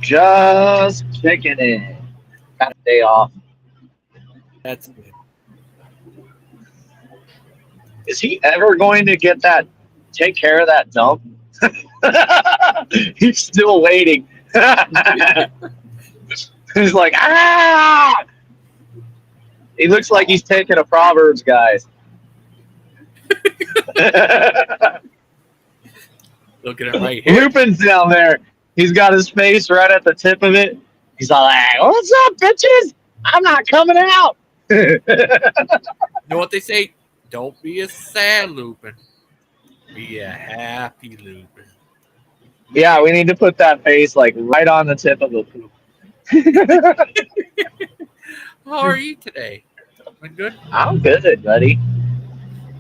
Just checking in. Got a day off. That's good. Is he ever going to get that? Take care of that dump? He's still waiting. He's like, ah! He looks like he's taking a Proverbs, guys. Look at him right here. Lupin's down there. He's got his face right at the tip of it. He's all like, "What's up, bitches? I'm not coming out." You know what they say? Don't be a sad Lupin. Be a happy Lupin. Yeah, we need to put that face like right on the tip of the poop. How are you today? Been good? I'm good, buddy.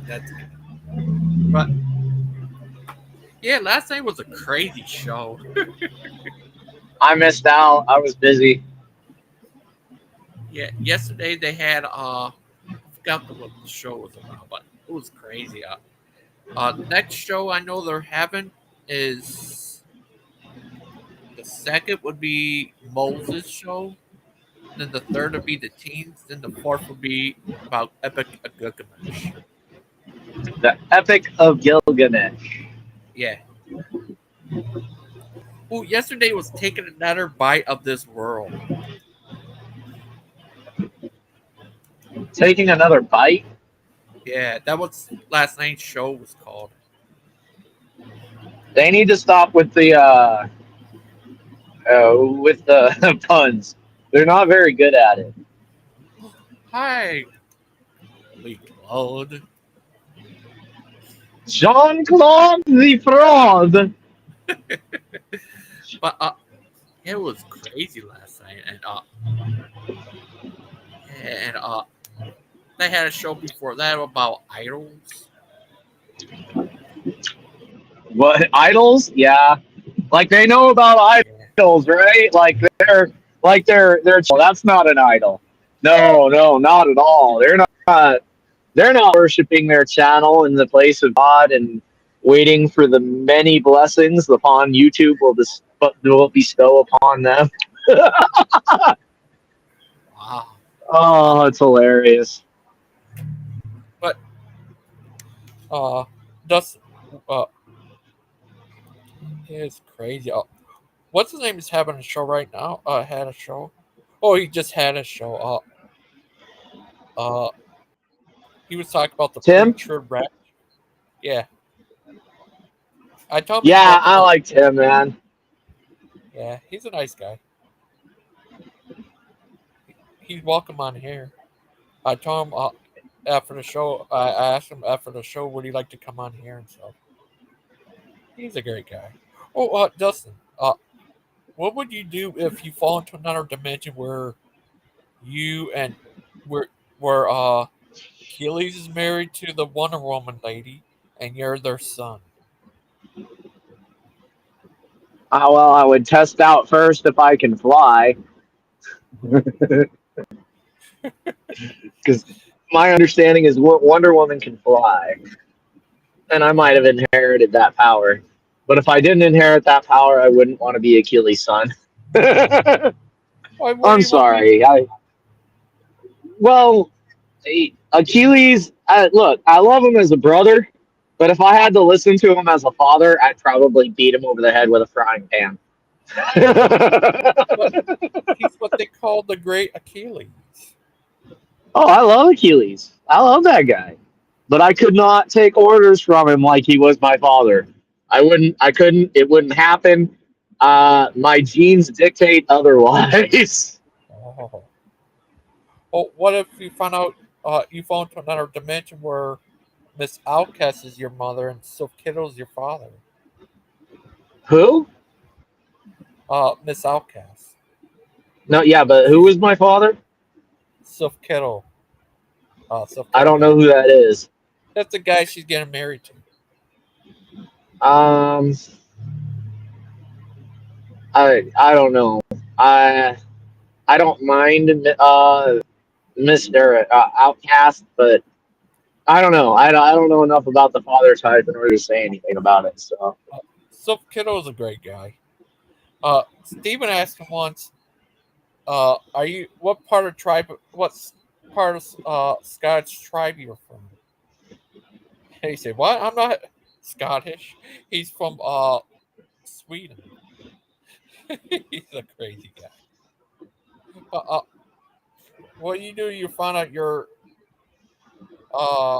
That's good. But yeah, last night was a crazy show. I missed out. I was busy. Yeah, yesterday they had I forgot what the show was about, but it was crazy. Next show I know they're having is the second would be Moses show, then the third would be the teens, then the fourth would be about Epic Gilgamesh. The Epic of Gilgamesh. Yeah. Oh, yesterday was taking another bite of this world. Taking another bite. Yeah, that was last night's show was called. They need to stop with the puns. They're not very good at it. Hi, Claude. Jean-Claude the Fraud. But it was crazy last night, and they had a show before that about idols. What idols? Yeah, like they know about Yeah. idols, right? They're. Well, that's not an idol. No, no, not at all. They're not. They're not worshiping their channel in the place of God and waiting for the many blessings upon YouTube will bestow upon them. Wow. Oh, it's hilarious. But uh, Dustin, uh, it's crazy. What's his name is having a show right now? Had a show. Oh, he just had a show. Uh, he was talking about the Tim? preacher rap. Yeah, I told him he's Yeah, welcome I on. liked him, man. Yeah, he's a nice guy. He's welcome on here. I told him after the show. I asked him after the show, would he like to come on here and stuff. He's a great guy. Oh, Dustin. What would you do if you fall into another dimension where you and where Achilles is married to the Wonder Woman lady, and you're their son? Well, I would test out first if I can fly, because my understanding is Wonder Woman can fly, and I might have inherited that power. But if I didn't inherit that power, I wouldn't want to be Achilles' son. Why would I'm you want to be? sorry. Well, Achilles. Look, I love him as a brother, but if I had to listen to him as a father, I'd probably beat him over the head with a frying pan. But he's what they call the Great Achilles. Oh, I love Achilles. I love that guy. But I could not take orders from him like he was my father. I wouldn't. I couldn't. It wouldn't happen. My genes dictate otherwise. Oh. Well, what if you found out you fall into another dimension where Miss Outcast is your mother and Soph Kittle is your father? Who? Miss Outcast. No, yeah, but who She's was my father? Soph Kittle. Soph I Kittle don't know Gang. who that is. That's the guy she's getting married to. Um, I don't know. I I don't mind Mr. Outcast, but I don't know. I don't know enough about the father type in order to say anything about it. So Soph Kittle is a great guy. Stephen asked him once, "Are you what part of tribe? What part of Scottish tribe you're from?" And he said, "What? I'm not Scottish. He's from Sweden." He's a crazy guy. Uh, uh, what do? You find out you're uh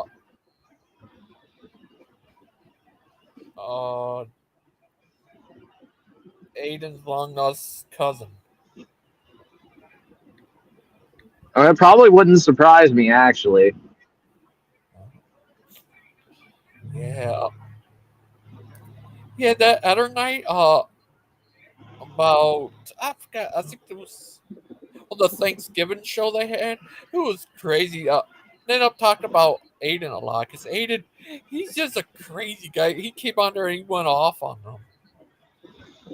uh Aiden's long lost cousin. It probably wouldn't surprise me, actually. Yeah, yeah. That other night, about I forgot. I think it was on the Thanksgiving show they had. It was crazy. They ended up talking about Aiden a lot because Aiden, he's just a crazy guy. He came on there and he went off on them.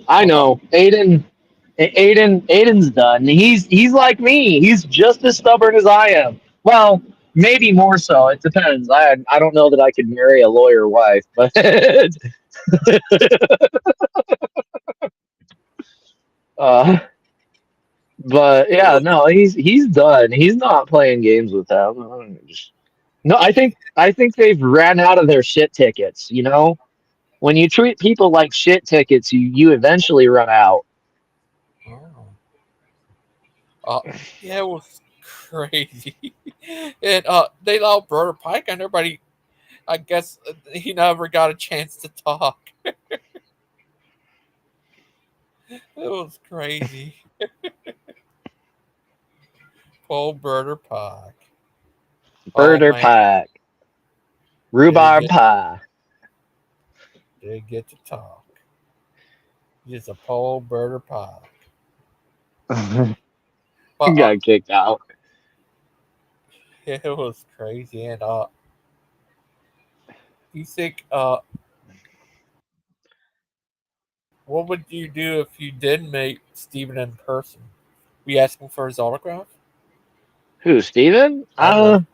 I Uh, know Aiden's done. He's like me. He's just as stubborn as I am. Well, maybe more so. It depends. I don't know that I could marry a lawyer wife, but uh, but yeah, no, he's done. He's not playing games with them. No, I think they've ran out of their shit tickets. You know, when you treat people like shit tickets, you eventually run out. oh. Uh, yeah, it was crazy. And they allowed Brother Pike on there, but I guess he never got a chance to talk. It was crazy. Poor Brother Pike. Oh Burger man, pack, did rhubarb get pie. did get to talk. Just a poor Brother Pike. But Got kicked out. it was crazy. And you think what would you do if you did meet Steven in person? We ask him for his autograph? Who, Steven? I would.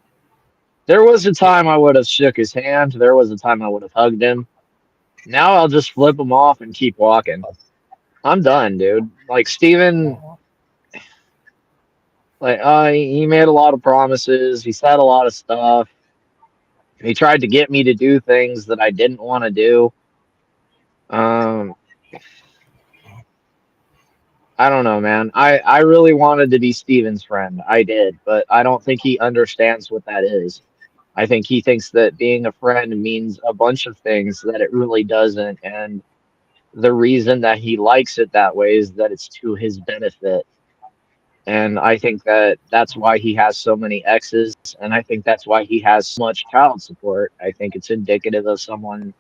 There was a time I would have shook his hand. There was a time I would have hugged him. Now I'll just flip him off and keep walking. I'm done, dude. Like Steven, Uh, like he made a lot of promises. He said a lot of stuff. He tried to get me to do things that I didn't want to do. Um, I don't know, man. I really wanted to be Steven's friend. I did, but I don't think he understands what that is. I think he thinks that being a friend means a bunch of things that it really doesn't. And the reason that he likes it that way is that it's to his benefit. And I think that that's why he has so many exes. And I think that's why he has so much child support. I think it's indicative of someone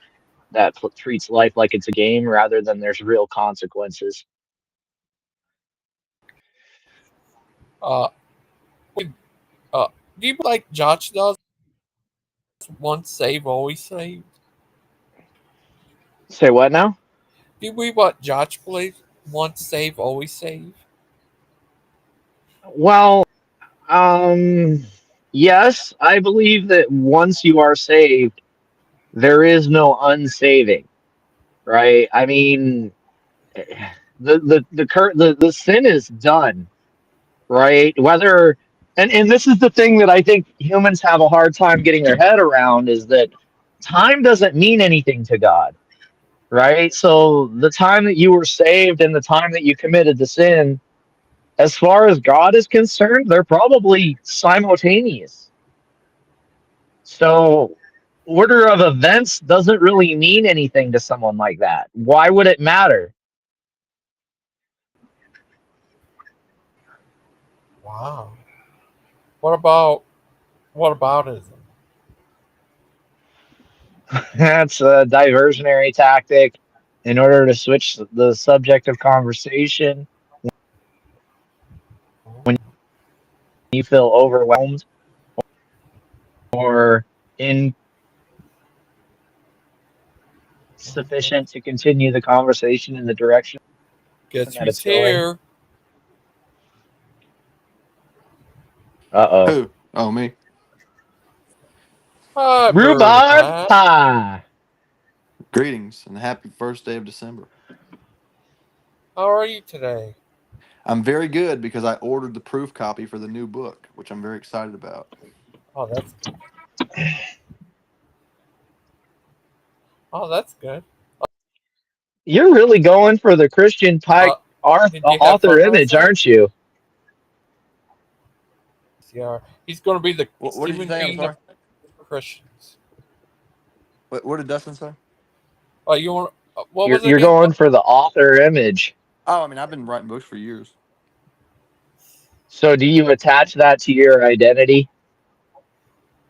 that treats life like it's a game rather than there's real consequences. uh, we, uh, do you like Josh does? Once save, always save. Say what now? Do we what Josh plays? Once save, always save. Well, um, yes, I believe that once you are saved, there is no unsaving, right? I mean, the sin is done, right? Whether and this is the thing that I think humans have a hard time getting their head around is that time doesn't mean anything to God, right? So the time that you were saved and the time that you committed the sin, as far as God is concerned, they're probably simultaneous. So order of events doesn't really mean anything to someone like that. Why would it matter? Wow. What about whataboutism? That's a diversionary tactic in order to switch the subject of conversation when you feel overwhelmed or insufficient to continue the conversation in the direction Guess that who's it's going. here? Uh-oh. Who? Oh, me. Hi, Brother Rhubarb Pat. pie. Greetings and happy first day of December. How are you today? I'm very good because I ordered the proof copy for the new book, which I'm very excited about. Oh, that's good. Oh, that's good. You're really going for the Christian Uh, Pike did you have author fun last image, night? aren't you? Yeah, he's going to be the What did you Stephen say? I'm King of sorry. Christians. What did Dustin say? Oh, you want? What You're was it you're again? going for the author image. Oh, I mean, I've been writing books for years. So do you attach that to your identity?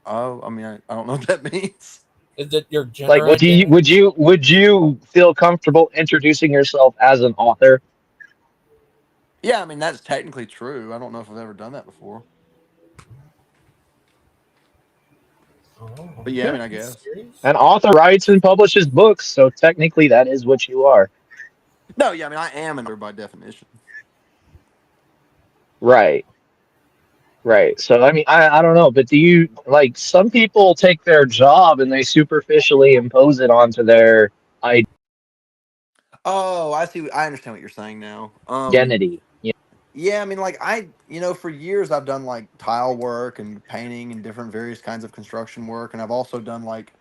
Oh, I mean, I don't know what that means. Is it your Like, gender what do you identity? would you feel comfortable introducing yourself as an author? Yeah, I mean, that's technically true. I don't know if I've ever done that before. Oh, But yeah, I Yeah. mean, I you guess. serious? An author writes and publishes books, so technically that is what you are. No, yeah, I mean, I am an author by definition. Right. Right. So I mean, I don't know, but do you like some people take their job and they superficially impose it onto their Oh, I see. I understand what you're saying now. identity. Yeah, I mean, like for years I've done like tile work and painting and different various kinds of construction work, and I've also done like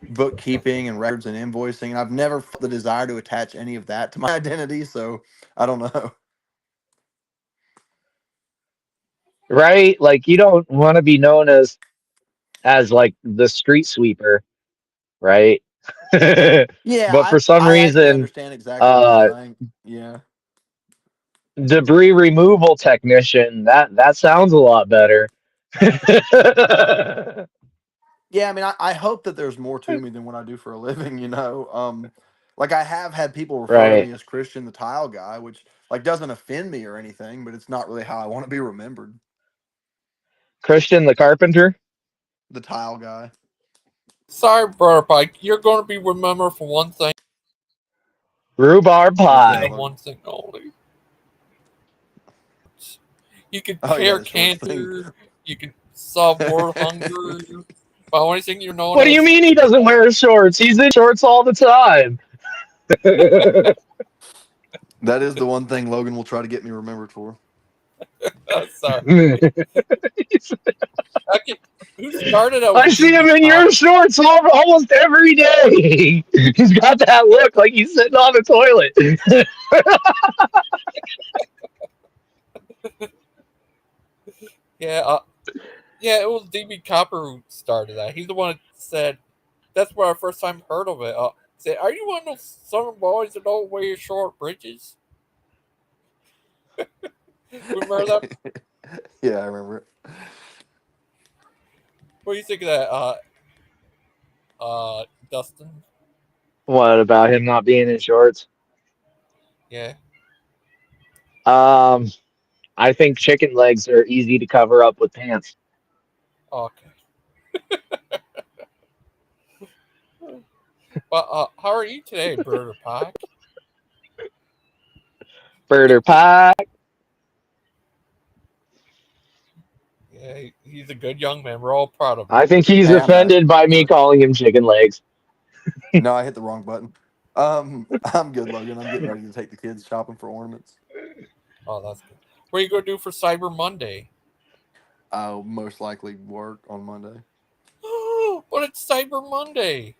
bookkeeping and records and invoicing, and I've never felt the desire to attach any of that to my identity. So I don't know. Right? Like you don't want to be known as like the street sweeper, right? Yeah, But for some I actually reason, understand exactly what you're uh saying. Yeah, debris removal technician, that sounds a lot better. yeah. I mean, I hope that there's more to me than what I do for a living. Like I have had people refer to Right. me as Christian the Tile Guy, which like doesn't offend me or anything, but it's not really how I want to be remembered. Christian the carpenter, The Tile Guy. Sorry, brother Pike. You're going to be remembered for one thing rhubarb What's that, and pie. Logan? one thing only. You can Oh yeah, cure the shorts thing. cancer. You can solve world hunger. But only thing you're known What do you as. mean he doesn't wear shorts? He's in shorts all the time. That is the one thing Logan will try to get me remembered for. Sorry. I can, who started out I with see him DB in Cop? your shorts almost every day. He's got that look like he's sitting on the toilet. Yeah, yeah, it was DB Copper who started that. He's the one that said that's where I first time heard of it. Said, "Are you one of those southern boys that don't wear short breeches?" Remember that? Yeah, I remember it. What do you think of that, Dustin? What about him not being in shorts? Yeah. Um, I think chicken legs are easy to cover up with pants. Okay. But how are you today, Brother Pike? Birder pie. Yeah, he's a good young man. We're all proud of him. I think he's Hey, I'm back. offended by me Sorry. calling him chicken legs. No, I hit the wrong button. I'm good, Logan. I'm getting ready to take the kids shopping for ornaments. Oh, that's good. What are you gonna do for Cyber Monday? I'll most likely work on Monday. But it's Cyber Monday.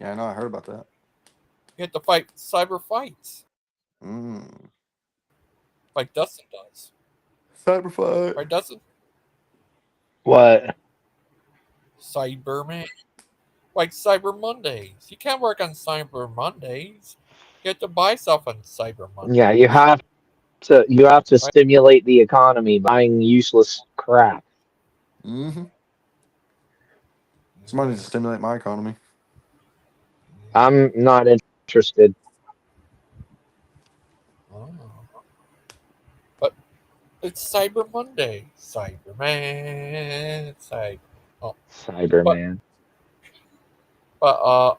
Yeah, I know. I heard about that. You have to fight cyber fights Mm. like Dustin does. Cyber fight. Right, Dustin? What? Cyberman. Like Cyber Mondays. You can't work on Cyber Mondays. You have to buy stuff on Cyber Yeah, Mondays. you have to Right? stimulate the economy buying useless crap. Mm-hmm. Somebody Yeah. to stimulate my economy. I'm not interested. Oh. But it's Cyber Monday. Cyberman. Oh. But, Cyberman. but,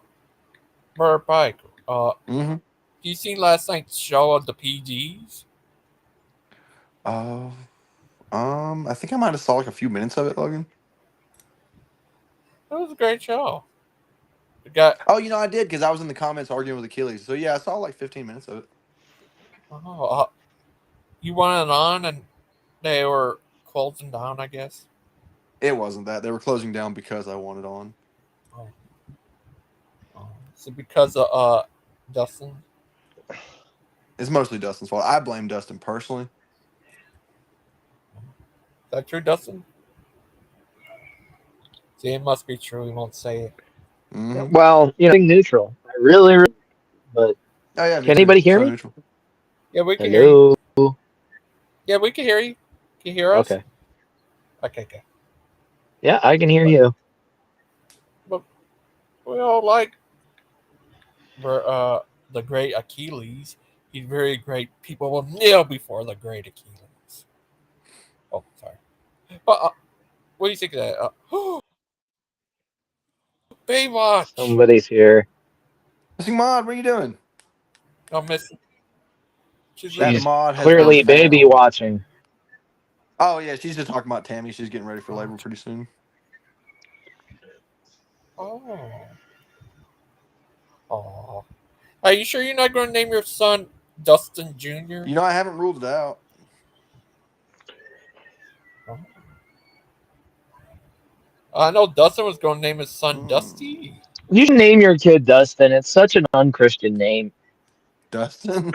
Brother Pike, Mm-hmm. you seen last night's show of the PGs? Uh, I think I might have saw like a few minutes of it, Logan. It was a great show. The guy, Oh, I did because I was in the comments arguing with Achilles. So yeah, I saw like 15 minutes of it. Oh, you wanted on and they were closing down, I guess. It wasn't that. They were closing down because I wanted on. Oh, so because of Dustin. It's mostly Dustin's fault. I blame Dustin personally. Is that true, Dustin? See, it must be true. He won't say it. Hmm. Well, neutral. I really, but Oh yeah, me can too. anybody hear So me? neutral. Yeah, we can hear you. Hello. Yeah, we can hear you. Can you hear us? Okay. Okay, okay. Yeah, I can hear But, you. but we all like the great Achilles. He's very great. People will kneel before the great Achilles. Oh, sorry. But what do you think of that? Baywatch. Somebody's here. Missing Mod, what are you doing? No, miss. She's That She's listening. mod has been clearly baby found. watching. Oh yeah, she's just talking about Tammy. She's getting ready for labor Oh. pretty soon. Oh. Oh. Are you sure you're not going to name your son Dustin Jr.? You know, I haven't ruled it out. Oh. I know Dustin was going to name his son Hmm. Dusty. You should name your kid Dustin. It's such an unchristian name. Dustin.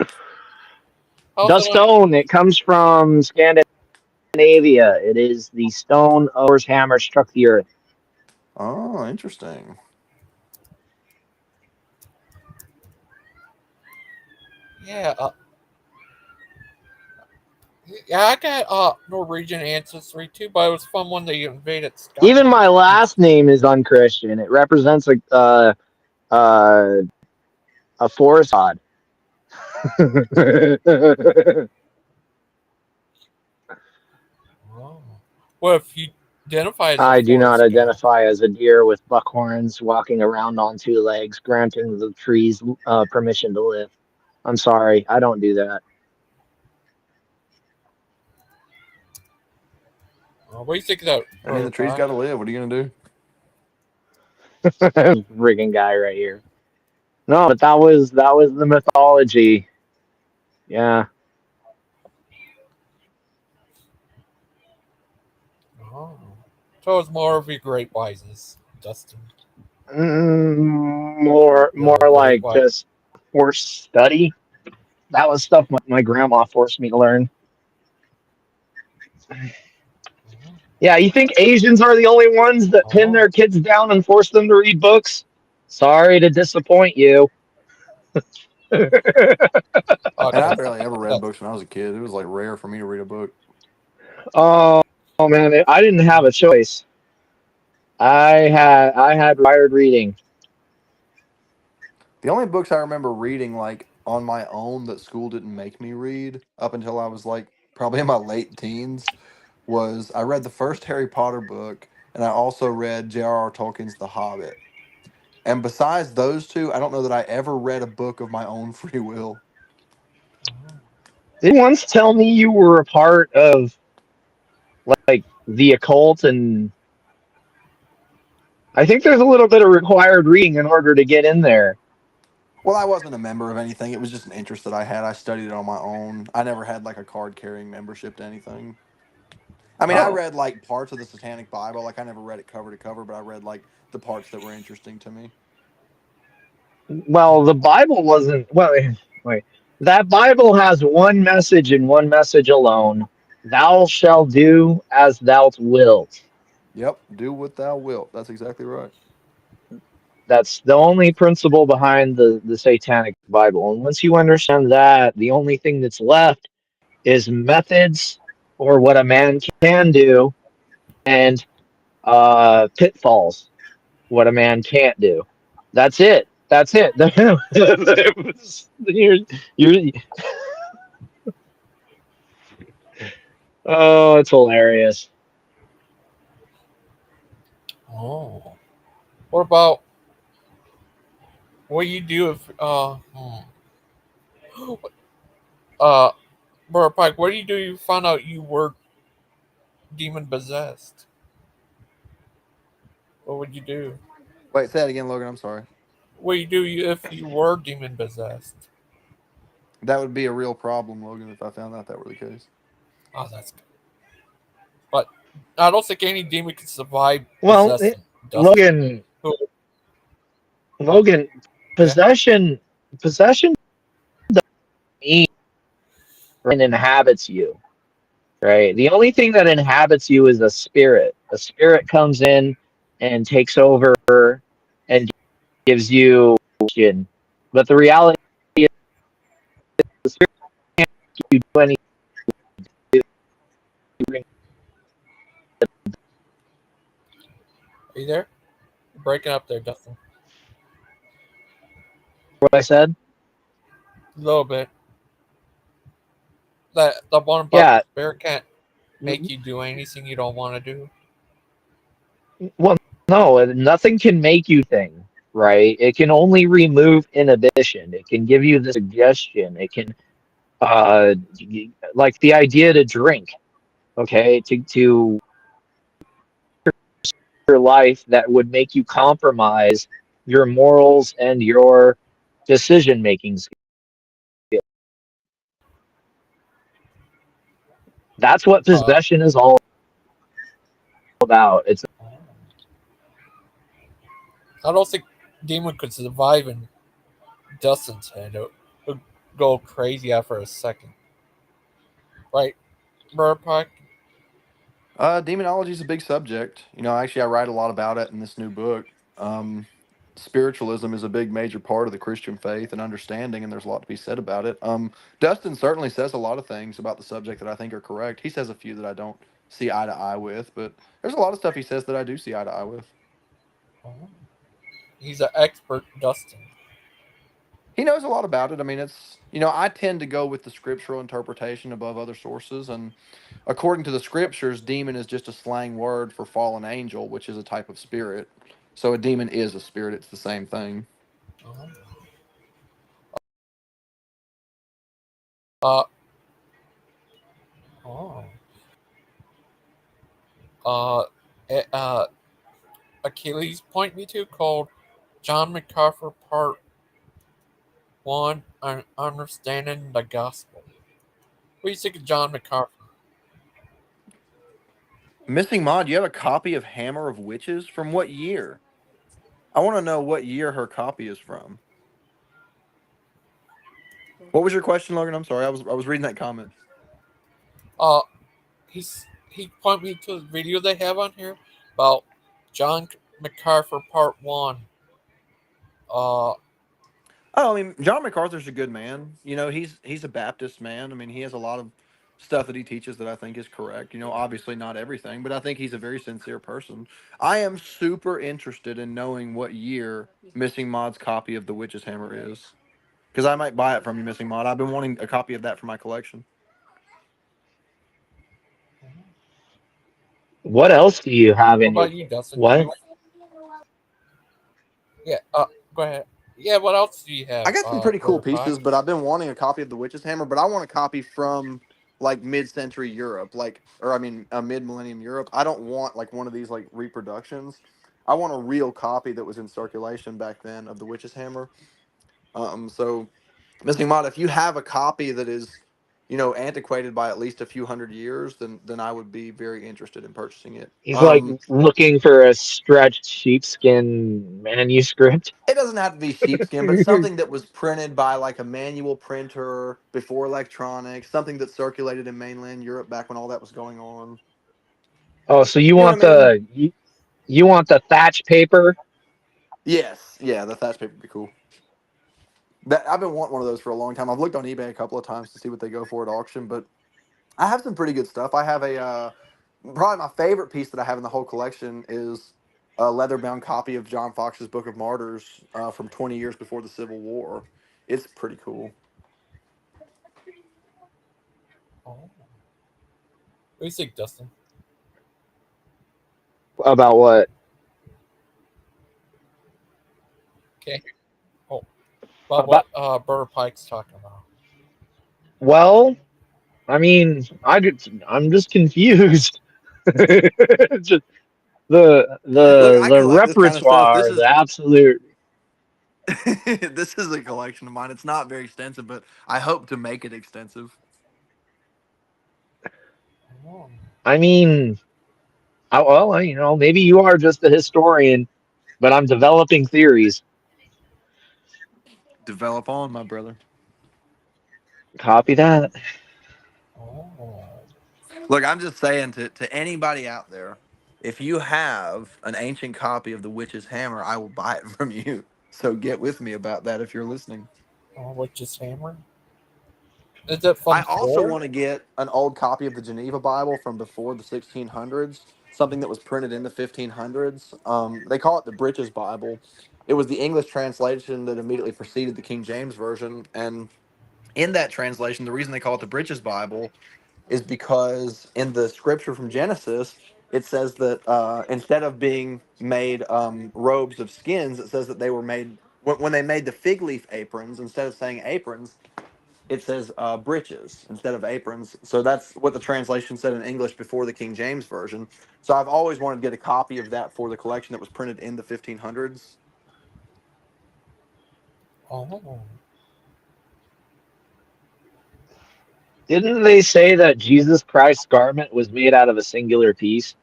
How's it on? Dustone. It comes from Scandinavia. It is the stone of Thor's hammer struck the earth. Oh, interesting. Yeah. Yeah, I got Norwegian ancestry too, but it was from when they invaded Even Scotland. my last name is unchristian. It represents uh, a forest god. Oh. Well, if you identify as a I do not forest god, identify as a deer with buckhorns walking around on two legs, granting the trees permission to live. I'm sorry, I don't do that. what do you think of that, I mean, the Brother tree's Pie? got to live. What are you gonna do? Friggin' guy right here. No, but that was the mythology. Yeah. Oh. So it's more of your great wises, Dustin. More Your great like wise. just forced study. That was stuff my grandma forced me to learn. Yeah, you think Asians are the only ones that pin Oh. their kids down and force them to read books? Sorry to disappoint you. And I Okay. barely ever read That, books when I was a kid. It was like rare for me to read a book. Oh, oh man, I didn't have a choice. I had required reading. The only books I remember reading like on my own that school didn't make me read up until I was like probably in my late teens was I read the first Harry Potter book and I also read J.R.R. Tolkien's The Hobbit. And besides those two, I don't know that I ever read a book of my own free will. Did you once tell me you were a part of like the occult, and I think there's a little bit of required reading in order to get in there. Well, I wasn't a member of anything. It was just an interest that I had. I studied it on my own. I never had like a card carrying membership to anything. I mean, I Oh. read like parts of the Satanic Bible. Like I never read it cover to cover, but I read like the parts that were interesting to me. Well, the Bible wasn't. Well, wait. That Bible has one message and one message alone. Thou shalt do as thou wilt. Yep, do what thou wilt. That's exactly right. That's the only principle behind the Satanic Bible. And once you understand that, the only thing that's left is methods or what a man can do and pitfalls, what a man can't do. That's it. That's it. You're, oh, it's hilarious. oh. What about what you do if uh Brother Pike, what do you do if you found out you were demon possessed? What would you do? Wait, say that again, Logan. I'm sorry. What do you do if you were demon possessed? That would be a real problem, Logan, if I found out that were the case. Oh, that's good. But I don't think any demon can survive Well, possessing Dustin. Logan, Who? Uh, Logan, yeah. possession means and inhabits you, right? The only thing that inhabits you is a spirit. A spirit comes in and takes over and gives you action. But the reality is the spirit can't make you do anything. Are you there? You're breaking up there, Dustin. What I said? A little bit. That the one about the Yeah. spirit can't make you do anything you don't want to do. Well, no, nothing can make you think, right? It can only remove inhibition. It can give you the suggestion. It can, uh, like the idea to drink, okay, to your life that would make you compromise your morals and your decision making skills. That's what Uh, possession is all about. It's I don't think demon could survive in Dustin's head. It would go crazy after a second. Right, Pike? Demonology is a big subject. Actually, I write a lot about it in this new book. Um, Spiritualism is a big major part of the Christian faith and understanding, and there's a lot to be said about it. Dustin certainly says a lot of things about the subject that I think are correct. He says a few that I don't see eye to eye with, but there's a lot of stuff he says that I do see eye to eye with. Oh. He's an expert, Dustin. He knows a lot about it. I mean, I tend to go with the scriptural interpretation above other sources, and according to the scriptures, demon is just a slang word for fallen angel, which is a type of spirit. So a demon is a spirit. It's the same thing. Uh-huh. Uh, oh. Uh, eh, uh, Achilles point me to called John MacArthur Part 1 on Understanding the Gospel. What do you think of John MacArthur? Missing Mod, you have a copy of Hammer of Witches from what year? I want to know what year her copy is from. What was your question, Logan? I'm sorry, I was reading that comment. Uh, he point me to the video they have on here about John MacArthur Part 1. Uh, Oh, I mean, John MacArthur's a good man. He's a Baptist man. I mean, he has a lot of stuff that he teaches that I think is correct. Obviously not everything, but I think he's a very sincere person. I am super interested in knowing what year Missing Mod's copy of The Witch's Hammer is. Because I might buy it from you, Missing Mod. I've been wanting a copy of that for my collection. what else do you have what in your about you, Dustin? Do what? you? Yeah. Go ahead. Yeah. What else do you I have? got some pretty cool Pike? pieces, but I've been wanting a copy of The Witch's Hammer, but I want a copy from like mid-century Europe, or I mean, mid-millennium Europe. I don't want like one of these like reproductions. I want a real copy that was in circulation back then of The Witch's Hammer. So Missing Mod, if you have a copy that is, antiquated by at least a few hundred years, then I would be very interested in purchasing it. He's like looking for a stretched sheepskin manuscript. It doesn't have to be sheepskin, but something that was printed by like a manual printer before electronics, something that circulated in mainland Europe back when all that was going on. Oh, so You know what I mean? you want the thatch paper? Yes, yeah, the thatch paper would be cool. That I've been wanting one of those for a long time. I've looked on eBay a couple of times to see what they go for at auction, but I have some pretty good stuff. I have probably my favorite piece that I have in the whole collection is a leather-bound copy of John Fox's Book of Martyrs from 20 years before the Civil War. It's pretty cool. Oh. What do you think, Dustin? About what? Okay. Oh, about About what Burr Pike's talking about. well, I mean, I'm just confused. Just Look, I the collect this kind of stuff. repertoire, the absolute. This is a collection of mine. It's not very extensive, but I hope to make it extensive. Oh. I mean, well, maybe you are just a historian, but I'm developing theories. Develop on, my brother. Copy that. Oh. Look, I'm just saying to anybody out there, if you have an ancient copy of the Witch's Hammer, I will buy it from you. So get with me about that if you're listening. Oh, Witch's Hammer? Is it I from also Thor? want to get an old copy of the Geneva Bible from before the 1600s, something that was printed in the 1500s. They call it the Britches Bible. It was the English translation that immediately preceded the King James Version. And in that translation, the reason they call it the Britches Bible is because in the scripture from Genesis, it says that instead of being made robes of skins, it says that they were made, when they made the fig leaf aprons, instead of saying aprons, it says breeches instead of aprons. So that's what the translation said in English before the King James Version. So I've always wanted to get a copy of that for the collection that was printed in the 1500s. Oh. Didn't they say that Jesus Christ's garment was made out of a singular piece?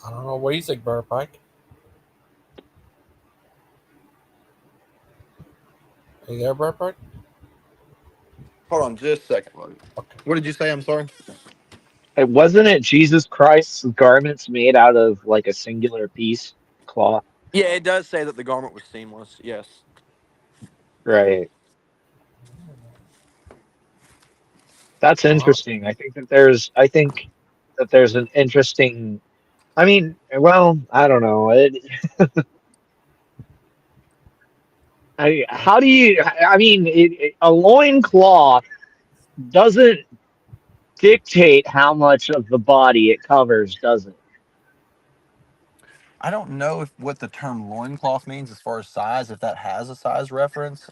I don't know what you think, Bird Pike. Are you there, Bird Pike? Hold on just a second, buddy. Okay. What did you say? I'm sorry. Wasn't it Jesus Christ's garments made out of like a singular piece cloth? Yeah, it does say that the garment was seamless. Yes. Right. That's Uh, interesting. I think that there's an interesting. I mean, well, I don't know. How do you? I mean, a loin cloth doesn't dictate how much of the body it covers, does it? I don't know if what the term loincloth means as far as size, if that has a size reference.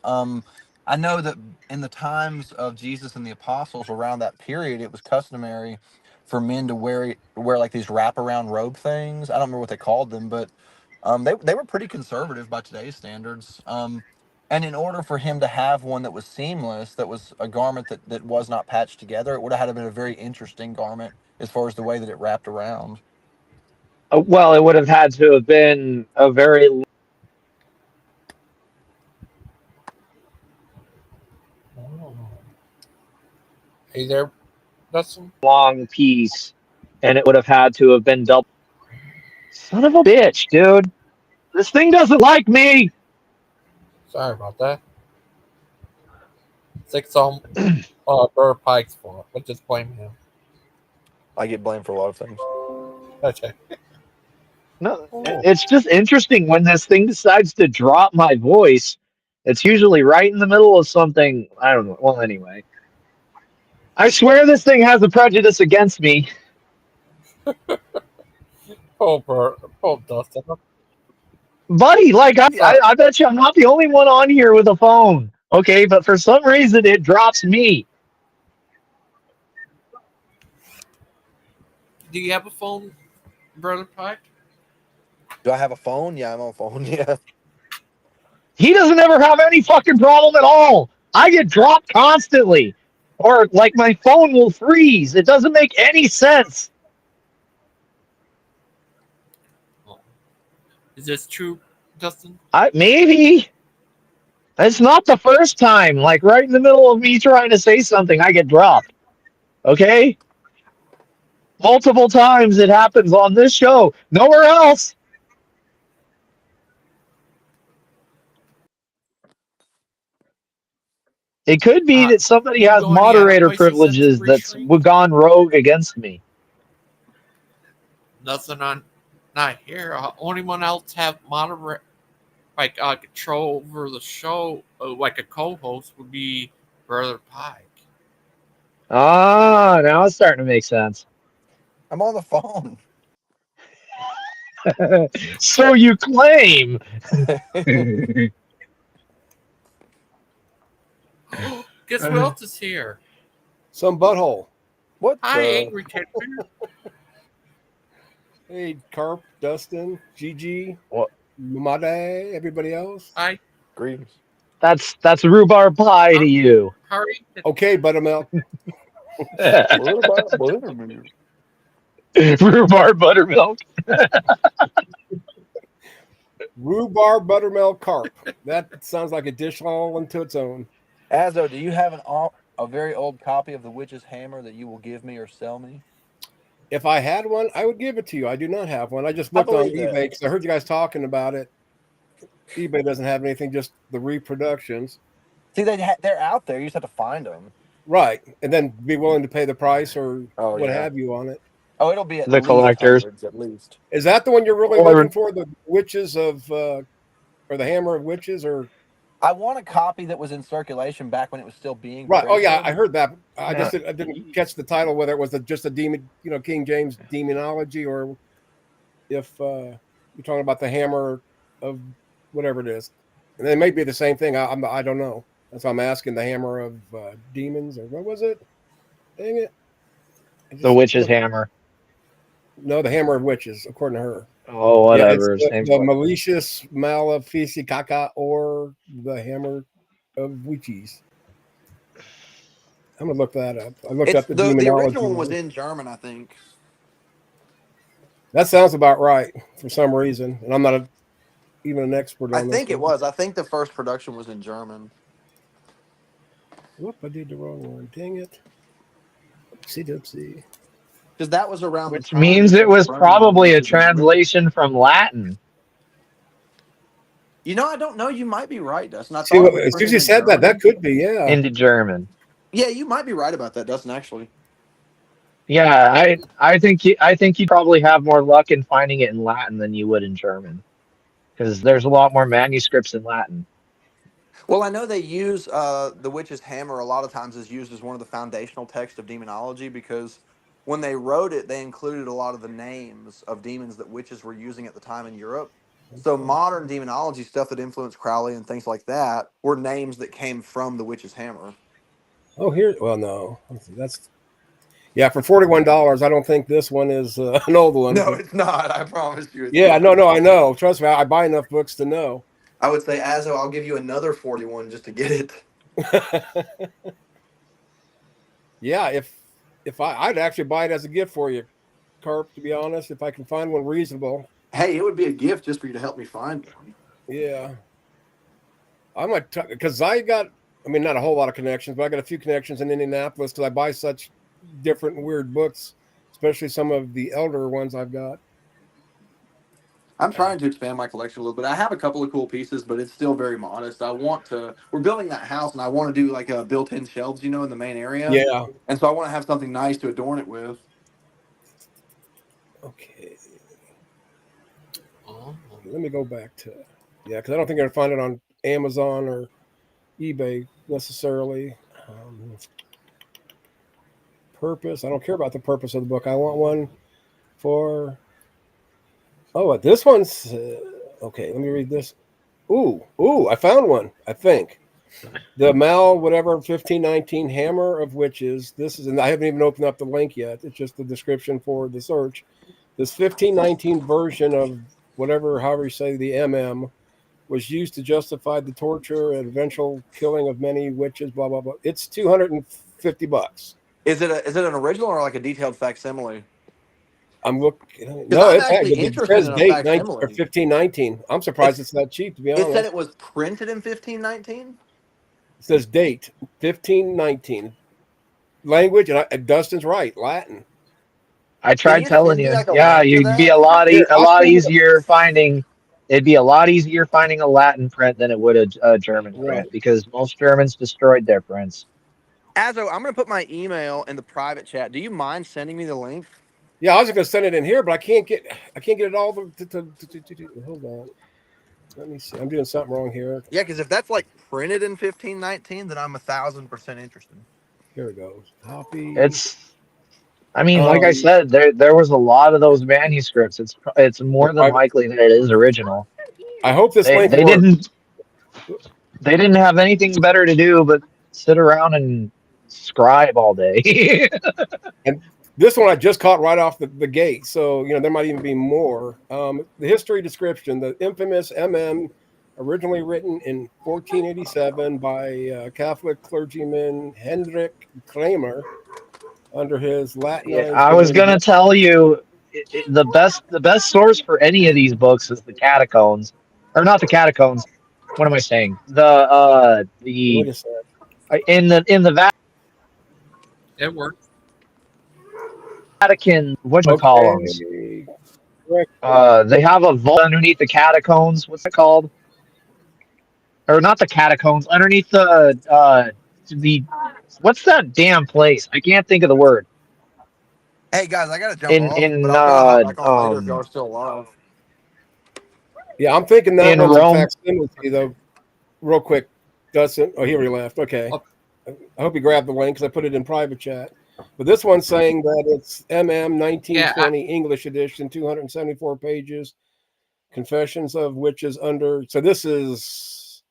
I know that in the times of Jesus and the apostles around that period, it was customary for men to wear like these wraparound robe things. I don't remember what they called them, but they were pretty conservative by today's standards. And in order for him to have one that was seamless, that was a garment that was not patched together, it would have had to been a very interesting garment as far as the way that it wrapped around. Well, it would have had to have been a very oh. Are you there, Dustin? long piece, and it would have had to have been double. Son of a bitch, dude! This thing doesn't like me. Sorry about that. It's all Bird Pike's fault. Let's just blame him. I get blamed for a lot of things. Okay. No, Oh. it's just interesting when this thing decides to drop my voice. It's usually right in the middle of something. I don't know. Well, anyway, I swear this thing has a prejudice against me, Oh, Bird. Oh, Dustin. buddy. Like Sorry. I bet you I'm not the only one on here with a phone. Okay, but for some reason it drops me. Do you have a phone, Brother Pike? Do I have a phone? Yeah, I'm on a phone. Yeah. He doesn't ever have any fucking problem at all. I get dropped constantly, or like my phone will freeze. It doesn't make any sense. Oh. Is this true, Dustin? Maybe it's not the first time. Like right in the middle of me trying to say something, I get dropped. Okay, multiple times it happens on this show. Nowhere else. It could be Uh, that somebody you has go any other moderator places since privileges that's restream? gone rogue against me. Nothing on. Not here. Only one else have moderate control over the show, like a co-host, would be Brother Pike. Ah, now it's starting to make sense. I'm on the phone. So you claim. Guess who else is here? Some butthole. What Hi, the? Angry Ted Bear. Hey, Carp, Dustin, Gigi, Well, Made, everybody else. I Greetings. that's rhubarb pie to you. hurry. Okay, Buttermilk. What about buttermilk? Rhubarb buttermilk. Rhubarb Buttermilk Carp. That sounds like a dish all unto its own. Azo, do you have a very old copy of The Witch's Hammer that you will give me or sell me? If I had one, I would give it to you. I do not have one. I just I looked on believe that. eBay because I heard you guys talking about it. eBay doesn't have anything, just the reproductions. See, they're out there. You just have to find them. Right. And then be willing to pay the price or Oh, what yeah. have you on it. Oh, it'll be at The least collectors. hundreds, at least. Is that the one you're really Or looking for? The Witches of, or the Hammer of Witches? Or I want a copy that was in circulation back when it was still being right. Oh, yeah. I printed. heard that. I Yeah. didn't catch the title, whether it was just a demon, King James demonology, or if you're talking about the Hammer of whatever it is. And they may be the same thing. I don't know. That's why I'm asking. The Hammer of Demons, or what was it? Dang it. the witch's hammer. No, the Hammer of Witches, according to her. Oh, Yeah, it's whatever. Same the story. malicious maleficicata, or the Hammer of Witches. I'm gonna look that up. I looked It's up the the demonology original one was one. in German, I think. That sounds about right for some reason, and I'm not even an expert I on this think it one. was. I think the first production was in German. Whoop! I did the wrong one. Dang it! Oopsie. Because that was around the Which time means that it they were was running all the probably a witches in Europe. translation from Latin You know, I don't know. You might be right, Dustin. I See, thought it was as soon as printed you in said that, German. that could be, yeah. into German. Yeah, you might be right about that, Dustin, actually. Yeah, I think you probably have more luck in finding it in Latin than you would in German, because there's a lot more manuscripts in Latin. Well, I know they use the witch's hammer a lot of times is used as one of the foundational texts of demonology because when they wrote it, they included a lot of the names of demons that witches were using at the time in Europe. So modern demonology stuff that influenced Crowley and things like that were names that came from the witch's hammer. Oh, here. Well, no, that's yeah. For $41, I don't think this one is an old one. No, But it's not. I promise you, it's yeah, not. no, I know. Trust me, I buy enough books to know. I would say, Azo, I'll give you another 41 just to get it. Yeah, if I'd actually buy it as a gift for you, Carp. To be honest, if I can find one reasonable. Hey, it would be a gift just for you to help me find one. Yeah, I might because I got. I mean, not a whole lot of connections, but I got a few connections in Indianapolis because I buy such different and weird books, especially some of the elder ones I've got. I'm trying to expand my collection a little bit. I have a couple of cool pieces, but it's still very modest. I want to. We're building that house, and I want to do like a built-in shelves, you know, in the main area. Yeah. And so I want to have something nice to adorn it with. Okay. Oh. Let me go back to because I don't think I'm gonna find it on Amazon or eBay necessarily. Purpose. I don't care about the purpose of the book. I want one for. Oh, this one's okay. Let me read this. Ooh! I found one. I think the Mal whatever 1519 Hammer of Witches. This is, and I haven't even opened up the link yet. It's just the description for the search. This 1519 version of whatever, however you say the MM, was used to justify the torture and eventual killing of many witches. Blah blah blah. It's $250. Is it an original or like a detailed facsimile? I'm looking. Because No, I'm it's actually it interested says in a date 19 or facsimile. 1519. I'm surprised it's that cheap, to be It said honest. it was printed in 1519. It says date 1519. Language, and Dustin's right, Latin. I Can tried you send telling me you, like a yeah, link to you'd be that? Here, a I'll lot send you. easier finding. It'd be a lot easier finding a Latin print than it would a German Right. print because most Germans destroyed their prints. Azo, I'm going to put my email in the private chat. Do you mind sending me the link? Yeah, I was going to send it in here, but I can't get it all. Hold on. Let me see. I'm doing something wrong here. Yeah, because if that's like printed in 1519, then I'm 1,000% interested. Here it goes. Copy. I mean, like I said, there was a lot of those manuscripts. It's more than likely that it is original. I hope this They link they works. didn't they didn't have anything better to do but sit around and scribe all day. And This one I just caught right off the gate, so there might even be more. The history description: the infamous MM, originally written in 1487 by Catholic clergyman Hendrik Kramer under his Yeah, Latinized I was domain. gonna tell you the best source for any of these books is the catacombs, or not the catacombs. What am I saying? The Wait a second. in the It worked. Vatican, what you call them? Okay, correct. They have a vault underneath the catacombs. What's it called? Or not the catacombs, underneath the what's that damn place? I can't think of the word. Hey guys, I gotta jump In off, but in I'll try to hop uh back on later if y'all um are still live. Yeah, I'm thinking that in one's a Rome. facsimile, though. Real quick, Dustin. Oh, here he left. Okay. Oh, I hope you grabbed the link because I put it in private chat. But this one's saying that it's MM yeah, 1920 English edition, 274 pages, Confessions of Witches under. So this is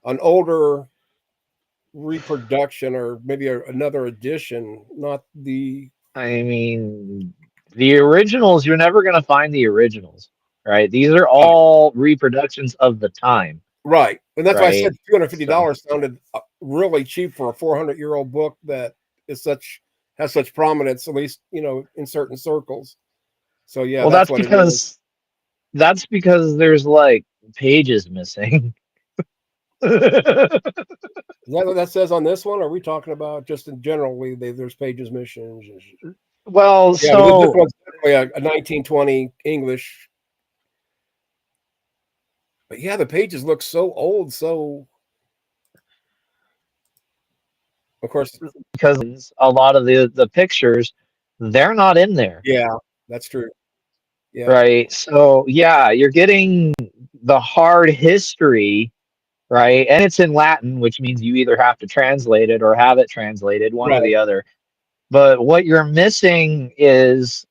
an older reproduction or maybe another edition, not the. I mean, the originals, you're never going to find the originals, right? These are Right. all reproductions of the time, Right. And that's why I said right? So, $250 sounded really cheap for a 400-year-old book that has such prominence, at least, in certain circles. So yeah, well, that's what it is. that's because there's like pages missing. Is that what that says on this one? Or are we talking about just in general? There's pages missions. Well, Yeah, but this so one's definitely a 1920 English. But yeah, the pages look so old. So of course, because a lot of the pictures, they're not in there, yeah, that's true. Yeah, right? So, yeah, you're getting the hard history, right? And it's in Latin, which means you either have to translate it or have it translated, one or right. the other. But what you're missing is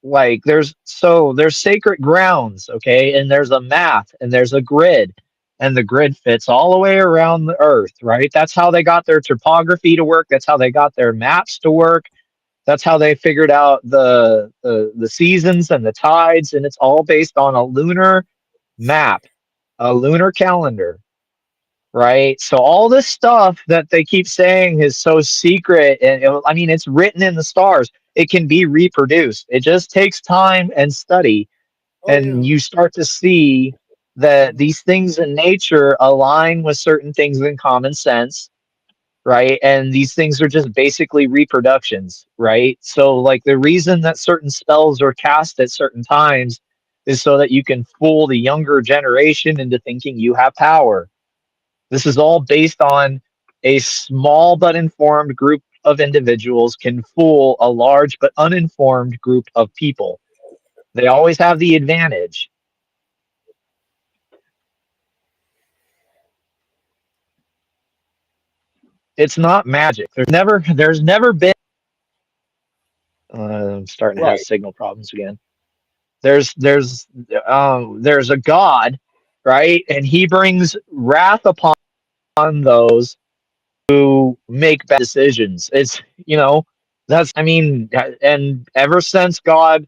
like there's sacred grounds, okay? And there's a map and there's a grid. And the grid fits all the way around the earth, right? That's how they got their topography to work. That's how they got their maps to work. That's how they figured out the seasons and the tides, and it's all based on a lunar map, a lunar calendar, right? So all this stuff that they keep saying is so secret, and I mean, it's written in the stars. It can be reproduced. It just takes time and study, Oh and yeah, you start to see that these things in nature align with certain things in common sense, right? And these things are just basically reproductions, right? So, like, the reason that certain spells are cast at certain times is so that you can fool the younger generation into thinking you have power. This is all based on a small but informed group of individuals can fool a large but uninformed group of people. They always have the advantage. It's not magic. There's never been. I'm starting to have right. signal problems again. There's a God, right? And he brings wrath upon those who make bad decisions. That's, I mean, and ever since God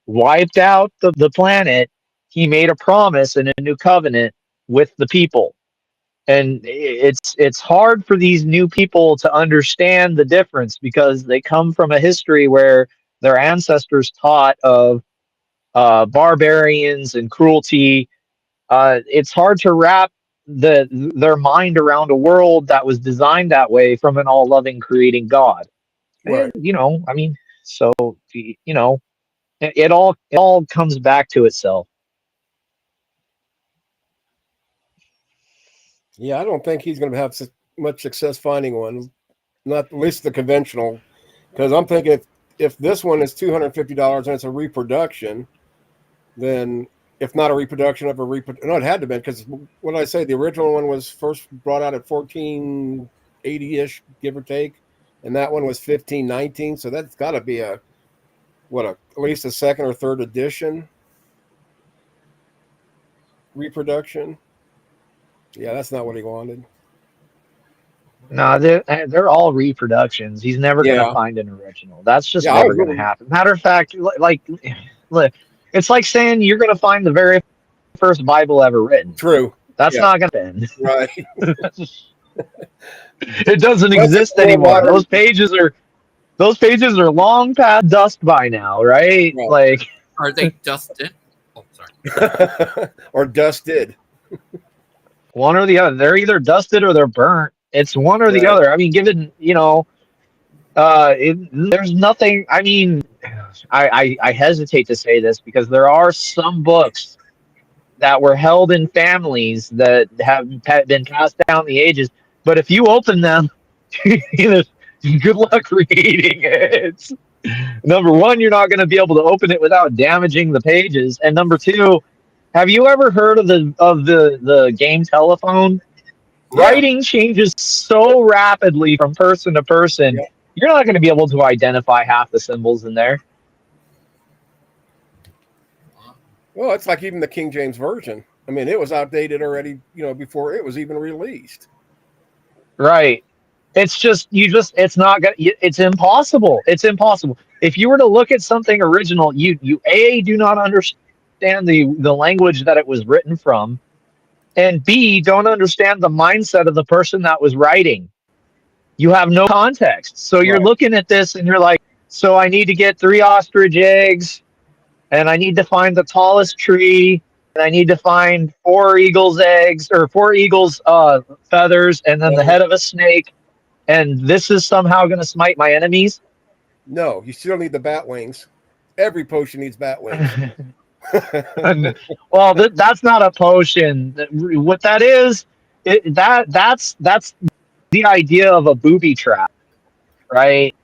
wiped out the planet, he made a promise and a new covenant with the people. And it's hard for these new people to understand the difference because they come from a history where their ancestors taught of barbarians and cruelty. It's hard to wrap their mind around a world that was designed that way from an all loving creating God. And Right. I mean, so it all comes back to itself. Yeah, I don't think he's going to have much success finding one. Not at least the conventional, because I'm thinking if this one is $250 and it's a reproduction, then if not a reproduction of a no, it had to be because what did I say? The original one was first brought out at 1480-ish, give or take, and that one was 1519. So that's got to be at least a second or third edition reproduction. Yeah, that's not what he wanted. No, they're all reproductions. He's never going to Yeah, find an original. That's just yeah. I never was going to really happen. Matter of fact, like, look, it's like saying you're going to find the very first Bible ever written. true. That's Yeah, not going to happen. right. It doesn't Well, it's like exist the whole anymore. modern, Those pages are long past dust by now, right? right. Like Are they dusted? Oh, sorry. Or dusted. one or the other. They're either dusted or they're burnt. It's one or the Right. other. I mean, given there's nothing. I mean, I hesitate to say this because there are some books that were held in families that have been passed down the ages. But if you open them, good luck reading it. Number one, you're not going to be able to open it without damaging the pages. And number two, have you ever heard of the game telephone? Yeah. Writing changes so rapidly from person to person. Yeah. You're not going to be able to identify half the symbols in there. Well, it's like even the King James version. I mean, it was outdated already, before it was even released. Right. It's not gonna it's impossible. It's impossible. If you were to look at something original, you A, do not understand the language that it was written from, and B, don't understand the mindset of the person that was writing. You have no context. So you're Right. looking at this and you're like, so I need to get 3 ostrich eggs, and I need to find the tallest tree, and I need to find 4 eagles eggs or 4 eagles feathers, and then the Well, head of a snake, and this is somehow going to smite my enemies. no, you still need the bat wings. Every potion needs bat wings. Well, that's not a potion. What that is, that's the idea of a booby trap, right?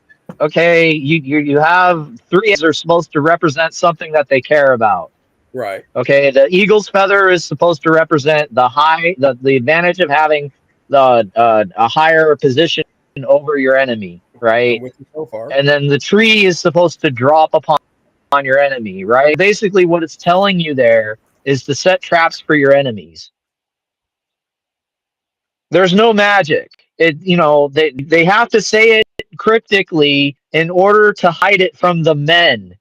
Okay, you have three eggs are supposed to represent something that they care about. Right. Okay, the eagle's feather is supposed to represent the advantage of having a higher position over your enemy, I'm right? with you so far. And then the tree is supposed to drop upon your enemy, right? Basically, what it's telling you there is to set traps for your enemies. There's no magic. They have to say it cryptically in order to hide it from the men,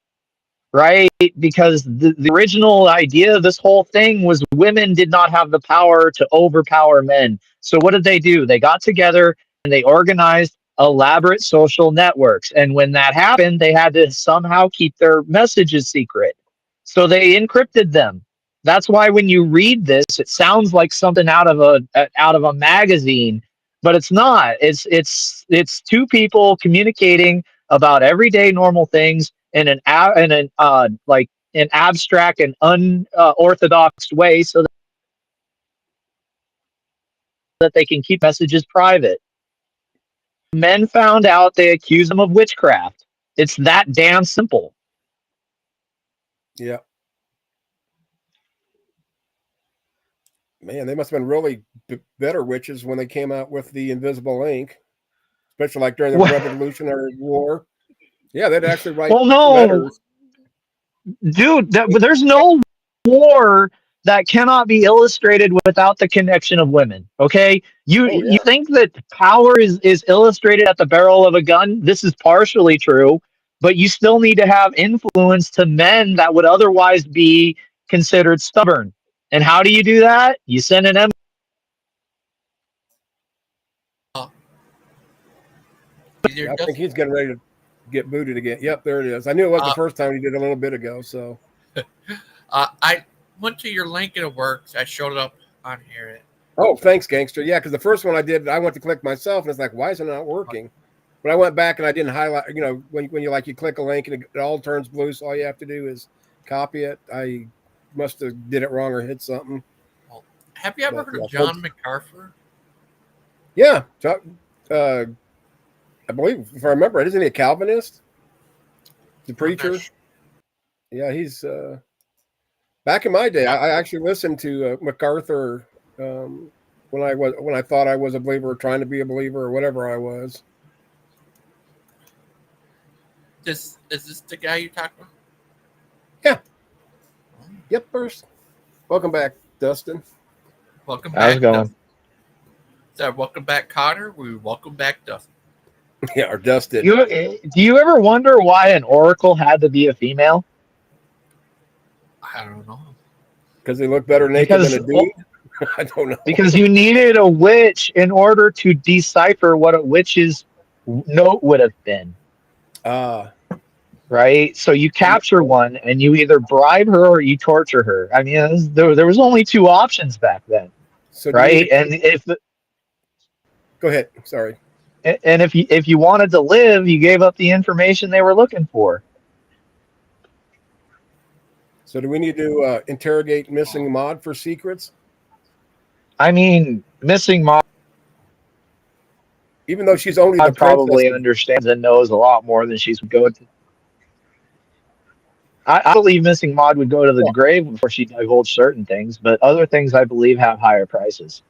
right? Because the original idea of this whole thing was women did not have the power to overpower men. So what did they do? They got together and they organized elaborate social networks. And when that happened, they had to somehow keep their messages secret. So they encrypted them. That's why when you read this, it sounds like something out of a magazine, but it's not. It's two people communicating about everyday normal things in an like an abstract and unorthodox way, so that they can keep messages private. Men found out, they accused them of witchcraft. It's that damn simple. Yeah. Man, they must have been really better witches when they came out with the invisible ink, especially like during the Revolutionary War. Yeah, they'd actually write Well, no, letters. dude, there's no war that cannot be illustrated without the connection of women. Okay, you Oh, you yeah. think that power is illustrated at the barrel of a gun? This is partially true, but you still need to have influence to men that would otherwise be considered stubborn. And how do you do that? You send an Uh, Yeah, I either think dust. he's getting ready to get booted again. Yep, there it is. I knew it was the Uh, first time he did a little bit ago. So, I went to your link and it works. I showed it up on here. oh, thanks, gangster. Yeah, because the first one I did, I went to click myself, and it's like, why is it not working? But I went back and I didn't highlight. When you click a link and it all turns blue, so all you have to do is copy it. I must have did it wrong or hit something. Well, have you ever But heard yeah, of John MacArthur? yeah. I believe if I remember it, isn't he a Calvinist? The I'm not preacher. sure. Yeah, he's back in my day. I actually listened to MacArthur when I thought I was a believer, or trying to be a believer, or whatever I was. Is this the guy you talked about? Yeah. Yep. First, welcome back, Dustin. Welcome how's it back. going? So welcome back, Connor. We welcome back, Dustin. Yeah, or dusted. Do you ever wonder why an oracle had to be a female? I don't know. Because they look better naked than Because a dude. I don't know. because you needed a witch in order to decipher what a witch's note would have been, Uh, right? So you capture one and you either bribe her or you torture her. I mean, there was only two options back then, so do we need right? to go ahead? Sorry. And if you wanted to live, you gave up the information they were looking for. So do we need to interrogate missing mod for secrets? I mean, missing mom Even though she's only the princess. probably understands and knows a lot more than she's going to. I believe missing mod would go to the grave before she divulged certain things, but other things I believe have higher prices.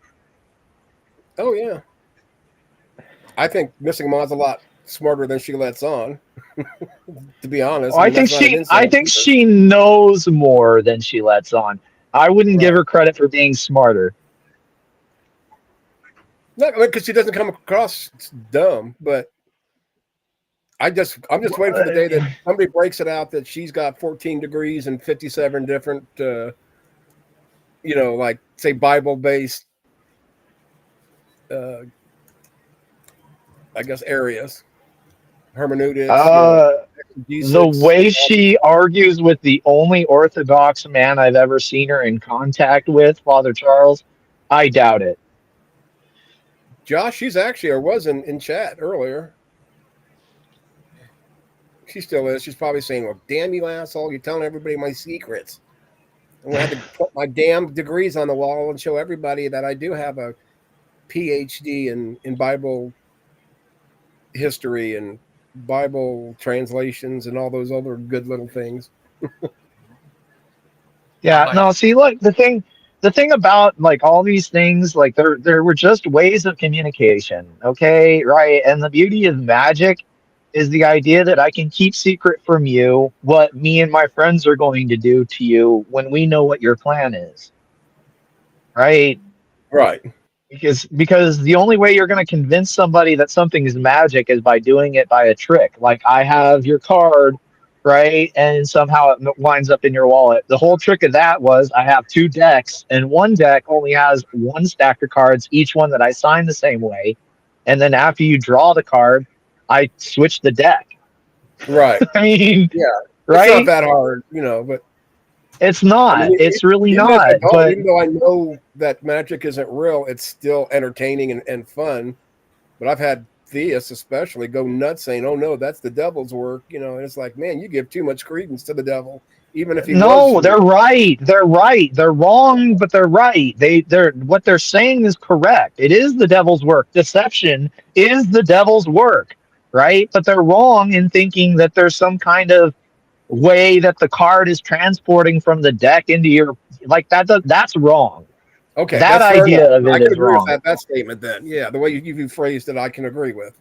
Oh yeah. I think missing mod's a lot smarter than she lets on. To be honest, I that's think not an insult either. she knows more than she lets on. I wouldn't give her credit for being smarter. Not because she doesn't come across dumb, but I'm just waiting for the day that somebody breaks it out that she's got 14 degrees and 57 different, like say Bible-based, I guess areas, hermeneutics. The way she argues with the only Orthodox man I've ever seen her in contact with, Father Charles, I doubt it. Josh, she's actually or was in chat earlier. She still is. She's probably saying, "Well, damn you asshole! You're telling everybody my secrets." I'm gonna have to put my damn degrees on the wall and show everybody that I do have a PhD in Bible history and Bible translations and all those other good little things. Yeah, no, see, look, the thing about like all these things, like there were just ways of communication, okay, right? And the beauty of magic is the idea that I can keep secret from you what me and my friends are going to do to you when we know what your plan is, right? Right. Because the only way you're going to convince somebody that something is magic is by doing it by a trick. Like I have your card, right, and somehow it winds up in your wallet. The whole trick of that was I have two decks, and one deck only has one stack of cards, each one that I sign the same way. And then after you draw the card, I switch the deck. Right. I mean, yeah, right? It's not that hard, but it's not. I mean, it's really even not. But even though I know that magic isn't real, it's still entertaining and fun. But I've had theists especially go nuts saying, "Oh no, that's the devil's work," and it's like, man, you give too much credence to the devil, even if he no, was. they're right. They're right. They're wrong, but they're right. They're what they're saying is correct. It is the devil's work. Deception is the devil's work, right? But they're wrong in thinking that there's some kind of way that the card is transporting from the deck into your like that. That's wrong. Okay, That that's fair enough. idea of I it can is agree with wrong. that statement then. Yeah, the way you phrased it, I can agree with.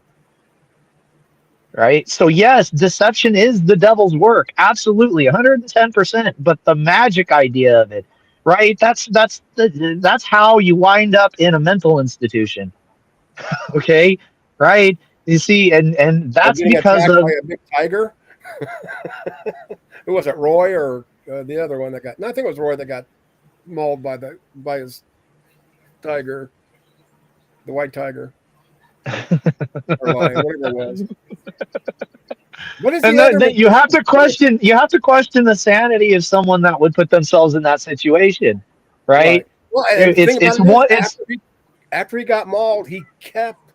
Right. So yes, deception is the devil's work. Absolutely, 110%. But the magic idea of it, right? That's how you wind up in a mental institution. Okay, right? You see, and Or that's getting because attacked by of a big tiger. Who was it, Roy or the other one that got? No, I think it was Roy that got mauled by his tiger, the white tiger, or lion, whatever it was. What is the and other? that you have to question the sanity of someone that would put themselves in that situation, right? Right. Well, and the thing about It's it is, one it's after he got mauled, he kept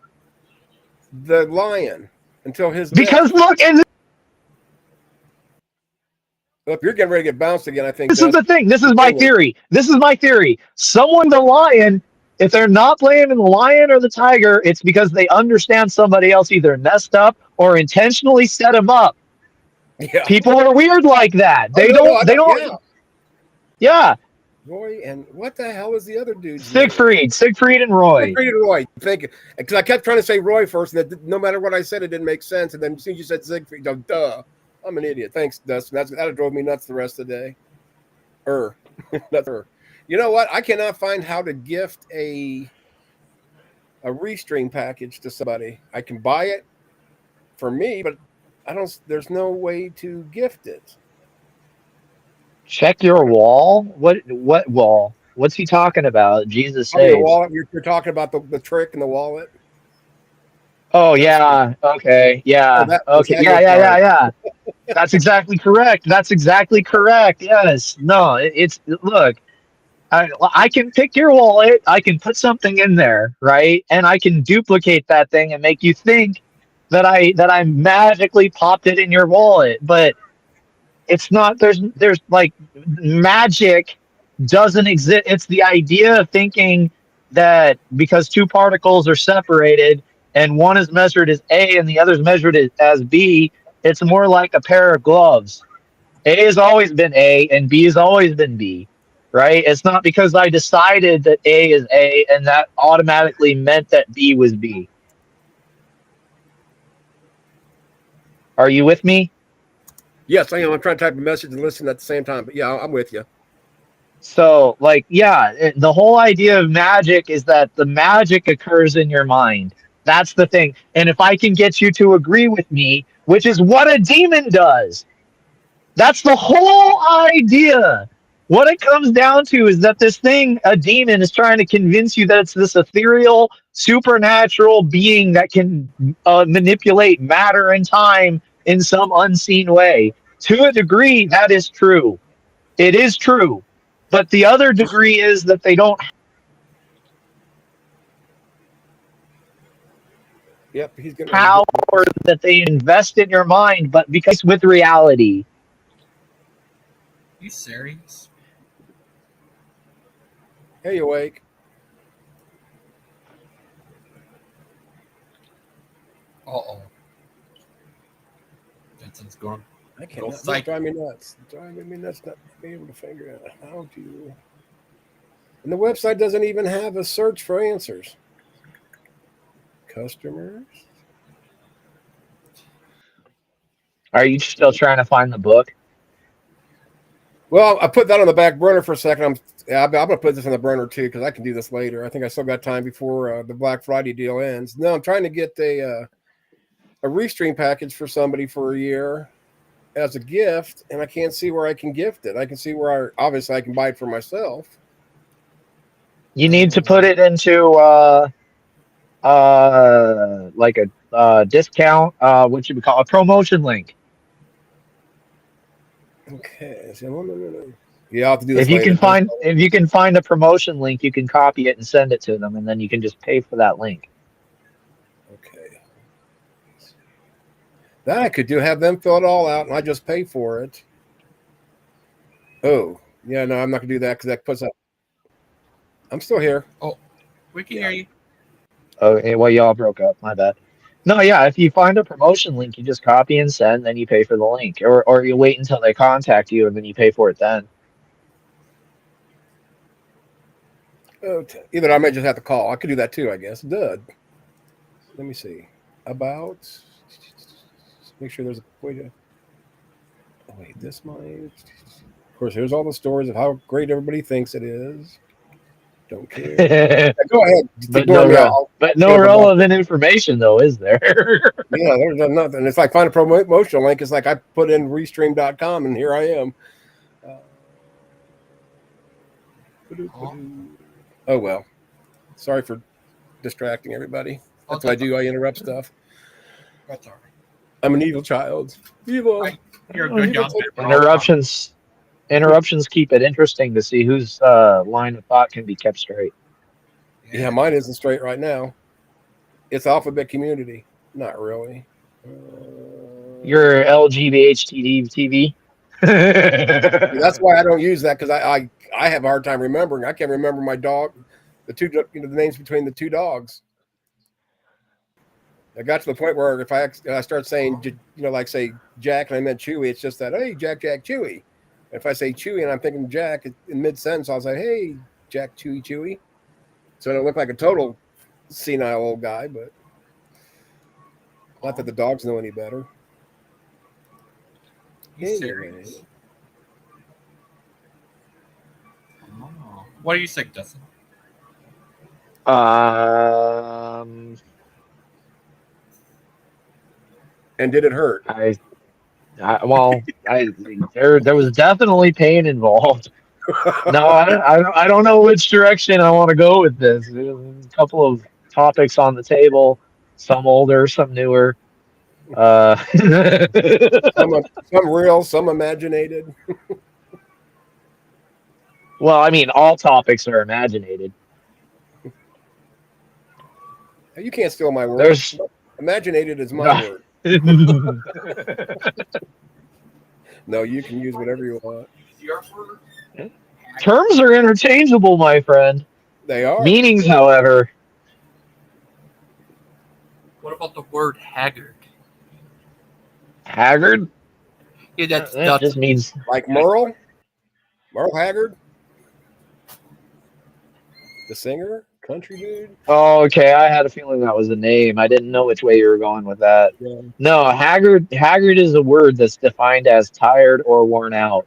the lion until his because death. look, and Look, you're getting ready to get bounced again. I think this is the thing. This is my theory. Someone the lion, if they're not playing in the lion or the tiger, it's because they understand somebody else either messed up or intentionally set them up. Yeah. People are weird like that. Oh, no, They don't. Yeah. Yeah. Roy and what the hell is the other dude's Siegfried and Roy. Siegfried and Roy. Thank you. Because I kept trying to say Roy first, and that no matter what I said, it didn't make sense. And then as soon as you said Siegfried, duh. I'm an idiot. Thanks, Dustin. That drove me nuts the rest of the day. That's her. You know what? I cannot find how to gift a a restream package to somebody. I can buy it for me, but I don't. There's no way to gift it. Check your wall. What wall? What's he talking about? Jesus Oh, your saves. wallet. You're talking about the trick in the wallet. Oh That's the. yeah. Okay. Oh, Yeah. that is Okay. that Yeah. your Yeah. sorry. Yeah. Yeah. That's exactly correct. That's exactly correct. Yes. No. It's look. I can pick your wallet. I can put something in there, right? And I can duplicate that thing and make you think that I magically popped it in your wallet. But it's not. There's like magic doesn't exist. It's the idea of thinking that because two particles are separated and one is measured as A and the other is measured as B, it's more like a pair of gloves. A has always been A and B has always been B, right? It's not because I decided that A is A and that automatically meant that B was B. Are you with me? Yes, I am. I'm trying to type a message and listen at the same time. But yeah, I'm with you. So, like, yeah, the whole idea of magic is that the magic occurs in your mind. That's the thing. And if I can get you to agree with me, which is what a demon does, that's the whole idea. What it comes down to is that this thing, a demon, is trying to convince you that it's this ethereal, supernatural being that can manipulate matter and time in some unseen way. To a degree, that is true. It is true. But the other degree is that they don't Yep, he's getting ready to have get power this. that they invest in your mind, but because with reality. You serious? Hey, you awake? Uh-oh. Benson's going. I Go cannot. This psych. drive me nuts. Driving me nuts. Not being able to figure out how to. And the website doesn't even have a search for answers. Customers. Are you still trying to find the book? Well, I put that on the back burner for a second. I'm going to put this on the burner too because I can do this later. I think I still got time before the Black Friday deal ends. No, I'm trying to get a restream package for somebody for a year as a gift, and I can't see where I can gift it. I can see where obviously I can buy it for myself. You need to put it into like a discount, what you would call a promotion link. Okay. So, no. Yeah, I'll have to do this later. If you can find a promotion link, you can copy it and send it to them, and then you can just pay for that link. Okay. That I could do. Have them fill it all out, and I just pay for it. Oh, yeah. No, I'm not gonna do that because that puts up. I'm still here. Oh, we can hear you. Okay, well, y'all broke up. My bad. No, yeah, if you find a promotion link, you just copy and send, then you pay for the link, or you wait until they contact you and then you pay for it then. Either I might just have to call. I could do that too, I guess. Dud. Let me see. About. Make sure there's a way to. Oh, wait, this might. Of course, here's all the stories of how great everybody thinks it is. Don't care. Yeah, go ahead. Just but ignore no, me. but Go no over my. relevant information though, is there? Yeah, there's nothing. It's like find a promotional link. It's like I put in restream.com and here I am. Oh, well. Sorry for distracting everybody. That's what I do. I interrupt stuff. That's all right. I'm an evil child. Evil. You're a good young man. Interruptions keep it interesting to see whose line of thought can be kept straight. Yeah, mine isn't straight right now. It's alphabet community. Not really. Your LGBHTV TV. That's why I don't use that because I have a hard time remembering. I can't remember my dog, the names between the two dogs. I got to the point where if I start saying like say Jack and I meant Chewy, it's just that hey Jack Chewy. If I say Chewy and I'm thinking Jack in mid sentence, I'll say hey Jack Chewy. So I don't look like a total senile old guy, but not that the dogs know any better. You serious? Oh. What do you think, Dustin? And did it hurt? There was definitely pain involved. No, I don't know which direction I want to go with this. There's a couple of topics on the table, some older, some newer. Uh, Some real, some imaginated. well, I mean, all topics are imaginated. You can't steal my word. There's Imaginated is my no. word. No, you can use whatever you want. Terms are interchangeable, my friend. They are. Meanings, however, What about the word haggard? haggard. Yeah, That that's just means Like Merle Haggard, the singer, country dude. oh, okay. I had a feeling that was the name. I didn't know which way you were going with that. Yeah. No, haggard. Haggard is a word that's defined as tired or worn out.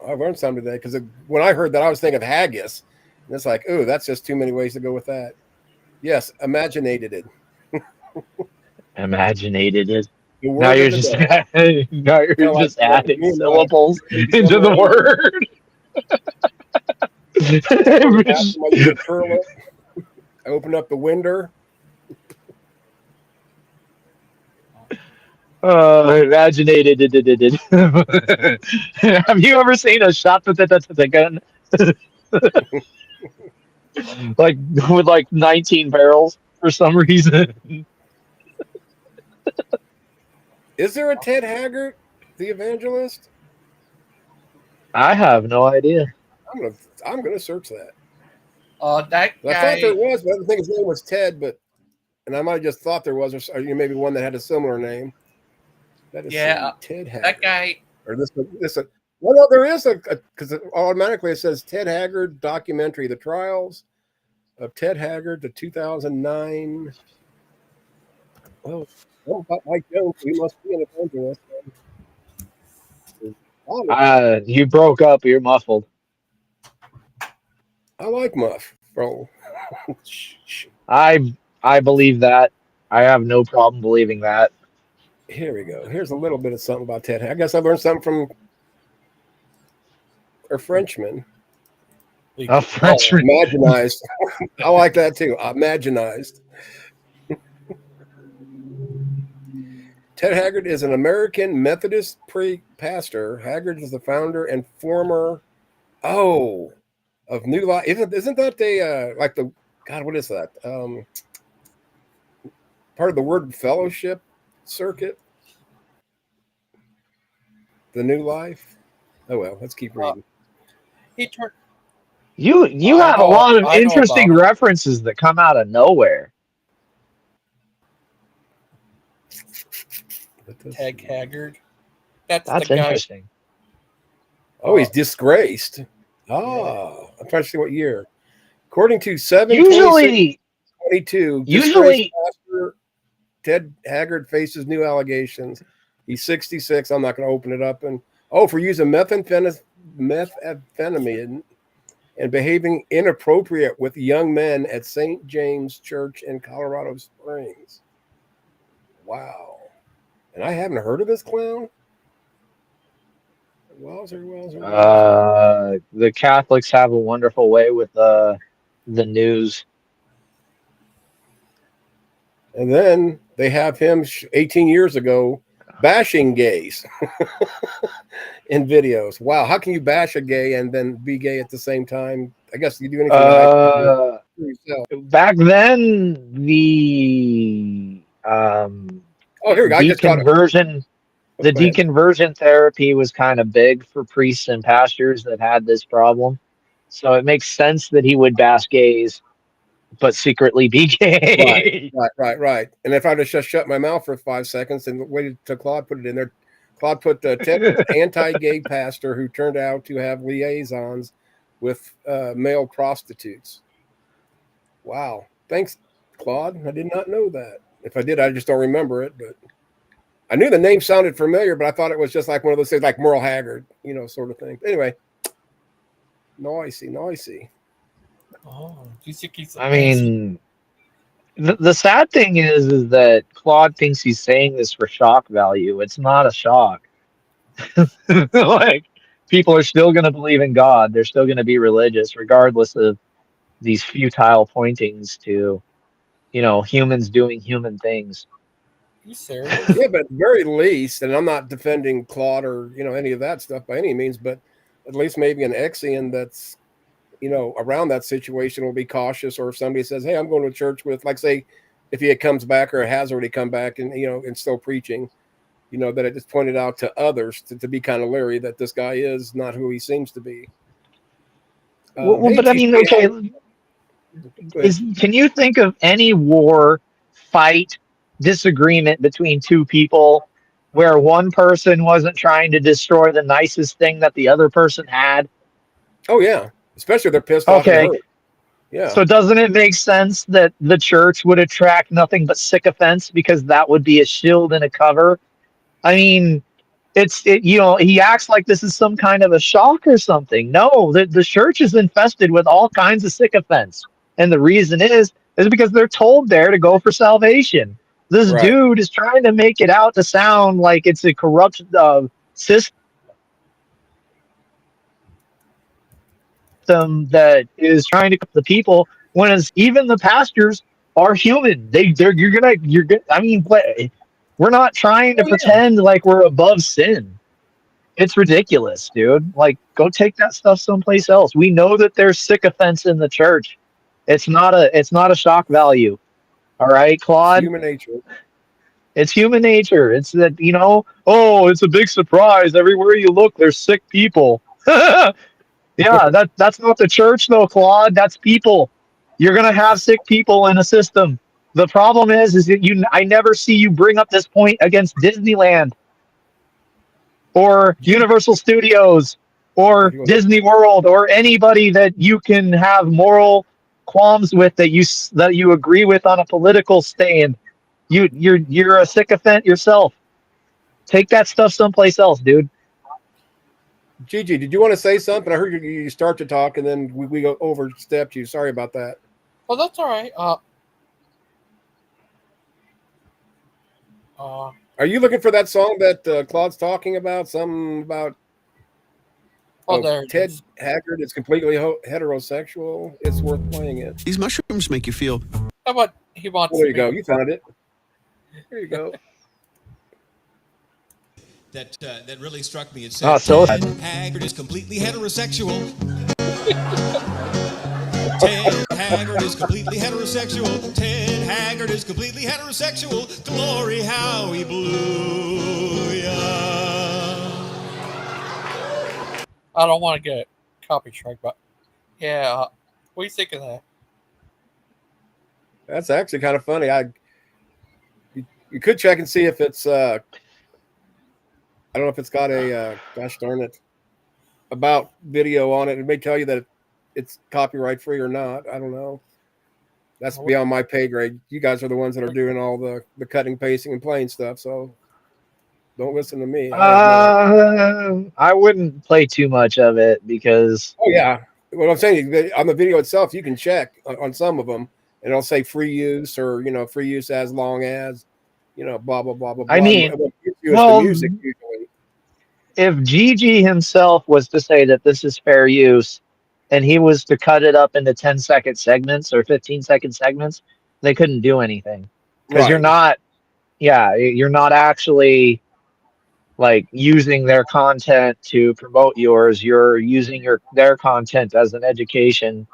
I learned something today because when I heard that, I was thinking of haggis. And it's like, oh, that's just too many ways to go with that. Yes, imaginated it. Imaginated it. The Now word you're of the just day. now you're Kinda like just adding me and syllables my into the word. bathroom, I use a turlet. I open up the window. Imaginated it. Have you ever seen a shot with a gun? Like with like 19 barrels for some reason. Is there a Ted Haggard, the evangelist? I have no idea. I'm gonna search that. That I thought there guy. was, but I didn't think his name was Ted, and I might have just thought there was, or maybe one that had a similar name. That is Yeah, Ted Haggard. that guy. Or this. Well, no, there is because automatically it says Ted Haggard documentary, The Trials of Ted Haggard, the 2009. Well, about Mike Jones, he must be an evangelist. You broke up. You're muffled. I like Muff, bro. I believe that. I have no problem believing that. Here we go. Here's a little bit of something about Ted. I guess I learned something from a Frenchman. A Frenchman. Imaginized. I like that too. Imaginized. Ted Haggard is an American Methodist pastor. Haggard is the founder and former of New Life. Isn't that the like the God? What is that? Part of the Word Fellowship circuit. The New Life. Oh well, let's keep reading. He turned. You I have a know. lot of I know interesting about him. references that come out of nowhere. Ted Haggard. That's That's the guy. interesting. Oh, he's disgraced. Oh, I'm trying to see what year. According to 7/26/22, disgraced Usually, pastor Ted Haggard faces new allegations. He's 66. I'm not going to open it up. And for using methamphetamine and behaving inappropriate with young men at St. James Church in Colorado Springs. Wow. And I haven't heard of this clown. the Catholics have a wonderful way with the news. And then they have him 18 years ago bashing gays in videos. Wow. How can you bash a gay and then be gay at the same time? I guess you do anything Uh, for yourself. Back then, the Here we go. I just got it. the Go ahead. deconversion therapy was kind of big for priests and pastors that had this problem. So it makes sense that he would bash gays, but secretly be gay. Right. And if I just shut my mouth for 5 seconds and waited till Claude put it in there, Claude put the anti-gay pastor who turned out to have liaisons with male prostitutes. Wow. Thanks, Claude. I did not know that. If I did, I just don't remember it. But I knew the name sounded familiar, but I thought it was just like one of those things like Merle Haggard, sort of thing. Anyway, noisy. Oh, do you think he's? I mean, The sad thing is that Claude thinks he's saying this for shock value. It's not a shock. Like people are still going to believe in God. They're still going to be religious, regardless of these futile pointings to, humans doing human things. You serious? Yeah, but at the very least, and I'm not defending Claude or any of that stuff by any means, but at least maybe an Exian that's around that situation will be cautious. Or if somebody says, "Hey, I'm going to church with," like, say, if he comes back or has already come back and and still preaching, that it just pointed out to others to be kind of leery that this guy is not who he seems to be. Well, Hey, but I mean, TC, okay, go ahead. can you think of any war, fight, disagreement between two people where one person wasn't trying to destroy the nicest thing that the other person had? Oh yeah, especially if they're pissed off and Okay, hurt. Yeah. so doesn't it make sense that the church would attract nothing but sycophants because that would be a shield and a cover? I mean, he acts like this is some kind of a shock or something. No, the church is infested with all kinds of sycophants. And the reason is because they're told there to go for salvation. This Right. dude is trying to make it out to sound like it's a corrupt system that is trying to the people when it's, even the pastors are human. You're gonna I mean, we're not trying to Oh yeah. pretend like we're above sin. It's ridiculous, dude. Like, go take that stuff someplace else. We know that there's sycophants in the church. It's not a shock value. All right, It's Claude. human nature. It's human nature. It's that, oh, it's a big surprise. Everywhere you look, there's sick people. Yeah, that's not the church though, Claude. That's people. You're gonna have sick people in a system. The problem is that I never see you bring up this point against Disneyland or Gee, Universal Studios or he wants Disney World or anybody that you can have moral qualms with that you agree with on a political stand. You're a sycophant yourself. Take that stuff someplace else, dude. Gigi, did you want to say something? I heard you start to talk and then we go overstepped you. Sorry about that. Oh, that's all right. Uh, Are you looking for that song that Claude's talking about? Something about there it Ted is. Haggard is completely heterosexual. It's worth playing it. These mushrooms make you feel. How about he wants Well, there to you go. be? You found it. There you go. That really struck me. It Oh, said so Ted Haggard is completely heterosexual. Ted Haggard is completely heterosexual. Ted Haggard is completely heterosexual. Glory, how he blew ya. I don't want to get copy strike, but yeah. What do you think of that? That's actually kind of funny. You could check and see if it's I don't know if it's got a gosh darn it about video on it. It may tell you that it's copyright free or not. I don't know. That's beyond my pay grade. You guys are the ones that are doing all the cutting, pasting, and playing stuff. So don't listen to me. I have no. I wouldn't play too much of it because Oh yeah. What I'm saying on the video itself, you can check on some of them, and it'll say free use or free use as long as blah blah blah blah I blah. And mean, what gives you is the well, music usually. if Gigi himself was to say that this is fair use and he was to cut it up into 10-second segments or 15-second segments, they couldn't do anything because Right. you're not actually like using their content to promote yours. You're using their content as an education,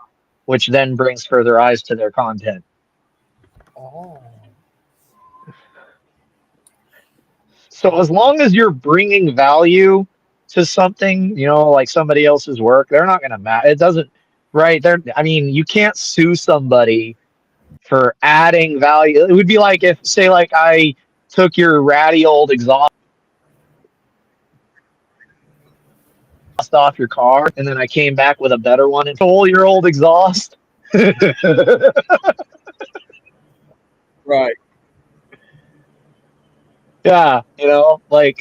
which then brings further eyes to their content. Oh, So as long as you're bringing value to something, like somebody else's work, they're not going to matter. It doesn't, right? I mean, you can't sue somebody for adding value. It would be like if, say, like I took your ratty old exhaust off your car, and then I came back with a better one and stole your old exhaust. Right. Yeah, like,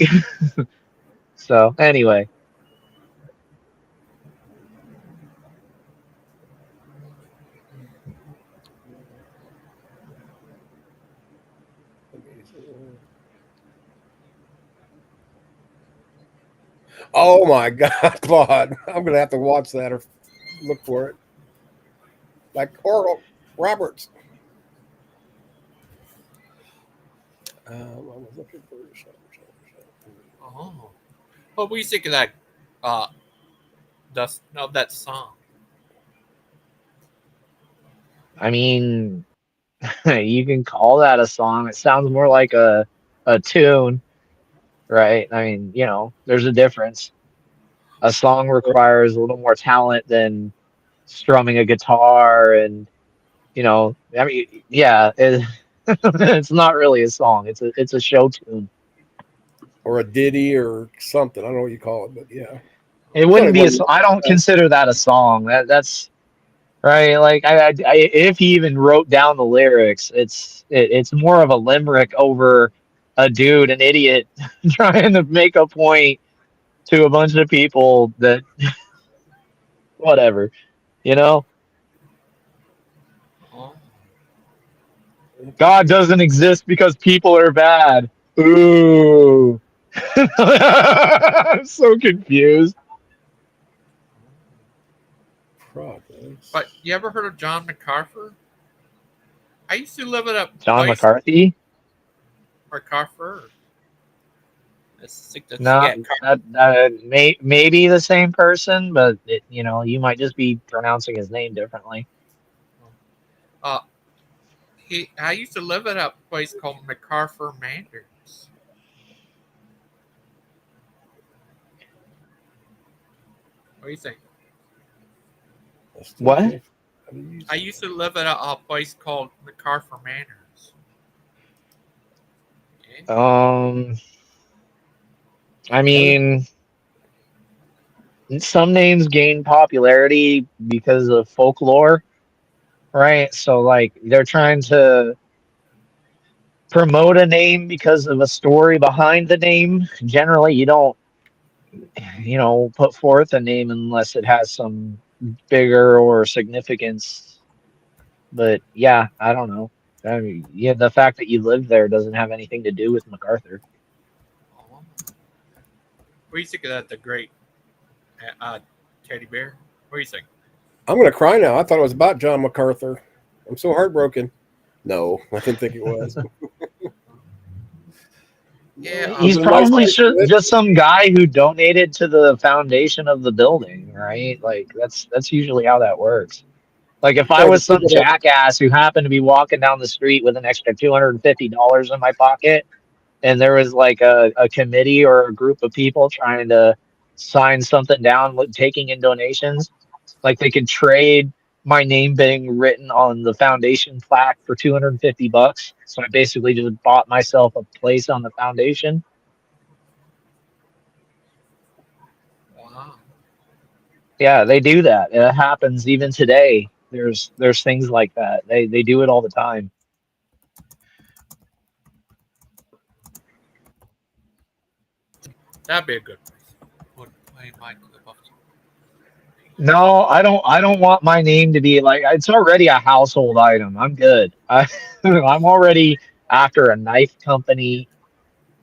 so anyway. Oh my God, Claude! I'm gonna have to watch that or look for it. Like Oral Roberts. I was looking for Oh. What do you think of that? That song. I mean, you can call that a song. It sounds more like a tune, right? I mean, there's a difference. A song requires a little more talent than strumming a guitar and, I mean, yeah, it's not really a song. It's a show tune. or a ditty or something. I don't know what you call it, but yeah, It it's only wouldn't be a one. song. I don't consider that a song. That's right. Like if he even wrote down the lyrics, it's more of a limerick over a dude, an idiot, trying to make a point to a bunch of people that whatever, you know. Oh. God doesn't exist because people are bad. Ooh. I'm so confused. But Progress. you ever heard of John MacArthur? I used to live at a John place McCarthy? MacArthur. Let's think that's No, yeah. that maybe the same person, but you might just be pronouncing his name differently. Uh, I used to live at a place called MacArthur Manors. What do you think? I still What? can't. How do you use I it? used to live at a place called MacArthur Manors. Yeah. Um, I How do- mean, some names gain popularity because of folklore, right? So like they're trying to promote a name because of a story behind the name. Generally, you don't, put forth a name unless it has some bigger or significance. But yeah, I don't know. I mean, yeah, the fact that you live there doesn't have anything to do with MacArthur. Oh. What do you think of that? The great teddy bear. What do you think? I'm gonna cry now. I thought it was about John MacArthur. I'm so heartbroken. No, I didn't think it was. Yeah. No, He's living a nice probably life. Good. just some guy who donated to the foundation of the building, right? Like that's usually how that works. Like if I Or the was some people that jackass who happened to be walking down the street with an extra $250 in my pocket, and there was like a committee or a group of people trying to sign something down, taking in donations, like they could trade my name being written on the foundation plaque for $250. So I basically just bought myself a place on the foundation. Wow. Yeah, they do that. It happens even today. There's things like that. They do it all the time. That'd be a good place. Would play my clip up. No, I don't want my name to be like it's already a household item. I'm good. I'm already after a knife company,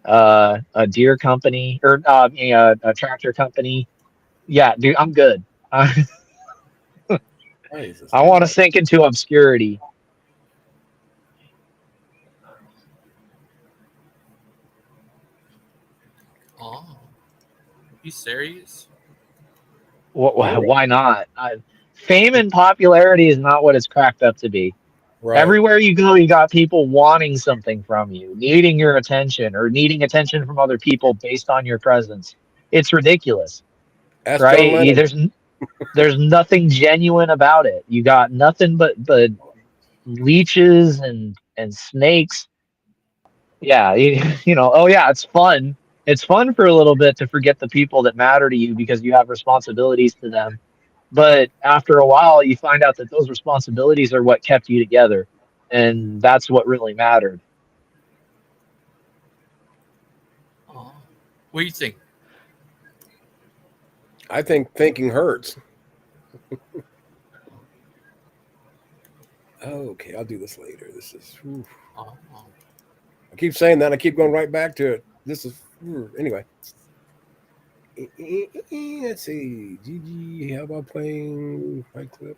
a deer company, or a tractor company. Yeah, dude, I'm good. why is this I not want to working? sink into obscurity. Oh, you serious? Really? Why not? Fame and popularity is not what it's cracked up to be. Right. Everywhere you go, you got people wanting something from you, needing your attention, or needing attention from other people based on your presence. It's ridiculous, Ask right? John Lennon. There's nothing genuine about it. You got nothing but leeches and snakes. Yeah, oh yeah, it's fun. It's fun for a little bit to forget the people that matter to you because you have responsibilities to them. But after a while, you find out that those responsibilities are what kept you together, and that's what really mattered. Oh, what do you think? I think thinking hurts. Okay, I'll do this later. This is. Whew. Oh, I keep saying that. I keep going right back to it. This is anyway. Let's see. GG, how about playing my clip?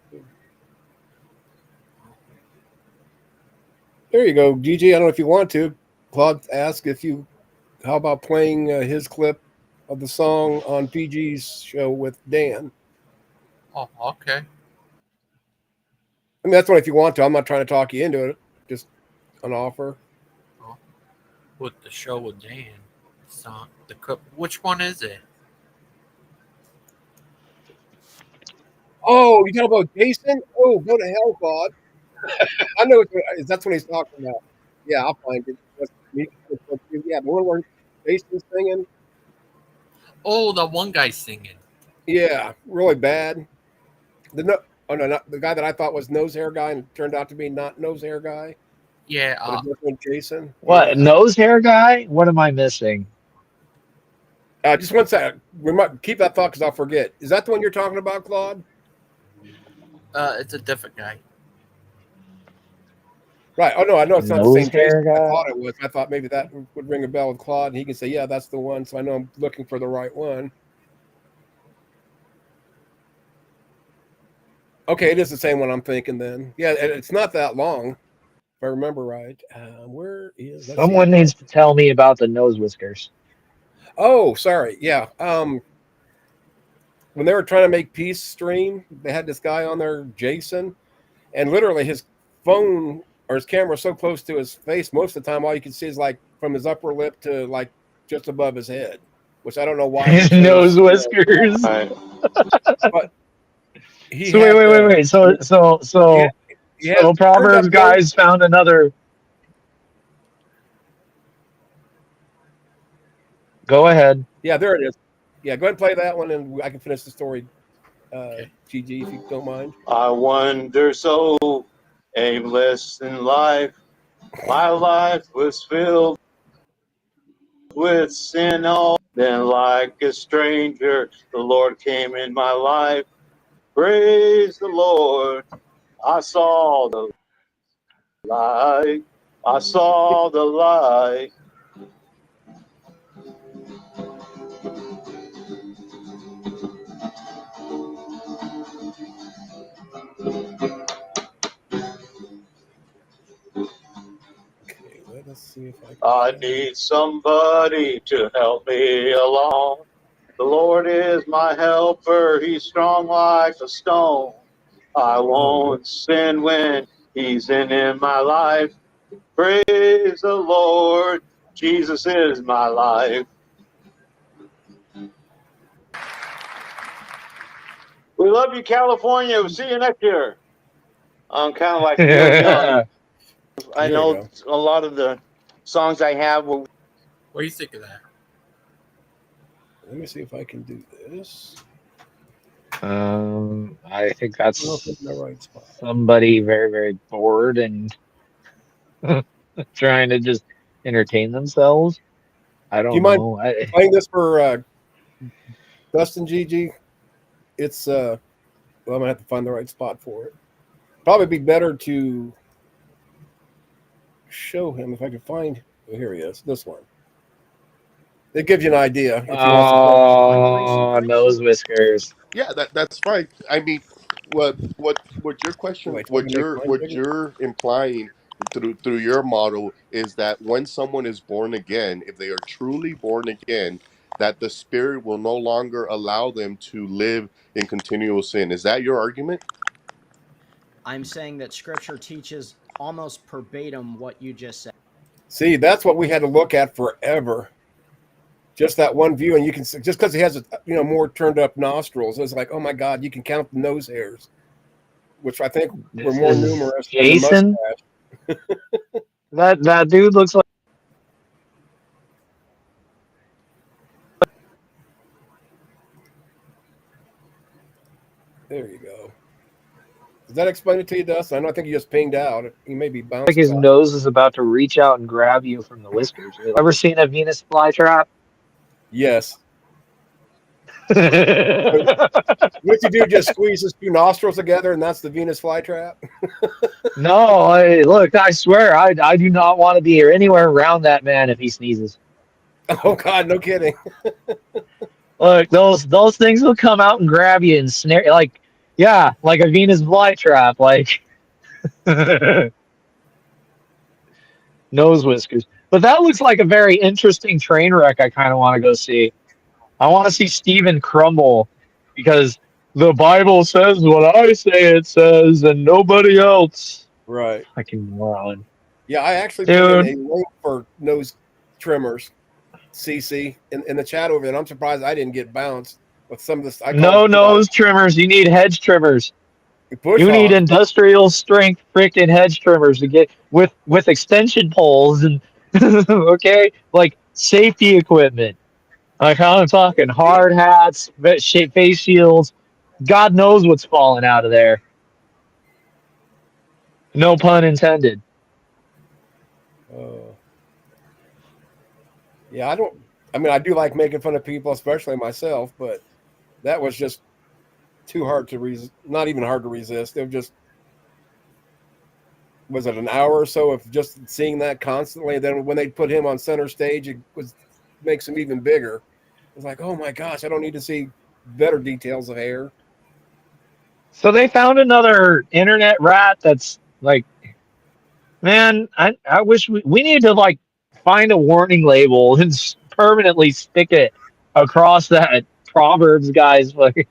There you go, GG. I don't know if you want to. Claude asked how about playing his clip of the song on PG's show with Dan. Oh, okay. I mean, that's one if you want to. I'm not trying to talk you into it. Just an offer. Oh, with the show with Dan. Song, which one is it? Oh, you talking about Jason? Oh, go to hell, Claude. I know that's what he's talking about. Yeah, I'll find it. Yeah, the one where Jason's singing. Oh, the one guy singing. Yeah, really bad. Not the guy that I thought was nose hair guy and turned out to be not nose hair guy, Yeah. but a different Jason. What, Yeah. nose hair guy? What am I missing? Just one second. We might keep that thought because I'll forget. Is that the one you're talking about, Claude? It's a different guy. Right. Oh no, I know it's not the Nose same Jason. hair guy? I thought it was. I thought maybe that would ring a bell with Claude, and he can say, "Yeah, that's the one." So I know I'm looking for the right one. Okay, it is the same one I'm thinking. Then, yeah, it's not that long, if I remember right. Where is? Someone needs to tell me about the nose whiskers. Oh, sorry. Yeah. When they were trying to make Peace stream, they had this guy on there, Jason, and literally his phone or his camera was so close to his face, most of the time all you can see is like from his upper lip to like just above his head, which I don't know why. His nose whiskers. But he So had, wait. So Proverbs up guys found another. Go ahead. Yeah, there it is. Yeah, go ahead and play that one, and I can finish the story. GG, if you don't mind. I wonder so aimless in life. My life was filled with sin. All then, like a stranger, the Lord came in my life. Praise the Lord. I saw the light. I saw the light. Okay, let us see if I need somebody to help me along. The Lord is my helper. He's strong like a stone. I won't sin when He's in my life. Praise the Lord. Jesus is my life. We love you, California. We'll see you next year. I'm kind of like Neil Young. I know a lot of the songs I have will. What do you think of that? Let me see if I can do this. I think that's the right spot. Somebody very, very bored and trying to just entertain themselves. I don't know. Do you mind playing this for Dustin GG? It's well, I'm gonna have to find the right spot for it. Probably be better to show him if I can find. Oh, here he is. This one. It gives you an idea. If he wants to oh, nose whiskers. Yeah, that's fine. I mean, what your question, what you're implying through your model is that when someone is born again, if they are truly born again, that the spirit will no longer allow them to live in continual sin. Is that your argument? I'm saying that Scripture teaches almost verbatim what you just said. See, that's what we had to look at forever. Just that one view, and you can see, just because he has more turned up nostrils, it's like, oh my God, you can count the nose hairs, which I think were more numerous Jason? than the mustache. That dude looks like. There you go. Does that explain it to you, Dustin? I think you just pinged out. He may be bouncing. Like his nose is about to reach out and grab you from the whiskers. Ever seen a Venus flytrap? Yes. What you do? Just squeeze his two nostrils together, and that's the Venus flytrap. No, look, I swear, I do not want to be anywhere around that man if he sneezes. Oh God, no kidding. Look, those things will come out and grab you and snare like yeah, like a Venus flytrap, like nose whiskers. But that looks like a very interesting train wreck I kind of want to go see. I want to see Stephen crumble because the Bible says what I say it says and nobody else. Right. Fucking moron. Yeah, I actually put in Dude. a link for nose trimmers, CC, in the chat over there. And I'm surprised I didn't get bounced with some of this. I call No nose trimmers. You need hedge trimmers. bush You need hogs. industrial strength freaking hedge trimmers to get with extension poles and okay, like safety equipment. Like I'm talking hard hats, face shields. God knows what's falling out of there. No pun intended. Yeah, I mean, I do like making fun of people, especially myself, but that was just too hard to resist. Not even hard to resist. It was it an hour or so of just seeing that constantly. Then when they put him on center stage, it makes him even bigger. It's like, oh my gosh, I don't need to see better details of hair. So they found another internet rat that's like, man, I wish we need to like find a warning label and permanently stick it across that Proverbs guy's fucking.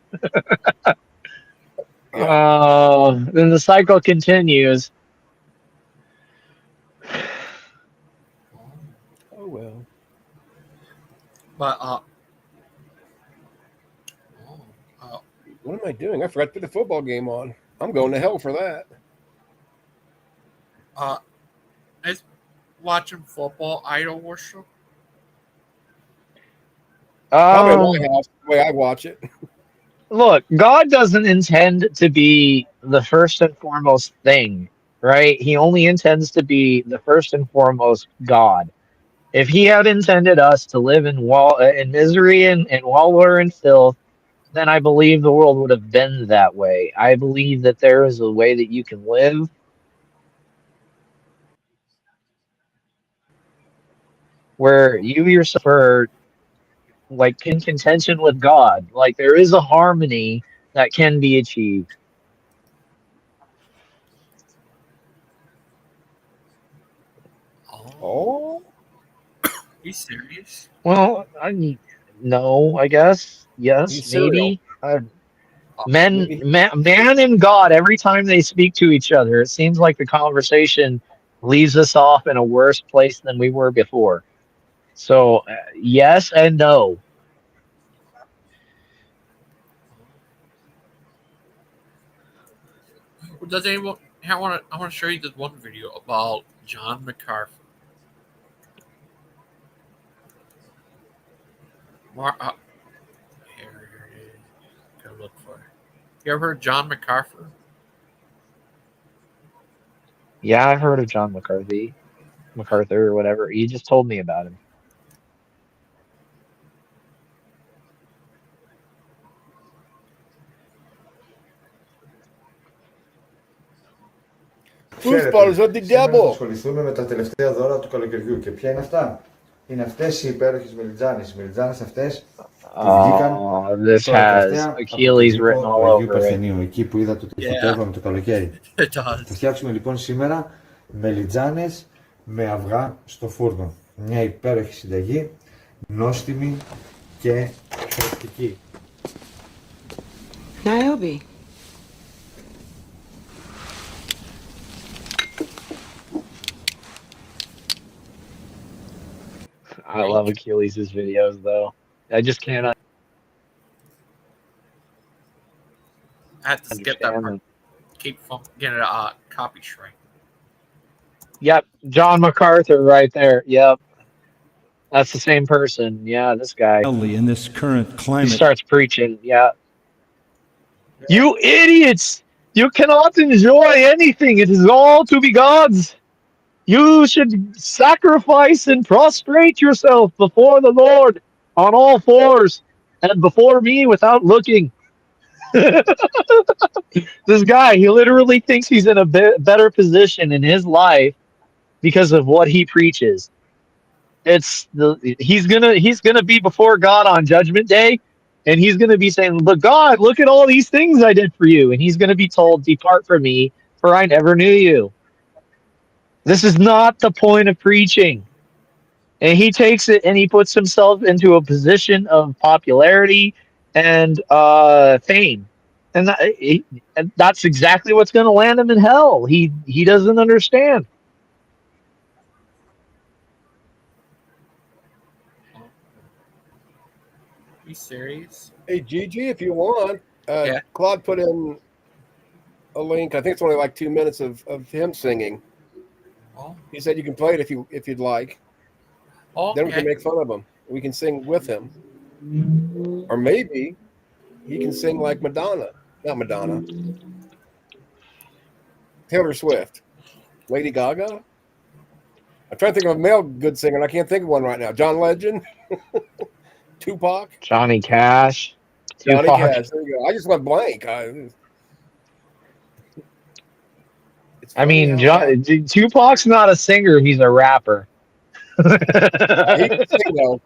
Then the cycle continues. Oh well. But what am I doing? I forgot to put the football game on. I'm going to hell for that. is watching football idol worship? Probably in my house, the way I watch it. Look, God doesn't intend to be the first and foremost thing, right? He only intends to be the first and foremost God. If he had intended us to live in misery and wallow in filth, then I believe the world would have been that way. I believe that there is a way that you can live where you yourself are like in contention with God. Like there is a harmony that can be achieved. Oh, are you serious? Well, I mean, no, I guess yes, he's cereal. maybe. Man and God, every time they speak to each other, it seems like the conversation leaves us off in a worse place than we were before. So, yes and no. Does anyone? I want to show you this one video about John MacArthur. Here it is. Go look for it. You ever heard of John MacArthur? Yeah, I've heard of John MacArthur or whatever. You just told me about him. Foosballers of the devil. Θα ασχοληθούμε με τα τελευταία δώρα του καλοκαιριού. Και ποια είναι αυτά? Είναι αυτές οι υπέροχες μελιτζάνες. Οι μελιτζάνες αυτές βγήκαν τώρα τελευταία από το γλυκό του Αγίου Παρθενίου. Εκεί που είδατε ότι φωτεύαμε το καλοκαίρι. Θα φτιάξουμε λοιπόν σήμερα μελιτζάνες με αυγά στο φούρνο. Μια υπέροχη συνταγή, νόστιμη και θρεπτική. Niobe. I love Achilles' videos, though. I just cannot. I had to skip that part. Keep from getting a copy shrink. Yep, John MacArthur right there. Yep. That's the same person. Yeah, this guy. In this current climate. He starts preaching. Yeah. You idiots! You cannot enjoy anything. It is all to be God's. You should sacrifice and prostrate yourself before the Lord on all fours and before me without looking. This guy, he literally thinks he's in a better position in his life because of what he preaches. He's gonna be before God on Judgment Day, and he's going to be saying, "But God, look at all these things I did for you," and he's going to be told, "Depart from me, for I never knew you." This is not the point of preaching. And he takes it and he puts himself into a position of popularity and fame, and and that's exactly what's going to land him in hell. He doesn't understand. You serious? Hey, Gigi, if you want, Yeah. Claude put in a link. I think it's only like 2 minutes of him singing. Oh, He said you can play it if you'd like. okay. Then we can make fun of him. We can sing with him. Or maybe he can sing like Madonna. Not Madonna. Taylor Swift. Lady Gaga. I'm trying to think of a male good singer, and I can't think of one right now. John Legend. Tupac. Johnny Cash. Johnny Tupac. Cash. There you go. I just went blank. I mean, Tupac's not a singer; he's a rapper. He can sing though.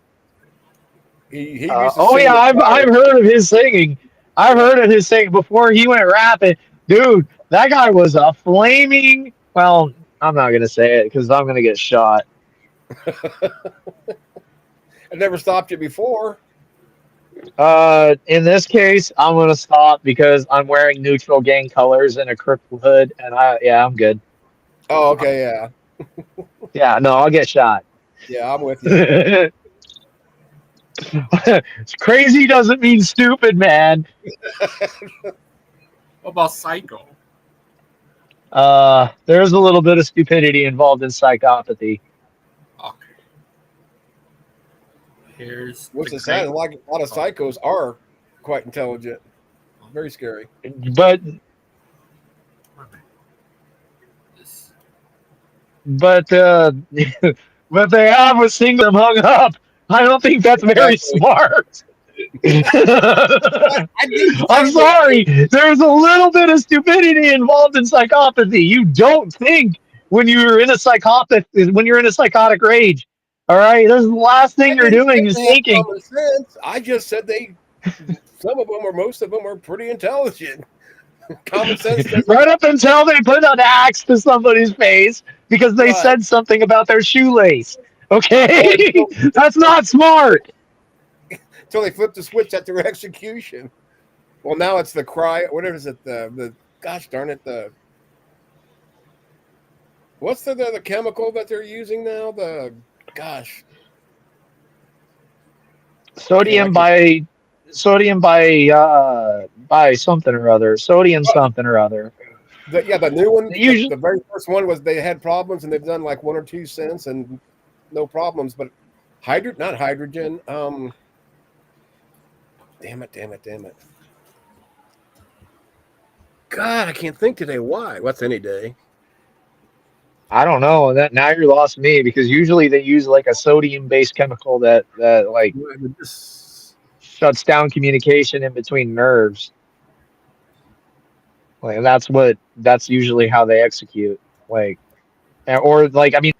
He used to Oh sing. yeah, I've heard of his singing. I've heard of his singing before he went rapping. Dude, that guy was a flaming. Well, I'm not gonna say it because I'm gonna get shot. I never stopped you before. In this case, I'm gonna stop because I'm wearing neutral gang colors and a cripple hood, and I'm good. Oh, okay, yeah. Yeah, no, I'll get shot. Yeah, I'm with you. Crazy doesn't mean stupid, man. What about Psycho? There's a little bit of stupidity involved in psychopathy. Okay. Here's What's the the sad? A great. lot of psychos are quite intelligent. Very scary. But but but they have a single them hung up. I don't think that's very smart. I'm sorry. There's a little bit of stupidity involved in psychopathy. You don't think when you're in a psychotic rage. All right, this is the last thing you're doing is They have thinking. common sense. I just said some of them or most of them are pretty intelligent. Common sense doesn't. Right up until they put an axe to somebody's face because they said something about their shoelace. Okay, that's not smart. Until they flip the switch at their execution. Well, now it's the cry. Whatever is it? The gosh darn it. What's the chemical that they're using now? Sodium by something or other. Sodium something or other. The new one. Usually, the very first one was they had problems and they've done like 1 or 2 cents and no problems. But not hydrogen. Damn it. God, I can't think today. Why? What's any day? I don't know. That now you're lost me because usually they use like a sodium-based chemical that like shuts down communication in between nerves. Like that's usually how they execute. Like, or like I mean,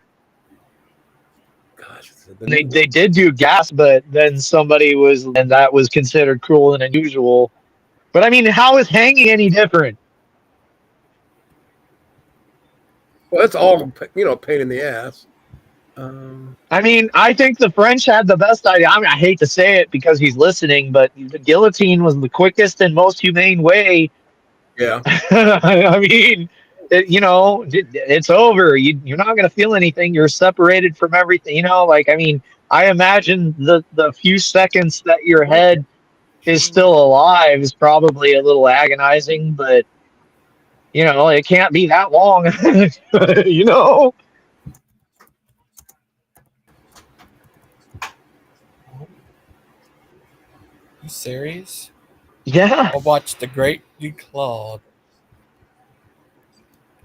gosh, they did do gas, but then that was considered cruel and unusual. But I mean, how is hanging any different? Well, that's all pain in the ass. I mean, I think the French had the best idea. I mean, I hate to say it because he's listening, but the guillotine was the quickest and most humane way. Yeah. I mean, it's over. You're not going to feel anything. You're separated from everything. I mean, I imagine the few seconds that your head is still alive is probably a little agonizing, but it can't be that long. You serious? Yeah. I'll watch the Great Claude.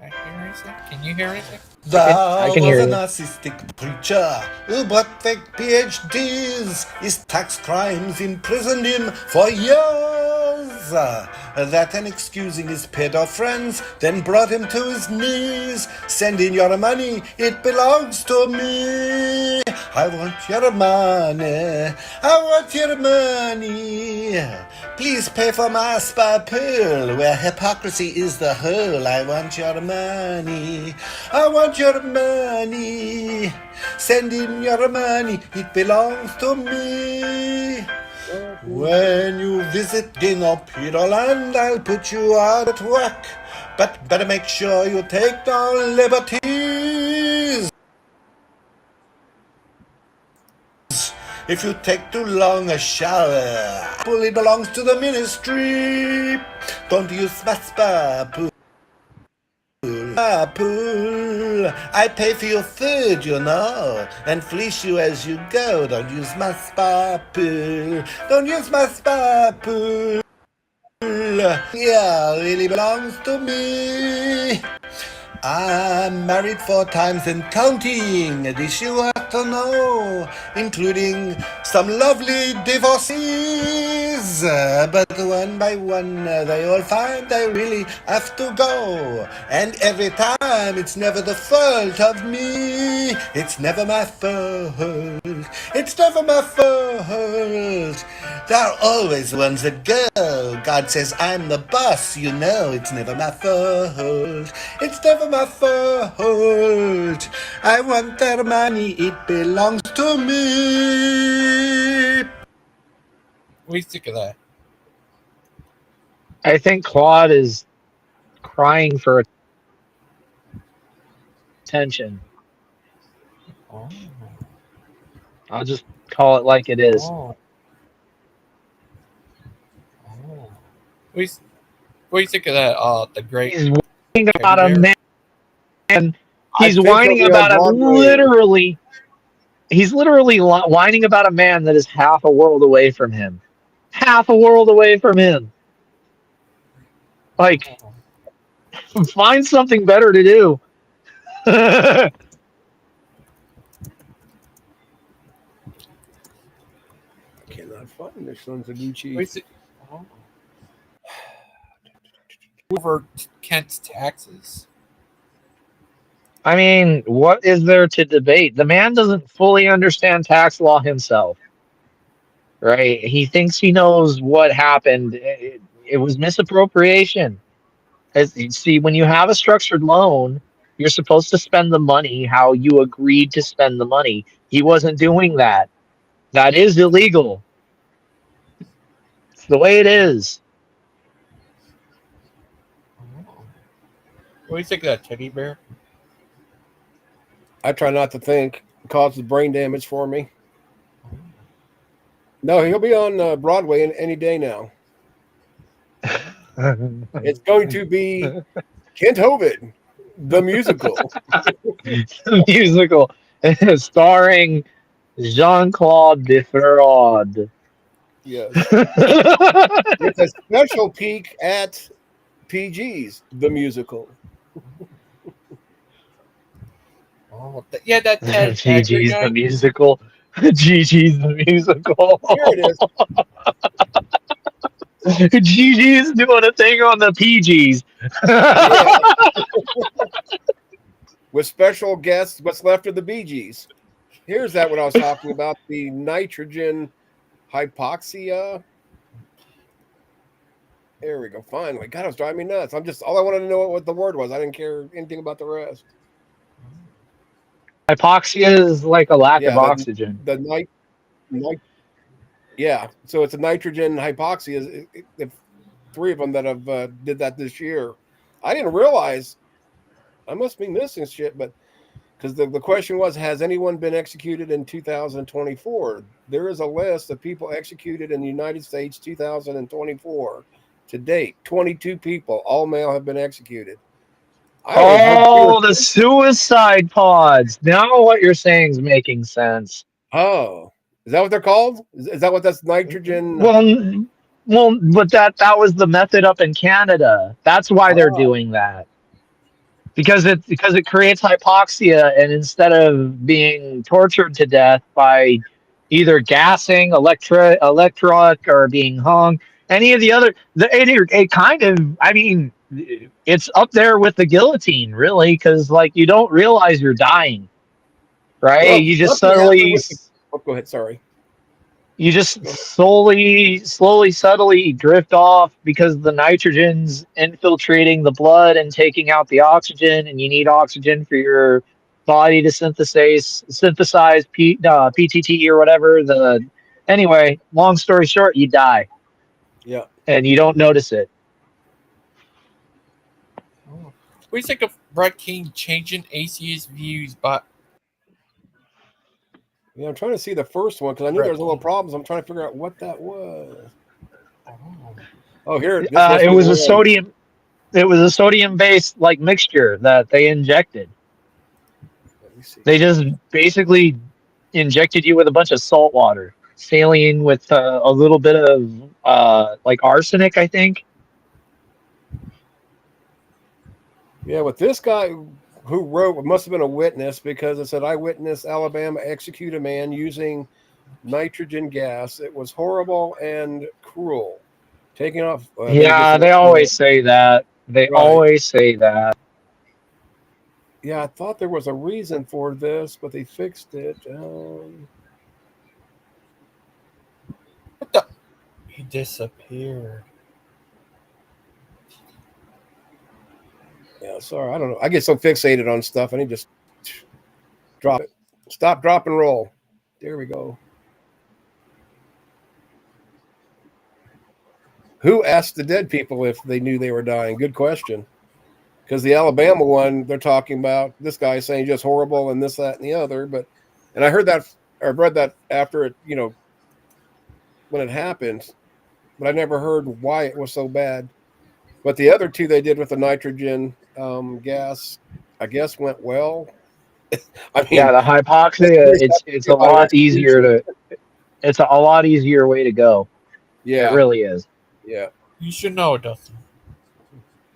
Can you hear anything? I can hear an you. narcissistic preacher who bought fake PhDs. His tax crimes imprisoned him for years. that and excusing his pedo friends, then brought him to his knees. Send in your money, it belongs to me. I want your money, I want your money. Please pay for my spa pool, where hypocrisy is the whole. I want your money, I want your money. Send in your money, it belongs to me. When you visit Dingo Peter Land, I'll put you out at work. But better make sure you take no liberties. If you take too long a shower, it belongs to the ministry. Don't use my spa pool. Pool. I pay for your food, you know, and fleece you as you go. Don't use my spa pool. Don't use my spa pool. Yeah, really belongs to me. I'm married 4 times and counting. This you have to know, including some lovely divorcees. But one by one, they all find they really have to go. And every time, it's never the fault of me. It's never my fault. It's never my fault. There are always ones that go. God says I'm the boss, you know. It's never my fault. It's never my fault. I want their money, it belongs to me. What do you think of that? I think Claude is crying for attention. Oh. I'll just call it like it is. Oh. Oh. What do you think of that? The great He's whining teddy about a bear? man. I He's think he'll whining be on about a Broadway. he's literally whining about a man that is half a world away from him. Half a world away from him. Like, Oh. find something better to do. I cannot find this Sons of What do you Gucci. think? Oh. Over Kent's taxes. I mean, what is there to debate? The man doesn't fully understand tax law himself, right? He thinks he knows what happened. It was misappropriation. See, when you have a structured loan, you're supposed to spend the money how you agreed to spend the money. He wasn't doing that. That is illegal. It's the way it is. Oh. What do you think of that teddy bear? I try not to think. It causes brain damage for me. No, he'll be on Broadway any day now. It's going to be Kent Hovind, the musical. Musical starring Jean-Claude Defraud. Yes. It's a special peek at PG's, the musical. Oh, yeah, that Ted Tagger GG's the guy. musical. GG's the musical. Here it is. GG's doing a thing on the PGs. Yeah. With special guests, what's left of the Bee Gees. Here's that what I was talking about, the nitrogen hypoxia. There we go. Finally. God, it was driving me nuts. All I wanted to know what the word was. I didn't care anything about the rest. Hypoxia is like a lack of oxygen. Yeah. So it's a nitrogen hypoxia. If 3 of them that have did that this year. I didn't realize. I must be missing shit, but because the question was, has anyone been executed in 2024? There is a list of people executed in the United States 2024 to date. 22 people, all male, have been executed. Oh, the suicide pods. Now what you're saying is making sense. Oh, is that what they're called? Is that what that's nitrogen? Well, but that was the method up in Canada. That's why they're doing that. Because it creates hypoxia, and instead of being tortured to death by either gassing, electric, or being hung, any of the other, it kind of, I mean, it's up there with the guillotine, really, because like you don't realize you're dying, right? Well, You just something happened subtly, with the. Oh, go ahead. Sorry. you just Go ahead. slowly, subtly drift off because the nitrogen's infiltrating the blood and taking out the oxygen, and you need oxygen for your body to synthesize PTT or whatever. Anyway, long story short, you die Yeah. and you don't notice it. What do you think of Brett King changing AC's views? But Yeah, I'm trying to see the first one because I knew there was a little problems. I'm trying to figure out what that was. Oh, here this must It be the was a one. sodium. It was a sodium-based like mixture that they injected. Let me see. They just basically injected you with a bunch of salt water, saline with a little bit of like arsenic, I think. Yeah, with this guy who wrote, it must have been a witness because it said, "I witnessed Alabama execute a man using nitrogen gas. It was horrible and cruel." Taking off, then he gets Yeah, an they always say that. They right. always say that. Yeah, I thought there was a reason for this, but they fixed it. what the? He disappeared. Yeah, sorry, I don't know. I get so fixated on stuff, and I just drop it. Stop, drop, and roll. There we go. Who asked the dead people if they knew they were dying? Good question. Because the Alabama one, they're talking about this guy saying just horrible and this, that, and the other. And I heard that, or read that after it, when it happened, but I never heard why it was so bad. But the other two they did with the nitrogen gas, I guess, went well. I Yeah, mean, the hypoxia. It's a lot easier to. It's a lot easier way to go. It Yeah, really is. yeah. You should know, Dustin.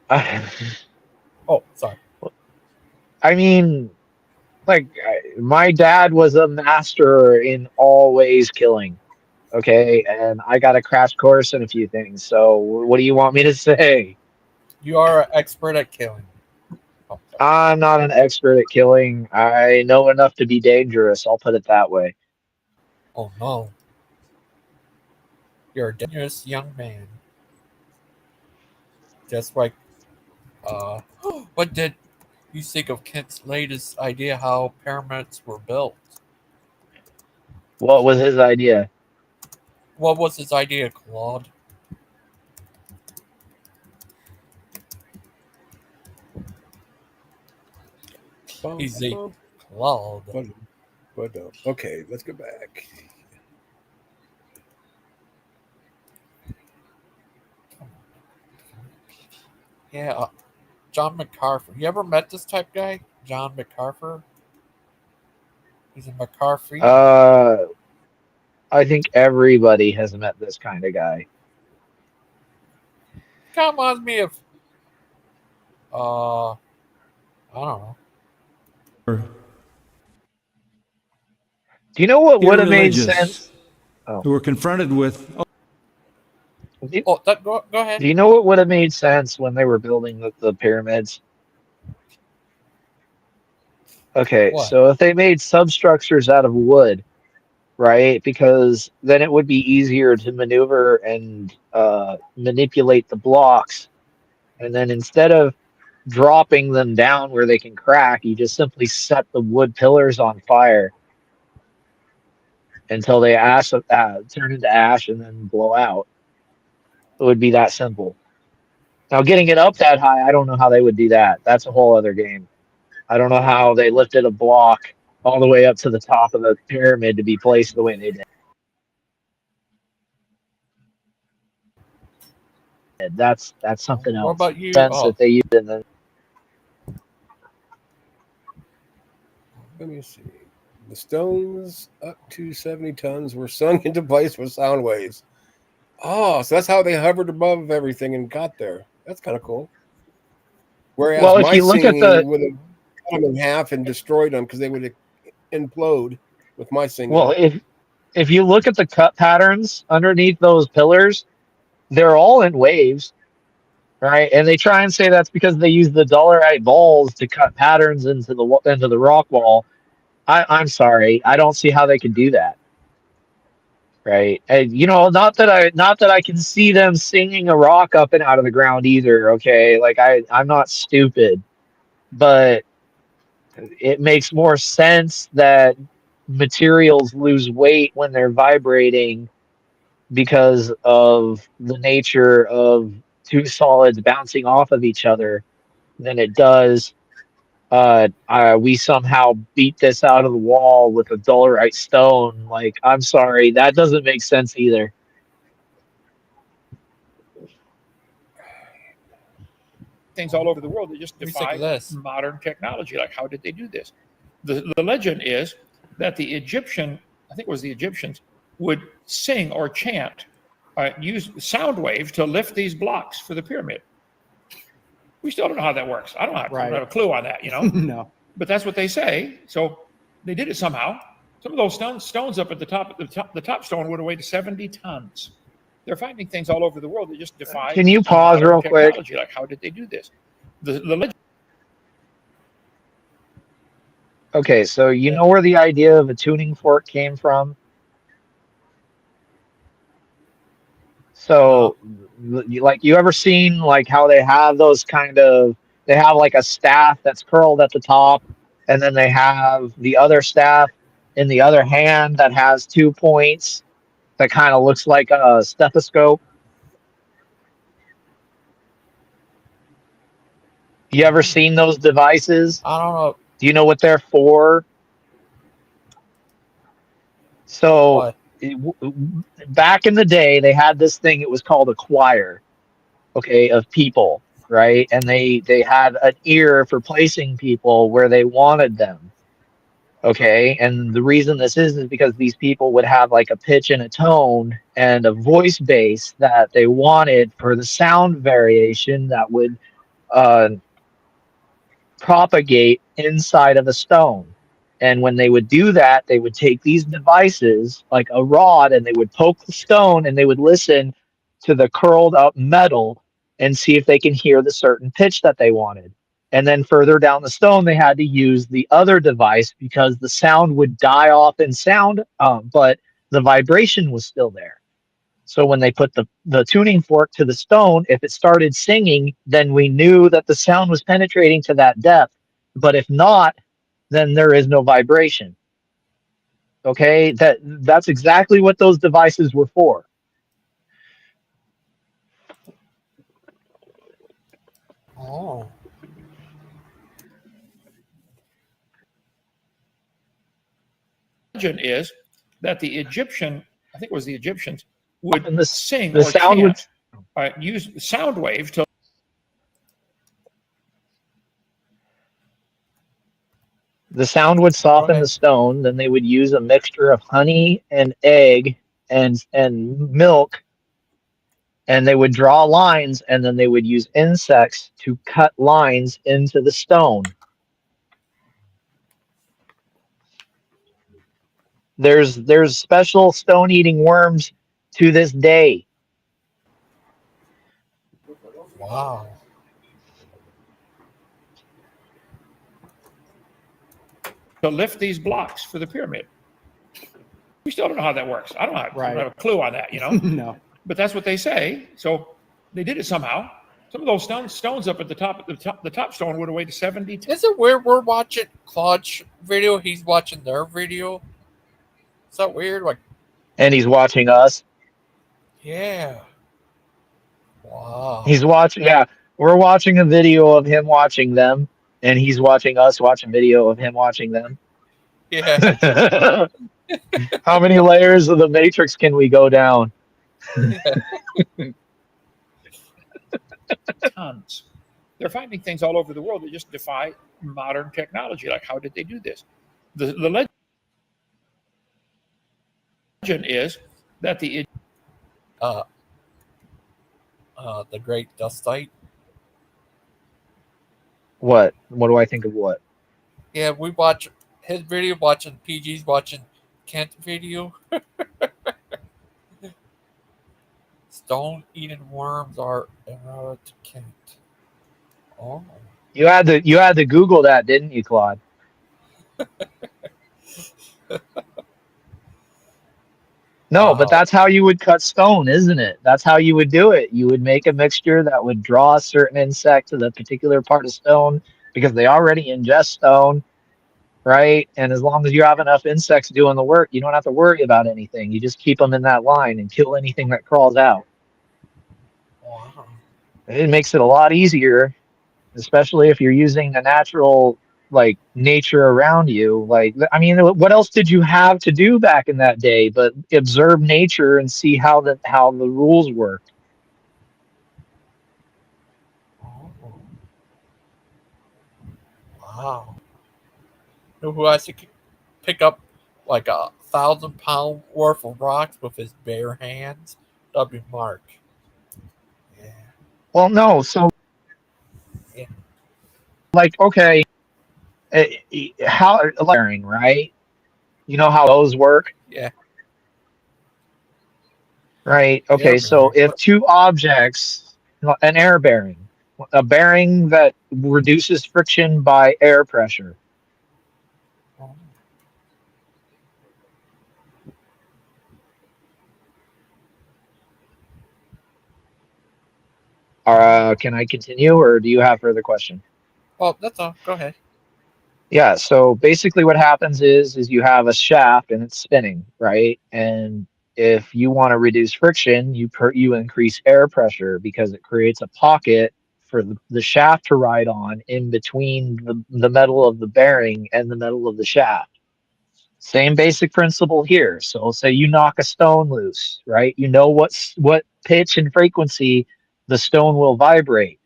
I Oh, sorry. mean, like my dad was a master in always killing. Okay, and I got a crash course in a few things. So what do you want me to say? You are an expert at killing. Oh, I'm not an expert at killing. I know enough to be dangerous. I'll put it that way. oh no. You're a dangerous young man. Just like, what did you think of Kent's latest idea how pyramids were built? What was his idea? What was his idea, Claude? He's a Claude. Okay, let's go back. Yeah, John MacArthur. You ever met this type guy? John MacArthur? He's a McCarthy. I think everybody has met this kind of guy. Kind of reminds me of, I don't know. Do you know what would have made irreligious sense? who were confronted with Go ahead. Do you know what would have made sense when they were building the pyramids? Okay, What? so if they made substructures out of wood, right? Because then it would be easier to maneuver and manipulate the blocks. And then instead of dropping them down where they can crack, you just simply set the wood pillars on fire until they turn into ash and then blow out. It would be that simple. Now, getting it up that high, I don't know how they would do that. That's a whole other game. I don't know how they lifted a block all the way up to the top of the pyramid to be placed the way they did. That's something What else. about you? Sense that they used in the. Let me see. The stones up to 70 tons were sunk into place with sound waves. Oh, so that's how they hovered above everything and got there. That's kind of cool. Whereas Well, if my you look at singing the would have cut them in half and destroyed them because they would implode with my singing. well, if you look at the cut patterns underneath those pillars, they're all in waves, right? And they try and say that's because they use the dolerite balls to cut patterns into the rock wall. I'm sorry, I don't see how they could do that, right? And not that I can see them singing a rock up and out of the ground either. Okay, like I'm not stupid, but it makes more sense that materials lose weight when they're vibrating because of the nature of two solids bouncing off of each other than it does we somehow beat this out of the wall with a dolerite stone. Like, I'm sorry, that doesn't make sense either. Things all over the world that just defy modern technology. Like, how did they do this? The legend is that the Egyptians, would sing or chant, use sound waves to lift these blocks for the pyramid. We still don't know how that works. I don't have a clue on that, No. But that's what they say. So they did it somehow. Some of those stones up at the top stone would have weighed 70 tons. They're finding things all over the world that just defy. Can you pause real quick? Technology. Like, how did they do this? The legend. Okay, so you know where the idea of a tuning fork came from? So, like, you ever seen like how they have they have like a staff that's curled at the top, and then they have the other staff in the other hand that has 2 points that kind of looks like a stethoscope. You ever seen those devices? I don't know. Do you know what they're for? So back in the day, they had this thing. It was called a choir, okay, of people, right? And they had an ear for placing people where they wanted them, okay. And the reason this is because these people would have like a pitch and a tone and a voice base that they wanted for the sound variation that would uh, propagate inside of a stone. And when they would do that, they would take these devices like a rod and they would poke the stone and they would listen to the curled up metal and see if they can hear the certain pitch that they wanted. And then further down the stone, they had to use the other device because the sound would die off in sound, but the vibration was still there. So when they put the tuning fork to the stone, if it started singing, then we knew that the sound was penetrating to that depth. But if not, then there is no vibration. Okay, that's exactly what those devices were for. Oh. Legend is that the Egyptians, would sing the or sound chant, use sound waves to. The sound would soften the stone. Then they would use a mixture of honey and egg and milk, and they would draw lines, and then they would use insects to cut lines into the stone. There's special stone eating worms to this day. Wow. To lift these blocks for the pyramid. We still don't know how that works. I don't have a clue on that, No. But that's what they say. So they did it somehow. Some of those stones up at the top stone would have weighed 70 tons. Is it weird we're watching Claude's video? He's watching their video. Is that weird? Like, And he's watching us. yeah. Wow. He's watching. Yeah, we're watching a video of him watching them, and he's watching us watch a video of him watching them. Yeah. How many layers of the Matrix can we go down? Tons. They're finding things all over the world that just defy modern technology. Like, how did they do this? The legend is that the Great Dustite. What? What do I think of what? Yeah, we watch his video, watching PG's watching Kent video. stone-eating worms are eradicate. Oh. You had to Google that, didn't you, Claude? No, but that's how you would cut stone, isn't it? That's how you would do it. You would make a mixture that would draw a certain insect to the particular part of stone because they already ingest stone, right? And as long as you have enough insects doing the work, you don't have to worry about anything. You just keep them in that line and kill anything that crawls out. Wow. It makes it a lot easier, especially if you're using the natural like nature around you. Like, I mean, what else did you have to do back in that day but observe nature and see how the rules work? Oh. Wow. You know who has to pick up like 1,000-pound worth of rocks with his bare hands? That'd be Mark. Yeah. Well, no. So, Yeah. like, okay, how layering, right? You know how those work, Yeah. right? Okay, Air so bearing. if two objects, an air bearing, a bearing that reduces friction by air pressure. Oh. Can I continue, or do you have further question? Oh, that's all. Go ahead. Yeah, so basically what happens is you have a shaft and it's spinning, right? And if you want to reduce friction, you increase air pressure because it creates a pocket for the shaft to ride on in between the metal of the bearing and the metal of the shaft. Same basic principle here. So say you knock a stone loose, right? You know what pitch and frequency the stone will vibrate.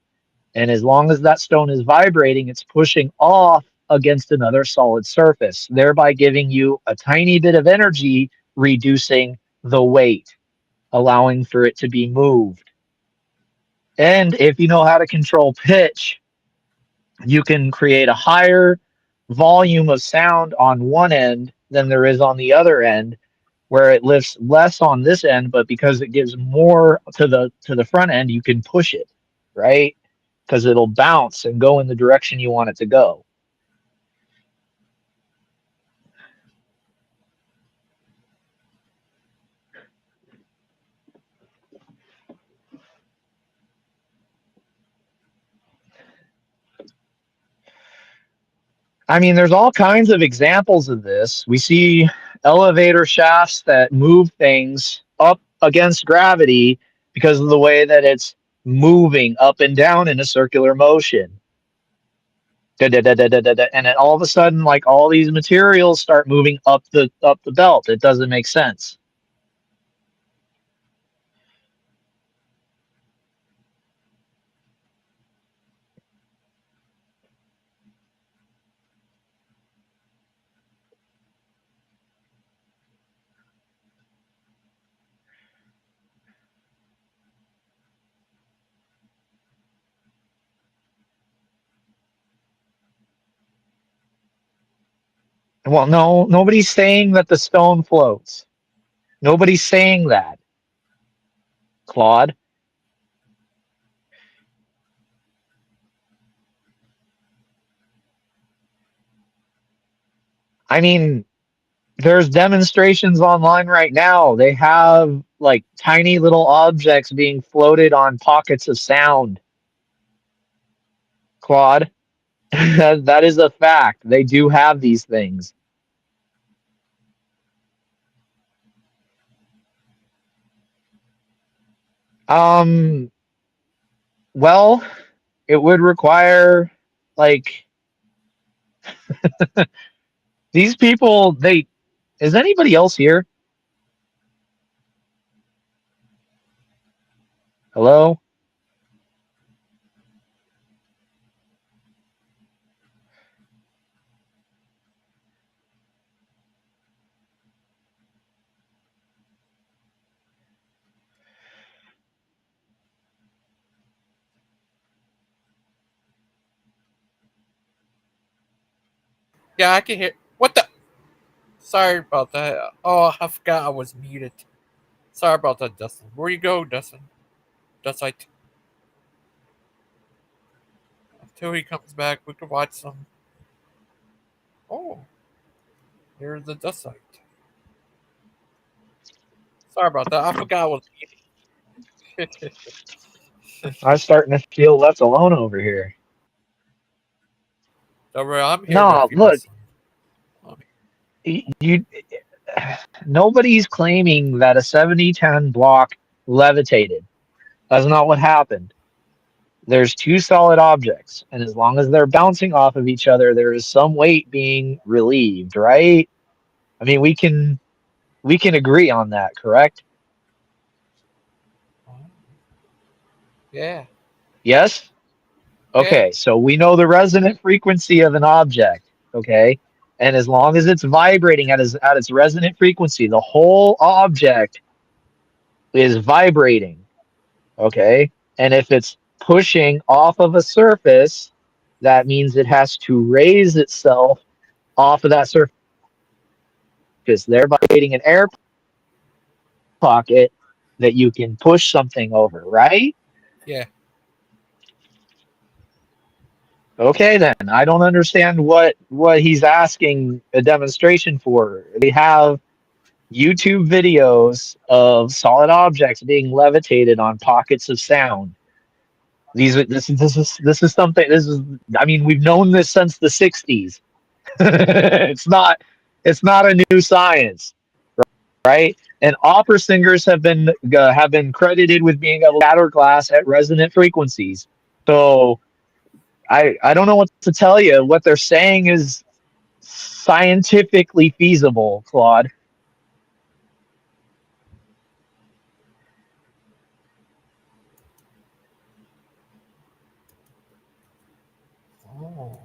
And as long as that stone is vibrating, it's pushing off against another solid surface, thereby giving you a tiny bit of energy, reducing the weight, allowing for it to be moved. And if you know how to control pitch, you can create a higher volume of sound on one end than there is on the other end, where it lifts less on this end, but because it gives more to the front end, you can push it, right? Because it'll bounce and go in the direction you want it to go. I mean, there's all kinds of examples of this. We see elevator shafts that move things up against gravity because of the way that it's moving up and down in a circular motion. Da, da, da, da, da, da, da. And then all of a sudden, like all these materials start moving up the belt. It doesn't make sense. Well, no, nobody's saying that the stone floats. Nobody's saying that, Claude. I mean, there's demonstrations online right now. They have like tiny little objects being floated on pockets of sound, Claude. That is a fact. They do have these things. Um, well, it would require like these people, they is anybody else here? Hello? Yeah, I can hear. What the? Sorry about that. Oh, I forgot I was muted. Sorry about that, Dustin. Where you go, Dustin? Dustite. Until he comes back, we could watch some. Oh, here's the Dustite. Sorry about that. I forgot I was eating. I'm starting to feel left alone over here. Don't worry, I'm here No, with you, my look, son. you. Nobody's claiming that a 70-10 block levitated. That's not what happened. There's two solid objects, and as long as they're bouncing off of each other, there is some weight being relieved, right? I mean, we can agree on that, correct? Yeah. Yes? Yeah. Okay, so we know the resonant frequency of an object, okay? And as long as it's vibrating at its resonant frequency, the whole object is vibrating, okay? And if it's pushing off of a surface, that means it has to raise itself off of that surface, thereby creating an air pocket that you can push something over, right? Yeah. Okay, then I don't understand what he's asking a demonstration for. They have YouTube videos of solid objects being levitated on pockets of sound. This is something. This is. I mean, we've known this since the '60s. It's not a new science, right? And opera singers have been credited with being able to shatter glass at resonant frequencies. So I don't know what to tell you. What they're saying is scientifically feasible, Claude. Oh.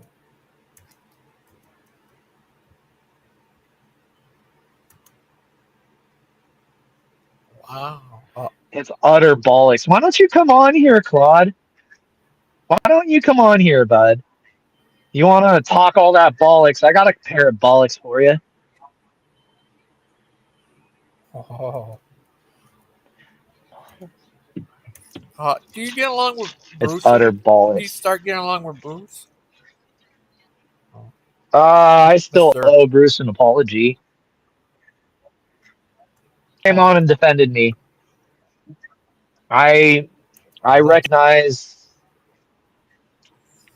Wow. It's utter bollocks. Why don't you come on here, Claude? Why don't you come on here, bud? You want to talk all that bollocks? I got a pair of bollocks for you. Oh. Do you get along with It's Bruce? utter Do you bollocks. start getting along with Bruce? I still Mister. owe Bruce an apology. Came on and defended me. I recognize.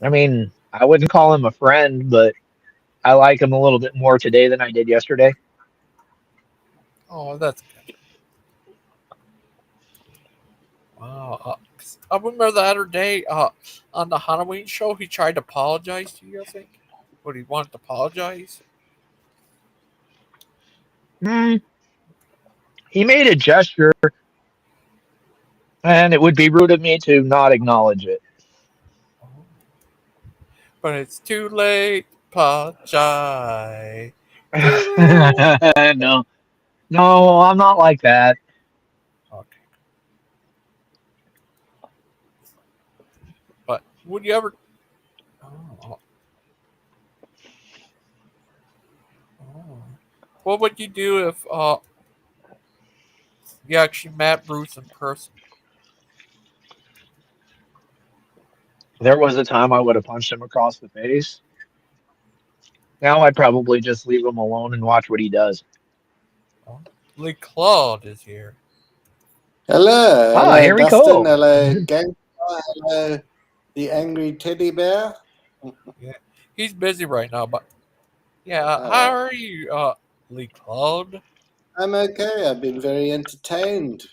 I mean, I wouldn't call him a friend, but I like him a little bit more today than I did yesterday. Oh, that's good. Wow. I remember the other day on the Halloween show, he tried to apologize to you, I think. But he wanted to apologize? He made a gesture, and it would be rude of me to not acknowledge it. But it's too late to apologize. No, no, I'm not like that. Okay. But would you ever... Oh. What would you do if you actually met Bruce in person? There was a time I would have punched him across the face. Now I'd probably just leave him alone and watch what he does. Oh. Lee Claude is here. Hello, Ah, hello, here we Dustin. go. Hello, Gangster. Hello, the angry teddy bear. Yeah, he's busy right now, but yeah. How are you, Lee Claude? I'm okay. I've been very entertained.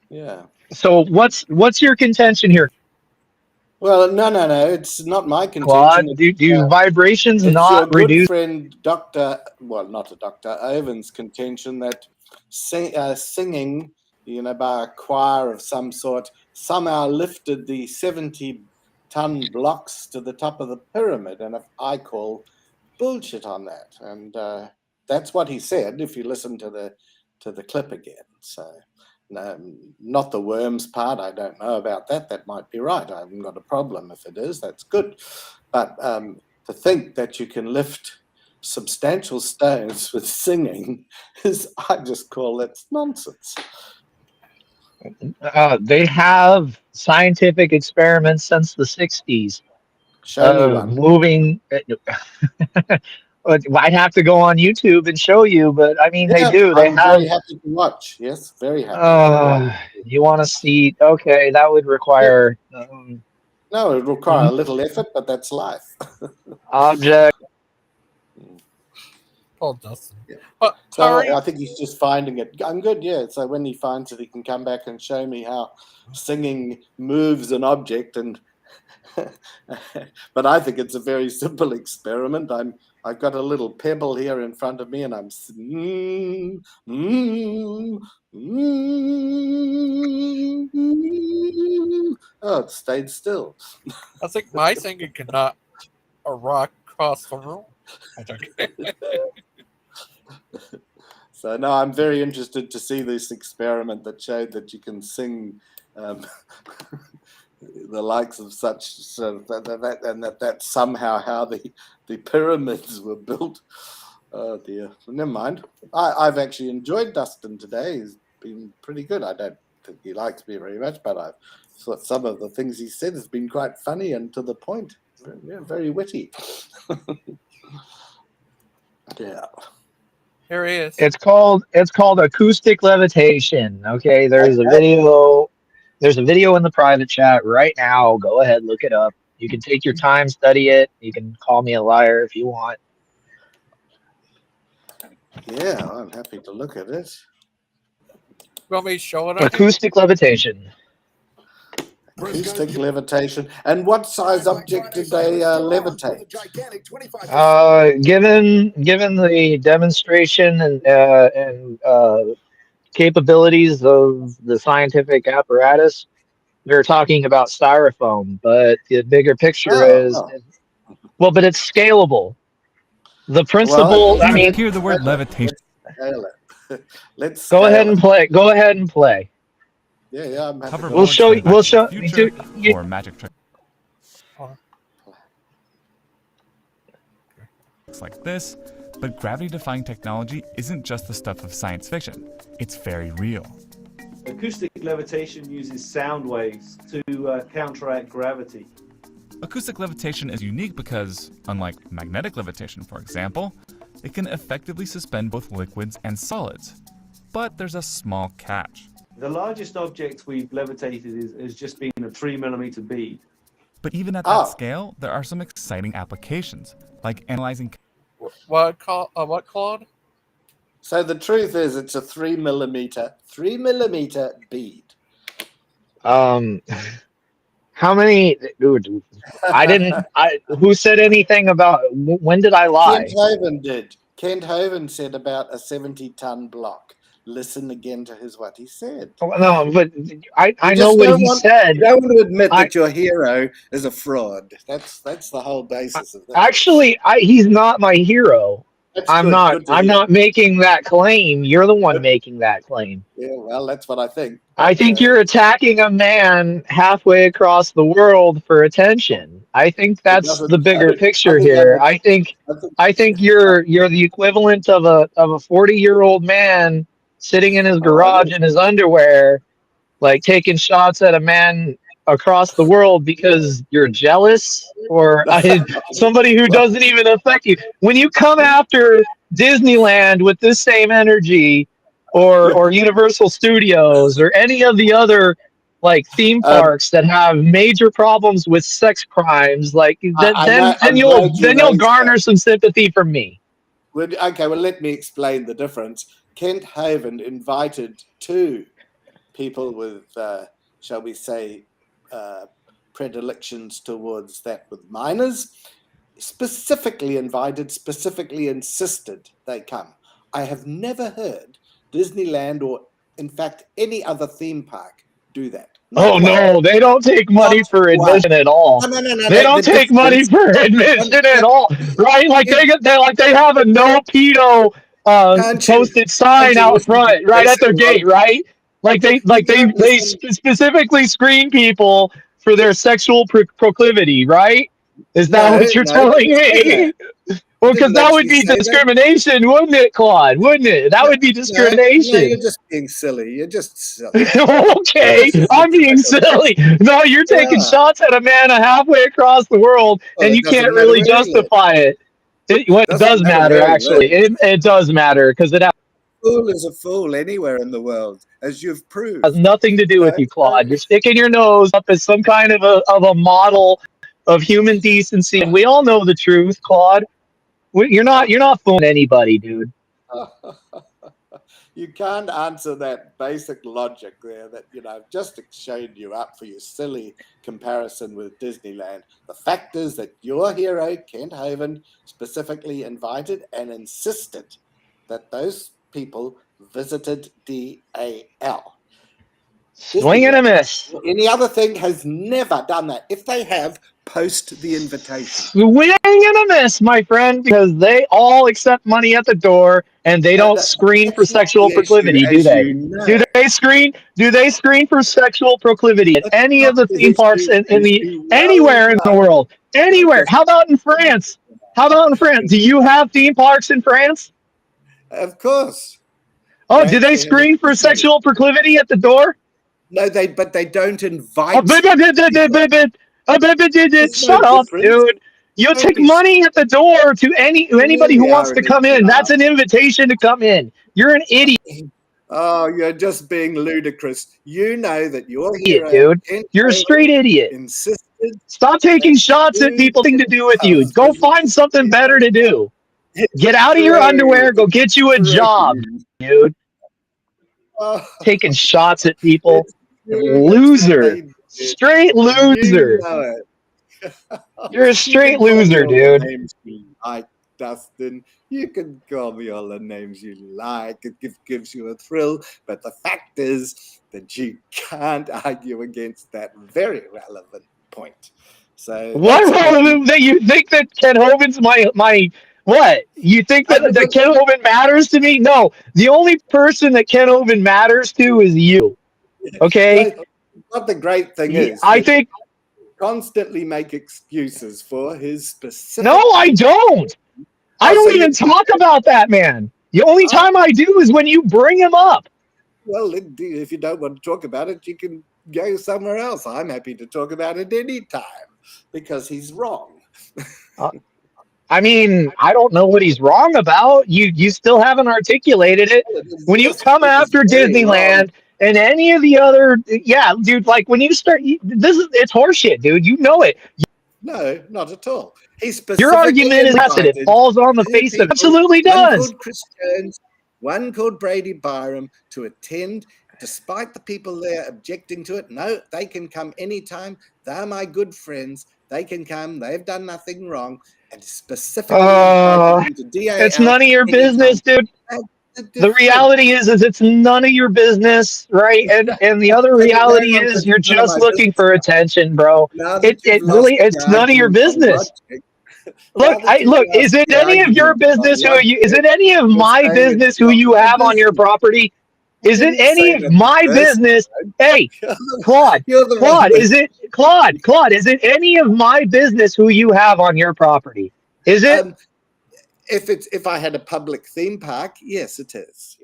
Yeah. So what's your contention here, Well, no. It's not my contention. Claude? Do vibrations It's your not good reduce? friend, not a Dr. Owen's contention that singing, by a choir of some sort, somehow lifted the 70-ton blocks to the top of the pyramid. And I call bullshit on that. And that's what he said, if you listen to the clip again. So, no, not the worms part. I don't know about that. That might be right. I haven't got a problem if it is. That's good. But to think that you can lift substantial stones with singing I just call that nonsense. They have scientific experiments since the 60s Show me of one. moving. I'd have to go on YouTube and show you, but I mean, they Yeah, do. They I'm very have. happy to watch. Yes, very happy. You want to see? Okay, that would require No, it would require a little effort, but that's life. object. Paul Dustin. Yeah. So I think he's just finding it. I'm good, yeah. So when he finds it, he can come back and show me how singing moves an object. And but I think it's a very simple experiment. I've got a little pebble here in front of me, and I'm oh, it stayed still. I think my singing cannot a rock across the room. So no, I'm very interested to see this experiment that showed that you can sing the likes of such, and that's somehow how the pyramids were built. Oh dear, never mind. I've actually enjoyed Dustin today. He's been pretty good. I don't think he likes me very much, but I've thought some of the things he said has been quite funny and to the point. Yeah, very witty. Yeah. Here he is. It's called acoustic levitation. Okay, there's a video. There's a video in the private chat right now. Go ahead, look it up. You can take your time, study it. You can call me a liar if you want. Yeah, I'm happy to look at it. You want me to show it? Acoustic levitation. Acoustic levitation. And what size object did they levitate? Given the demonstration and capabilities of the scientific apparatus, they're talking about styrofoam. But the bigger picture is, well, but it's scalable. The principle. I mean, hear the word levitation. Let's go ahead and play. Go ahead and play. Yeah, I'm happy. We'll show you. We'll show you. Or magic trick. It's like this, but gravity-defying technology isn't just the stuff of science fiction. It's very real. Acoustic levitation uses sound waves to counteract gravity. Acoustic levitation is unique because, unlike magnetic levitation, for example, it can effectively suspend both liquids and solids. But there's a small catch. The largest object we've levitated is just been a 3mm bead. But even at that scale, there are some exciting applications, like analyzing... What, Claude? So the truth is, it's a 3mm bead. How many? Dude, I didn't. Who said anything about? When did I lie? Kent Hovind did. Kent Hovind said about a 70-ton block. Listen again to what he said. No, but I know what he said. You don't want to admit that your hero is a fraud. That's the whole basis of that. Actually, he's not my hero. I'm not making that claim. You're the one making that claim. Yeah, well, that's what I think. I think you're attacking a man halfway across the world for attention. I think that's the bigger picture here. I think you're the equivalent of a 40-year-old man sitting in his garage in his underwear, like taking shots at a man across the world because you're jealous or somebody who doesn't even affect you. When you come after Disneyland with this same energy, or Universal Studios or any of the other like theme parks that have major problems with sex crimes, like then you'll garner some sympathy from me. Well, okay, well, let me explain the difference. Kent Hovind invited two people with, shall we say, predilections towards that with minors, specifically invited, specifically insisted they come. I have never heard Disneyland or, in fact, any other theme park do that. No, they don't take money for admission at all. No, they don't take money for admission at all, right? Like they have a no pedo posted sign out front, right at their gate, right? Like they specifically screen people for their sexual proclivity, right? Is that what you're telling me? Well, because that would be discrimination, wouldn't it, Claude? Wouldn't it? That would be No, you're discrimination. just being silly. You're just silly. Okay, I'm being silly. No, you're taking Yeah. shots at a man halfway across the world, Well, and it you can't doesn't matter really where he lives. justify it. It Doesn't does matter matter, where he actually. lives. It does matter because it Fool is a fool anywhere in the world, as you've has proved. nothing to do with you, Claude. You're sticking your nose up as some kind of a model of human decency, and we all know the truth, Claude. You're not fooling anybody, dude. You can't answer that basic logic there that, I've just chained you up for your silly comparison with Disneyland. The fact is that your hero, Kent Hovind, specifically invited and insisted that those people visited DAL. Swing and a miss. Any other thing has never done that. If they have, post the invitation. Swing and a miss, my friend, because they all accept money at the door and they don't screen for That's not sexual the issue, proclivity, do as they? you know. Do they screen? Do they screen for sexual proclivity at That's any of not the the theme parks issue, in as the you anywhere in the well know. world? Anywhere. Just- How about in France? How about in France? Do you have theme parks in France? Of course. Oh, do they screen for sexual proclivity at the door? No, but they don't invite. Shut up, dude. You'll take money at the door to anybody who really wants are to an come in. That's idiot. an invitation to come in. You're an idiot, Oh, you're just being ludicrous. You know that your hero, dude. Kent You're a straight Hovind, idiot. insisted. Stop taking shots at people. Nothing to do with you. Go find something better to do. Get out of your underwear. Go get you a job, dude. Taking shots at people. Loser. Straight loser. You know it. You're a straight You can call me loser, all the dude. names you like, Dustin. You can call me all the names you like. It gives you a thrill. But the fact is that you can't argue against that very relevant point. So What relevant that you think that Ken Hovind's my what? You think that Ken Hovind matters to me? No. The only person that Ken Hovind matters to is you. Okay? What the great thing is, I think constantly make excuses for his specific. No, I don't. I don't even talk about that man. The only time I do is when you bring him up. Well, if you don't want to talk about it, you can go somewhere else. I'm happy to talk about it any time because he's wrong. I mean, I don't know what he's wrong about. You still haven't articulated it. When you come after Disneyland and any of the other, yeah, dude, like when you start, it's horseshit, dude. You know it. No, not at all. Your argument is that it falls on the face of it. Absolutely does. One called Chris Jones, one called Brady Byram to attend, despite the people there objecting to it. No, they can come anytime. They're my good friends. They can come. They've done nothing wrong. And specifically invited them to DAL. It's none of your business, dude. The reality is it's none of your business, right? And the other reality is you're just looking for attention, bro. It's none of your business. Look, is it any of your business is it any of my business who you have on your property? Is it any of my business? Hey, Claude, is it any of my business who you have on your property? Is it? If I had a public theme park, yes, it is.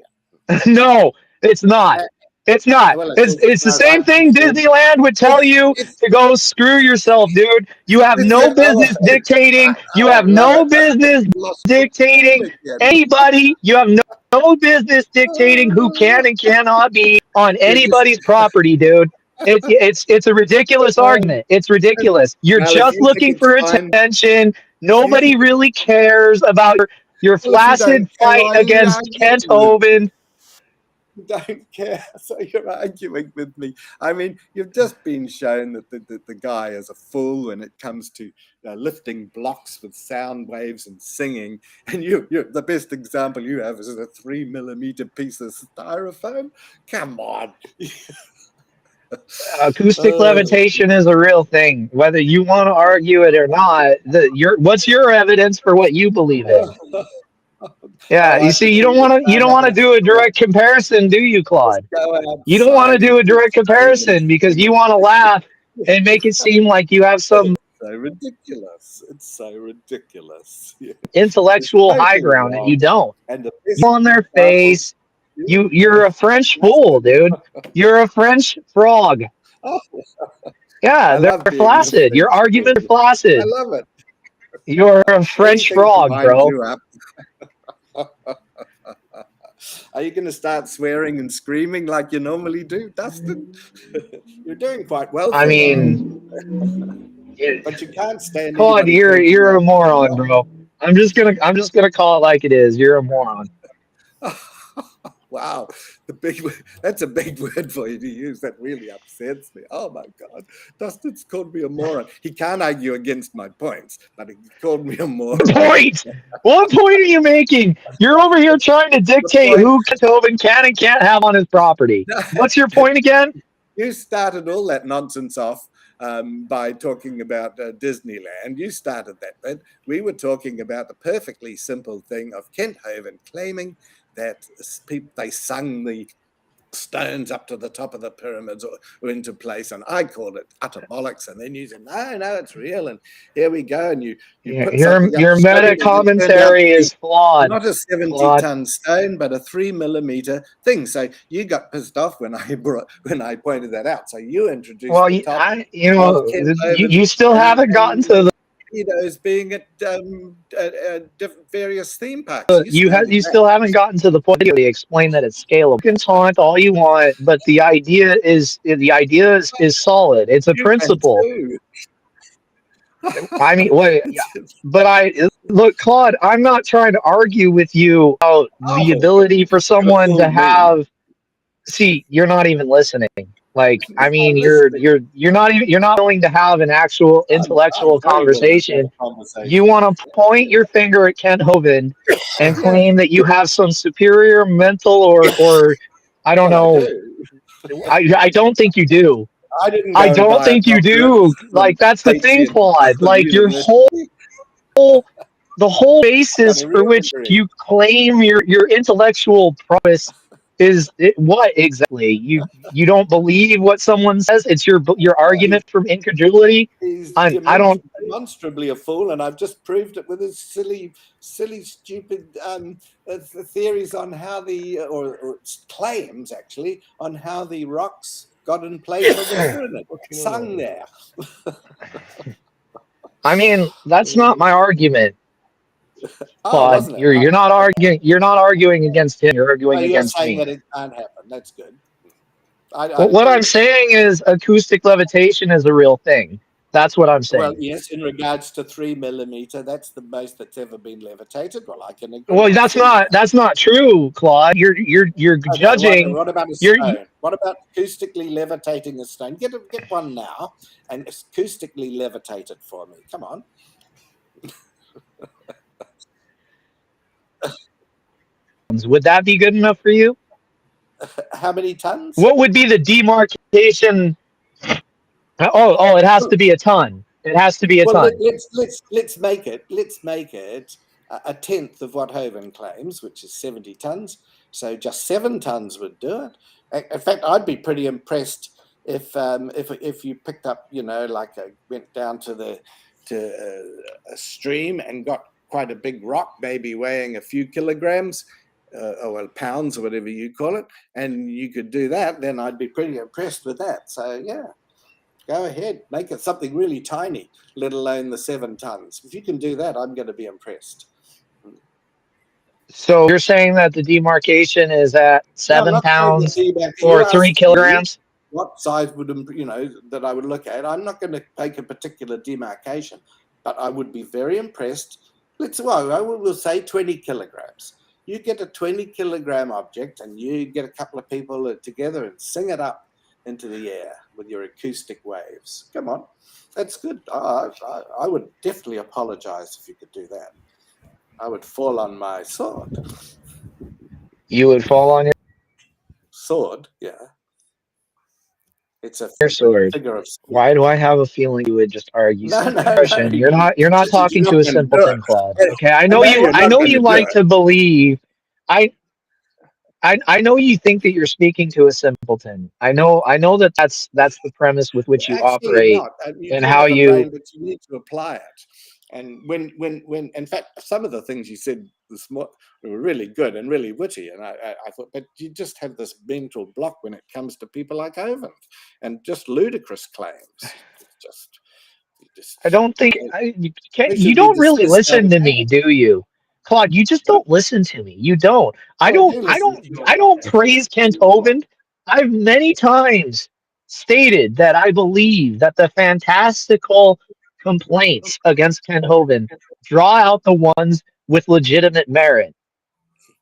Yeah. No, it's not. It's not. It's the same thing Disneyland would tell you to go screw yourself, dude. You have no business dictating. You have no business dictating anybody. You have no business dictating who can and cannot be on anybody's property, dude. It's a ridiculous argument. It's ridiculous. You're just looking for attention. Nobody really cares about your flaccid fight against Kent Hovind. Don't care, so you're arguing with me. I mean, you've just been shown that the guy is a fool when it comes to lifting blocks with sound waves and singing. And the best example you have is a 3mm piece of styrofoam. Come on. Acoustic levitation is a real thing. Whether you want to argue it or not, what's your evidence for what you believe in? Yeah, you see, you don't want to do a direct comparison, do you, Claude? You don't want to do a direct comparison because you want to laugh and make it seem like you have some so ridiculous. It's so ridiculous. Yeah. Intellectual high Totally ground, and you wrong. don't. And the You best on their example, face. You're a French fool, dude. You're a French frog. oh, Yeah, I they're love being a flaccid. Your French fool. argument is I flaccid. love it. You're a French Anything to frog, wind bro. you up. Are you going to start swearing and screaming like you normally do, Dustin? You're doing quite well I for a mean, while. But you can't stand Claude, anybody talking you're a like moron, bro. I'm just gonna call it like it is. You're a moron. Wow, that's a big word for you to use. That really upsets me. Oh my God, Dustin's called me a moron. He can't argue against my points, but he called me a moron. Point. What point are you making? You're over here trying to dictate who Tobin can and can't have on his property. What's your point again? You started all that nonsense off by talking about Disneyland. You started that bit. We were talking about the perfectly simple thing of Kent Hovind claiming that they sung the stones up to the top of the pyramids or into place, and I called it utter bollocks. And then you said, no, it's real. And here we go. And you put something up Your to show meta me, and it turned out commentary to be is flawed. not a 70-ton stone, but a 3mm thing. So you got pissed off when I pointed that out. So you introduced Well, the topic you of know, Kent Hovind you still haven't gotten to the. being at different various theme parks. You still haven't gotten to the point where they explain that it's scalable. You can taunt all you want, but the idea is solid. It's a You can principle. too. I mean, wait, but look, Claude. I'm not trying to argue with you about the ability for someone to have. See, you're not even listening. Like, I mean, you're not willing to have an actual I'm intellectual very willing to have conversation. a conversation. You want to point your finger at Kent Hovind and claim that you have some superior mental or I don't Well, I know. do. I don't think you do. I didn't I go and don't buy a think you doctorate do. from Like, that's the thing, Patsy Claude. from Like, university. the whole basis Got a for real which degree. you claim your intellectual prowess is what exactly? You don't believe what someone says? It's your argument from incredulity? He's I don't. demonstrably a fool, and I've just proved it with his silly, stupid theories on how or claims actually on how the rocks got in place of the pyramid, sung there. I mean, that's not my argument, Oh, Claude. wasn't it? You're not arguing. You're not arguing against him. You're Oh, arguing you're against saying me. that it can't happen. That's good. Well, what I'm saying is acoustic levitation is a real thing. That's what I'm Well, saying. yes, in regards to 3mm, that's the most that's ever been levitated. Well, I can agree. Well, that's not true, Claude. You're Okay, judging. what about a stone? What about acoustically levitating a stone? Get one now and acoustically levitate it for me. Come on. Would that be good enough for you? How many tons? What would be the demarcation? Oh, it has to be a ton. It has to be a ton. Let's make it a tenth of what Hovind claims, which is 70 tons. So just 7 tons would do it. In fact, I'd be pretty impressed if you picked up, went down to a stream and got quite a big rock, maybe weighing a few kilograms, or pounds, or whatever you call it, and you could do that, then I'd be pretty impressed with that. So yeah, go ahead, make it something really tiny, let alone the 7 tons. If you can do that, I'm going to be impressed. So you're saying that the demarcation is at 7 pounds or 3 kilograms? What size would that I would look at? I'm not going to take a particular demarcation, but I would be very impressed. We'll say 20 kilograms. You get a 20-kilogram object, and you get a couple of people together and sing it up into the air with your acoustic waves. Come on, that's good. I would definitely apologize if you could do that. I would fall on my sword. You would fall on your sword, yeah. It's a sword. figure of. Why do I have a feeling you would just argue No. You're not talking to a simple thing, Claude. Okay, I know you like to believe. I know you think that you're speaking to a simpleton. I know that that's the premise with which you Actually, operate not. You and do how have a you. brain, but you need to apply it. And when, in fact, some of the things you said were really good and really witty, and I thought, but you just have this mental block when it comes to people like Hovind and just ludicrous claims. I don't think They you should be don't really dismissed out listen of to hand. me, do you, Claude? You just don't listen to me. You don't. I Oh, I don't. do I listen don't. to you. I don't praise Kent Hovind. I've many times stated that I believe that the fantastical complaints against Kent Hovind draw out the ones with legitimate merit.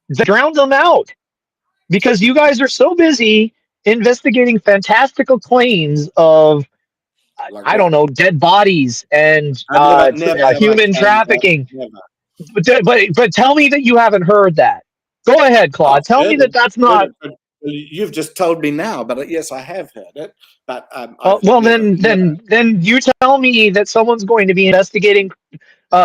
They drown them out because you guys are so busy investigating fantastical claims of Like I don't what? know, dead bodies and Never have I human claimed that. trafficking. Never. But tell me that you haven't heard that. Go ahead, Oh, Claude. Tell I've me heard that it. that's Heard not. it, but you've just told me now. But yes, I have heard it. But Oh, I've well, never, never. then you tell me that someone's going to be investigating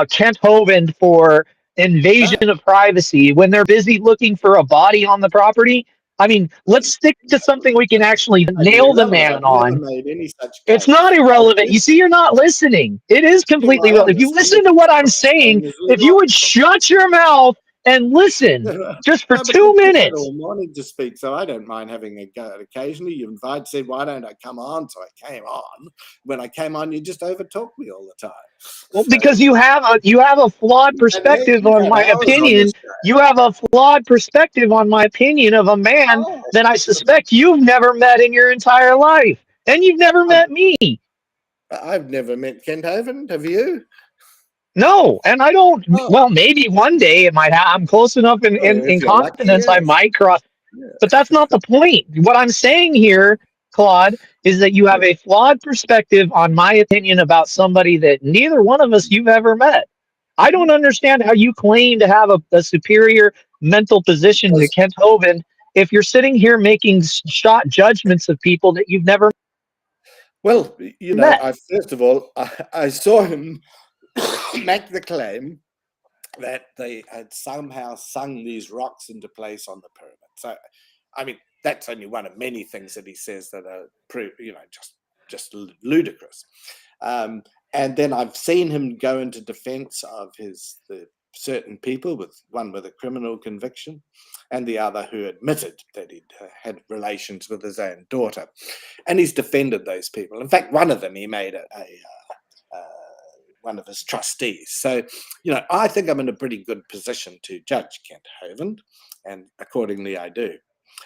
Kent Hovind for No. invasion of privacy when they're busy looking for a body on the property. I mean, let's stick to something we can actually nail the Irrelevant. man I've never on. made any such It's claim. not I irrelevant. said You see, you're not listening. It is to you, completely I relevant. am If you listening. listen to what I'm What you're saying, saying is if you would illogical. shut your mouth and listen just for No, but 2 you've had minutes. all morning to speak, so I don't mind having a go. Occasionally, you said, "Why don't I come on?" So I came on. When I came on, you just overtalk me all the time. Well, So because you have a flawed perspective you've on had my hours on opinion. this show. You have a flawed perspective on my opinion of a man Oh, that I suspect you've never met in your entire life, and you've never met me. I've never met Kent Hovind. Have you? No, and I don't. Oh, Well, maybe one day it might. I'm close enough in if you're lucky, confidence. I yes. might cross. Yeah. But that's not the point. What I'm saying here, Claude, is that you have a flawed perspective on my opinion about somebody that neither one of us you've ever met. I don't understand how you claim to have a superior mental position to Because, Kent Hovind if you're sitting here making shot judgments of people that you've never well, met. I first of all, I saw him make the claim that they had somehow sung these rocks into place on the pyramid. So, I mean, that's only one of many things that he says that are, just ludicrous. And then I've seen him go into defense of the certain people, one with a criminal conviction, and the other who admitted that he'd had relations with his own daughter, and he's defended those people. In fact, one of them he made one of his trustees. So, I think I'm in a pretty good position to judge Kent Hovind, and accordingly I do.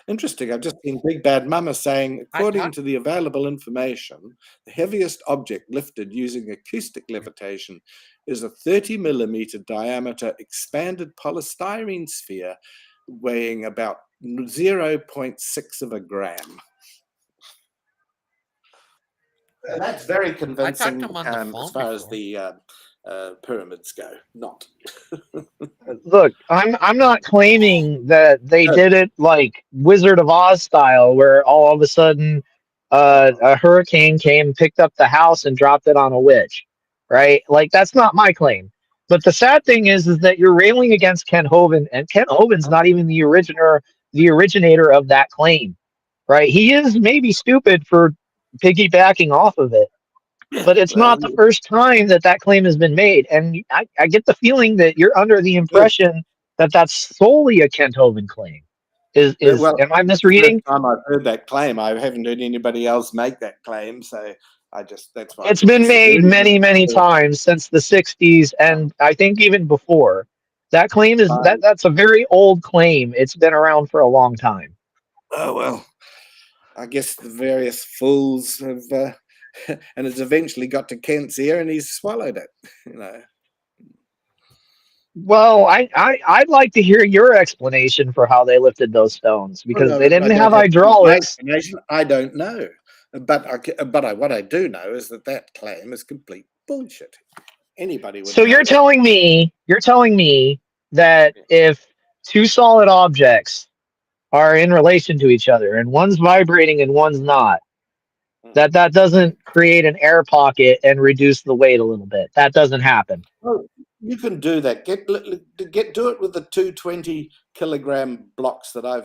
Interesting, I've just seen Big Bad Mama saying, according to the available information, the heaviest object lifted using acoustic levitation is a 30 millimeter diameter expanded polystyrene sphere weighing about 0.6 of a gram. And that's very convincing as far as the pyramids go. Not. Look, I'm not claiming that they did it like Wizard of Oz style, where all of a sudden a hurricane came, picked up the house, and dropped it on a witch, right? Like that's not my claim. But the sad thing is that you're railing against Ken Hovind, and Ken Hovind's not even the originator of that claim, right? He is maybe stupid for piggybacking off of it, but it's Well, not the first time that that claim has been made. And I get the feeling that you're under the impression that that's solely a Kent Hovind claim. well, Am I it's the first misreading? time I've heard that claim. I haven't heard anybody else make that claim, so that's why I It's just been made disagreed. many, many times since the 60s, and I think even before. That claim that's a very old claim. It's been around for a long time. Oh well, I guess the various fools have, and it's eventually got to Kent's ear, and he's swallowed it. Well, I'd like to hear your explanation for how they lifted those stones because they I didn't don't have have my hydraulics. explanation. I don't know, but what I do know is that claim is complete bullshit. Anybody would So know that. you're telling me that if two solid objects are in relation to each other and one's vibrating and one's not, that doesn't create an air pocket and reduce the weight a little bit. That doesn't happen. Oh, You can do that. Do it with the 220-kilogram blocks that I've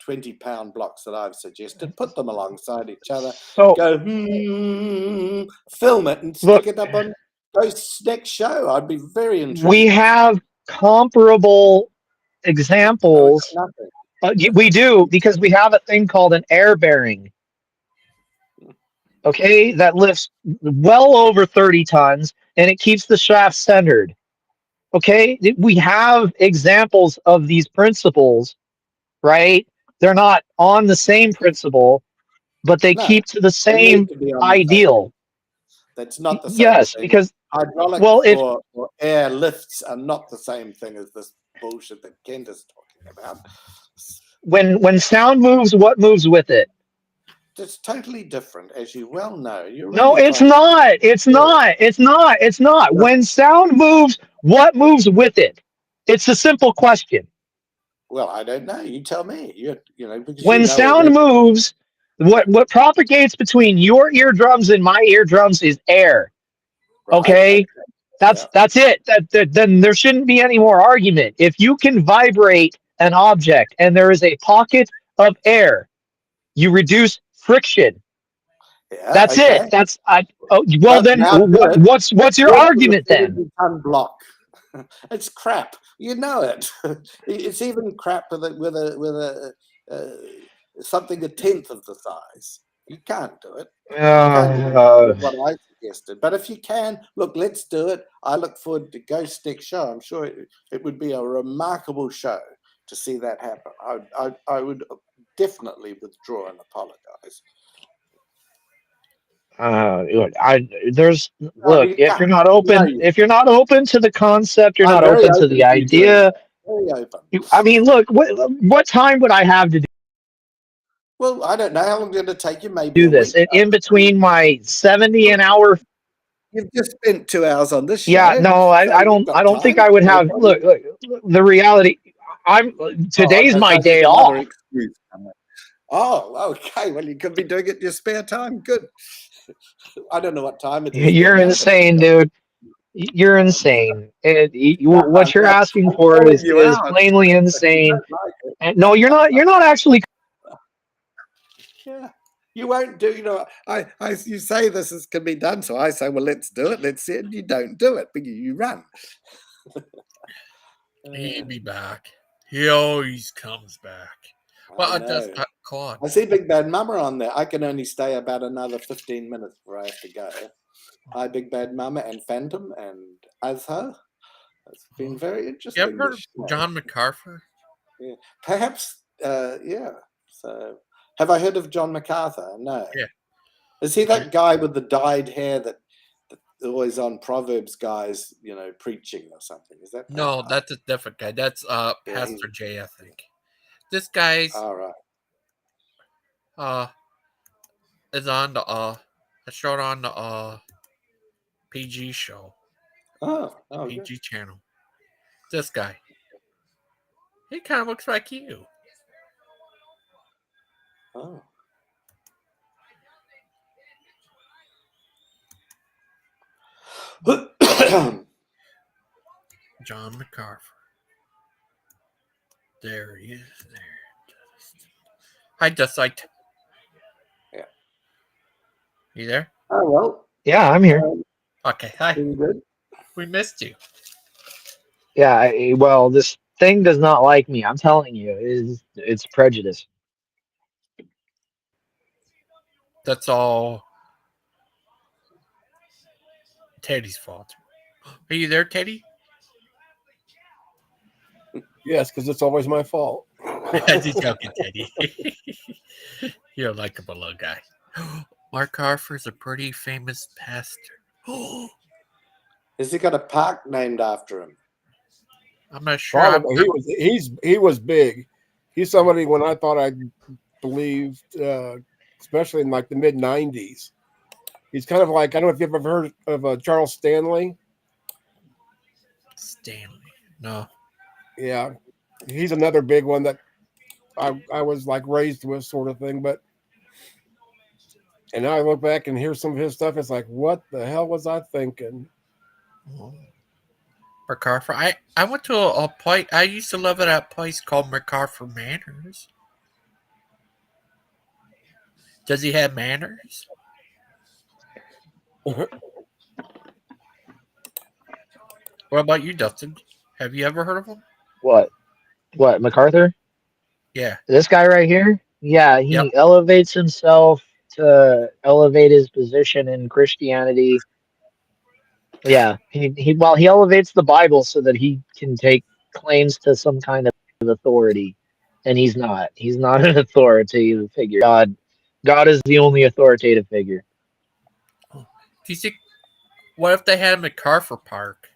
20-pound blocks that I've suggested. Put them alongside each other. So go film it and stick it up on Ghost's next show. I'd be very intrigued. We have comparable examples. We do, because we have a thing called an air bearing. Okay, that lifts well over 30 tons and it keeps the shaft centered. Okay, we have examples of these principles, right? They're not on the same principle, but they keep to the They need same to be on the same ideal. thing. That's not the same Yes, thing. because hydraulic if or air lifts are not the same thing as this bullshit that Kent is talking about. when sound moves, what moves with it? It's totally different, as you well know. You're No, really it's trying to not. It's not. It's not. It's not. When sound moves, what moves with it? It's a simple question. Well, I don't know. You tell me. You know, because you When know sound already. moves, what propagates between your eardrums and my eardrums is air. Right. Okay? That's it. Then there shouldn't be any more argument. If you can vibrate an object and there is a pocket of air, you reduce friction. Yeah, That's okay. it. Well, then now what's your do it argument with a then? 70-ton block. It's crap. You know it. It's even crap with a something a tenth of the size. You can't do it. You can't do what I suggested. But if you can, look, let's do it. I look forward to Ghost next show. I'm sure it would be a remarkable show to see that happen. I would definitely withdraw and apologize. Look, if you're not open to the concept, you're I'm not very open to open the to you doing idea. that. Very open. I mean, look, what time would I have to Well, I don't know how long it's going to take you. Maybe do a this? week. In between my 70 an hour. You've just spent 2 hours on this Yeah, show. no, So I you've don't got think time. I would No have. problem. Look, the reality. Today's my So day there's another off. excuse. Oh, okay. Well, you could be doing it in your spare time. Good. I don't know what time it is. You're there now, insane, dude. You're insane. What you're I'm asking for calling is you out. plainly You insane. don't like it. And no, you're not. You're not actually. Yeah. You won't do, you say this can be done. So I say, well, let's do it. Let's see it. You don't do it, but you run. He'll be back. He always comes back. Well, that's not caught. I see Big Bad Mama on there. I can only stay about another 15 minutes before I have to go. Hi, Big Bad Mama and Phantom and Azhar. It's been very interesting. You ever heard of John MacArthur? Yeah. Perhaps, yeah. So, have I heard of John MacArthur? No. Yeah. Is he that guy with the dyed hair that always on Proverbs guys, preaching or something? Is that? No, that's a different guy. That's Pastor J, I think. This guy's all right. Is on the showed on the PG show. The PG good. channel. This guy. He kind of looks like you. Oh. John MacArthur. There he is. There. Hi, Just Light. Yeah. You there? Oh well. Yeah, I'm here. Okay. Hi. Good. We missed you. Yeah. Well, this thing does not like me. I'm telling you, it's prejudice. That's all Teddy's fault. Are you there, Teddy? Yes, because it's always my fault. Just joking, Teddy. You're a likable little guy. Mark Harford's a pretty famous pastor. Has he got a park named after him? I'm not sure. Probably. He was big. He's somebody when I thought I believed, especially in like the mid '90s. He's kind of like, I don't know if you've ever heard of Charles Stanley. Stanley, no. Yeah, he's another big one that I was like raised with, sort of thing. And now I look back and hear some of his stuff. It's like, what the hell was I thinking? MacArthur. I went to a place. I used to live at a place called MacArthur Manors. Does he have manners? What about you, Dustin? Have you ever heard of him? What? What? MacArthur? Yeah. This guy right here? Yeah, Yep. he elevates himself to elevate his position in Christianity. Yeah, he elevates the Bible so that he can take claims to some kind of authority, and he's not. He's not an authoritative figure. God is the only authoritative figure. Do you think? What if they had MacArthur Park?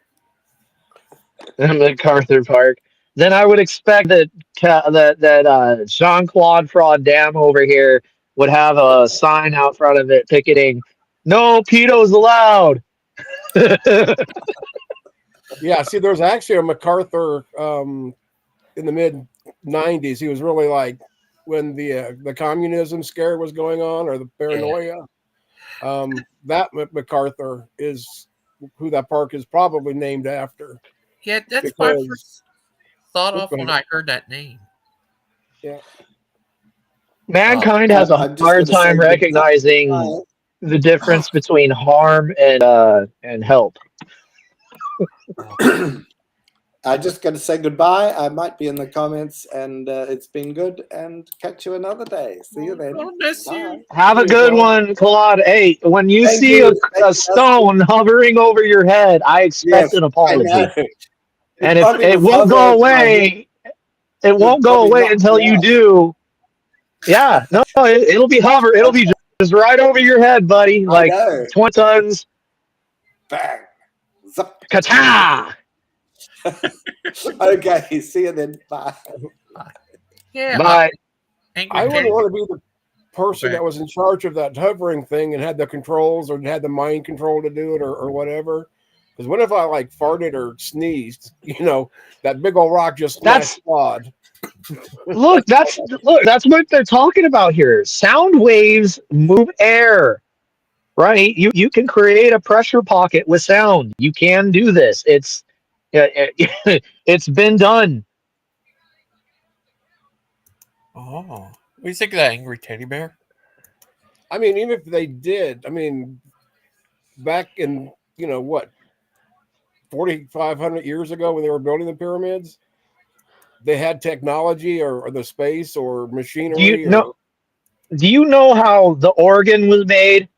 MacArthur Park. Then I would expect that Jean Claude Fraud Dam over here would have a sign out front of it picketing, "No pedos allowed." Yeah, see, there's actually a MacArthur in the mid '90s. He was really like when the communism scare was going on, or the paranoia. That MacArthur is who that park is probably named after. Yeah, that's my first thought of when I heard that name. Yeah. Mankind has a hard time recognizing the difference between harm and help. I'm just going to say goodbye. I might be in the comments, and it's been good. And catch you another day. See you then. I'll miss you. Have a good one, Claude. Hey, when you Thank see you. a stone hovering over your head, I expect an apology. And if it won't go away, it won't go away until you do. Yeah, no, it'll be hover. It'll be just right over your head, buddy. Like 20 tons. Bang. Kata. Okay, see you then. Bye. Yeah. Bye. I wouldn't want to be the person that was in charge of that hovering thing and had the controls or had the mind control to do it or whatever. Because what if I like farted or sneezed? That big old rock just smashed Claude. Look, that's what they're talking about here. Sound waves move air, right? You can create a pressure pocket with sound. You can do this. It's been done. Oh, what do you think of that angry teddy bear? I mean, even if they did, back in 4,500 years ago when they were building the pyramids, they had technology or the space or machinery. Do you know how the organ was made?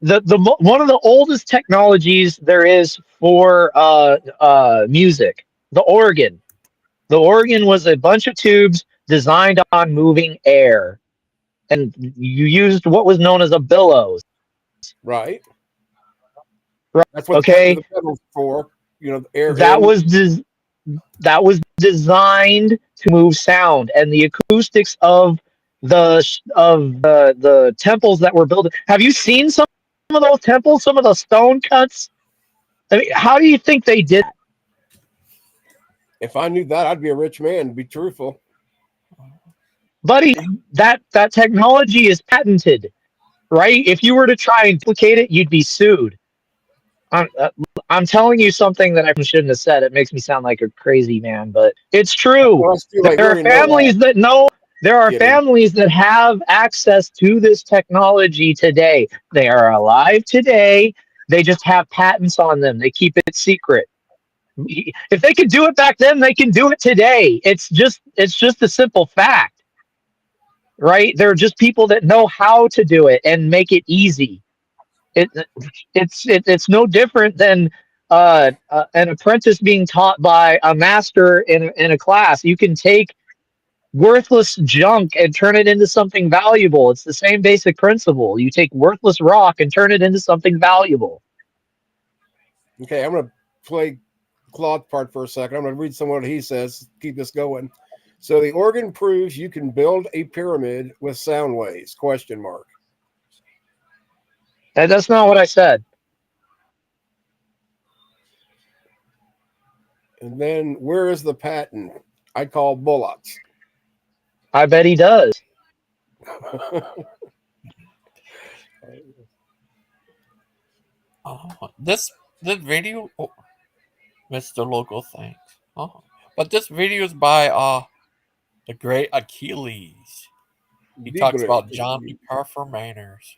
The one of the oldest technologies there is for music. The organ. The organ was a bunch of tubes designed on moving air, and you used what was known as a billows. Right. Right. That's what the pedals for. Air. That was designed to move sound, and the acoustics of the temples that were built. Have you seen some of those temples? Some of the stone cuts. I mean, how do you think they did? If I knew that, I'd be a rich man. To be truthful, buddy, that technology is patented, right? If you were to try and duplicate it, you'd be sued. I'm telling you something that I shouldn't have said. It makes me sound like a crazy man, but it's true. There are families that know. There are families that have access to this technology today. They are alive today. They just have patents on them. They keep it secret. If they could do it back then, they can do it today. It's just a simple fact, right? They're just people that know how to do it and make it easy. It's no different than an apprentice being taught by a master in a class. You can take worthless junk and turn it into something valuable. It's the same basic principle. You take worthless rock and turn it into something valuable. Okay, I'm gonna play Claude part for a second. I'm gonna read some of what he says. Keep this going. So the organ proves you can build a pyramid with sound waves? ? That's not what I said. And then where is the patent? I call bullocks. I bet he does. Oh, this video. Mr. Local Things. Oh. But this video is by the great Achilles. He talks about John MacArthur manners.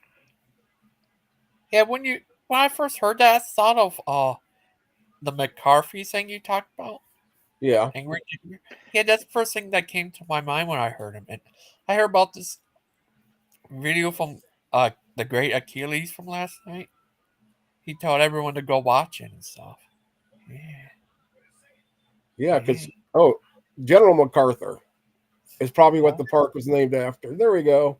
Yeah, when I first heard that, I thought of the McCarthy thing you talked about. Yeah. Yeah, that's the first thing that came to my mind when I heard him. And I heard about this video from the great Achilles from last night. He told everyone to go watch it and stuff. Yeah. Yeah, because General MacArthur is probably what the park was named after. There we go.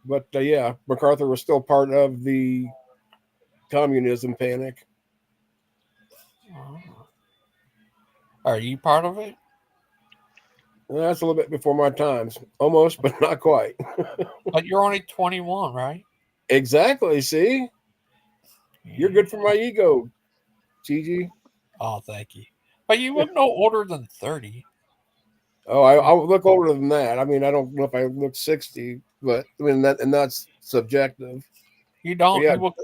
But yeah, MacArthur was still part of the communism panic. Oh. Are you part of it? Well, that's a little bit before my times. Almost, but not quite. But you're only 21, right? Exactly. See? You're good for my ego, Gigi. Oh, thank you. But you look no older than 30. Oh, I look older than that. I mean, I don't know if I look 60, but I mean that's subjective. You don't. Yeah. You look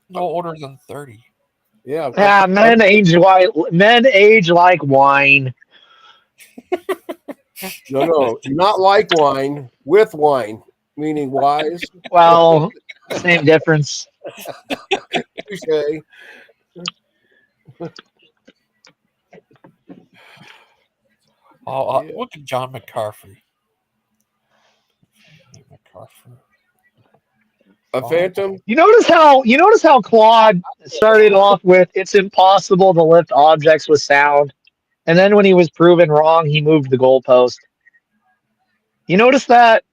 no older than 30. Yeah. Yeah, men age like wine. No, not like wine, with wine, meaning wise. Well, same difference. Touché. Oh, look at John MacArthur. A phantom. You notice how Claude started off with it's impossible to lift objects with sound, and then when he was proven wrong, he moved the goalpost. You notice that?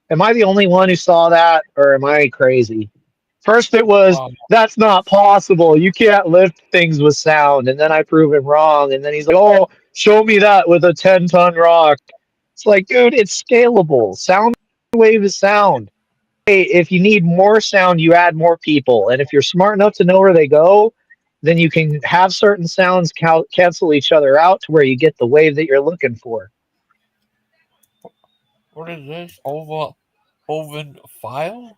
Am I the only one who saw that, or am I crazy? First, it was that's not possible. You can't lift things with sound, and then I prove him wrong, and then he's like, "Oh, show me that with a 10-ton rock." It's like, dude, it's scalable. Sound wave is sound. Hey, if you need more sound, you add more people, and if you're smart enough to know where they go, then you can have certain sounds cancel each other out to where you get the wave that you're looking for. What is this? Oven file?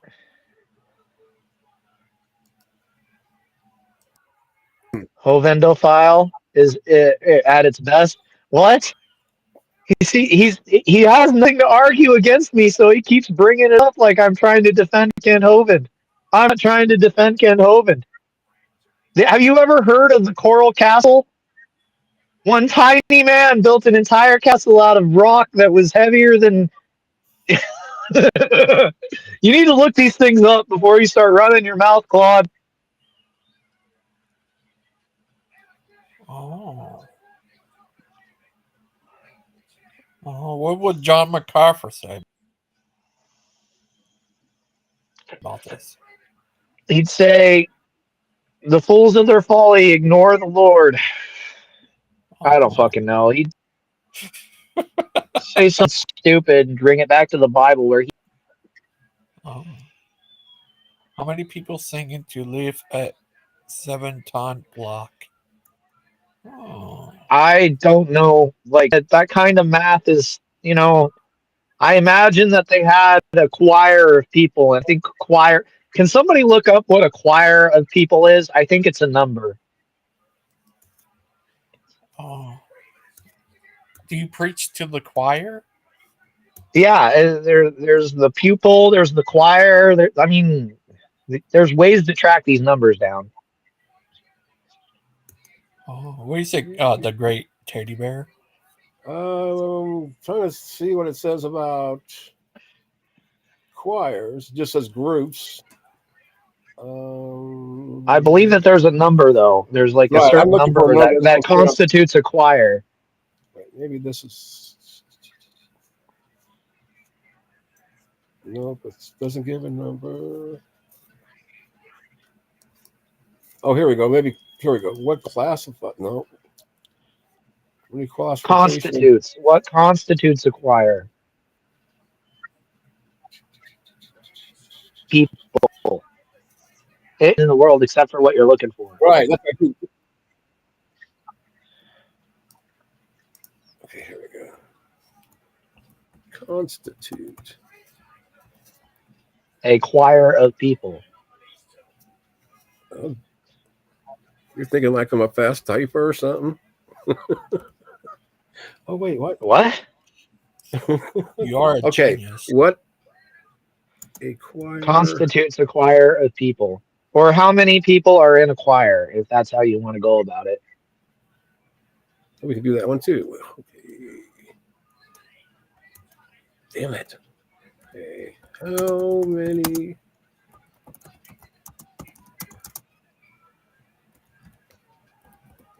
Hovendophile is at its best. What? He has nothing to argue against me, so he keeps bringing it up like I'm trying to defend Ken Hovind. I'm not trying to defend Ken Hovind. Have you ever heard of the Coral Castle? One tiny man built an entire castle out of rock that was heavier than. You need to look these things up before you start running your mouth, Claude. Oh. Oh, what would John MacArthur say about this? He'd say, "The fools of their folly ignore the Lord." I don't fucking know. He'd say something stupid and bring it back to the Bible where he. Oh. How many people singing to live at 7-ton block? Oh. I don't know. Like that kind of math is, I imagine that they had a choir of people. I think choir. Can somebody look up what a choir of people is? I think it's a number. Oh. Do you preach to the choir? Yeah, there's the pupil, there's the choir. There's ways to track these numbers down. Oh, what do you say? The great teddy bear. Trying to see what it says about choirs. It just says groups. I believe that there's a number though. There's like a certain number that constitutes a choir. Wait, maybe this is. Nope, it doesn't give a number. Oh, here we go. Here we go. What classify? No. Constitutes. What constitutes a choir? People in the world, except for what you're looking for. Right. Okay, here we go. Constitute. A choir of people. You're thinking like I'm a fast typer or something? Oh, wait, what? What? You are a okay, genius. What a choir constitutes a choir of people? Or how many people are in a choir, if that's how you want to go about it. We can do that one too. Okay. Damn it. Okay. How many?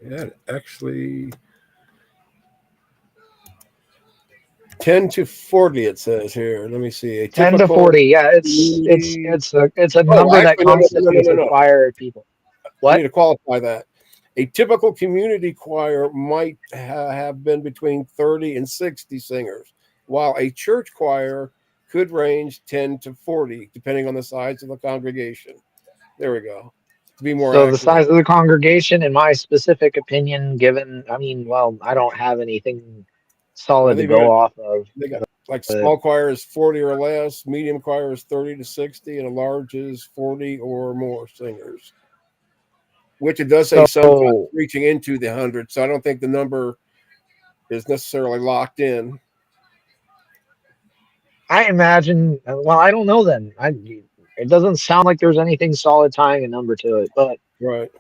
Yeah, actually 10 to 40 it says here. Let me see. A 10 to typical 40. Yeah, community... it's a Oh, number that actually, constitutes a no. choir of people. I need What? to qualify that. A typical community choir might have been between 30 and 60 singers, while a church choir could range 10 to 40, depending on the size of the congregation. There we go. To be more So the accurate. size of the congregation, in my specific opinion, given, I mean, well, I don't have anything Well, solid to go off of. they got like But small choir is 40 or less, medium choir is 30 to 60, and a large is 40 or more singers. Which it does say sometimes so reaching into the hundreds. So I don't think the number is necessarily locked in. I imagine, well, I don't know then. It doesn't sound like there's anything solid tying a number to it, but Right.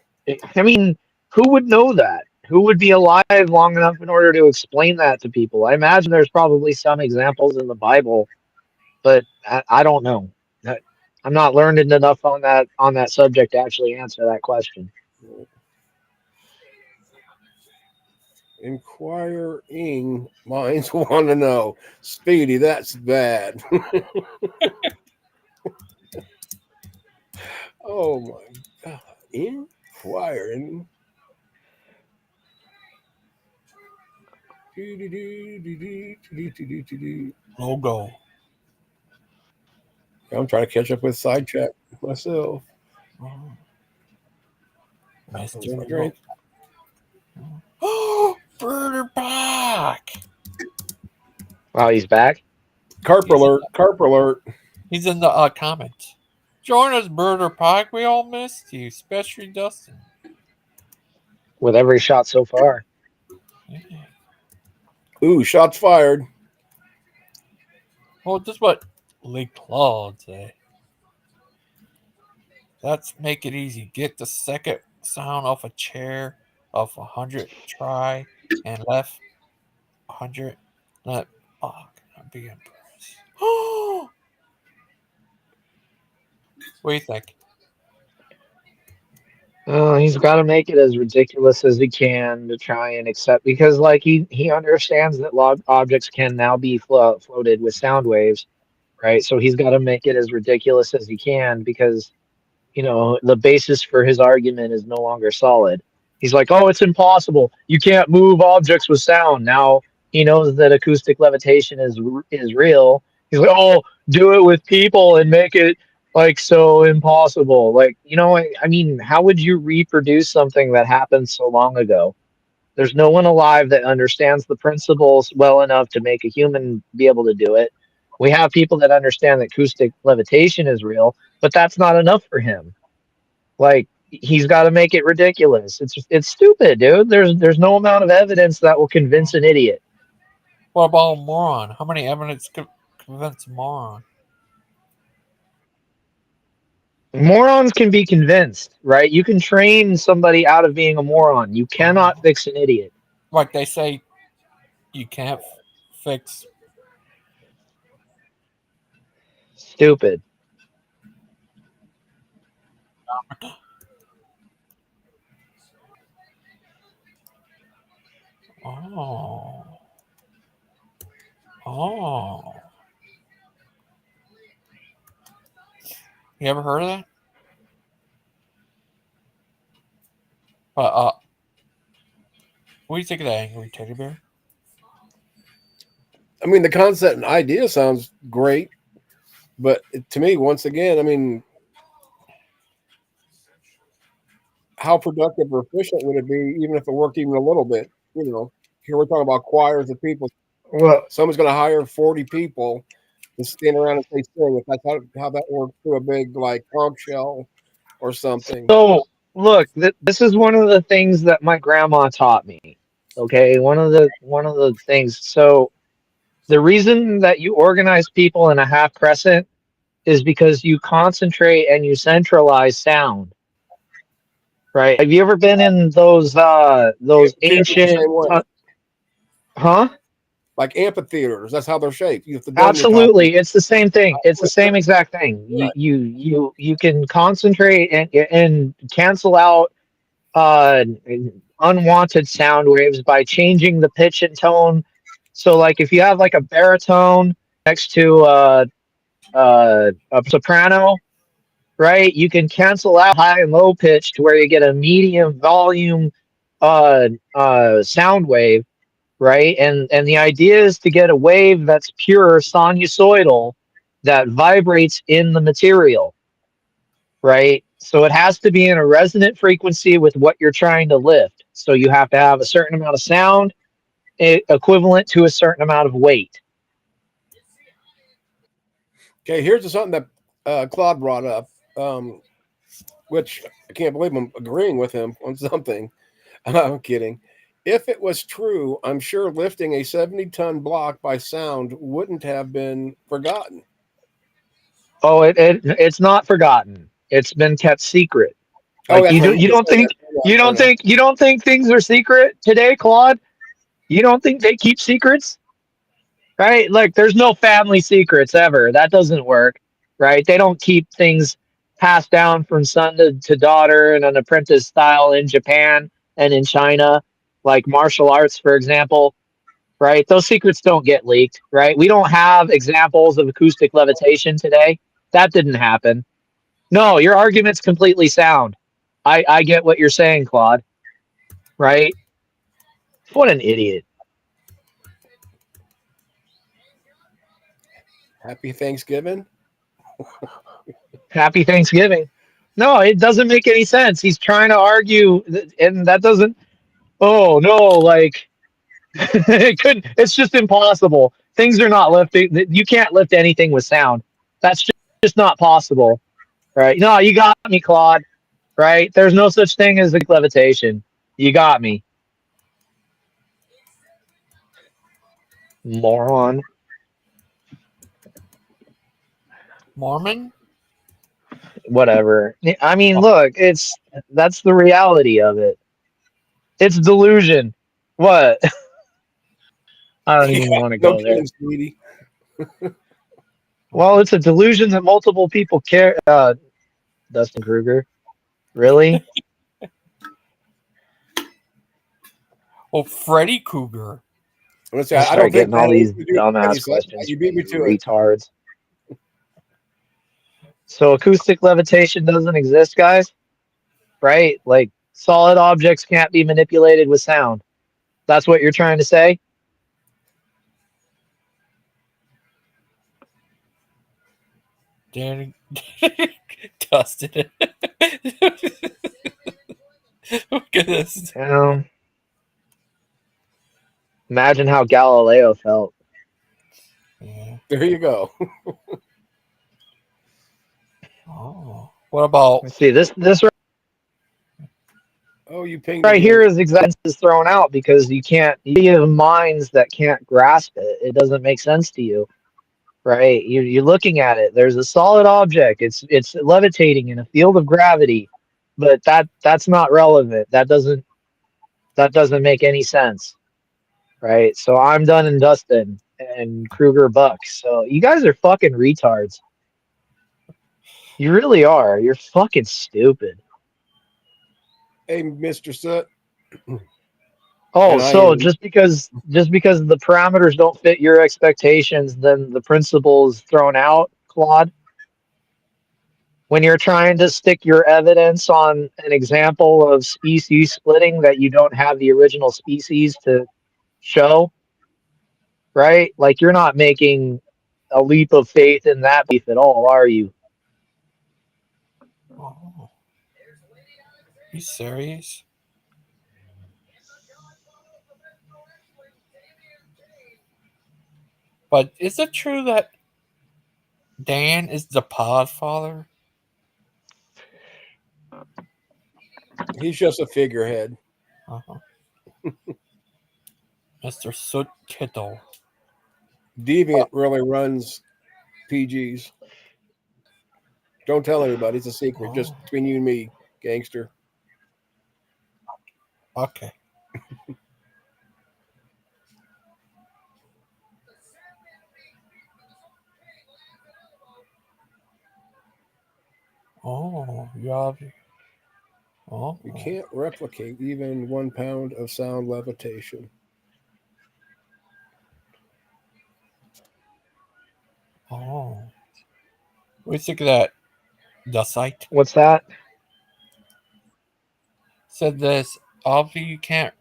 I mean, who would know that? Who would be alive long enough in order to explain that to people? I imagine there's probably some examples in the Bible, but I don't know. I'm not learned enough on that subject to actually answer that question. Inquiring minds want to know. Speedy, that's bad. Oh my God. Inquiring. Logo. I'm trying to catch up with side chat myself. Mr. Where's my drink? Oh, Birder back. Wow, he's back. Carp alert. He's in the comments. Join us, Birder Pike. We all missed you, especially Dustin. With every shot so far. Yeah. Ooh, shots fired. Well, just what Lee Claude say. Let's make it easy. Get the second sound off a chair of 100. Try and left 100. Let can I be impressed. What do you think? He's got to make it as ridiculous as he can to try and accept, because like he understands that log objects can now be floated with sound waves, right? So he's got to make it as ridiculous as he can, because the basis for his argument is no longer solid. He's like, oh, it's impossible. You can't move objects with sound. Now he knows that acoustic levitation is real. He's like, oh, do it with people and make it like so impossible. Like, I mean, how would you reproduce something that happened so long ago? There's no one alive that understands the principles well enough to make a human be able to do it. We have people that understand that acoustic levitation is real, but that's not enough for him. Like, he's got to make it ridiculous. It's stupid, dude. There's no amount of evidence that will convince an idiot. What about a moron? How many evidence could convince a moron? Morons can be convinced, right? You can train somebody out of being a moron. You cannot fix an idiot. Like they say, you can't fix. Stupid. Oh. Oh. You ever heard of that? What do you think of that angry teddy bear? I mean, the concept and idea sounds great, but to me, once again, I mean, how productive or efficient would it be, even if it worked even a little bit? Here we're talking about choirs of people. Well, someone's going to hire 40 people to stand around and say sing. If that's how that works through a big like conch shell or something. So look, this is one of the things that my grandma taught me. Okay, one of the things. So the reason that you organize people in a half crescent is because you concentrate and you centralize sound. Right? Have you ever been in those Amphitheaters the ancient, same way. huh? Like amphitheaters, that's how they're shaped. You have the dome you're talking Absolutely, it's the same thing. It's the about. same exact thing. You Right. you you you can concentrate and cancel out uh unwanted sound waves by changing the pitch and tone. So like if you have like a baritone next to a soprano, right? You can cancel out high and low pitch to where you get a medium volume sound wave, right? And the idea is to get a wave that's pure sinusoidal that vibrates in the material, right? So it has to be in a resonant frequency with what you're trying to lift. So you have to have a certain amount of sound equivalent to a certain amount of weight. Okay, here's something that Claude brought up, which I can't believe I'm agreeing with him on something. I'm kidding. If it was true, I'm sure lifting a 70-ton block by sound wouldn't have been forgotten. Oh, it's not forgotten. It's been kept secret. Oh, Like that's right. you don't think you don't think things are secret today, Claude? You don't think they keep secrets? Right? Like there's no family secrets ever. That doesn't work. Right? They don't keep things passed down from son to daughter in an apprentice style in Japan and in China, like martial arts, for example. Right? Those secrets don't get leaked. Right? We don't have examples of acoustic levitation today. That didn't happen. No, your argument's completely sound. I get what you're saying, Claude. Right? What an idiot. Happy Thanksgiving. Happy Thanksgiving. No, it doesn't make any sense. He's trying to argue, and that doesn't. Oh no, like it could. It's just impossible. Things are not lifting. You can't lift anything with sound. That's just not possible, right? No, you got me, Claude. Right? There's no such thing as levitation. You got me, moron. Mormon? Whatever. I mean, look, that's the reality of it. It's delusion. What? I don't even want to No go there. kidding, sweetie. Well, it's a delusion that multiple people care. Dustin Kruger, really? Oh, Freddy Krueger. I Start don't think getting all that these you dumbass said. questions You from beat me you to it. retards. So acoustic levitation doesn't exist, guys, right? Like solid objects can't be manipulated with sound. That's what you're trying to say? Danny Dustin. Look at this. Imagine how Galileo felt. Yeah. There you go. Oh. What about? Let's see this Oh, you pinged right again. here is thrown out because you have minds that can't grasp it. It doesn't make sense to you. Right? You're looking at it. There's a solid object. It's levitating in a field of gravity, but that's not relevant. That doesn't make any sense. Right? So I'm done and Dustin and Kruger Buck. So you guys are fucking retards. You really are. You're fucking stupid. Hey, Mr. Soot. Oh, And I so am. just because the parameters don't fit your expectations, then the principle is thrown out, Claude? When you're trying to stick your evidence on an example of species splitting that you don't have the original species to show, right? Like you're not making a leap of faith in that belief at all, are you? Oh. You serious? But is it true that Dan is the Podfather? He's just a figurehead. Mr. Soot Kittle. Deviant really runs PGs. Don't tell anybody. It's a secret. Just between you and me, gangster. Okay. Oh, you have. Oh. You can't replicate even 1 pound of sound levitation. Oh. What do you think of that? The site? What's that? Said this. Obviously, you can't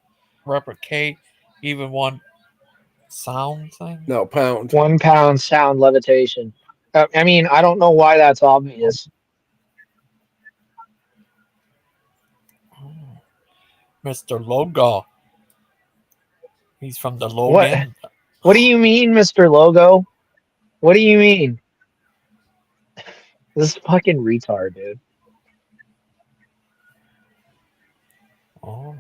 replicate even one sound thing. No, pound. 1 pound sound levitation. I mean, I don't know why that's obvious. Mr. Logo. He's from the What? Logan. What do you mean, Mr. Logo? What do you mean? This is fucking retard, dude. Oh.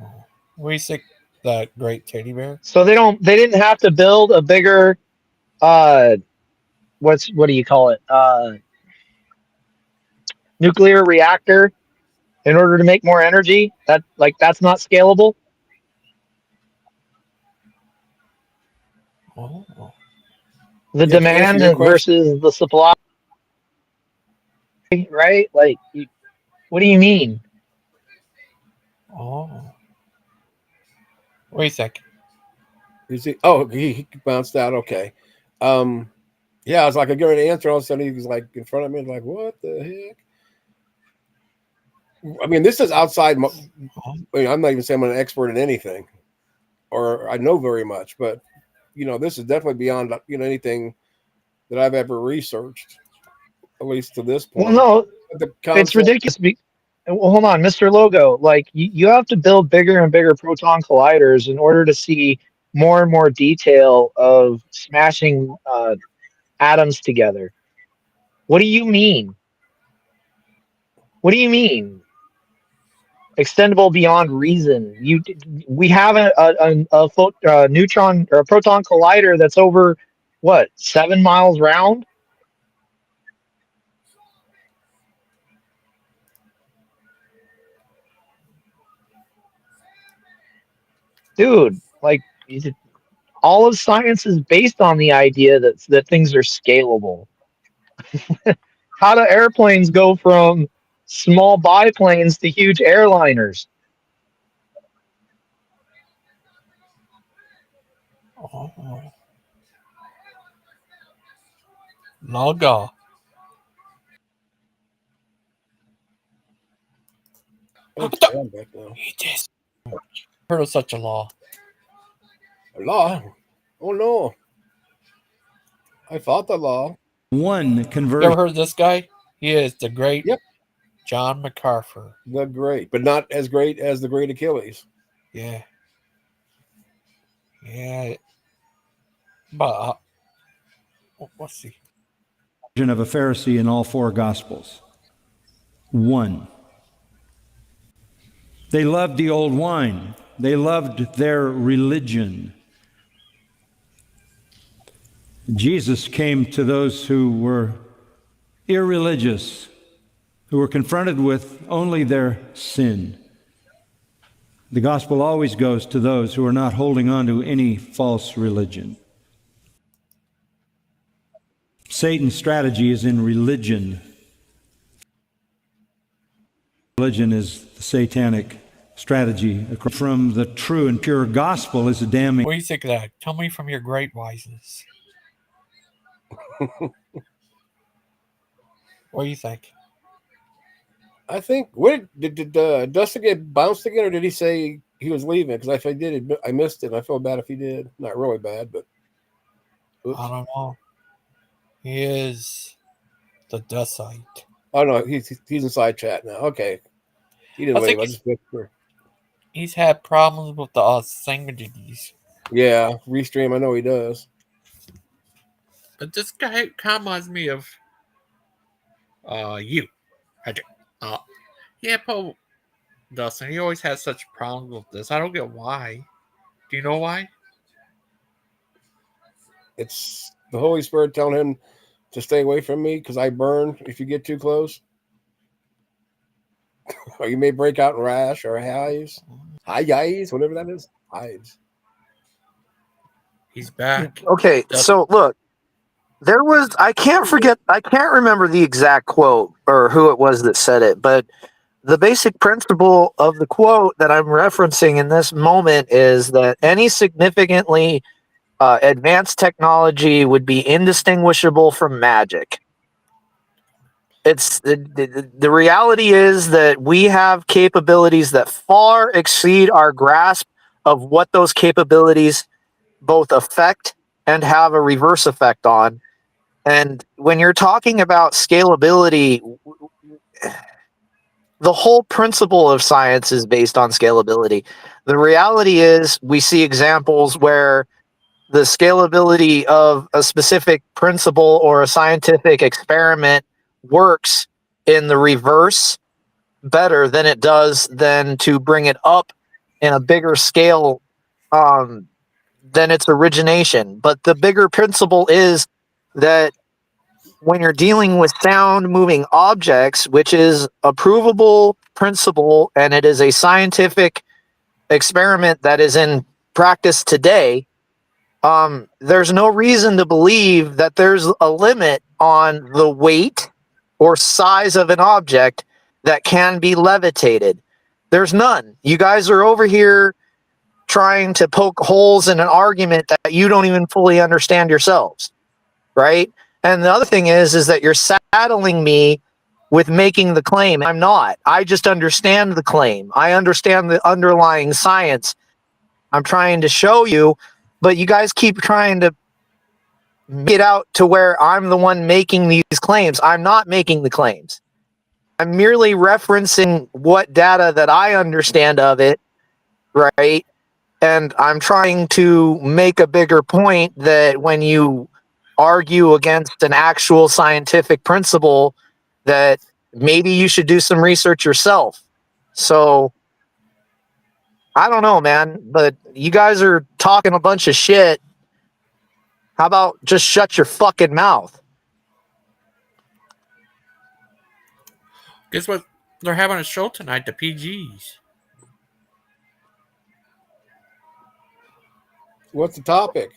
What do you think that great teddy bear? So they didn't have to build a bigger what do you call it? Nuclear reactor in order to make more energy? That's not scalable? Oh. The You have to answer demand your question. versus the supply, right? What do you mean? Oh. What do you think? Is he? Oh, he bounced out. Okay. Yeah, I was like, I give an answer. All of a sudden, he was like in front of me. Like, what the heck? I mean, this is outside. I'm not even saying I'm an expert in anything, or I know very much, but this is definitely beyond anything that I've ever researched, at least to this Well, point. no, The it's concept. ridiculous. Well, hold on, Mr. Logo. You have to build bigger and bigger proton colliders in order to see more and more detail of smashing atoms together. What do you mean? What do you mean? Extendable beyond reason. We have a neutron or a proton collider that's over what 7 miles round. Dude, all of science is based on the idea that things are scalable. How do airplanes go from small biplanes to huge airliners? Oh. Logo. Okay, I'm back now. He just heard of such a law. A law? Oh no! I fought the law. You ever heard of this guy? He is the great John MacArthur. The great, but not as great as the great Achilles. Yeah. Yeah. But let's see. Of a Pharisee in all four Gospels. 1. They loved the old wine. They loved their religion. Jesus came to those who were irreligious, who were confronted with only their sin. The gospel always goes to those who are not holding on to any false religion. Satan's strategy is in religion. Religion is the satanic strategy. From the true and pure gospel is a damning. What do you think of that? Tell me from your great wiseness. What do you think? I think. What did Dustin get bounced again, or did he say he was leaving? Because if I did, I missed it. And I feel bad if he did. Not really bad, but oops. I don't know. He is the Dusite. Oh no, he's inside chat now. Okay, he didn't leave. I just he's had problems with the thingamajiggies. Yeah, restream. I know he does. But this guy kind of reminds me of you. Yeah, Paul. Dustin, he always has such problems with this. I don't get why. Do you know why? It's the Holy Spirit telling him to stay away from me because I burn if you get too close. Or you may break out in rash or hives, whatever that is. Hives. He's back. Okay, so look, I can't remember the exact quote or who it was that said it, but the basic principle of the quote that I'm referencing in this moment is that any significantly advanced technology would be indistinguishable from magic. It's the reality is that we have capabilities that far exceed our grasp of what those capabilities both affect and have a reverse effect on. And when you're talking about scalability, the whole principle of science is based on scalability. The reality is we see examples where the scalability of a specific principle or a scientific experiment works in the reverse better than it does than to bring it up in a bigger scale than its origination. But the bigger principle is that when you're dealing with sound moving objects, which is a provable principle and it is a scientific experiment that is in practice today, there's no reason to believe that there's a limit on the weight or size of an object that can be levitated. There's none. You guys are over here trying to poke holes in an argument that you don't even fully understand yourselves, right? And the other thing is that you're saddling me with making the claim. I'm not. I just understand the claim. I understand the underlying science. I'm trying to show you, but you guys keep trying to get out to where I'm the one making these claims. I'm not making the claims. I'm merely referencing what data that I understand of it, right? And I'm trying to make a bigger point that when you argue against an actual scientific principle, that maybe you should do some research yourself. So I don't know, man, but you guys are talking a bunch of shit. How about just shut your fucking mouth? Guess what? They're having a show tonight, the PGs. What's the topic?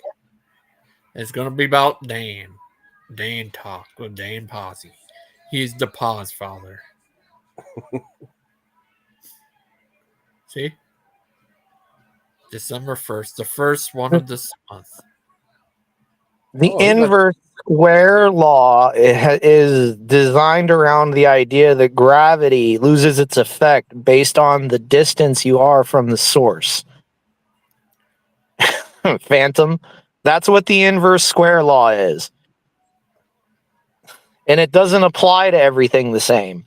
It's going to be about Dan. Dan Talk with Dan Posse. He's the Pause Father. See? December 1st, the first one of this month. The inverse square law is designed around the idea that gravity loses its effect based on the distance you are from the source. Phantom. That's what the inverse square law is. And it doesn't apply to everything the same.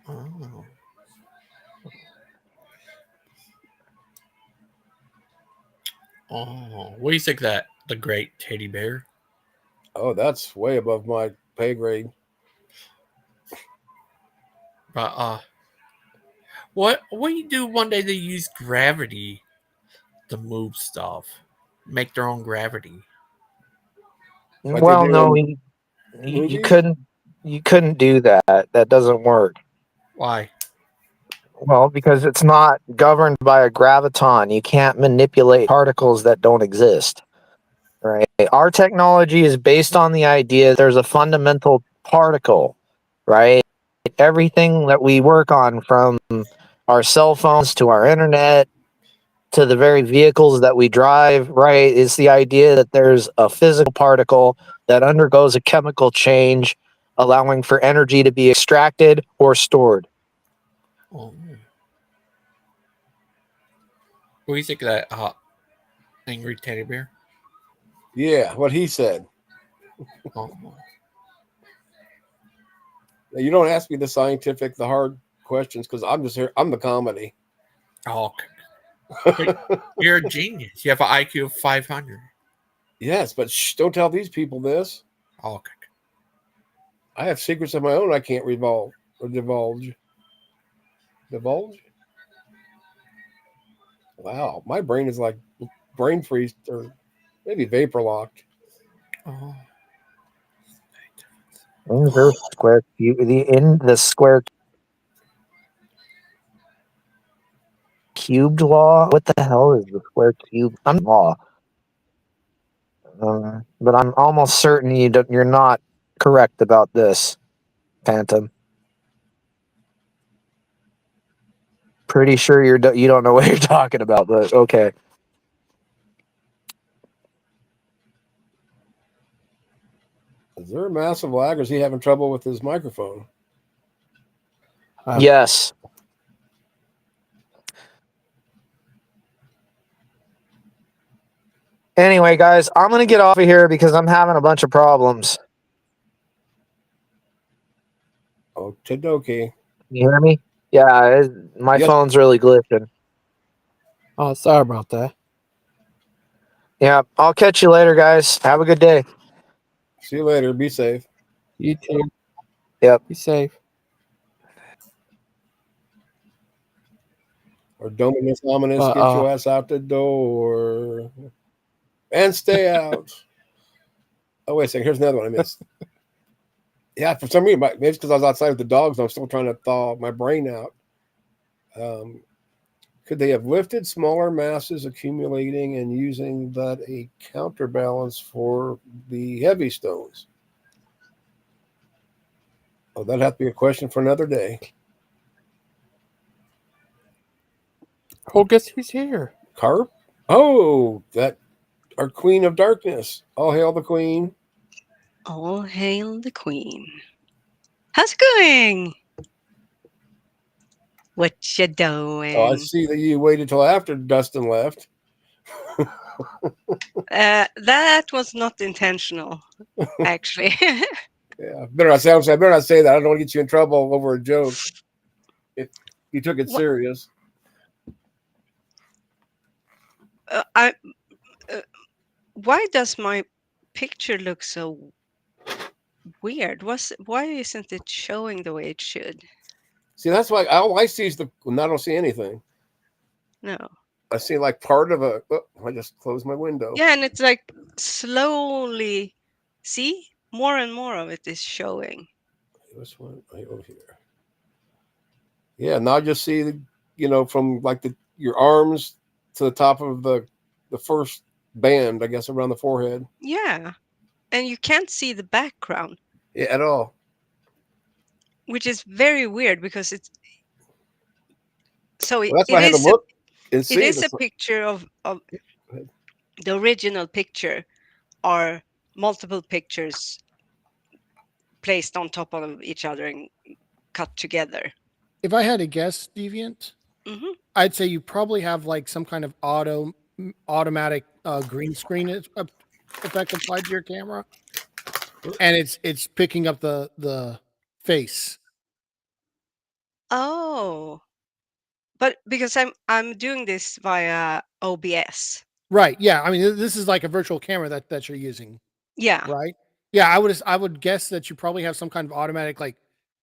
Oh. Oh, what do you think of that? The Great Teddy Bear? Oh, that's way above my pay grade. But what you do one day they use gravity to move stuff, make their own gravity. Like Well, no, you couldn't do that. That doesn't work. Why? Well, because it's not governed by a graviton. You can't manipulate particles that don't exist. Right. Our technology is based on the idea that there's a fundamental particle, right? Everything that we work on, from our cell phones to our internet to the very vehicles that we drive, right, is the idea that there's a physical particle that undergoes a chemical change, allowing for energy to be extracted or stored. Oh. What do you think of that angry teddy bear? Yeah, what he said. Oh. You don't ask me the hard questions because I'm just here. I'm the comedy. Oh, you're a genius. You have an IQ of 500. Yes, but don't tell these people this. Oh, okay. I have secrets of my own I can't revolve or divulge. Divulge? Wow, my brain is like brain freeze or maybe vapor locked. Oh. In the square cubed law. What the hell is the square cube? I'm law. But I'm almost certain you're not correct about this, Phantom. Pretty sure you don't know what you're talking about, but okay. Is there a massive lag or is he having trouble with his microphone? Yes. Anyway, guys, I'm going to get off of here because I'm having a bunch of problems. Okie dokie. You hear me? Yeah, my phone's really glitching. Oh, sorry about that. Yeah, I'll catch you later, guys. Have a good day. See you later. Be safe. You too. Yep. Be safe. Or Dominus Ominous, get your ass out the door. And stay out. Oh, wait a second. Here's another one I missed. Yeah, for some reason, maybe it's because I was outside with the dogs and I'm still trying to thaw my brain out. Could they have lifted smaller masses accumulating and using that a counterbalance for the heavy stones? Oh, that'd have to be a question for another day. Oh, guess who's here? Carp? Oh, that our Queen of Darkness. All hail the Queen. All hail the Queen. How's it going? What you doing? Oh, I see that you waited till after Dustin left. That was not intentional, actually. Yeah, better not say that. I don't want to get you in trouble over a joke. If you took it serious. Why does my picture look so weird? Why isn't it showing the way it should? See, that's why all I see is I don't see anything. No. I see like part of a. Oh, I just closed my window. Yeah, and it's like slowly. See, more and more of it is showing. This one right over here. Yeah, now I just see from like your arms to the top of the first band, I guess, around the forehead. Yeah, and you can't see the background. Yeah, at all. Which is very weird because it's so that's why I had to look and see. It is a picture of the original picture are multiple pictures placed on top of each other and cut together. If I had to guess, Deviant, I'd say you probably have like some kind of automatic green screen effect applied to your camera, and it's picking up the face. Oh, but because I'm doing this via OBS. Right. Yeah. I mean, this is like a virtual camera that you're using. Yeah. Right. Yeah. I would guess that you probably have some kind of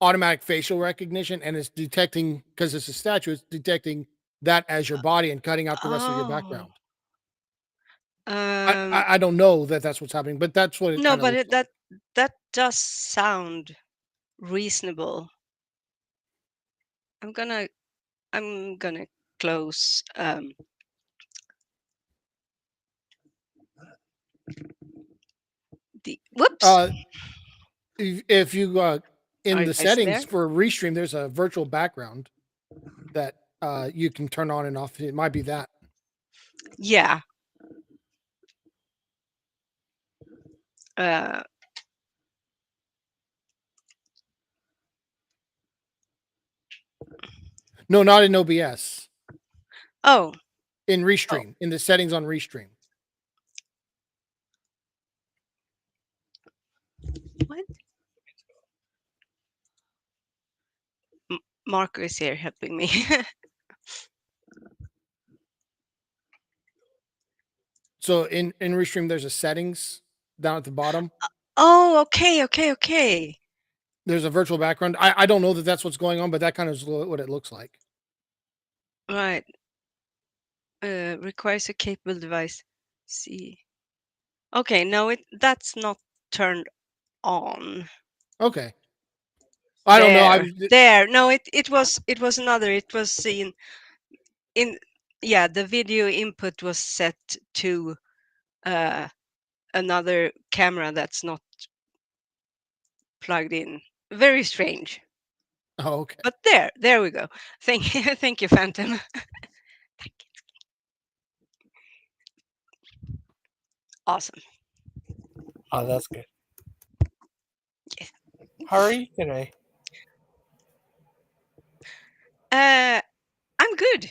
automatic facial recognition, and it's detecting, because it's a statue, it's detecting that as your body and cutting out the rest of your background. I don't know that's what's happening, but that's what it. No, but that does sound reasonable. I'm gonna close. Whoops. If you in the settings for restream, there's a virtual background that you can turn on and off. It might be that. Yeah. No, not in OBS. Oh. In Restream, in the settings on Restream. What? Marco is here helping me. So in Restream, there's a settings down at the bottom. Oh, okay. there's a virtual background. I don't know that that's what's going on, but that kind of is what it looks like. Right. Requires a capable device. See. Okay, no, that's not turned on. Okay. I don't know. There. No, it was another. It was seen in the video input was set to another camera that's not plugged in. Very strange. Oh, okay. But there we go. Thank you, Phantom. Awesome. Oh, that's good. How are you today? I'm good.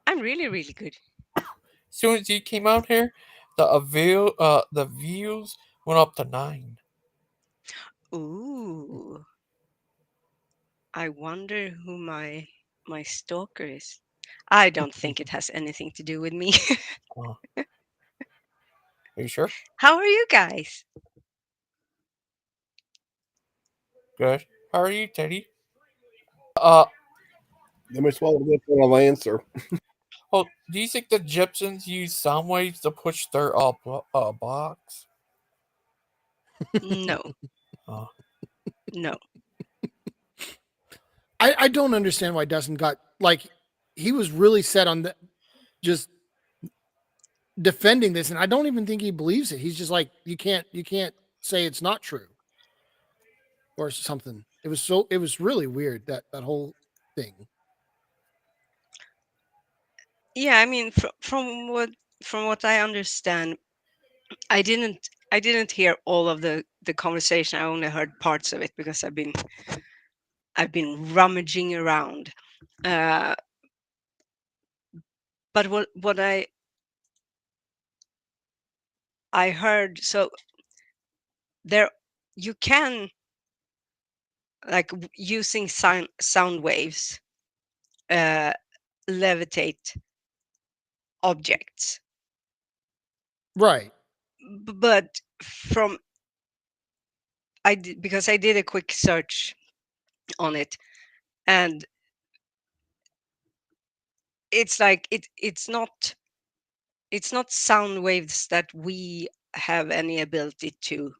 I'm really, really good. As soon as you came out here, the views went up to 9. Ooh. I wonder who my stalker is. I don't think it has anything to do with me. Are you sure? How are you guys? Good. How are you, Teddy? Let me swallow this and I'll answer. Oh, do you think the Egyptians use sound waves to push their box? No. Oh. No. I don't understand why Dustin got he was really set on just defending this, and I don't even think he believes it. He's just like, you can't say it's not true or something. It was really weird, that whole thing. Yeah, I mean, from what I understand, I didn't hear all of the conversation. I only heard parts of it because I've been rummaging around. But what I heard, so there you can, like, using sound waves, levitate objects. Right. But because I did a quick search on it, and it's like it's not sound waves that we have any ability to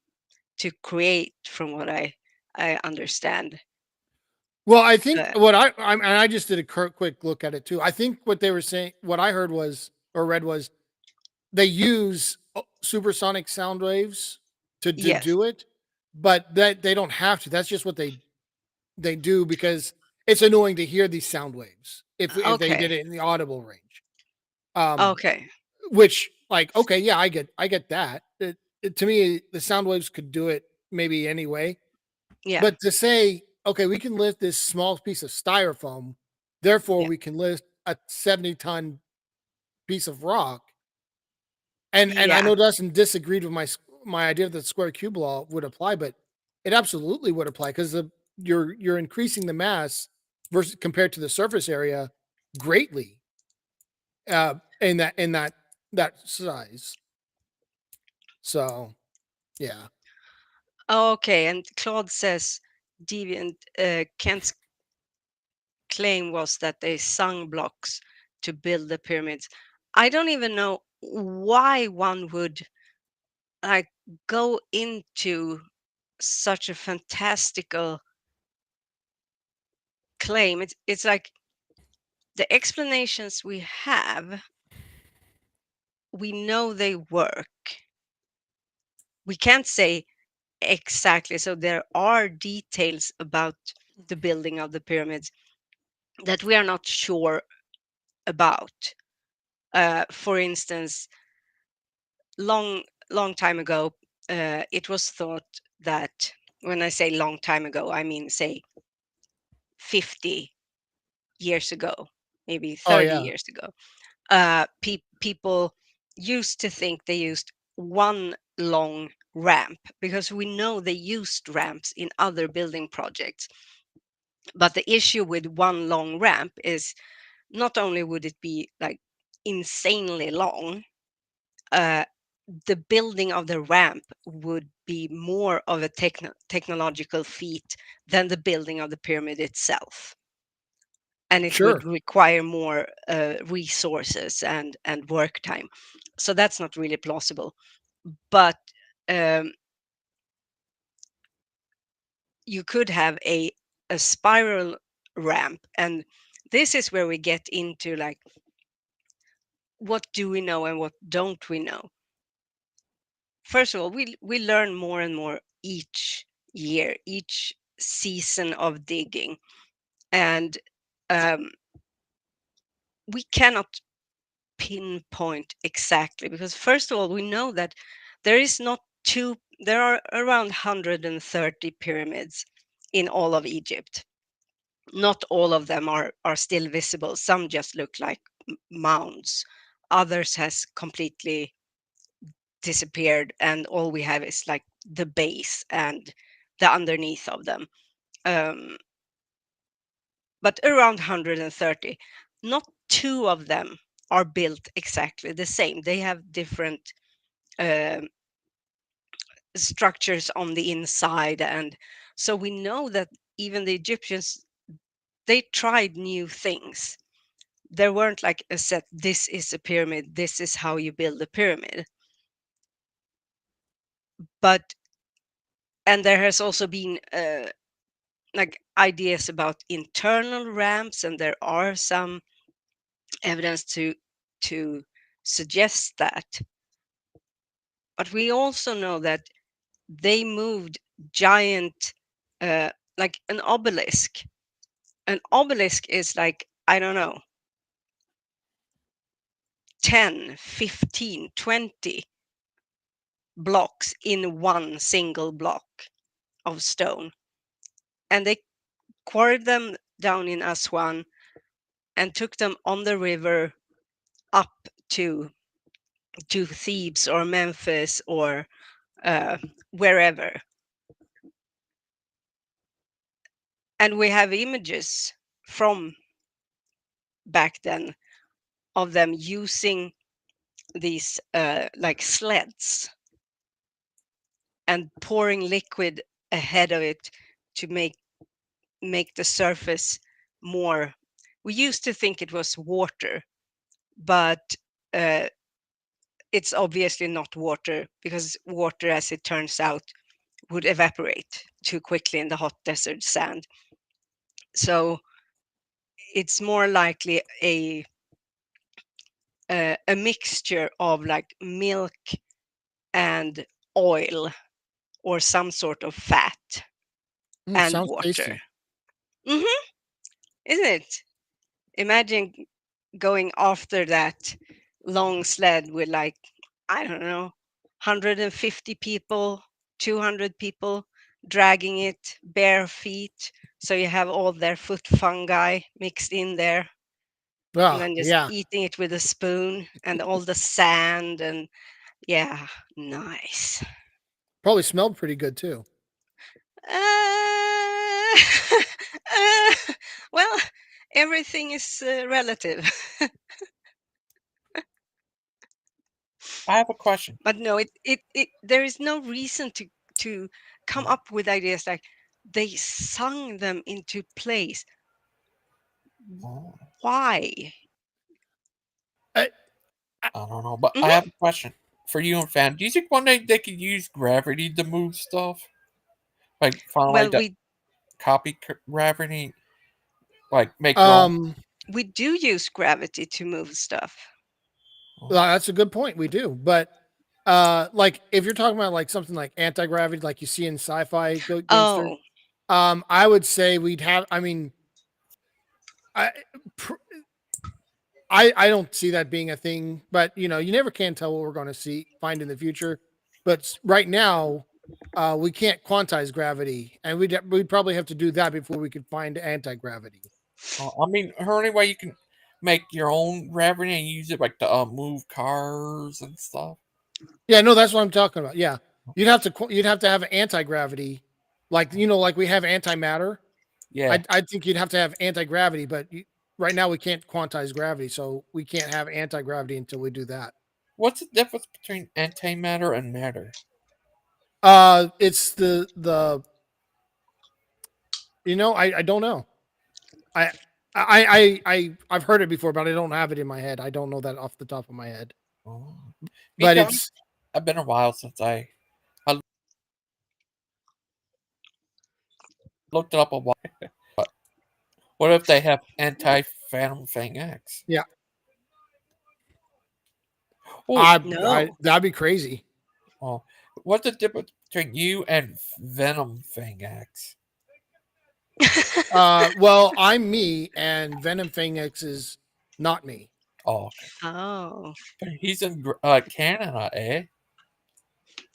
create, from what I understand. Well, I think what and I just did a quick look at it too. I think what they were saying, what I heard was, or read was, they use supersonic sound waves to do it, but that they don't have to. That's just what they do, because it's annoying to hear these sound waves if they did it in the audible range. Okay. Which, like, okay, yeah, I get that. To me, the sound waves could do it maybe anyway. Yeah. But to say, okay, we can lift this small piece of styrofoam, therefore we can lift a 70-ton piece of rock. And I know Dustin disagreed with my idea that the square cube law would apply, but it absolutely would apply, because you're increasing the mass versus compared to the surface area greatly. In that size. So, yeah. Okay, and Claude says Deviant Kent's claim was that they sung blocks to build the pyramids. I don't even know why one would like go into such a fantastical claim. It's like the explanations we have, we know they work. We can't say exactly. So there are details about the building of the pyramids that we are not sure about. For instance, long time ago, it was thought that, when I say long time ago, I mean, say 50 years ago, maybe 30 years ago, people used to think they used one long ramp, because we know they used ramps in other building projects. But the issue with one long ramp is, not only would it be like insanely long, the building of the ramp would be more of a technological feat than the building of the pyramid itself. And it would require more resources and work time. So that's not really plausible. But you could have a spiral ramp. And this is where we get into like, what do we know and what don't we know? First of all, we learn more and more each year, each season of digging. And we cannot pinpoint exactly, because first of all, we know that there are around 130 pyramids in all of Egypt. Not all of them are still visible. Some just look like mounds. Others has completely disappeared, and all we have is like the base and the underneath of them. But around 130, not two of them are built exactly the same. They have different structures on the inside. And so we know that even the Egyptians, they tried new things. There weren't like a set, this is a pyramid, this is how you build a pyramid. And there has also been like ideas about internal ramps, and there are some evidence to suggest that. But we also know that they moved giant, like an obelisk. An obelisk is like, I don't know, 10, 15, 20 blocks in one single block of stone. And they quarried them down in Aswan and took them on the river up to Thebes or Memphis or wherever. And we have images from back then of them using these like sleds and pouring liquid ahead of it to make the surface more. We used to think it was water, but it's obviously not water, because water, as it turns out, would evaporate too quickly in the hot desert sand. So it's more likely a mixture of like milk and oil or some sort of fat and sounds water. tasty. Mm-hmm. Isn't it? Imagine going after that long sled with like, I don't know, 150 people, 200 people dragging it bare feet. So you have all their foot fungi mixed in there. And then just eating it with a spoon and all the sand. And yeah, nice. Probably smelled pretty good too. Well, everything is relative. I have a question. But no, there is no reason to come up with ideas like they sung them into place. Why? I don't know, but I have a question for you and Fan. Do you think one day they could use gravity to move stuff? Like find like that copy gravity, like make we do use gravity to move stuff. Well, that's a good point. We do, but like if you're talking about like something like anti-gravity, like you see in sci-fi gangster, I would say we'd have. I mean, I don't see that being a thing, but you know, you never can tell what we're going to find in the future. But right now, we can't quantize gravity, and we'd probably have to do that before we could find anti-gravity. I mean, the only way you can make your own gravity and use it like to move cars and stuff. Yeah, no, that's what I'm talking about. Yeah, you'd have to have anti-gravity, like like we have antimatter. Yeah, I think you'd have to have anti-gravity, but right now we can't quantize gravity, so we can't have anti-gravity until we do that. What's the difference between antimatter and matter? It's the I don't know. I've heard it before, but I don't have it in my head. I don't know that off the top of my head. Oh. But it's I've been a while since I looked it up a while. What if they have anti-Phantom Thing X? Yeah. Oh, that'd be crazy. Oh, what's the difference between you and Venom Thing X? Well, I'm me, and Venom Fang X is not me. Oh. Oh. But he's in Canada, eh?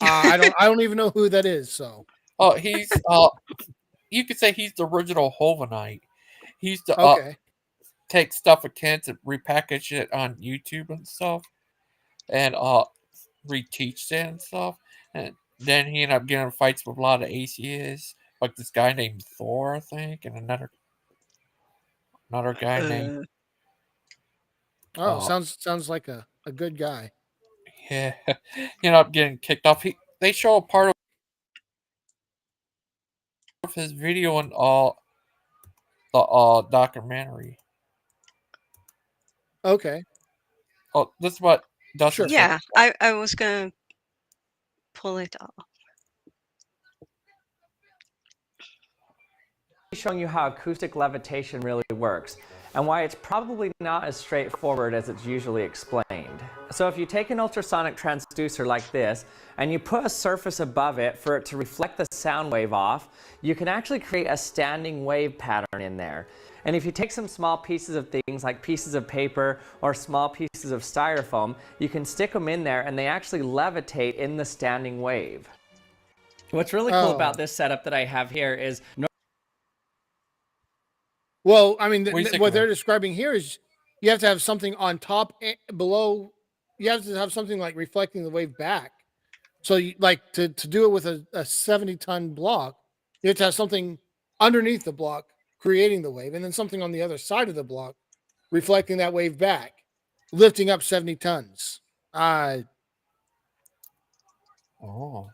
I don't even know who that is. So. Oh, he's you could say he's the original Hovenite. He's the okay. Take stuff akin to repackage it on YouTube and stuff, and reteach it and stuff, and then he ended up getting in fights with a lot of ACs, like this guy named Thor, I think, and another guy named. Sounds like a good guy. Yeah, he ended up getting kicked off. They show a part of his video in the documentary. Okay. Oh, this is what Dustin said. Yeah, I was gonna pull it up. Showing you how acoustic levitation really works and why it's probably not as straightforward as it's usually explained. So if you take an ultrasonic transducer like this and you put a surface above it for it to reflect the sound wave off, you can actually create a standing wave pattern in there. And if you take some small pieces of things like pieces of paper or small pieces of styrofoam, you can stick them in there and they actually levitate in the standing wave. What's really cool about this setup that I have here is well, I mean, what they're describing here is you have to have something on top, below. You have to have something like reflecting the wave back. So, you, like to do it with a 70-ton block, you have to have something underneath the block creating the wave, and then something on the other side of the block reflecting that wave back, lifting up 70 tons. I would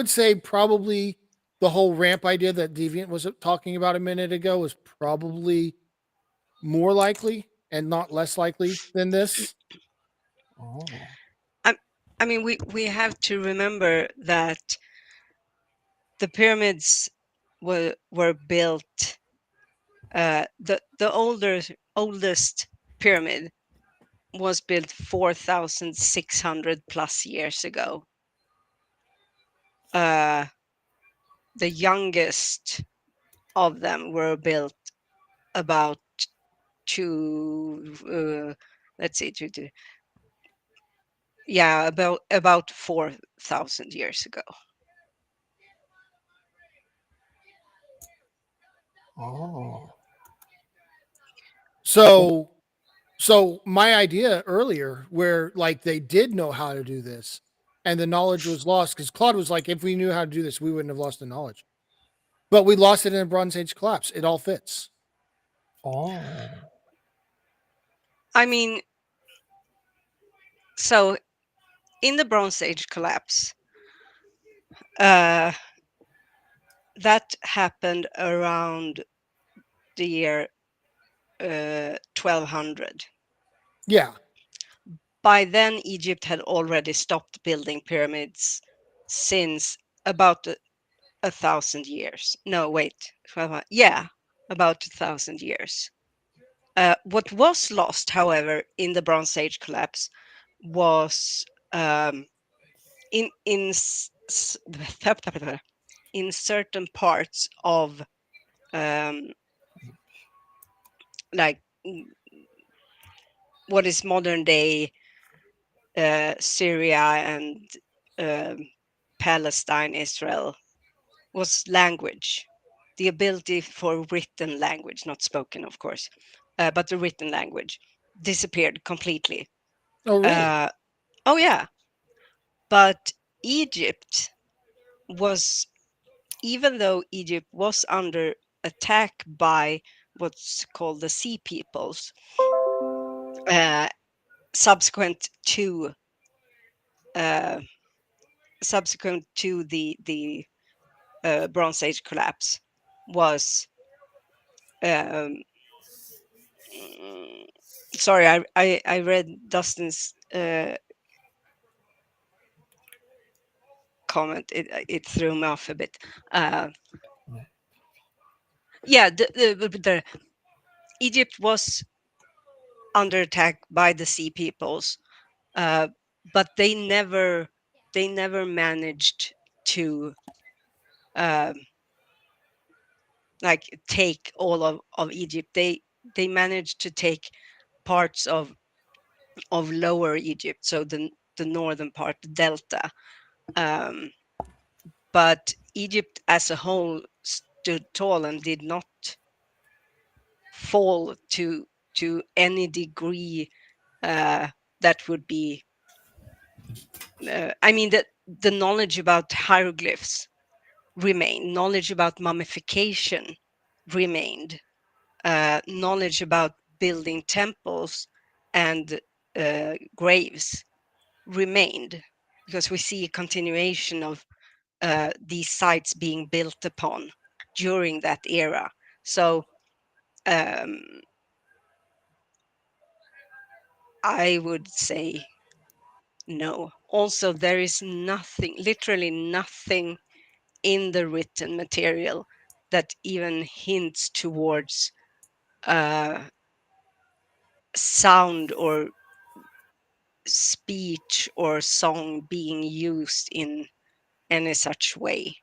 say probably the whole ramp idea that Deviant was talking about a minute ago is probably more likely and not less likely than this. I mean, we have to remember that the pyramids were built. The oldest pyramid was built 4,600 plus years ago. The youngest of them were built about about 4,000 years ago. Oh. So my idea earlier, where like they did know how to do this, and the knowledge was lost, because Claude was like, if we knew how to do this, we wouldn't have lost the knowledge. But we lost it in a Bronze Age collapse. It all fits. Oh. I mean, so in the Bronze Age collapse, that happened around the year 1200. Yeah. By then, Egypt had already stopped building pyramids since about 1,000 years. No, wait. Yeah, about 1,000 years. What was lost, however, in the Bronze Age collapse was in certain parts of like what is modern day Syria and Palestine, Israel, was language. The ability for written language, not spoken, of course, but the written language disappeared completely. Oh, really? Oh, yeah. But Egypt was, even though Egypt was under attack by what's called the Sea Peoples, subsequent to the Bronze Age collapse was sorry, I read Dustin's comment. It threw me off a bit. Yeah, the Egypt was under attack by the Sea Peoples, but they never managed to like take all of Egypt. They managed to take parts of Lower Egypt, so the northern part, the delta. But Egypt as a whole stood tall and did not fall to any degree that would be. I mean, the knowledge about hieroglyphs remained, knowledge about mummification remained, knowledge about building temples and graves remained, because we see a continuation of these sites being built upon during that era. So I would say no. Also, there is nothing, literally nothing in the written material that even hints towards sound or speech or song being used in any such way.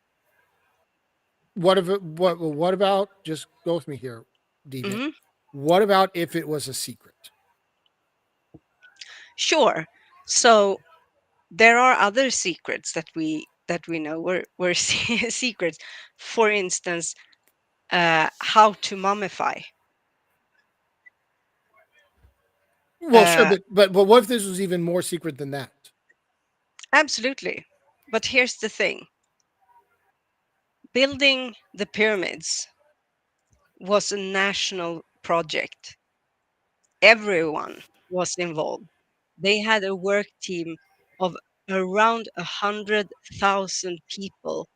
What about, just go with me here, Deviant. What about if it was a secret? Sure. So there are other secrets that we know were secrets. For instance, how to mummify. Well, sure, but what if this was even more secret than that? Absolutely. But here's the thing. Building the pyramids was a national project. Everyone was involved. They had a work team of around 100,000 people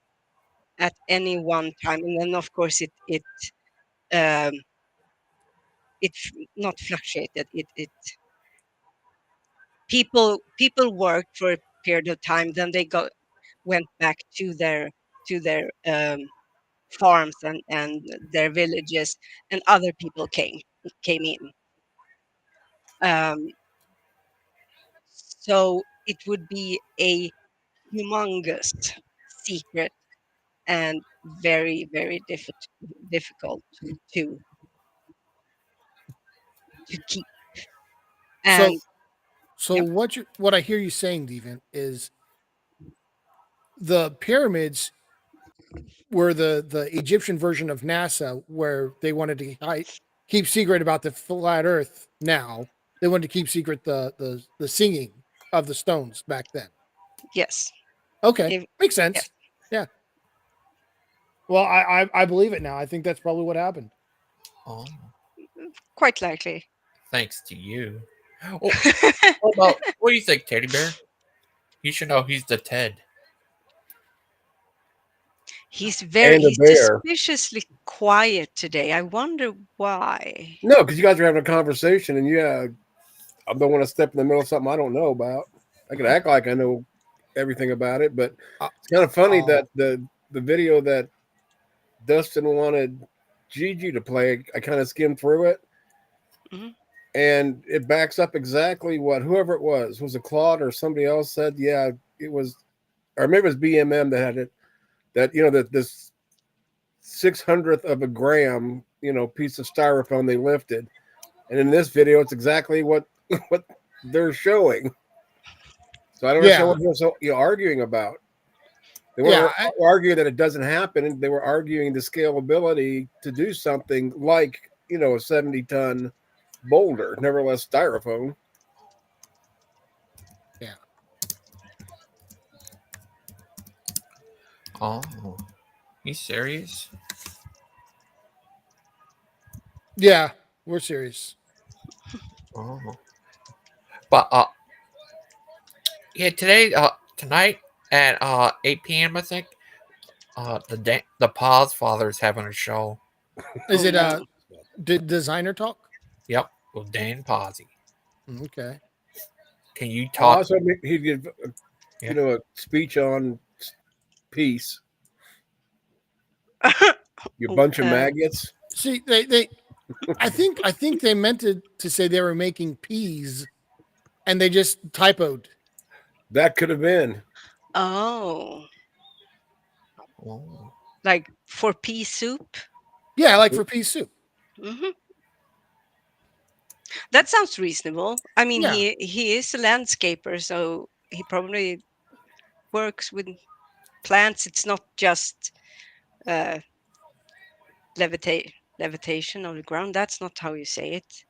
at any one time, and then of course it not fluctuated. It people worked for a period of time, then they went back to their farms and their villages, and other people came in. So it would be a humongous secret and very, very difficult to keep. And so what I hear you saying, Deviant, is the pyramids were the Egyptian version of NASA, where they wanted to keep secret about the flat Earth. Now they wanted to keep secret the singing of the stones back then. Yes. Okay, makes sense. Yeah. Well, I believe it now. I think that's probably what happened. Oh, quite likely. Thanks to you. Oh, what do you think, Teddy Bear? You should know he's the Ted. He's suspiciously quiet today. I wonder why. No, because you guys are having a conversation, and I don't want to step in the middle of something I don't know about. I can act like I know everything about it, but it's kind of funny that the video that Dustin wanted Gigi to play, I kind of skimmed through it, and it backs up exactly what whoever it was it Claude or somebody else said. Yeah, it was, or maybe it was BMM that had it. That that this 600th of a gram piece of styrofoam they lifted, and in this video it's exactly what they're showing. So I don't understand what you're arguing about. They weren't arguing that it doesn't happen. They were arguing the scalability to do something like a 70-ton boulder, nevertheless styrofoam. Yeah. Oh, you serious? Yeah, we're serious. Oh, But yeah, today, tonight at 8 p.m. I think, the Paz Father's having a show. Is it designer talk? Yep, with Dan Pazzi. Okay. Can you talk? Also, he'd give a speech on peace. You bunch of maggots. See, they I think they meant to say they were making peas, and they just typoed. That could have been. Oh. Like for pea soup? Yeah, like for pea soup. Mm-hmm. That sounds reasonable. I mean, Yeah. he is a landscaper, so he probably works with plants. It's not just levitation on the ground. That's not how you say it.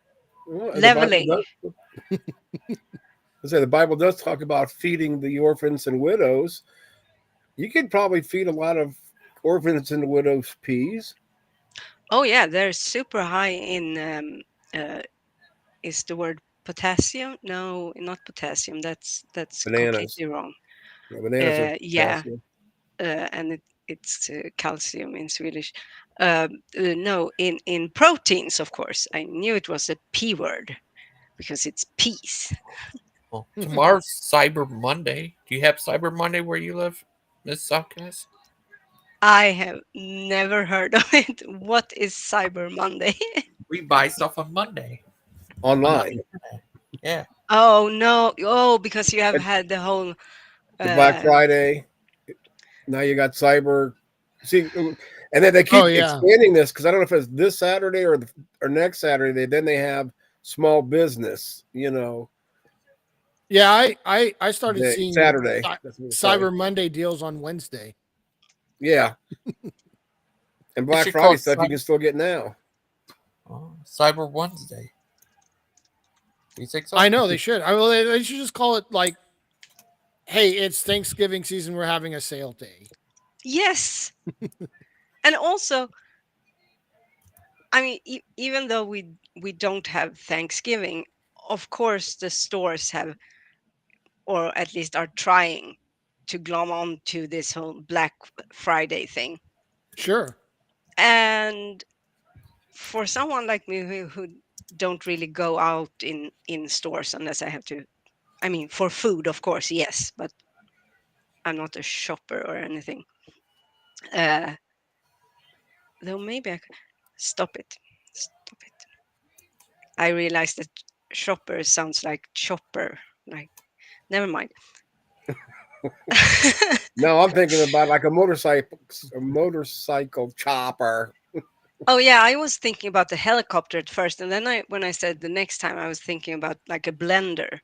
Well, Leveling. The Bible does talk about feeding the orphans and widows. You could probably feed a lot of orphans and widows peas. Oh yeah, they're super high in. Is the word potassium? No, not potassium. That's Bananas. completely wrong. Yeah, bananas are Yeah, potassium. and it's calcium in Swedish. No, in proteins, of course. I knew it was a P word because it's peace. Well, tomorrow's Cyber Monday. Do you have Cyber Monday where you live, Miss Southcast? I have never heard of it. What is Cyber Monday? We buy stuff on Monday. Online. Yeah. Oh no! Oh, because you have had the whole The Black Friday. Now you got Cyber. See, and then they keep expanding this because I don't know if it's this Saturday or next Saturday. Then they have small business. Yeah, I started seeing Saturday. Cyber Monday deals on Wednesday. Yeah. And Black Friday stuff you can still get now. Cyber Wednesday. You think so? I know they should. They should just call it like, "Hey, it's Thanksgiving season. We're having a sale day." Yes. And also, I mean, even though we don't have Thanksgiving, of course the stores have, or at least are trying to glom on to this whole Black Friday thing. Sure. And for someone like me who don't really go out in stores unless I have to, I mean, for food, of course, yes, but I'm not a shopper or anything. Though maybe I could stop it. I realized that shopper sounds like chopper. Like, never mind. No, I'm thinking about like a motorcycle chopper. Oh yeah, I was thinking about the helicopter at first, and then when I said the next time, I was thinking about like a blender.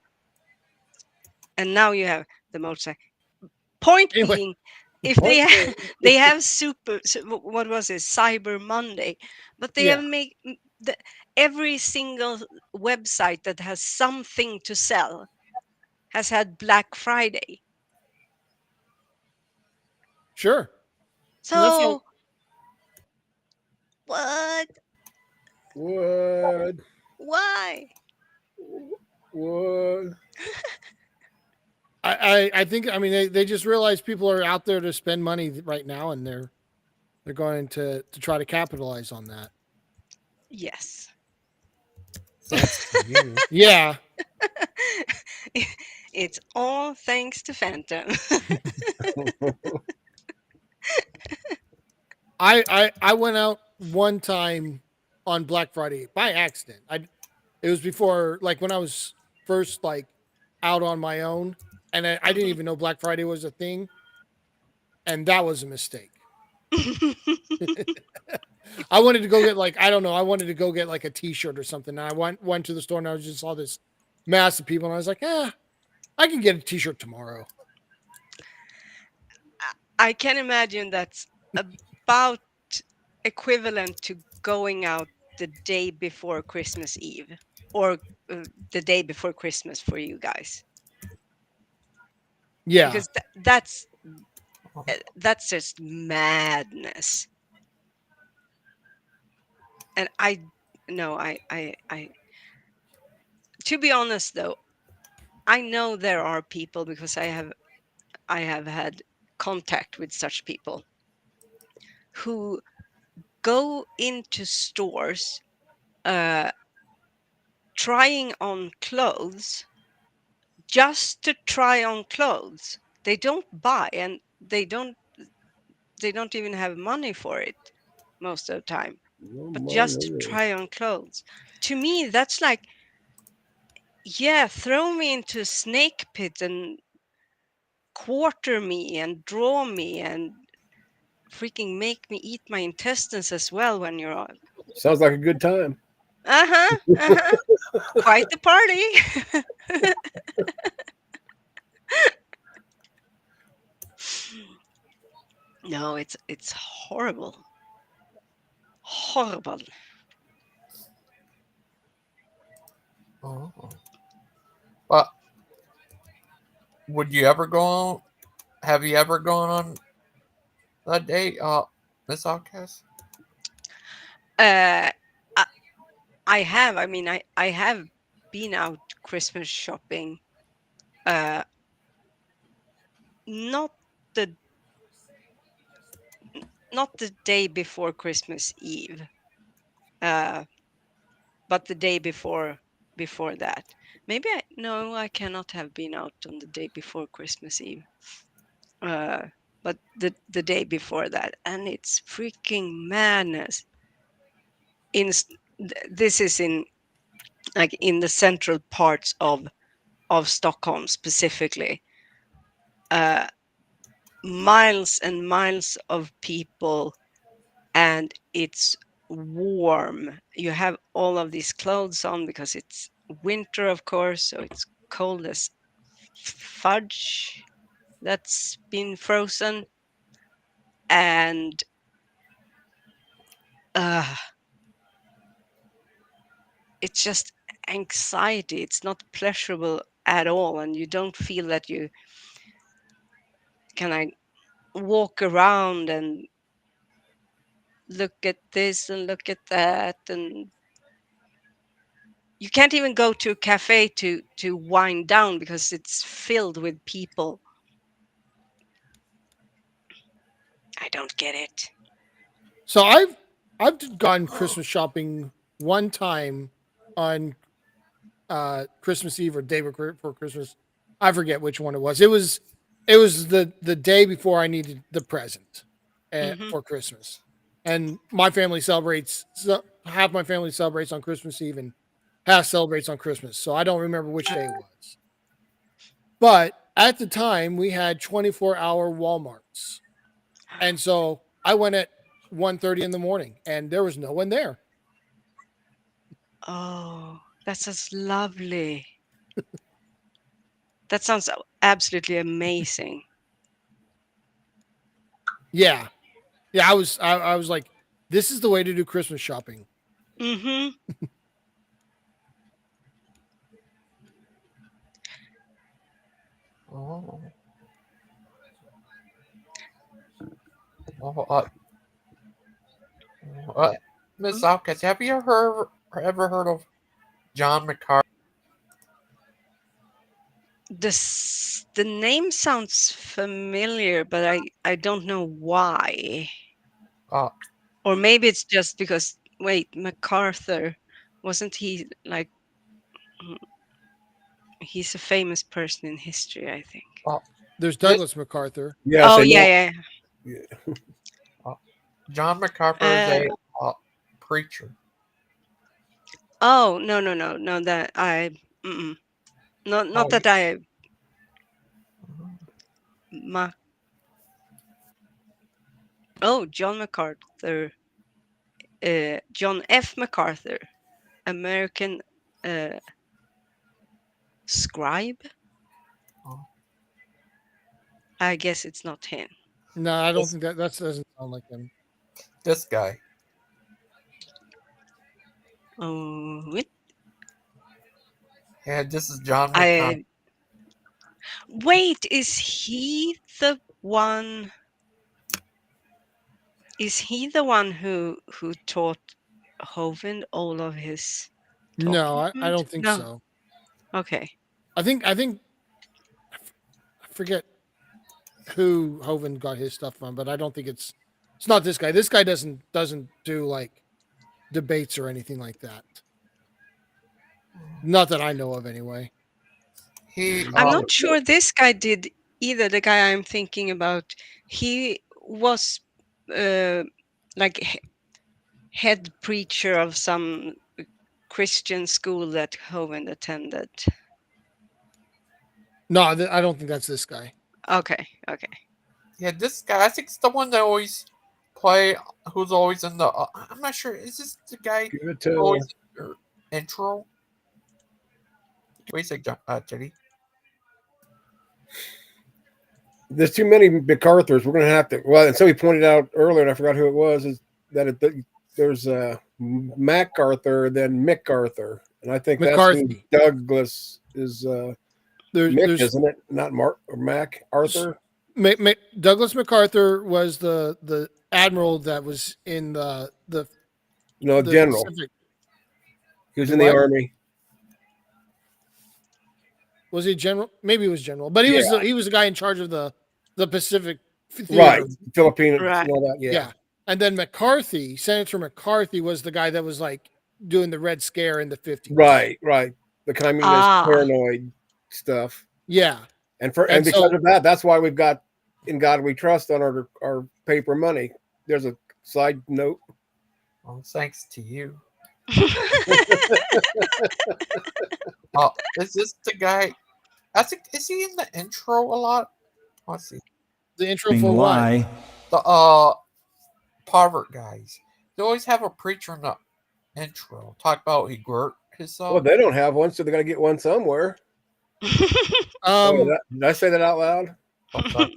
And now you have the motorcycle. Point being, if they have what was it, Cyber Monday, but they have every single website that has something to sell has had Black Friday. Sure. So what? What? Why? What? I think, I mean, they just realize people are out there to spend money right now, and they're going to try to capitalize on that. Yes. Yeah. It's all thanks to Phantom. I went out one time on Black Friday by accident. It was before, like, when I was first like out on my own, and I didn't even know Black Friday was a thing, and that was a mistake. I wanted to go get like, I don't know, I wanted to go get like a T-shirt or something. And I went to the store and I just saw this mass of people, and I was like, I can get a T-shirt tomorrow. I can imagine that's about equivalent to going out the day before Christmas Eve, or the day before Christmas for you guys. Yeah, because that's just madness. And I to be honest though, I know there are people, because I have had contact with such people who go into stores trying on clothes just to try on clothes. They don't buy, and they don't even have money for it most of the time, but just to try on clothes. To me, that's like, yeah, throw me into a snake pit and quarter me and draw me and freaking make me eat my intestines as well when you're on. Sounds like a good time. Quite the party. No, it's horrible. Horrible. Oh. But would you ever go on? Have you ever gone on a date, Miss Outcast? I have. I mean, I have been out Christmas shopping. Not the not the day before Christmas Eve, but the day before that. Maybe I cannot have been out on the day before Christmas Eve. But the day before that, and it's freaking madness. This is in like in the central parts of Stockholm specifically. Miles and miles of people, and it's warm. You have all of these clothes on because it's winter, of course, so it's cold as fudge that's been frozen. And it's just anxiety. It's not pleasurable at all, and you don't feel that you can walk around and look at this and look at that, and you can't even go to a cafe to wind down because it's filled with people. I don't get it. So I've gone Christmas shopping one time on Christmas Eve or day before Christmas. I forget which one it was. It was the day before I needed the present for Christmas. And my family celebrates, half my family celebrates on Christmas Eve and half celebrates on Christmas. So I don't remember which day it was. But at the time we had 24-hour Walmarts. And so I went at 1:30 in the morning and there was no one there. Oh, that sounds lovely. That sounds absolutely amazing. Yeah. Yeah, I was like, this is the way to do Christmas shopping. Mm-hmm. Oh. Miss Outcast, have you ever heard of John McCarthy? The name sounds familiar, but I don't know why. Or maybe it's just because, wait, MacArthur, wasn't he like, he's a famous person in history, I think. There's Douglas MacArthur. Yeah. Oh yeah. John MacArthur is a preacher. Oh no, that I not that I John MacArthur, John F. MacArthur, American scribe. I guess it's not him. No, I don't think that doesn't sound like him. This guy. Oh, what? Yeah, this is John McCarthy. Wait, is he the one? Is he the one who taught Hovind all of his talking? No, I don't think so. Okay. I forget who Hovind got his stuff from, but I don't think it's not this guy. This guy doesn't do like debates or anything like that. Not that I know of, anyway. I'm not sure this guy did either. The guy I'm thinking about, he was like head preacher of some Christian school that Hovind attended. No, I don't think that's this guy. Okay. Yeah, this guy, I think it's the one that always who's always in the, I'm not sure, is this the guy who's always in the intro? What do you say, Teddy? There's too many MacArthurs. We're going to have to, well, and somebody pointed out earlier, and I forgot who it was, is that there's MacArthur, then MacArthur. And I think McCarthy. That's who Douglas is, Mick, isn't it? Not Mark or Mac Arthur? Douglas MacArthur was the admiral that was in the general. Pacific. He was in the Army. Was he general? Maybe he was general, but he was the guy in charge of the Pacific Theater. Right, Philippines, and all that. Yeah. And then McCarthy, Senator McCarthy, was the guy that was like doing the Red Scare in the 50s. Right. The communist paranoid stuff. Yeah. And because of that, that's why we've got In God We Trust on our paper money. There's a side note. Well, thanks to you. Is this the guy? I think, is he in the intro a lot? Let's see. The intro for what? The pervert guys. They always have a preacher in the intro. Talk about he girt himself. Well, they don't have one, so they got to get one somewhere. Did I say that out loud?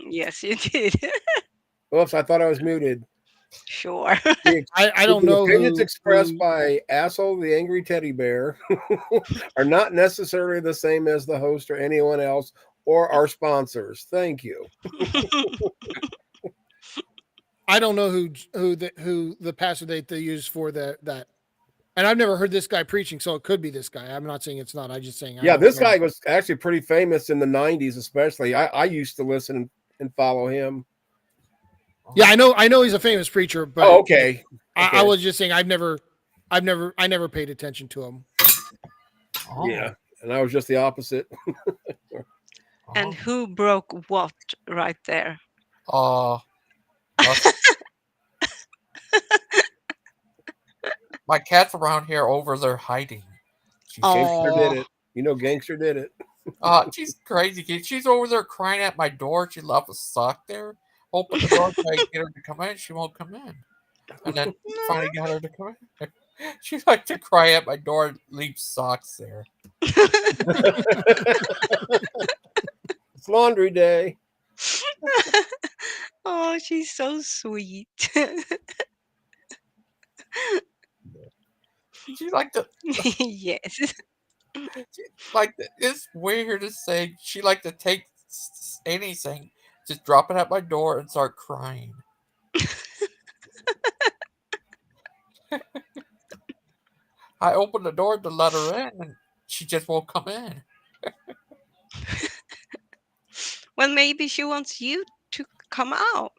Yes, you did. Oops, I thought I was muted. Sure. I don't know. Opinions expressed by Asshole the Angry Teddy Bear are not necessarily the same as the host or anyone else or our sponsors. Thank you. I don't know who the pastor they use for that. And I've never heard this guy preaching, so it could be this guy. I'm not saying it's not. I'm just saying. This guy was actually pretty famous in the 90s, especially. I used to listen and follow him. Yeah, I know he's a famous preacher, but okay. I was just saying I never paid attention to him. Yeah, and I was just the opposite. And who broke what right there? My cat's around here over there hiding. Gangster did it. Gangster did it. She's crazy. She's over there crying at my door. She left a sock there. Open the door, try to get her to come in. She won't come in. And then finally got her to come in. She liked to cry at my door and leave socks there. It's laundry day. Oh, she's so sweet. She like to. Yes. It's weird to say. She like to take anything, just drop it at my door and start crying. I opened the door to let her in, and she just won't come in. Well, maybe she wants you to come out.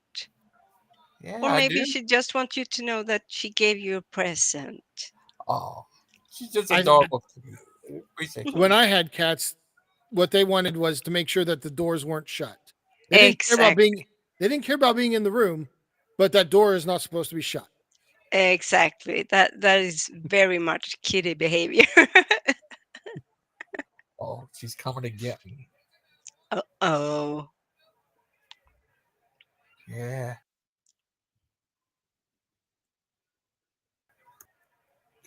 Yeah, or maybe she just wants you to know that she gave you a present. Oh, she's just adorable. When I had cats, what they wanted was to make sure that the doors weren't shut. They didn't care about being in the room, but that door is not supposed to be shut. Exactly. That is very much kitty behavior. Oh, she's coming to get me. Oh. Yeah.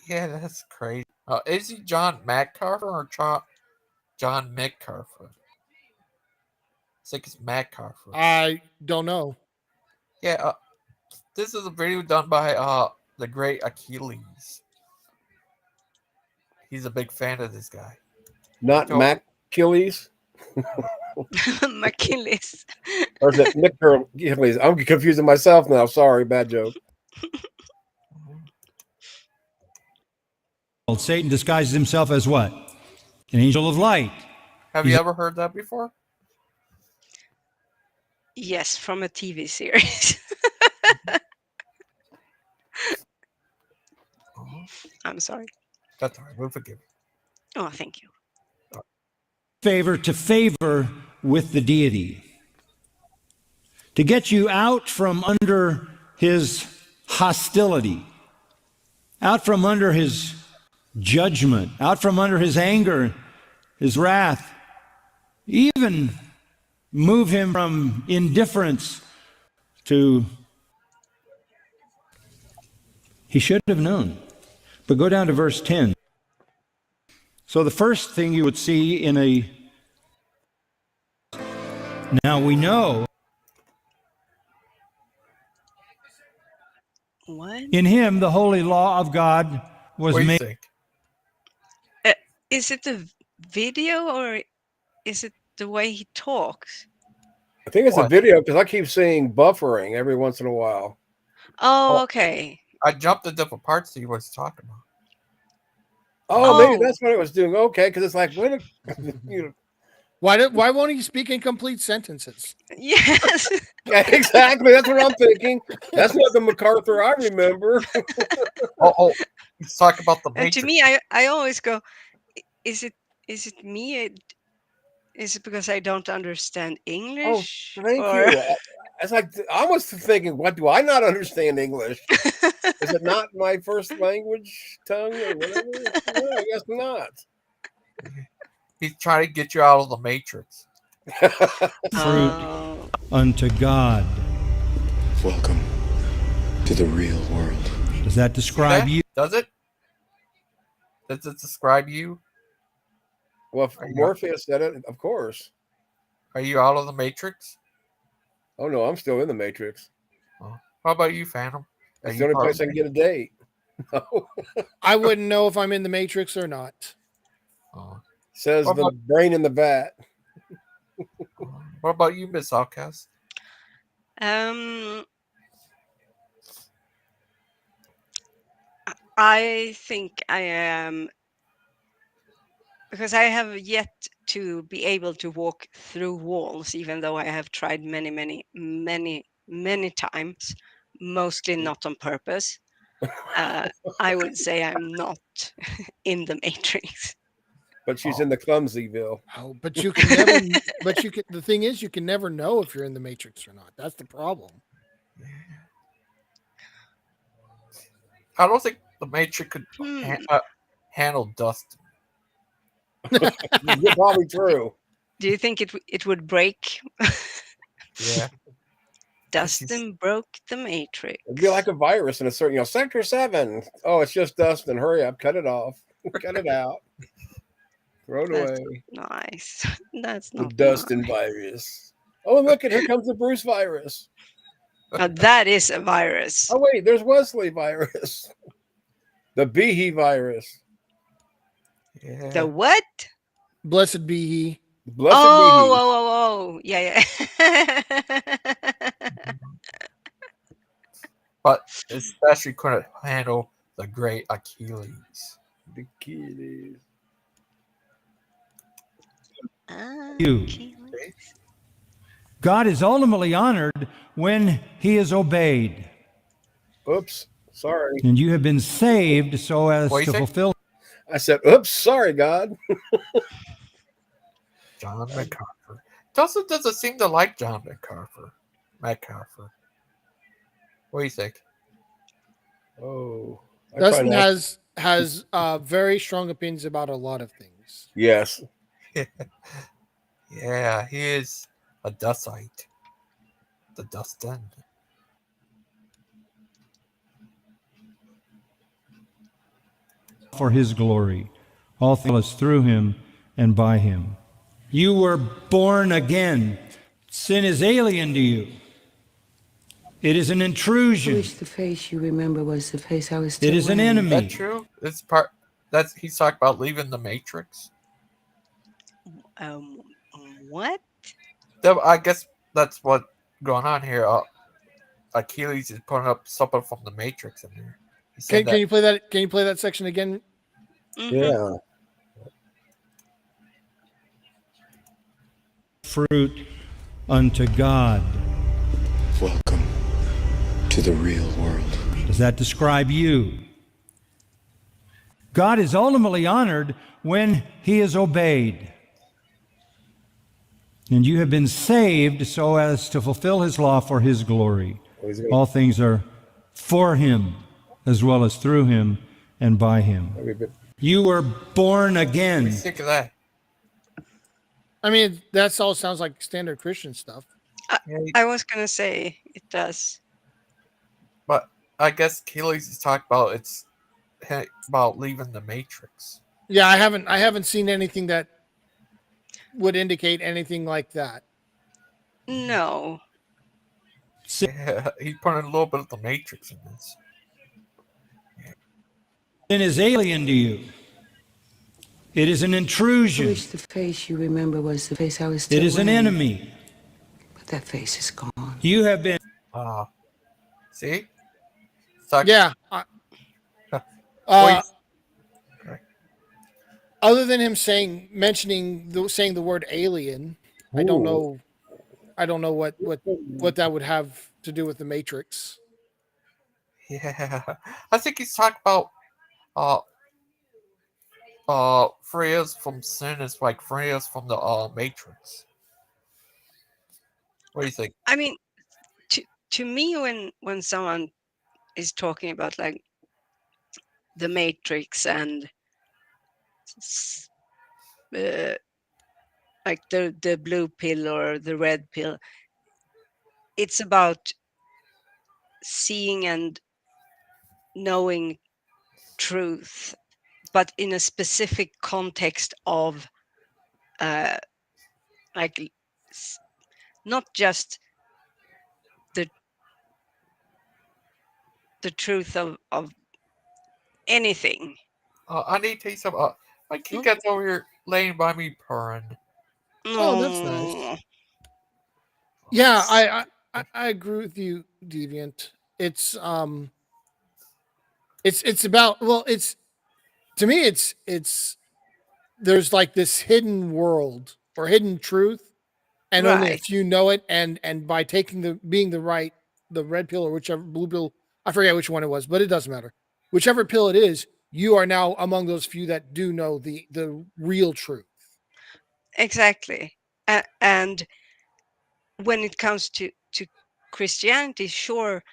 Yeah, that's crazy. Is he John MacArthur or John MacArthur? I think it's MacArthur. I don't know. Yeah, this is a video done by the great Achilles. He's a big fan of this guy. Not Achilles? Achilles. Or is it Nick Achilles? I'm confusing myself now. Sorry, bad joke. Satan disguises himself as what? An angel of light. Have you ever heard that before? Yes, from a TV series. I'm sorry. That's all right. We'll forgive you. Oh, thank you. Favor to favor with the deity, to get you out from under his hostility, out from under his judgment, out from under his anger, his wrath, even move him from indifference to he should have known. But go down to verse 10. So the first thing you would see in a... Now we know What? in him the holy law of God was made. Is it the video or is it the way he talks? I think it's a video because I keep seeing buffering every once in a while. Oh, okay. I jumped to different parts to see what he's talking about. Oh, maybe that's what it was doing. Okay, because it's like, when you know. Why won't he speak in complete sentences? Yes. Yeah, exactly. That's what I'm thinking. That's not the MacArthur I remember. He's talking about the And to me, I always go, is it me? Is it because I don't understand English? Thank you. It's like I was thinking, what do I not understand English? Is it not my first language tongue or whatever? No, I guess not. He's trying to get you out of the matrix. Fruit unto God. Welcome to the real world. Does that describe you? Does it? Does it describe you? Well, if Morpheus said it, of course. Are you out of the matrix? Oh no, I'm still in the matrix. Oh. How about you, Phantom? That's the only place I can get a date. I wouldn't know if I'm in the Matrix or not. Says the brain in the vat. What about you, Miss Outcast? I think I am, because I have yet to be able to walk through walls, even though I have tried many times, mostly not on purpose. I would say I'm not in the Matrix. But she's in the Clumsyville. Oh, but you can never. But you can. The thing is, you can never know if you're in the Matrix or not. That's the problem. I don't think the Matrix could handle dust. You're probably true. Do you think it would break? Yeah. Dustin broke the Matrix. It'd be like a virus in a certain, Sector 7. Oh, it's just Dustin. Hurry up, cut it off, cut it out, throw it away. Nice. That's not the Dustin virus. Oh, look, here comes the Bruce virus. That is a virus. Oh wait, there's Wesley virus. The Behe virus. Yeah. The what? Blessed be he. Blessed oh, yeah. But especially couldn't handle the great Achilles. The Achilles. You. God is ultimately honored when he is obeyed. Oops, sorry. And you have been saved so as to fulfill. I said, oops, sorry, God. John MacArthur. Dustin doesn't seem to like John MacArthur. What do you think? Oh, Dustin has very strong opinions about a lot of things. Yes. Yeah, he is a Dustite. The Dustin. For his glory. All things through him and by him. You were born again. Sin is alien to you. It is an intrusion. I wish the face you remember was the face I was still It is an wearing. enemy. Is that true? He's talking about leaving the Matrix. What? I guess that's what's going on here. Achilles is putting up something from the Matrix in there. Can you play that? Can you play that section again? Mm-hmm. Yeah. fruit unto God. Welcome to the real world. Does that describe you? God is ultimately honored when he is obeyed. And you have been saved so as to fulfill his law for his glory. All things are for him, as well as through him and by him. You were born again. Sick of that. I mean, that all sounds like standard Christian stuff. I was gonna say it does. But I guess Keely's is talking about about leaving the Matrix. Yeah, I haven't seen anything that would indicate anything like that. No. Yeah, he put a little bit of the Matrix in this. Sin is alien to you. It is an intrusion. I wish the face you remember was the face I was still It is an wearing. enemy. But that face is gone. You have been... See? Yeah. Other than him saying the word alien, I don't know what that would have to do with the Matrix. Yeah, I think he's talking about free us from sin is like free us from the Matrix. What do you think? I mean, to me, when someone is talking about like the Matrix and like the blue pill or the red pill, it's about seeing and knowing truth, but in a specific context of like not just the truth of anything. I need to tell you something. My kid gets over here laying by me purring. Oh, that's nice. Yeah, I agree with you, Deviant. It's about, well, it's, to me, it's there's like this hidden world or hidden truth, and only a few know it, and by taking the red pill or whichever blue pill, I forget which one it was, but it doesn't matter. Whichever pill it is, you are now among those few that do know the real truth. Exactly. And when it comes to Christianity, sure,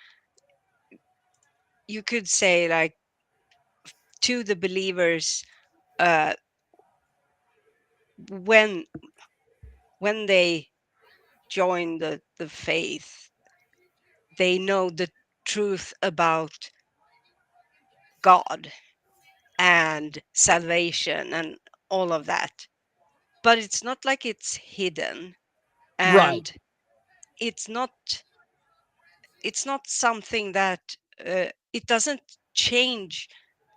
you could say like to the believers, when they join the faith, they know the truth about God and salvation and all of that. But it's not like it's hidden, and it's not something that it doesn't change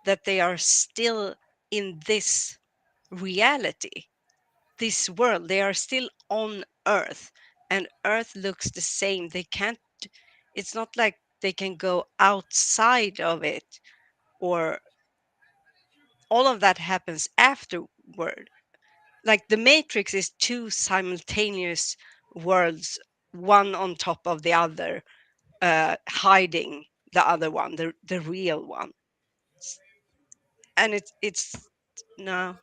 that they are still in this reality, this world. They are still on Earth, and Earth looks the same. They can't, it's not like they can go outside of it, or all of that happens afterward. Like the Matrix is two simultaneous worlds, one on top of the other, hiding the other one, the real one. And it's no,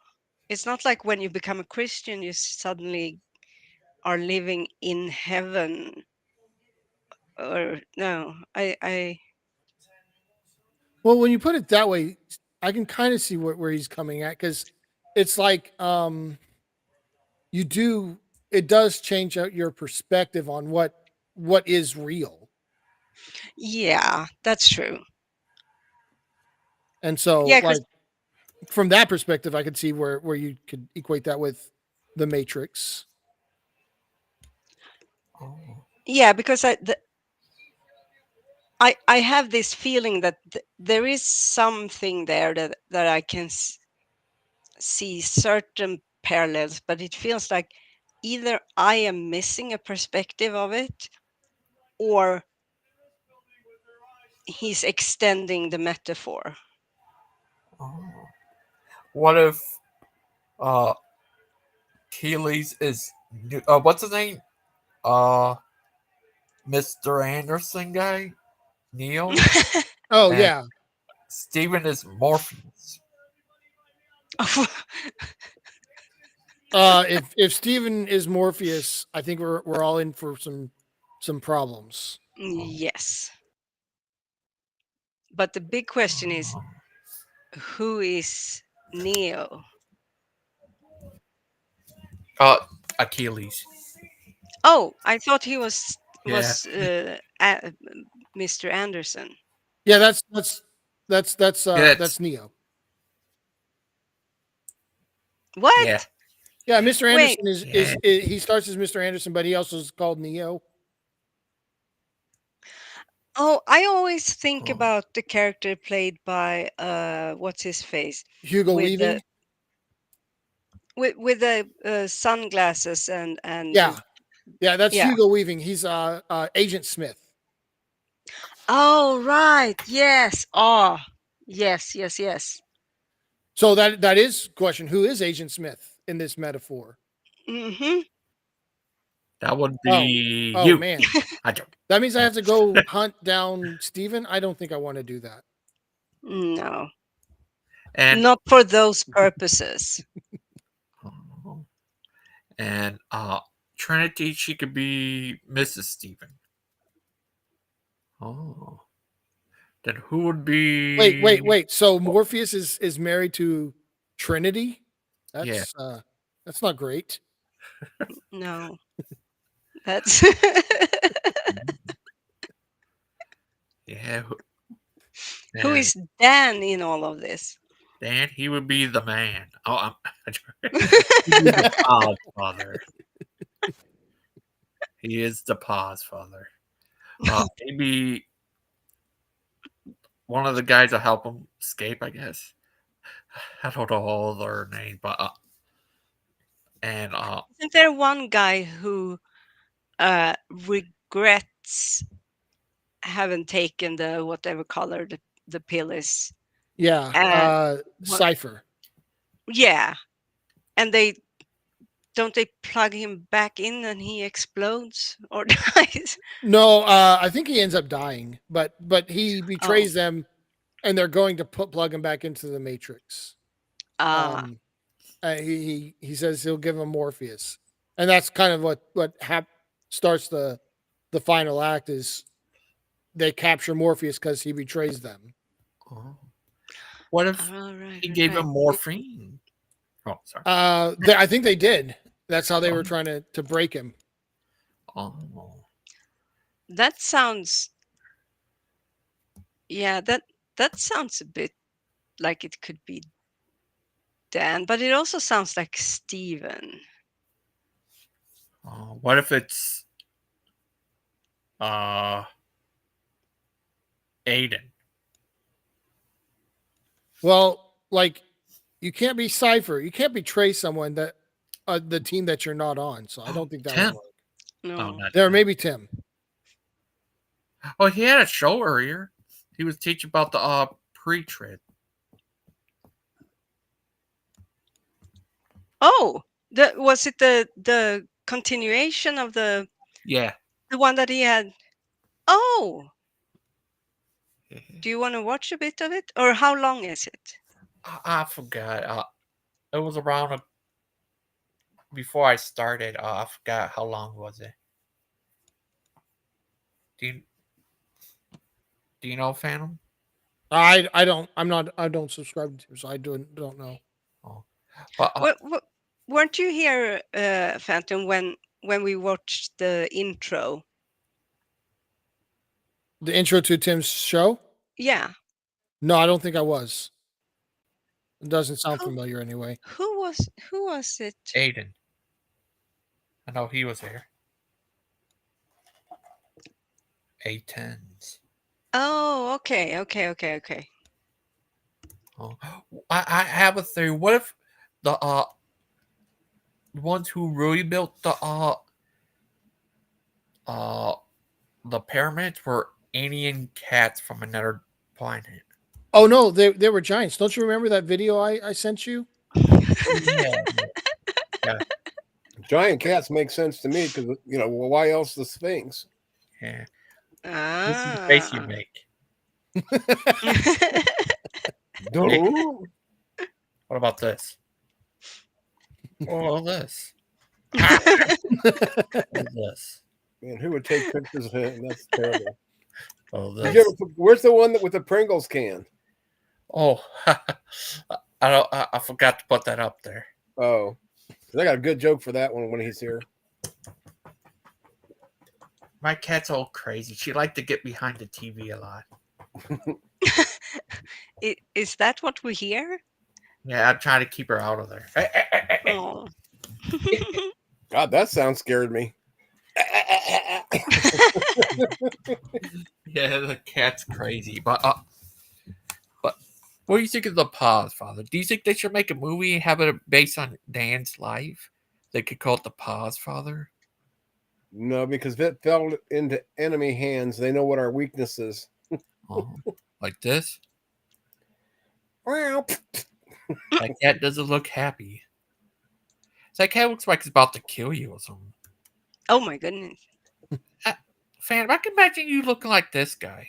it's not like when you become a Christian, you suddenly are living in heaven. Or no, I Well, when you put it that way, I can kind of see where he's coming at, because it's like it does change out your perspective on what is real. Yeah, that's true. And so, Yeah, like, from that perspective, I could see where you could equate that with the Matrix. Yeah, because I have this feeling that there is something there that I can see certain parallels, but it feels like either I am missing a perspective of it, or he's extending the metaphor. What if Keely's is what's his name? Mr. Anderson guy, Neo. Oh And yeah. Steven is Morpheus. If Steven is Morpheus, I think we're all in for some problems. Yes. But the big question is, who is Neo? Achilles. Oh, I thought he was Yeah. Mr. Anderson. Yeah, that's Neo. What? Yeah. Yeah, Mr. Wait. Anderson is he starts as Mr. Anderson, but he also is called Neo. Oh, I always think about the character played by what's his face? Hugo with Weaving. With the sunglasses and Yeah, that's yeah. Hugo Weaving. He's Agent Smith. Oh right, yes. Oh, yes. So that is question. Who is Agent Smith in this metaphor? Mm-hmm. That would be Oh you. man, I don't. that means I have to go hunt down Steven? I don't think I want to do that. No, And not for those purposes. And Trinity, she could be Mrs. Steven. Oh. Then who would be Wait. So Morpheus is married to Trinity? That's that's not great. No. That's Yeah. who is Dan in all of this? Dan, he would be the man. Oh, he's the pause father. He is the pause father. Maybe one of the guys will help him escape, I guess. I don't know all their names, but isn't there one guy who regrets having taken the whatever color the pill is? Yeah, Cypher. Yeah, and they plug him back in and he explodes or dies? No, I think he ends up dying, but he betrays them, and they're going to plug him back into the Matrix. He says he'll give him Morpheus, and that's kind of what starts the final act is they capture Morpheus because he betrays them. What if he gave him morphine? Oh, sorry. I think they did. That's how they were trying to break him. Oh. That sounds. Yeah, that sounds a bit like it could be Dan, but it also sounds like Steven. What if it's Aiden? Well, like you can't be Cypher. You can't betray someone that the team that you're not on. So I don't think that would work. No. There may be Tim. Oh, he had a show earlier. He was teaching about the pre-trib. Oh, was it the continuation of the one that he had? Oh, do you want to watch a bit of it, or how long is it? I forgot. It was around before I started. I forgot how long was it. Do you know Phantom? I don't subscribe to, so I don't know. Oh. Weren't you here, Phantom, when we watched the intro? The intro to Tim's show? Yeah. No, I don't think I was. It doesn't sound familiar anyway. Who was it? Aiden. I know he was here. 810s. Oh, okay. Oh, I have a theory. What if the ones who really built the pyramids were alien cats from another planet? Oh no, they were giants. Don't you remember that video I sent you? Yeah. Giant cats make sense to me because well, why else the Sphinx? Yeah. This is the face you make. What about this? Oh, this. What is this? Man, who would take pictures of him? That's terrible. Oh, Did you where's the one with the Pringles can? Oh, I forgot to put that up there. Oh, I got a good joke for that one when he's here. My cat's all crazy. She liked to get behind the TV a lot. Is that what we hear? Yeah, I'm trying to keep her out of there. Oh. God, that sound scared me. Yeah, the cat's crazy. But what do you think of the Pause, Father? Do you think they should make a movie and have it based on Dan's life? They could call it the Pause, Father? No, because if it fell into enemy hands, they know what our weakness is. Like this? Well, that cat doesn't look happy. That cat looks like it's about to kill you or something. Oh my goodness. Phantom, I can imagine you looking like this guy.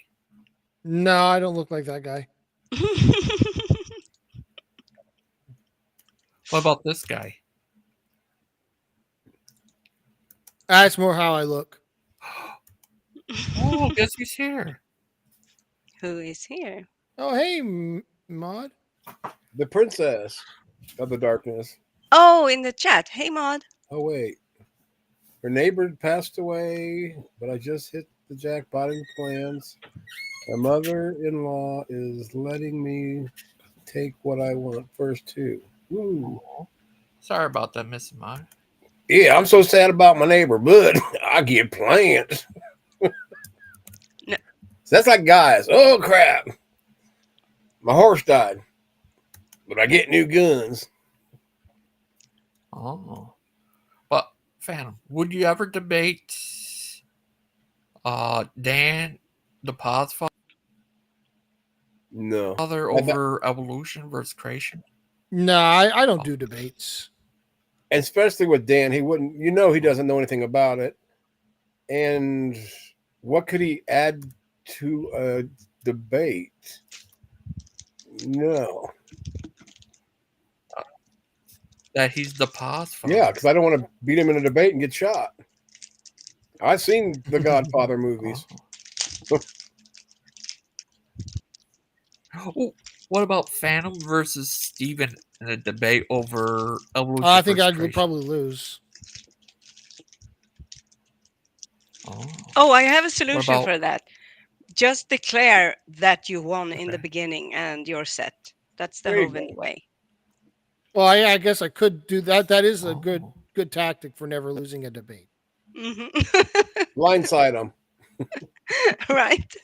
No, I don't look like that guy. What about this guy? That's more how I look. Oh, guess who's here? Who is here? Oh, hey, Maud. The princess of the darkness. Oh, in the chat. Hey, Maud. Oh, wait. Her neighbor passed away, but I just hit the jackpotting plans. My mother-in-law is letting me take what I want first, too. Ooh. Sorry about that, Miss Maud. Yeah, I'm so sad about my neighbor, but I get plans. No. So that's like guys. Oh, crap. My horse died, but I get new guns. Oh. But, Phantom, would you ever debate Dan, the Pause Father? No. Father over evolution versus creation? No, I don't do debates. And especially with Dan, he wouldn't, he doesn't know anything about it. And what could he add to a debate? No. That he's the Pause Father? Yeah, because I don't want to beat him in a debate and get shot. I've seen the Godfather movies. Oh, what about Phantom versus Steven in a debate over evolution? I think I'd creation? probably lose. Oh, I have a solution for that. Just declare that you won in the beginning and you're set. That's the Hovind way. Well, I guess I could do that. That is a good tactic for never losing a debate. Mm-hmm. Blindside them. Right.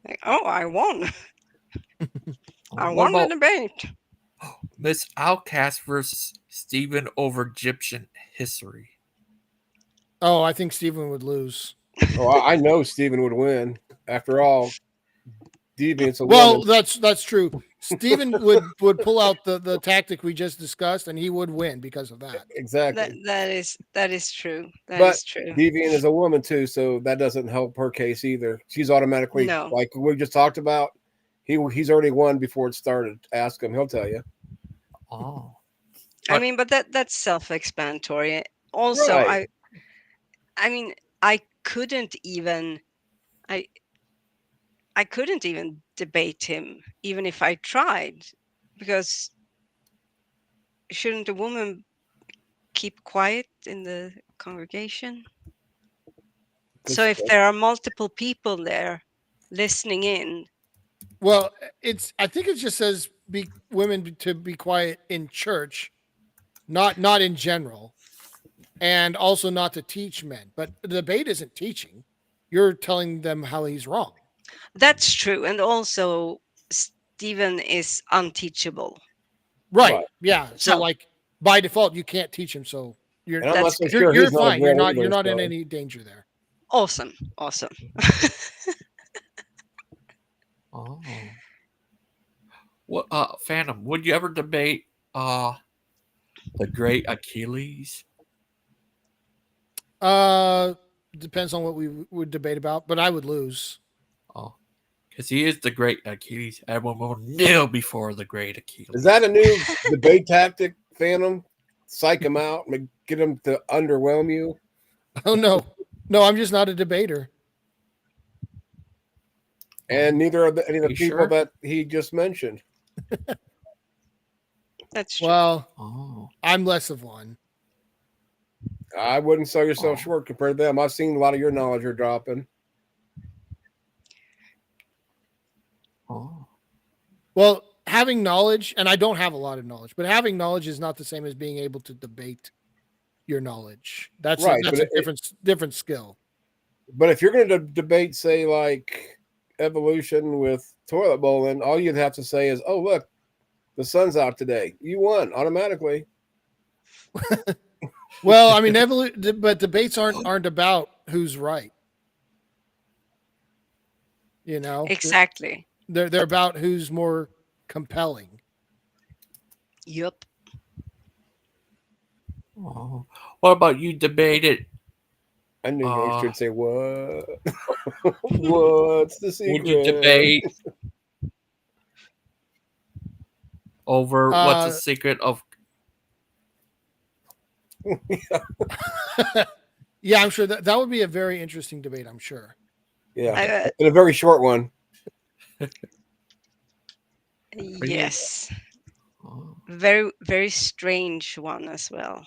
Like, oh, I won. I won the debate. Miss Outcast versus Steven over Egyptian history. Oh, I think Steven would lose. Oh, I know Steven would win. After all, Deviant's a well, woman. that's true. Steven would pull out the tactic we just discussed, and he would win because of that. Exactly. That is true. That But is true. Deviant is a woman too, so that doesn't help her case either. She's automatically like we just talked about. He's already won before it started. Ask him; he'll tell you. Oh, I mean, but that's self-explanatory. Also, Right. I mean, I couldn't even debate him, even if I tried, because shouldn't a woman keep quiet in the congregation? So if there are multiple people there listening in. Well, I think it just says women to be quiet in church, not in general, and also not to teach men. But the debate isn't teaching. You're telling them how he's wrong. That's true. And also Stephen is unteachable. Right. Yeah. So like by default you can't teach him, so you're fine. You're not in any danger there. Awesome. What, Phantom? Would you ever debate the great Achilles? Depends on what we would debate about, but I would lose. Oh, because he is the great Achilles. Everyone will kneel before the great Achilles. Is that a new debate tactic, Phantom? Psych him out, get him to underwhelm you? Oh no, I'm just not a debater. And neither are any of the people sure? that he just mentioned. That's true. Well, I'm less of one. I wouldn't sell yourself short compared to them. I've seen a lot of your knowledge you're dropping. Well, having knowledge, and I don't have a lot of knowledge, but having knowledge is not the same as being able to debate your knowledge. That's right. That's a different skill. But if you're going to debate, say, like evolution with toilet bowling, all you'd have to say is, "Oh, look, the sun's out today. You won automatically." Well, I mean, but debates aren't about who's right. You know, Exactly. They're about who's more compelling. Yep. Oh. What about you debated? I knew you should say what? What's the secret? Would you debate over what's the secret of? Yeah, I'm sure that would be a very interesting debate. I'm sure. Yeah, and a very short one. Yes. Very, very strange one as well.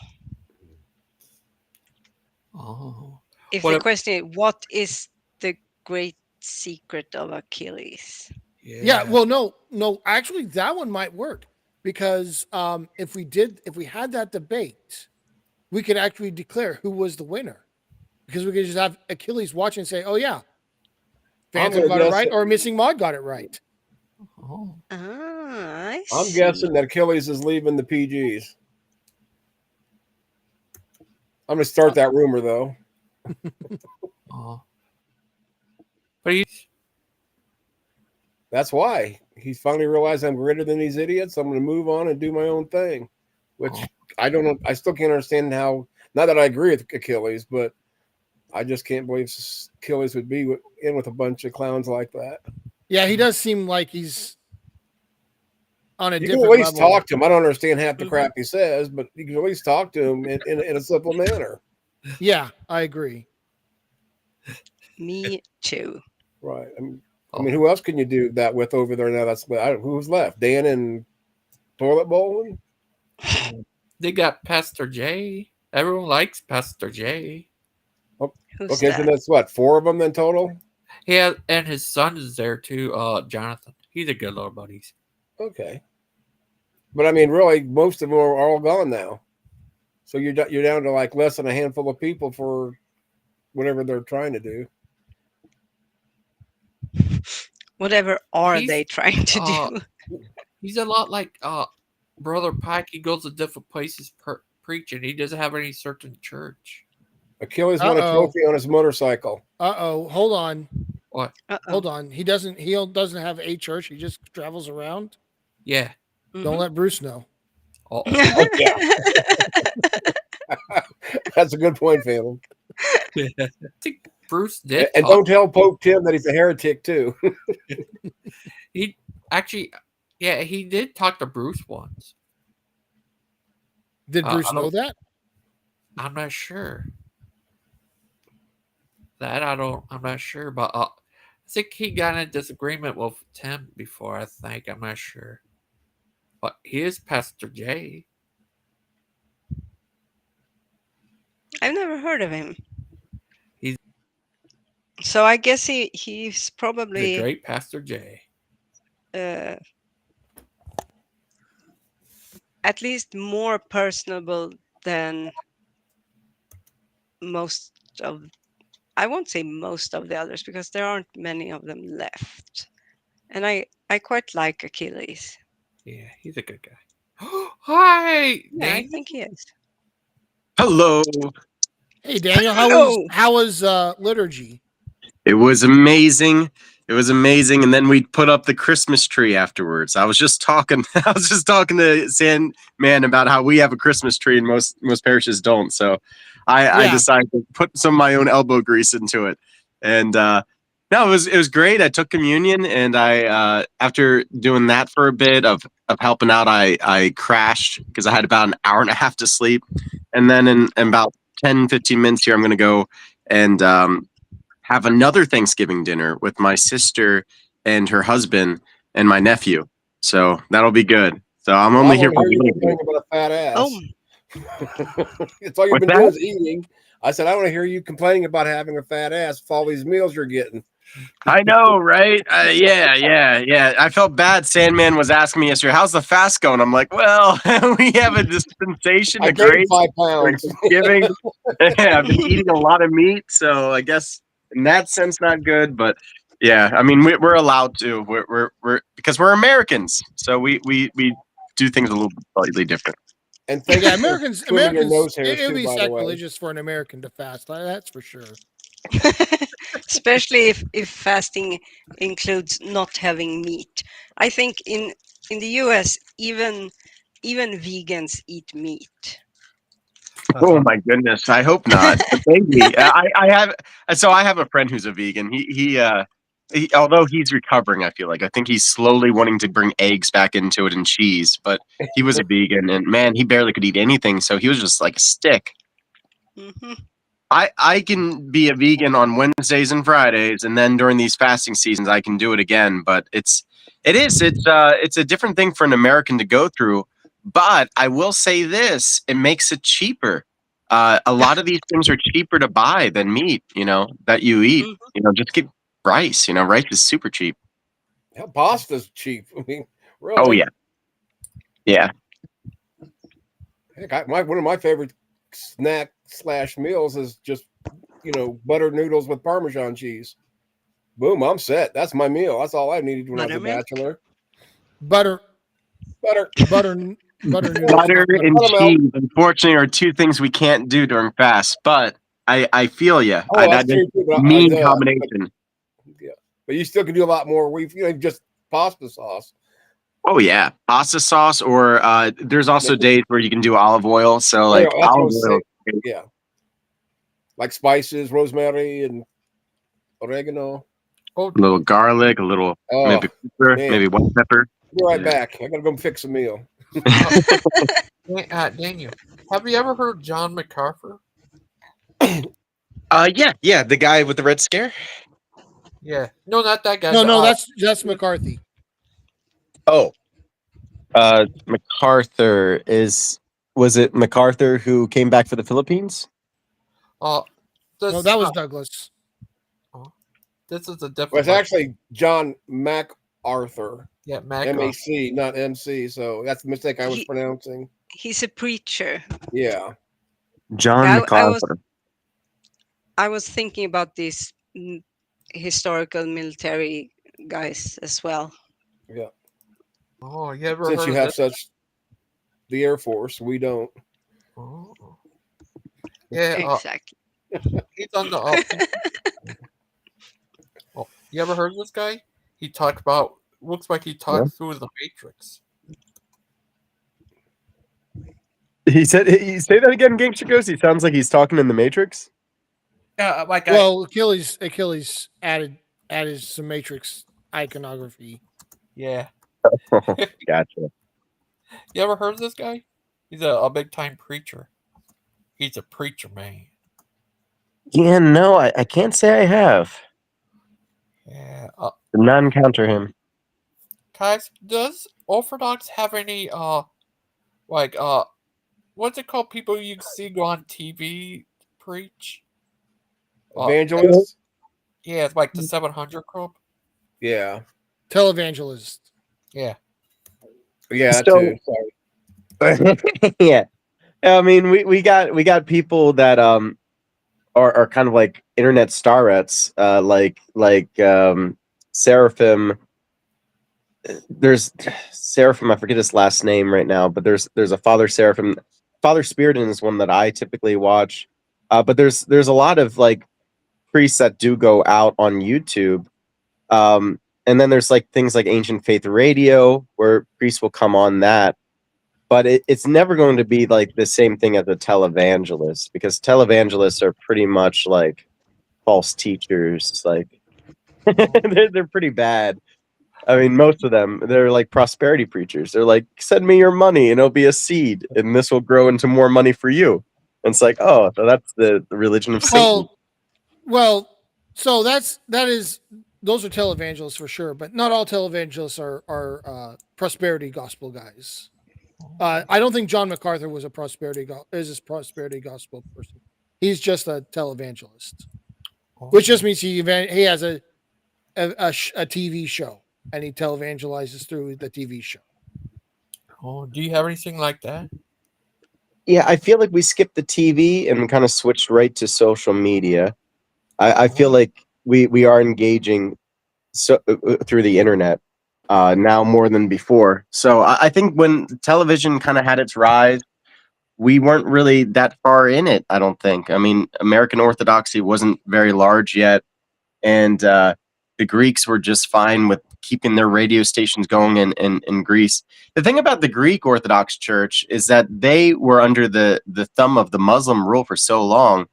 Oh. If the question is, what is the great secret of Achilles? Yeah. Well, no. Actually, that one might work because if we had that debate, we could actually declare who was the winner because we could just have Achilles watch and say, "Oh yeah, Phantom got it right," or Missing Mod got it right. Oh. I see. I'm guessing that Achilles is leaving the PGs. I'm going to start that rumor, though. But that's why he's finally realized I'm greater than these idiots. I'm going to move on and do my own thing, which I don't know. I still can't understand how. Not that I agree with Achilles, but I just can't believe Achilles would be in with a bunch of clowns like that. Yeah, he does seem like he's on a you different can at least level. talk to him. I don't understand half the crap he says, but you can at least talk to him in a simple manner. Yeah, I agree. Me too. Right. I mean, who else can you do that with over there now? Who's left? Dan and Toilet Bowling? They got Pastor J. Everyone likes Pastor J. Oh, okay, so that's what, 4 of them in total? Yeah, and his son is there too, Jonathan. He's a good little buddies. Okay. But I mean, really, most of them are all gone now. So you're down to like less than a handful of people for whatever they're trying to do. Whatever they trying to do? He's a lot like Brother Pike. He goes to different places preaching. He doesn't have any certain church. Achilles won a trophy on his motorcycle. Hold on. What? Hold on. He doesn't have a church. He just travels around. Yeah. Don't let Bruce know. Oh, yeah. That's a good point, Phantom. I think Bruce did. And don't tell Pope Tim that he's a heretic too. He actually, yeah, he did talk to Bruce once. Did Bruce know that? I'm not sure. I'm not sure, but I think he got in a disagreement with Tim before. I'm not sure. But he is Pastor J. I've never heard of him. So I guess he's probably the great Pastor J. At least more personable than most of. I won't say most of the others because there aren't many of them left, and I quite like Achilles. Yeah, he's a good guy. Hi, yeah, I think he is. Hello. Hey, Daniel, how was liturgy? It was amazing. It was amazing, and then we put up the Christmas tree afterwards. I was just talking to Sandman about how we have a Christmas tree and most parishes don't. So I decided to put some of my own elbow grease into it. And no, it was great. I took communion, and I after doing that for a bit of helping out, I crashed because I had about an hour and a half to sleep. And then in about 10-15 minutes here, I'm gonna go and have another Thanksgiving dinner with my sister and her husband and my nephew. So that'll be good. So I'm only here for you complaining about a fat ass. It's all you've been doing is eating. I said, I want to hear you complaining about having a fat ass for all these meals you're getting. I know, right? Yeah. I felt bad. Sandman was asking me yesterday, how's the fast going? I'm like, well, we have a dispensation I of gained grace 5 for pounds. Thanksgiving. I've been eating a lot of meat, so I guess in that sense, not good. But yeah, I mean, we're allowed to. We're because we're Americans, so we do things a little slightly different. And yeah, Americans, your nose hairs it would too, be by the way. sacrilegious for an American to fast. That's for sure. Especially if fasting includes not having meat. I think in the US, even vegans eat meat. Oh my goodness! I hope not. But maybe I have a friend who's a vegan. He although he's recovering, I feel like I think he's slowly wanting to bring eggs back into it and cheese. But he was a vegan, and man, he barely could eat anything. So he was just like a stick. Mm-hmm. I can be a vegan on Wednesdays and Fridays, and then during these fasting seasons, I can do it again. But it's a different thing for an American to go through. But I will say this: it makes it cheaper. A lot of these things are cheaper to buy than meat. That you eat. Just get rice. Rice is super cheap. Yeah, pasta's cheap. I mean, really. Oh yeah. Heck, one of my favorite snack / meals is just buttered noodles with Parmesan cheese. Boom, I'm set. That's my meal. That's all I needed when I was a bachelor. Butter noodles. Butter and cheese, unfortunately, are two things we can't do during fast. But I feel you. That's true too, but mean combination. But you still can do a lot more. Just pasta sauce. Oh yeah, pasta sauce, or there's also days where you can do olive oil. So like olive oil. Yeah, like spices, rosemary, and oregano. A little garlic, a little maybe pepper, maybe white pepper. Be right back. I gotta go fix a meal. Daniel, have you ever heard John MacArthur? Yeah, the guy with the red scare. Yeah, no, not that guy. No, that's McCarthy. Oh, MacArthur was it MacArthur who came back for the Philippines? No, that was Douglas. This is a different. Well, it's actually John MacArthur. Yeah, MAC, not MC. So that's the mistake I was pronouncing. He's a preacher. Yeah, John MacArthur. I was thinking about these historical military guys as well. Yeah. Oh, you ever Since heard you of have this? such the Air Force, we don't. Oh. Yeah, exactly. He's on the. You ever heard of this guy? He talked about. Looks like he talked through the Matrix. He said, "Say that again, Gangster Ghost." He sounds like he's talking in the Matrix. Yeah, Well, Achilles added some Matrix iconography. Yeah. Gotcha. You ever heard of this guy? He's a big time preacher. He's a preacher, man. Yeah, no, I can't say I have. Yeah. Did not encounter him. Guys, does Orthodox have any what's it called? People you see go on TV preach? Evangelists? Yeah, it's like the 700 Club. Yeah. Televangelist. Yeah. Yeah, So- too. Sorry. Yeah. I mean, we got people that are kind of like internet starets, like Seraphim. There's Seraphim. I forget his last name right now, but there's a Father Seraphim. Father Spiriton is one that I typically watch. But there's a lot of like priests that do go out on YouTube And then there's like things like Ancient Faith Radio, where priests will come on that. But it's never going to be like the same thing as a televangelist, because televangelists are pretty much like false teachers. Like they're pretty bad. I mean, most of them, they're like prosperity preachers. They're like, send me your money and it'll be a seed and this will grow into more money for you. And it's like, oh, so that's the religion of Satan. Well, so those are televangelists for sure, but not all televangelists are prosperity gospel guys. I don't think John MacArthur was a prosperity gospel person. He's just a televangelist, which just means he has a TV show and he televangelizes through the TV show. Oh, do you have anything like that? Yeah, I feel like we skipped the TV and kind of switched right to social media. I feel like we are engaging through the internet now more than before. So I think when television kind of had its rise, we weren't really that far in it, I don't think. I mean, American Orthodoxy wasn't very large yet, and the Greeks were just fine with keeping their radio stations going in Greece. The thing about the Greek Orthodox Church is that they were under the thumb of the Muslim rule for so long,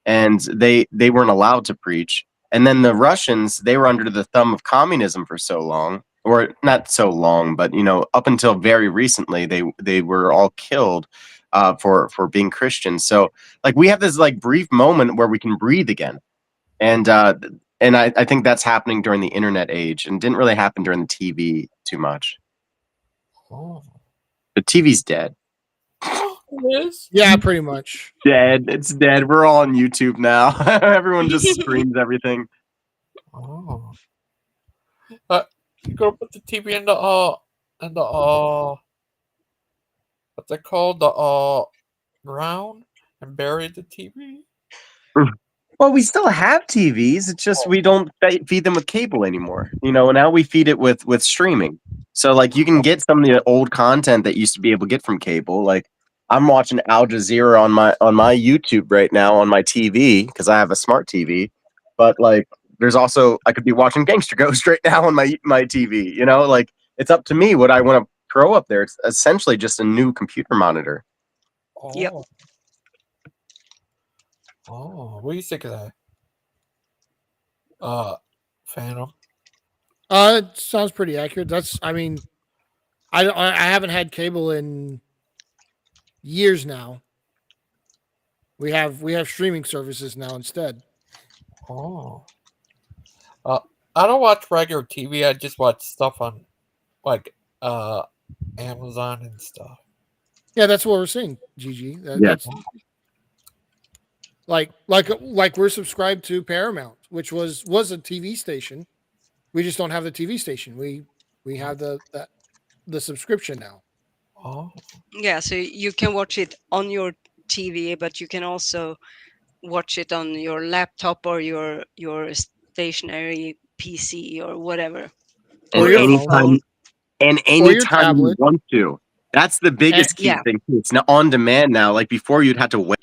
and they weren't allowed to preach. And then the Russians, they were under the thumb of communism for so long, or not so long, but up until very recently, they were all killed for being Christians. So like we have this like brief moment where we can breathe again, and I think that's happening during the internet age, and didn't really happen during the TV too much. Oh. The TV's dead. It is? Yeah, pretty much. Dead. It's dead. We're all on YouTube now. Everyone just streams everything. Oh. You gotta put the TV in the what's it called? The ground and bury the TV. Well, we still have TVs. It's just we don't feed them with cable anymore. Now we feed it with streaming. So like you can get some of the old content that used to be able to get from cable. Like I'm watching Al Jazeera on my YouTube right now on my TV because I have a smart TV. But like there's also I could be watching Gangster Ghost right now on my TV. Like it's up to me what I want to throw up there. It's essentially just a new computer monitor. Oh. Yep. Oh, what do you think of that? Phantom. It sounds pretty accurate. I haven't had cable in years now. We have streaming services now instead. Oh. I don't watch regular TV. I just watch stuff on like Amazon and stuff. Yeah, that's what we're seeing, Gigi. That's like we're subscribed to Paramount, which was a TV station. We just don't have the TV station. We have the subscription now. Oh. Yeah, so you can watch it on your TV, but you can also watch it on your laptop or your stationary PC or whatever. And anytime you want to. That's the biggest key yeah. thing. It's not on demand now. Like before, you'd have to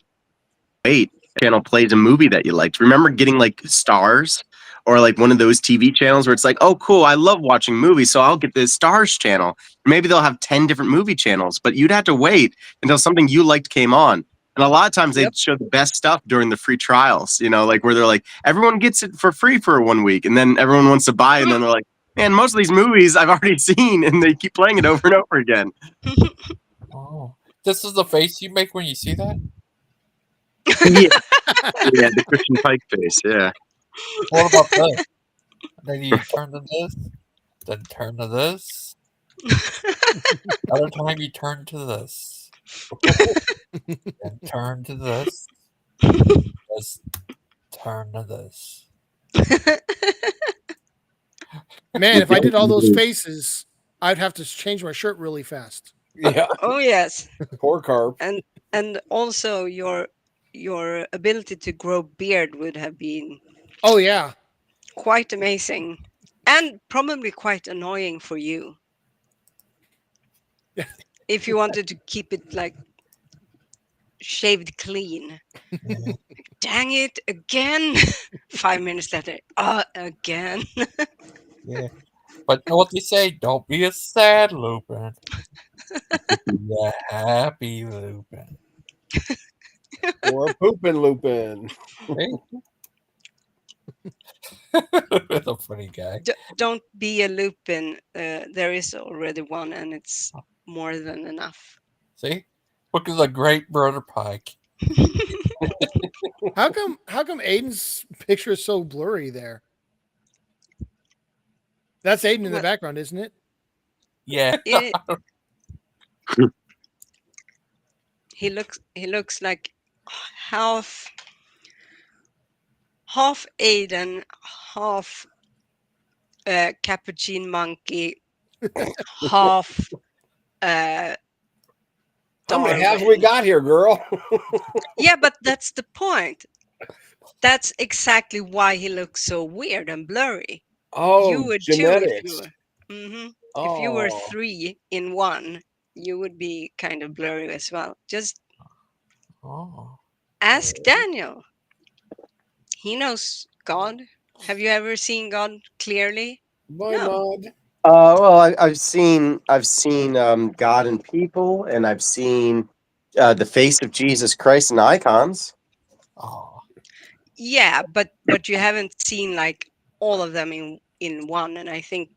wait. Channel plays a movie that you liked. Remember getting like Stars or like one of those TV channels where it's like, oh, cool, I love watching movies, so I'll get the Stars channel. Maybe they'll have 10 different movie channels, but you'd have to wait until something you liked came on. And a lot of times they show the best stuff during the free trials, like where they're like, everyone gets it for free for 1 week, and then everyone wants to buy, and then they're like, man, most of these movies I've already seen, and they keep playing it over and over again. Oh, this is the face you make when you see that? Yeah, the Christian Pike face, yeah. What about this? Then you turn to this, then turn to this. Other time you turn to this. Then turn to this. Just turn to this. Man, if I did all those faces, I'd have to change my shirt really fast. Yeah. Oh yes. Poor carp. And also your ability to grow beard would have been Oh yeah. quite amazing. And probably quite annoying for you. If you wanted to keep it like shaved clean. Dang it, again. 5 minutes later. Again. Yeah. But what they say, don't be a sad Lupin. Be a happy Lupin. Or a pooping Lupin. That's a funny guy. Don't be a Lupin. There is already one, and it's more than enough. See? Look at the great brother Pike. How come Aiden's picture is so blurry there? That's Aiden in the background, isn't it? Yeah. He looks like half Aiden, half capuchin monkey, half How many halves we got here, girl? Yeah, but that's the point. That's exactly why he looks so weird and blurry. Oh, you would genetics. too if you were. Oh. If you were 3 in 1, you would be kind of blurry as well. Just ask Daniel. He knows God. Have you ever seen God clearly? Why No. not? Well, I've seen God in people, and I've seen the face of Jesus Christ in icons. Yeah, but you haven't seen like all of them in one, and I think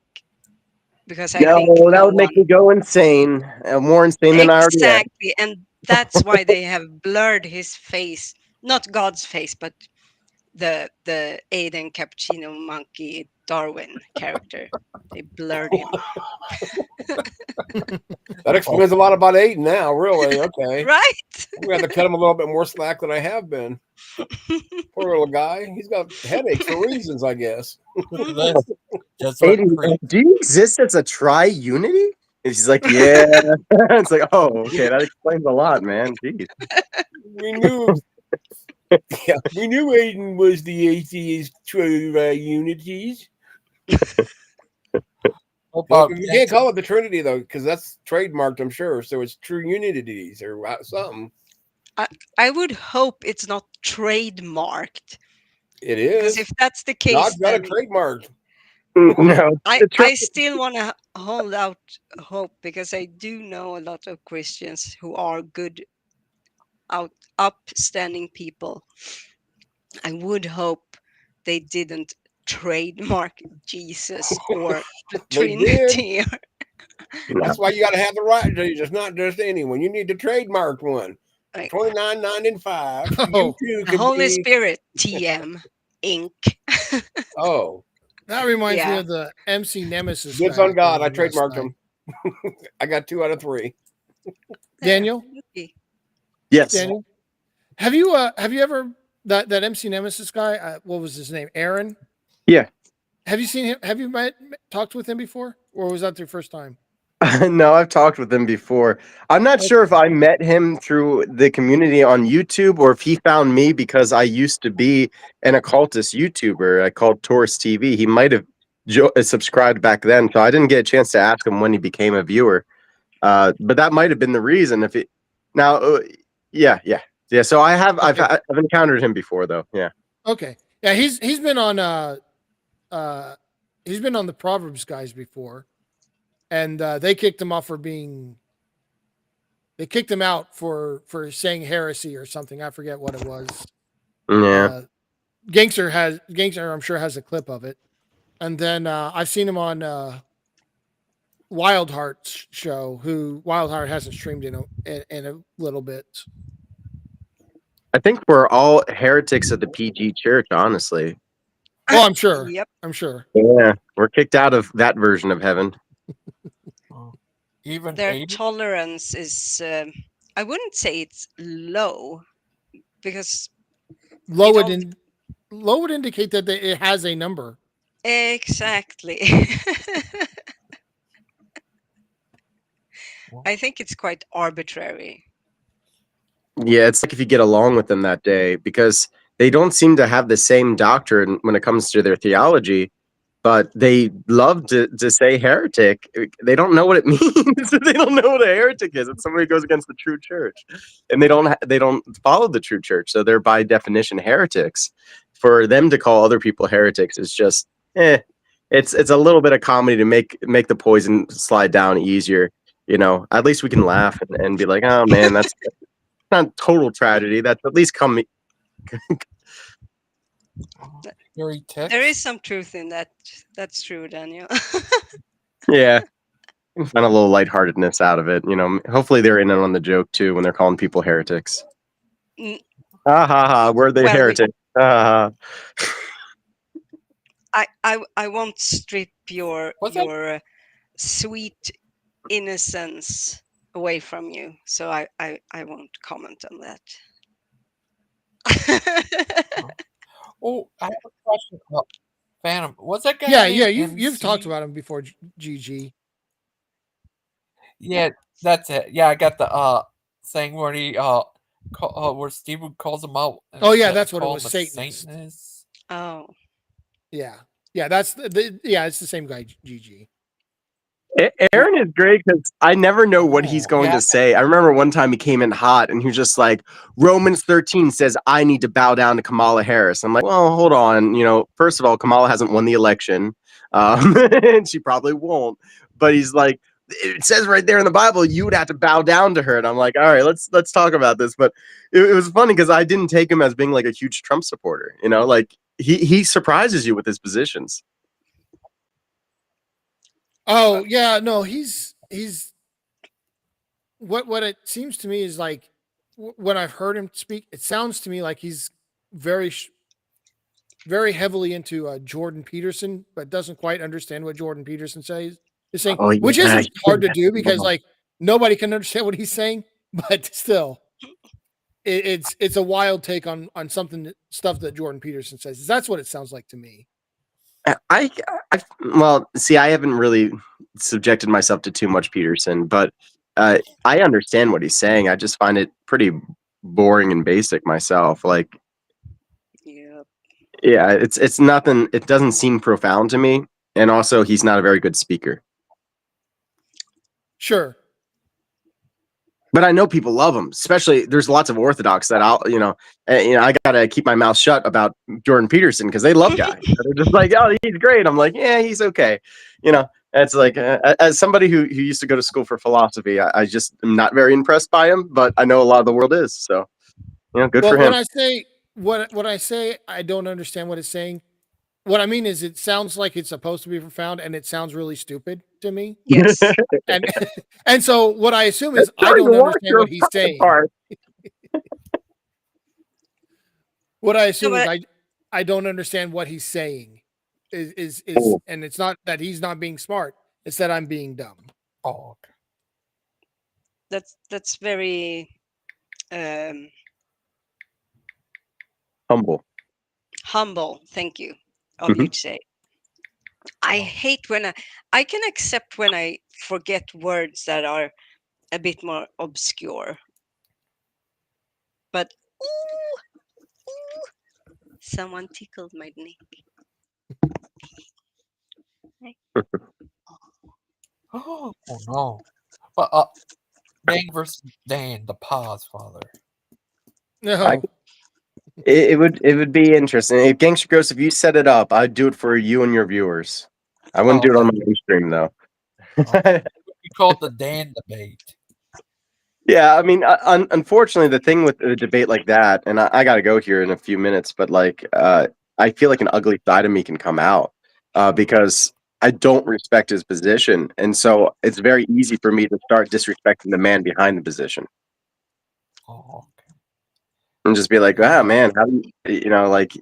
because I think No, that no would make one me go insane. More insane than I already am. exactly, and that's why they have blurred his face, not God's face, but the Aiden Cappuccino Monkey Darwin character. They blurred him. That explains a lot about Aiden now, really. Okay. Right? We have to cut him a little bit more slack than I have been. Poor little guy. He's got headaches for reasons, I guess. Aiden, do you exist as a tri-unity? And she's like, yeah. It's like, oh, okay, that explains a lot, man. Jeez. We knew Aiden was the atheist unities. Look, you can't call it the Trinity though, because that's trademarked, I'm sure. So it's true unities or something. I would hope it's not trademarked. It is. Because if that's the case, God's got a then trademark. No, I still want to hold out hope, because I do know a lot of Christians who are good, upstanding people. I would hope they didn't trademark Jesus or the They Trinity. That's why you got to have the right Jesus, not just anyone. You need the trademarked one. Like, $29.95. Oh, You too the can Holy be. Spirit, TM Inc. Oh, that reminds me Yeah. of the MC Nemesis. Goods guy on God. I last trademarked night. them. I got 2 out of 3. Daniel. Yes. Daniel, have you ever that MC Nemesis guy? What was his name? Aaron. Yeah. Have you seen him? Have you talked with him before, or was that your first time? No, I've talked with him before. I'm not sure if I met him through the community on YouTube or if he found me because I used to be an occultist YouTuber. I called Taurus TV. He might have subscribed back then, so I didn't get a chance to ask him when he became a viewer. But that might have been the reason. If it now, yeah. So I've encountered him before, though. Yeah. Okay. Yeah, he's been on he's been on the Proverbs guys before, and they kicked him off for being. They kicked him out for saying heresy or something. I forget what it was. Yeah. Gangster, I'm sure, has a clip of it. And then I've seen him on Wildheart's show, who Wildheart hasn't streamed in a little bit. I think we're all heretics at the PG church, honestly. Oh, I'm sure. Yep. I'm sure. Yeah, we're kicked out of that version of heaven. Even Their tolerance is, I wouldn't say it's low, because low would indicate that it has a number. Exactly. I think it's quite arbitrary. Yeah, it's like if you get along with them that day, because they don't seem to have the same doctrine when it comes to their theology, but they love to say heretic. They don't know what it means. They don't know what a heretic is. It's somebody who goes against the true church, and they don't follow the true church, so they're by definition heretics. For them to call other people heretics is just, eh. It's like, okay, that's fine. But for us to say that we're it's a little bit of comedy to make the poison slide down easier. At least we can laugh and be like, oh man, that's not total tragedy. That's at least There is some truth in that. That's true, Daniel. yeah. Find a little lightheartedness out of it. Hopefully they're in on the joke too when they're calling people heretics. Mm. Ha ha ha! We're the heretics. Ha ha. I won't strip your sweet innocence away from you, so I won't comment on that. Oh, I have a question about Phantom. What's that guy? Yeah. named You've talked MC? about him before, GG. Yeah, that's it. Yeah, I got the thing where he where Steven calls him out. Oh yeah, that's what it call was. him a Satanist. Satanist. Oh. Yeah. That's it's the same guy, GG. Aaron is great because I never know what he's going to say. I remember one time he came in hot and he was just like, Romans 13 says I need to bow down to Kamala Harris. I'm like, well, hold on. First of all, Kamala hasn't won the election. And she probably won't. But he's like, it says right there in the Bible, you would have to bow down to her. And I'm like, all right, let's talk about this. But it was funny because I didn't take him as being like a huge Trump supporter. Like he surprises you with his positions. Oh yeah, no, he's what it seems to me is like when I've heard him speak, it sounds to me like he's very heavily into Jordan Peterson, but doesn't quite understand what Jordan Peterson is saying, Oh, yeah. which isn't hard to do because like nobody can understand what he's saying, but still, it's a wild take on stuff that Jordan Peterson says. That's what it sounds like to me. Well, see, I haven't really subjected myself to too much Peterson, but I understand what he's saying. I just find it pretty boring and basic myself. Like, yeah, it's nothing. It doesn't seem profound to me, and also he's not a very good speaker. Sure. But I know people love him. Especially, there's lots of Orthodox that I gotta keep my mouth shut about Jordan Peterson because they love guys. They're just like, oh, he's great. I'm like, yeah, he's okay. It's like as somebody who used to go to school for philosophy, I just am not very impressed by him. But I know a lot of the world is. So, good for him. When I say what I say, I don't understand what it's saying. What I mean is, it sounds like it's supposed to be profound, and it sounds really stupid to me. Yes. and so what I assume is I don't understand what he's saying. What I assume is I don't understand what he's saying. Is and it's not that he's not being smart; it's that I'm being dumb. Oh, okay. That's very humble. Humble, thank you. Of you to say. I hate when I can accept when I forget words that are a bit more obscure. But someone tickled my neck. Oh no! But Dan versus Dan, the pause father. No. It would be interesting. If Gangster Ghost, if you set it up, I'd do it for you and your viewers. I wouldn't do it on my own stream though. You call it the Dan debate. Yeah, I mean, unfortunately, the thing with a debate like that, and I got to go here in a few minutes, but like, I feel like an ugly side of me can come out because I don't respect his position, and so it's very easy for me to start disrespecting the man behind the position. Oh, and just be like, "Ah, man, how do you like?"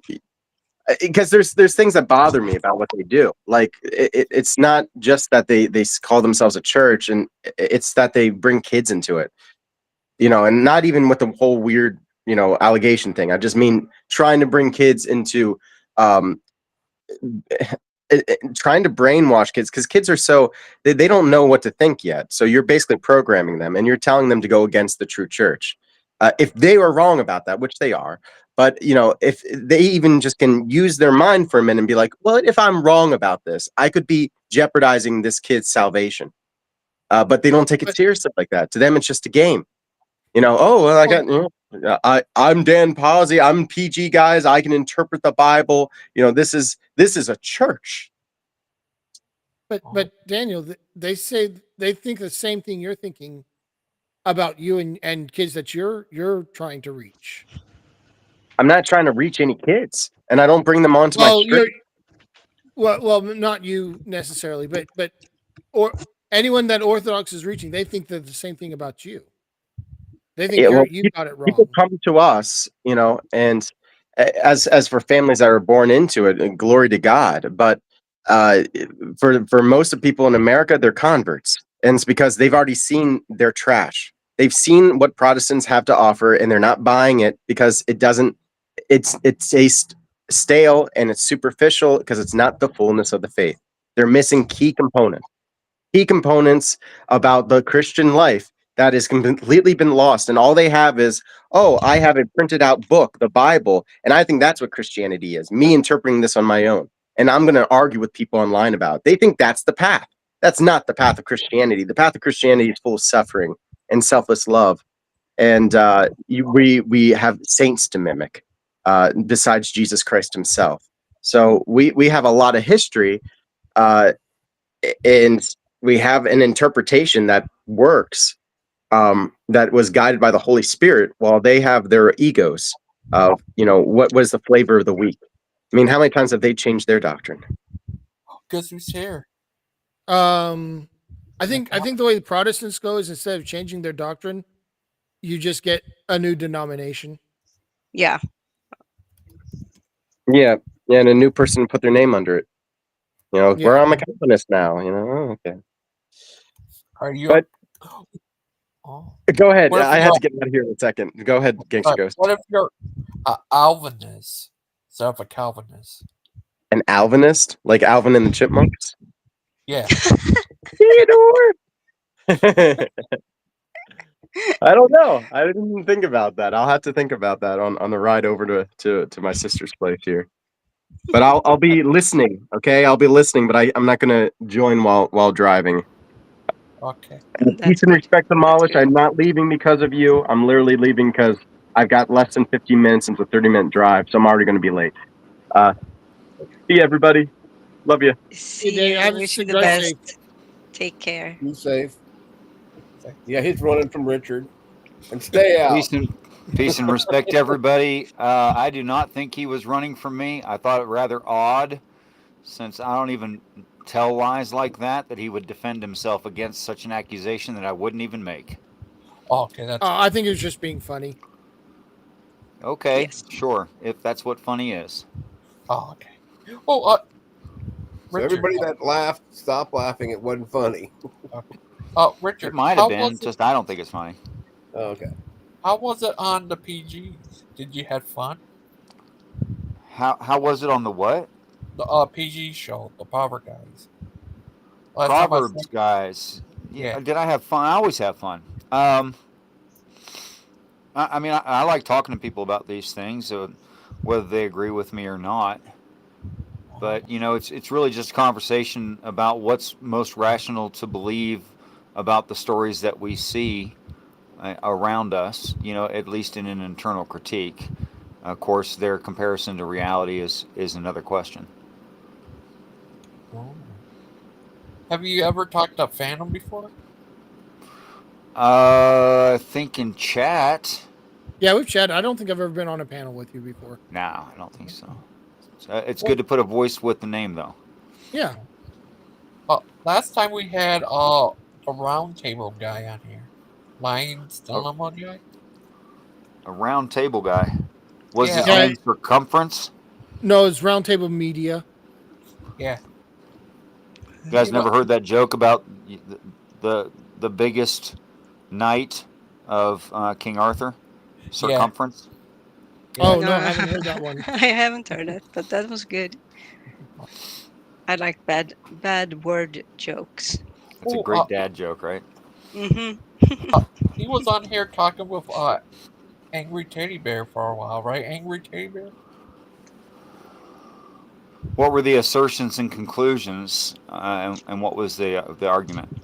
Because there's things that bother me about what they do. Like it's not just that they call themselves a church, and it's that they bring kids into it. And not even with the whole weird allegation thing. I just mean trying to bring kids into trying to brainwash kids because kids are so they don't know what to think yet. So you're basically programming them, and you're telling them to go against the true church. If they were wrong about that, which they are, but if they even just can use their mind for a minute and be like, well, if I'm wrong about this, I could be jeopardizing this kid's salvation. But they don't take it seriously like that. To them, it's just a game. Oh, well, I got, I'm Dan Pazzi. I'm PG, guys. I can interpret the Bible. This is a church. But Daniel, they say they think the same thing you're thinking about you and kids that you're trying to reach. I'm not trying to reach any kids, and I don't bring them onto my stream. Well, not you necessarily, but or anyone that Orthodox is reaching, they think the same thing about you. They think you got it wrong. People come to us, and as for families that are born into it, glory to God. But for most of people in America, they're converts, and it's because they've already seen their trash. They've seen what Protestants have to offer, and they're not buying it because it doesn't. It tastes stale and it's superficial because it's not the fullness of the faith. They're missing key components about the Christian life that has completely been lost. And all they have is, oh, I have a printed out book, the Bible. And I think that's what Christianity is, me interpreting this on my own. And I'm going to argue with people online about it. They think that's the path. That's not the path of Christianity. The path of Christianity is full of suffering and selfless love. And we have saints to mimic besides Jesus Christ himself. So we have a lot of history, and we have an interpretation that works, that was guided by the Holy Spirit, while they have their egos of, what was the flavor of the week. I mean, how many times have they changed their doctrine? Guess who's here? I think the way the Protestants go is instead of changing their doctrine, you just get a new denomination. Yeah. Yeah, and a new person put their name under it. Where I'm a Calvinist now. Okay. Are you? But go ahead. What if I had to get out of here in a second. Go ahead, Gangster Ghost. What if you're Alvinist instead of a Calvinist? An Alvinist, like Alvin and the Chipmunks? Yeah. Theodore. I don't know. I didn't think about that. I'll have to think about that on the ride over to my sister's place here. But I'll be listening. Okay, I'll be listening, but I'm not gonna join while driving. Okay. Peace and respect, Demolish. I'm not leaving because of you. I'm literally leaving because I've got less than 15 minutes into a 30-minute drive, so I'm already going to be late. See you, everybody. Love you. See you. Wish you the best. Take care. Be safe. Yeah, he's running from Richard. And stay out. Peace and respect, everybody. I do not think he was running from me. I thought it rather odd, since I don't even tell lies like that he would defend himself against such an accusation that I wouldn't even make. Oh, okay, that's. I think it was just being funny. Okay, yes. Sure. If that's what funny is. Oh, okay. Oh, so everybody that laughed, stop laughing. It wasn't funny. Richard, it might have been. Just I don't think it's funny. Oh, okay. How was it on the PGs? Did you have fun? How was it on the what? The PG show, the Power Guys. Proverbs guys. Yeah. Did I have fun? I always have fun. I mean, I like talking to people about these things, whether they agree with me or not. But it's really just a conversation about what's most rational to believe about the stories that we see around us. At least in an internal critique. Of course, their comparison to reality is another question. Oh. Have you ever talked to Phantom before? I think in chat. Yeah, we've chatted. I don't think I've ever been on a panel with you before. No, I don't think so. It's good to put a voice with the name, though. Yeah. Last time we had a round table guy on here. Lion still on one guy? A round table guy. Was his Yeah. name Circumference? No, it's Roundtable Media. Yeah. You guys never heard that joke about the biggest knight of King Arthur? Circumference? Yeah. Oh, no, I haven't heard that one. I haven't heard it, but that was good. I like bad word jokes. It's a great dad joke, right? Mm-hmm. He was on here talking with Angry Teddy Bear for a while, right? Angry Teddy Bear? What were the assertions and conclusions, and what was the argument?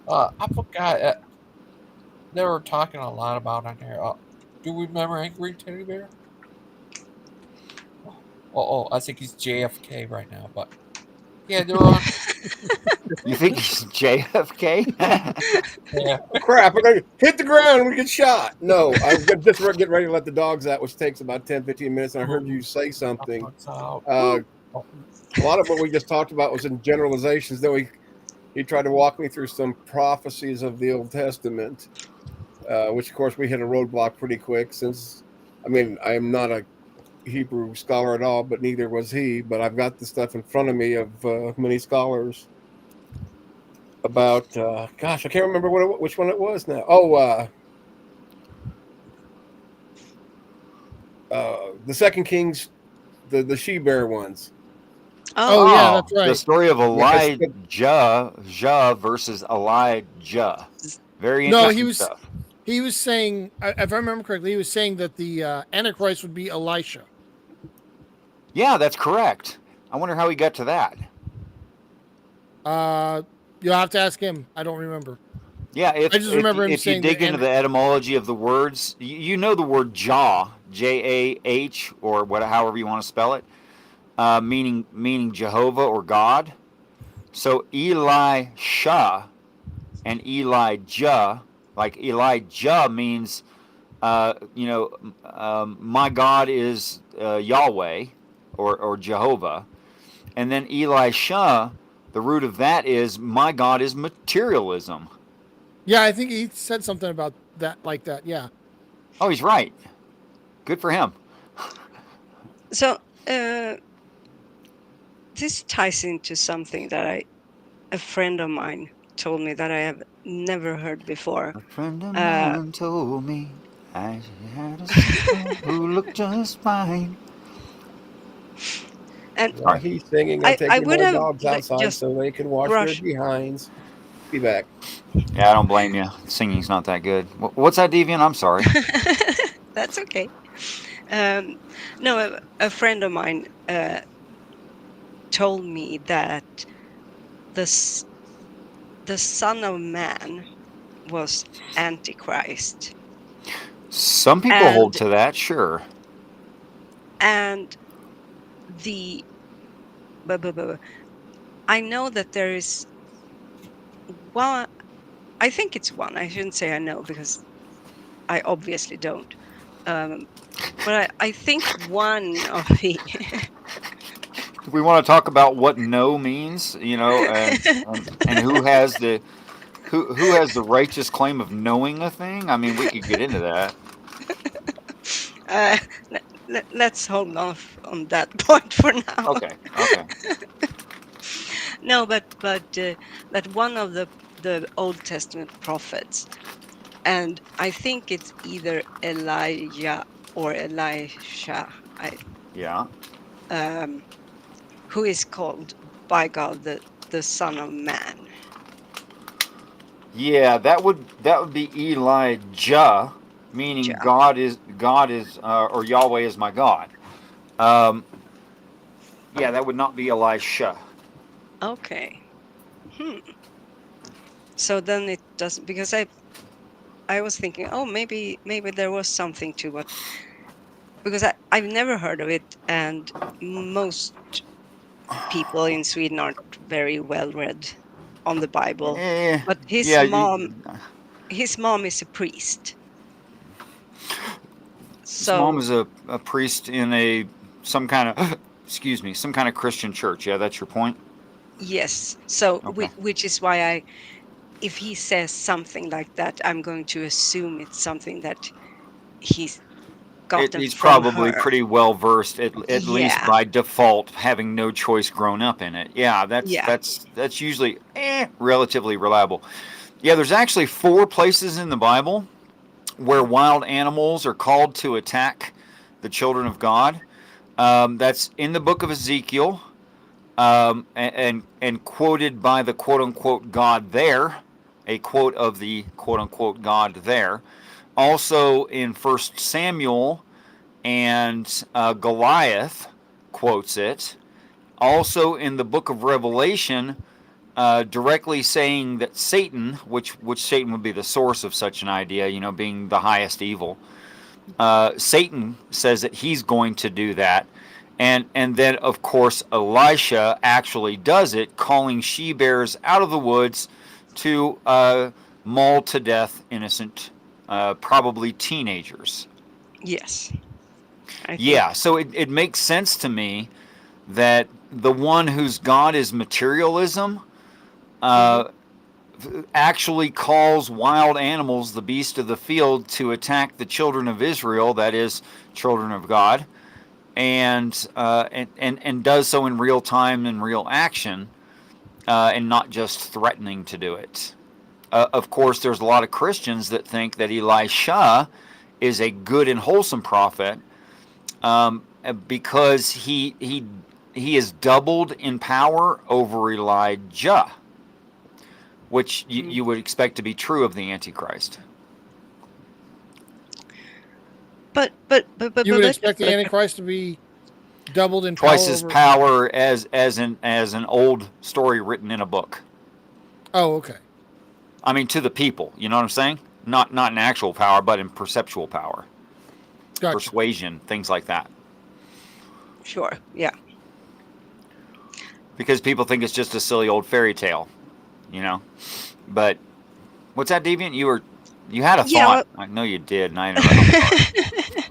I forgot. They were talking a lot about on here. Do you remember Angry Teddy Bear? I think he's JFK right now, but Yeah, they're on. You think he's JFK? Yeah. Crap, we're gonna hit the ground and we get shot. No, I'm just getting ready to let the dogs out, which takes about 10, 15 minutes. And I heard you say something. A lot of what we just talked about was in generalizations. Then he tried to walk me through some prophecies of the Old Testament, which of course we hit a roadblock pretty quick since, I mean, I am not a Hebrew scholar at all, but neither was he. But I've got the stuff in front of me of many scholars about, gosh, I can't remember which one it was now. Oh, the Second Kings, the she bear ones. Oh, yeah, that's right. The story of Yeah, Elijah versus Elijah. Very No, interesting stuff. he was saying, if I remember correctly, he was saying that the Antichrist would be Elisha. Yeah, that's correct. I wonder how he got to that. You'll have to ask him. I don't remember. Yeah, I just remember him if you saying dig into the etymology of the words, you know the word Jah, J-A-H, or however you want to spell it, meaning Jehovah or God. So Elisha and Elijah, like Elijah means, my God is Yahweh or Jehovah, and then Elisha, the root of that is my God is materialism. Yeah, I think he said something about that, like that. Yeah. Oh, he's right. Good for him. So this ties into something that a friend of mine told me that I have never heard before. A friend of mine told me I had a sister who looked just fine. And while he's singing, I'm I taking would my have dogs outside just so they can wash their behinds. Be back. Yeah, I don't blame you. Singing's not that good. What's that, Deviant? I'm sorry. That's okay. No, a friend of mine told me that the Son of Man was Antichrist. Some people hold to that, sure. And I know that there is one. I think it's one. I shouldn't say I know because I obviously don't. But I think one of the. We want to talk about what no means, and who has the righteous claim of knowing a thing. I mean, we could get into that. Let's hold off on that point for now. Okay. No, but that one of the Old Testament prophets, and I think it's either Elijah or Elisha. Yeah. Who is called by God the Son of Man. Yeah, that would be Elijah, meaning God is or Yahweh is my God. Yeah, that would not be Elisha. Okay. So then it doesn't, because I was thinking, oh, maybe there was something to what, because I've never heard of it, and most people in Sweden aren't very well read on the Bible. But his mom is a priest. His mom is a priest in some kind of Christian church. Yeah, that's your point. Yes. So Okay. which is why if he says something like that, I'm going to assume it's something that he's gotten He's from probably her. pretty well versed, at least by default, having no choice grown up in it. Yeah, that's usually relatively reliable. Yeah, there's actually 4 places in the Bible where wild animals are called to attack the children of God. That's in the book of Ezekiel, and quoted by the quote-unquote God there, a quote of the quote-unquote God there. Also in 1 Samuel, and Goliath quotes it. Also in the book of Revelation, directly saying that Satan, which Satan would be the source of such an idea, being the highest evil, Satan says that he's going to do that. And then, of course, Elisha actually does it, calling she-bears out of the woods to maul to death innocent, probably teenagers. Yes. Yeah, so it makes sense to me that the one whose God is materialism actually calls wild animals, the beast of the field, to attack the children of Israel, that is, children of God, and does so in real time and real action, and not just threatening to do it. Of course, there's a lot of Christians that think that Elisha is a good and wholesome prophet, because he is doubled in power over Elijah, which you would expect to be true of the Antichrist. But you would expect the Antichrist to be doubled in twice power as power as an old story written in a book. Oh, okay. I mean, to the people, you know what I'm saying? Not in actual power, but in perceptual power, Gotcha. Persuasion, things like that. Sure. Yeah. Because people think it's just a silly old fairy tale, you know. But what's that, Deviant? You had a thought. I know you did, and I interrupted.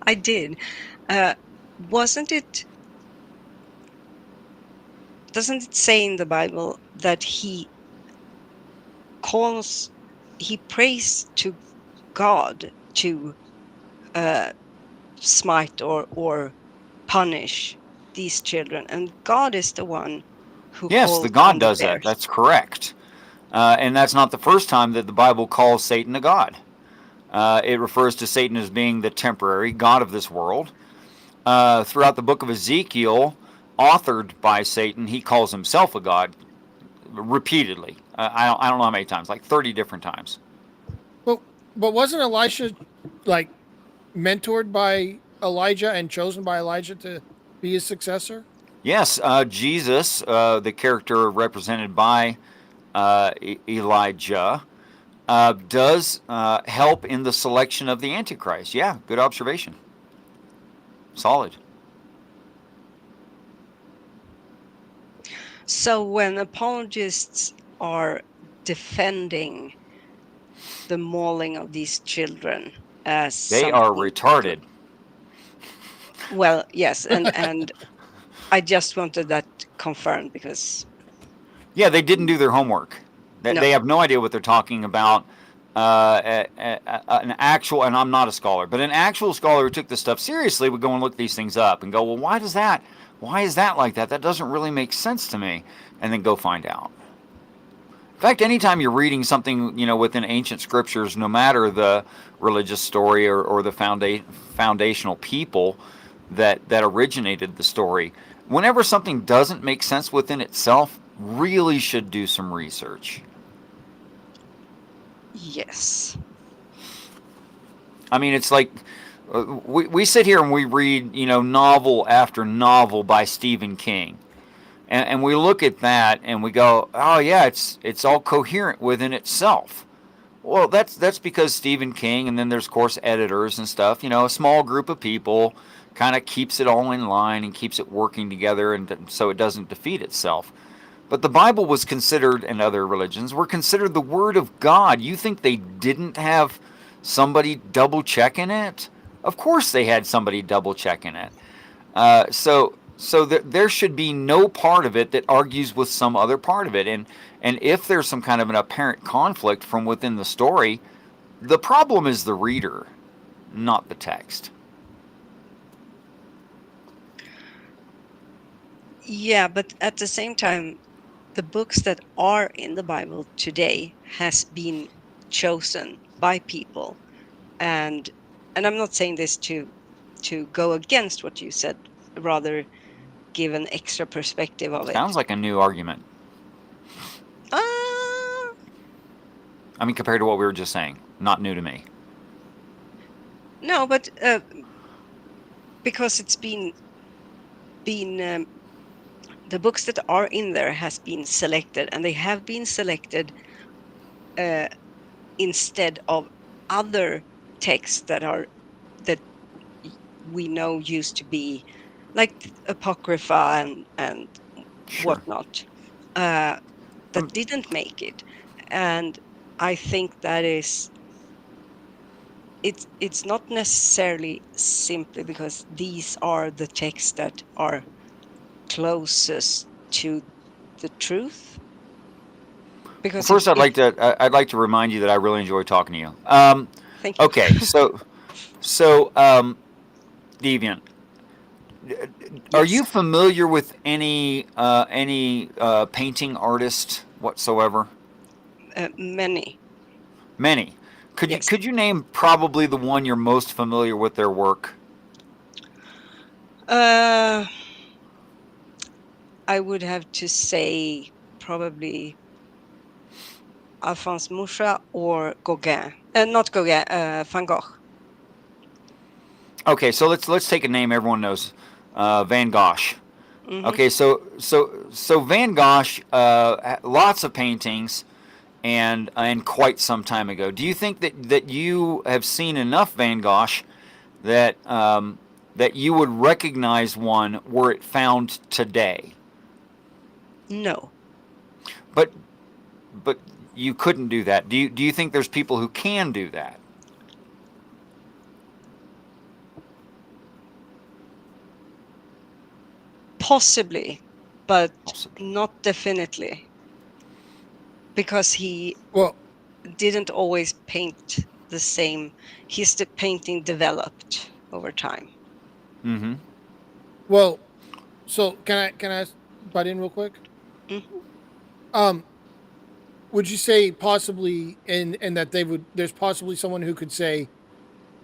I did. Wasn't it? Doesn't it say in the Bible that he prays to God to smite or punish these children, and God is the one who Yes, calls the God on the does that. bears. That's correct. And that's not the first time that the Bible calls Satan a god. It refers to Satan as being the temporary god of this world. Throughout the book of Ezekiel, authored by Satan, he calls himself a god repeatedly. I don't know how many times, like 30 different times. But wasn't Elisha like mentored by Elijah and chosen by Elijah to be his successor? Yes, Jesus, the character represented by Elijah, does help in the selection of the Antichrist. Yeah, good observation. Solid. So when apologists are defending the mauling of these children as They are retarded. Well, yes, and I just wanted that confirmed because Yeah, they didn't do their homework. They have no idea what they're talking about. An actual, and I'm not a scholar, but an actual scholar who took this stuff seriously would go and look these things up and go, well, why is that like that? That doesn't really make sense to me. And then go find out. In fact, anytime you're reading something, within ancient scriptures, no matter the religious story or the foundational people that originated the story, whenever something doesn't make sense within itself, really should do some research. Yes. I mean, it's like we sit here and we read, novel after novel by Stephen King. And we look at that and we go, oh yeah, it's all coherent within itself. Well, that's because Stephen King, and then there's of course editors and stuff. A small group of people kind of keeps it all in line and keeps it working together, and so it doesn't defeat itself. But the Bible was considered, and other religions were considered, the Word of God. You think they didn't have somebody double checking it? Of course they had somebody double checking it. So there should be no part of it that argues with some other part of it. And if there's some kind of an apparent conflict from within the story, the problem is the reader, not the text. Yeah, but at the same time, the books that are in the Bible today has been chosen by people. And I'm not saying this to go against what you said, rather give an extra perspective of it. Sounds like a new argument. I mean, compared to what we were just saying, not new to me. No, but because it's been the books that are in there has been selected, and they have been selected instead of other texts that we know used to be like Apocrypha and whatnot, that didn't make it. And I think that it's not necessarily simply because these are the texts that are closest to the truth. Because First, I'd like to remind you that I really enjoy talking to you. Thank you. Okay, so Deviant, are you familiar with any painting artist whatsoever? Many. Many. Could you name probably the one you're most familiar with their work? I would have to say probably Alphonse Mucha or Gauguin. Not Gauguin, Van Gogh. Okay, so let's take a name everyone knows, Van Gogh. Mm-hmm. Okay, so Van Gogh, lots of paintings, and quite some time ago. Do you think that you have seen enough Van Gogh that that you would recognize one were it found today? No. But you couldn't do that. Do you think there's people who can do that? Possibly, but not definitely. Because he didn't always paint the same. His painting developed over time. Mm-hmm. Well, so can I butt in real quick? Mm-hmm. Would you say possibly in that there's possibly someone who could say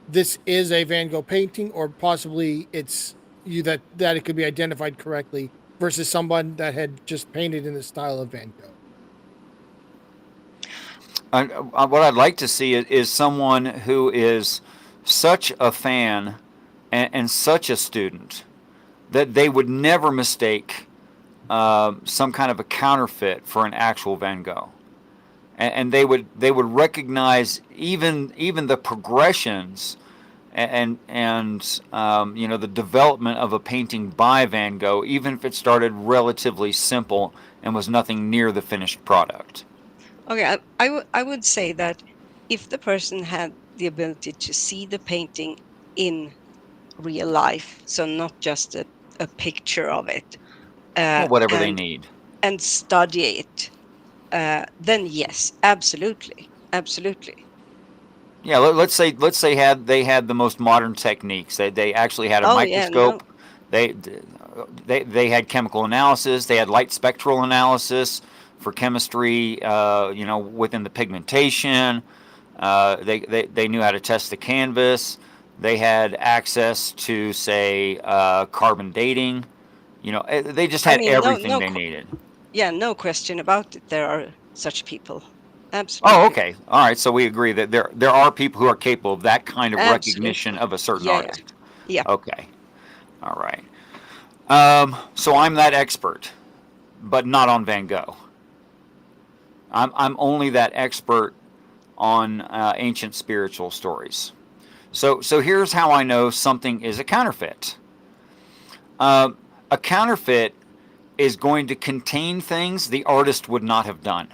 this is a Van Gogh painting, or possibly it's that it could be identified correctly versus someone that had just painted in the style of Van Gogh? What I'd like to see is someone who is such a fan and such a student that they would never mistake some kind of a counterfeit for an actual Van Gogh, and they would recognize even the progressions and you know, the development of a painting by Van Gogh, even if it started relatively simple and was nothing near the finished product. Okay, I would say that if the person had the ability to see the painting in real life, so not just a picture of it, Well, whatever they need, and study it, then yes, absolutely. Yeah, let's say they had the most modern techniques. They actually had a microscope. They had chemical analysis. They had light spectral analysis for chemistry. You know, within the pigmentation. They knew how to test the canvas. They had access to, say, carbon dating. You know, they just had everything they needed. Yeah, no question about it. There are such people. Absolutely. Oh, okay. All right. So we agree that there are people who are capable of that kind of recognition of a certain artist. Yeah. Okay. All right. So I'm that expert, but not on Van Gogh. I'm only that expert on ancient spiritual stories. So here's how I know something is a counterfeit. A counterfeit is going to contain things the artist would not have done.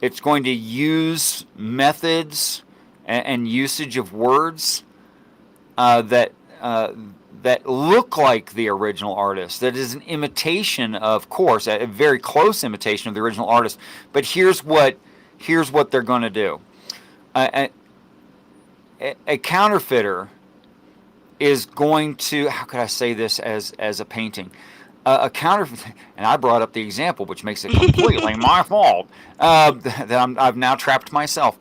It's going to use methods and usage of words that look like the original artist. That is an imitation, of course, a very close imitation of the original artist. But here's what they're going to do. A counterfeiter is going to, how could I say this as a painting? A counterfeit, and I brought up the example, which makes it completely my fault that I've now trapped myself.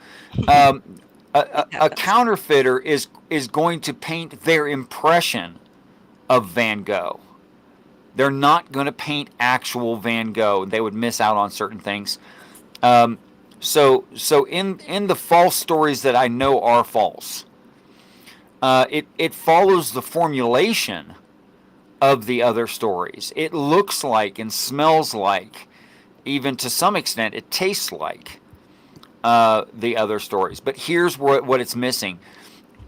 A counterfeiter is going to paint their impression of Van Gogh. They're not going to paint actual Van Gogh. They would miss out on certain things. So in the false stories that I know are false, it follows the formulation of the other stories. It looks like and smells like, even to some extent, it tastes like the other stories. But here's what it's missing.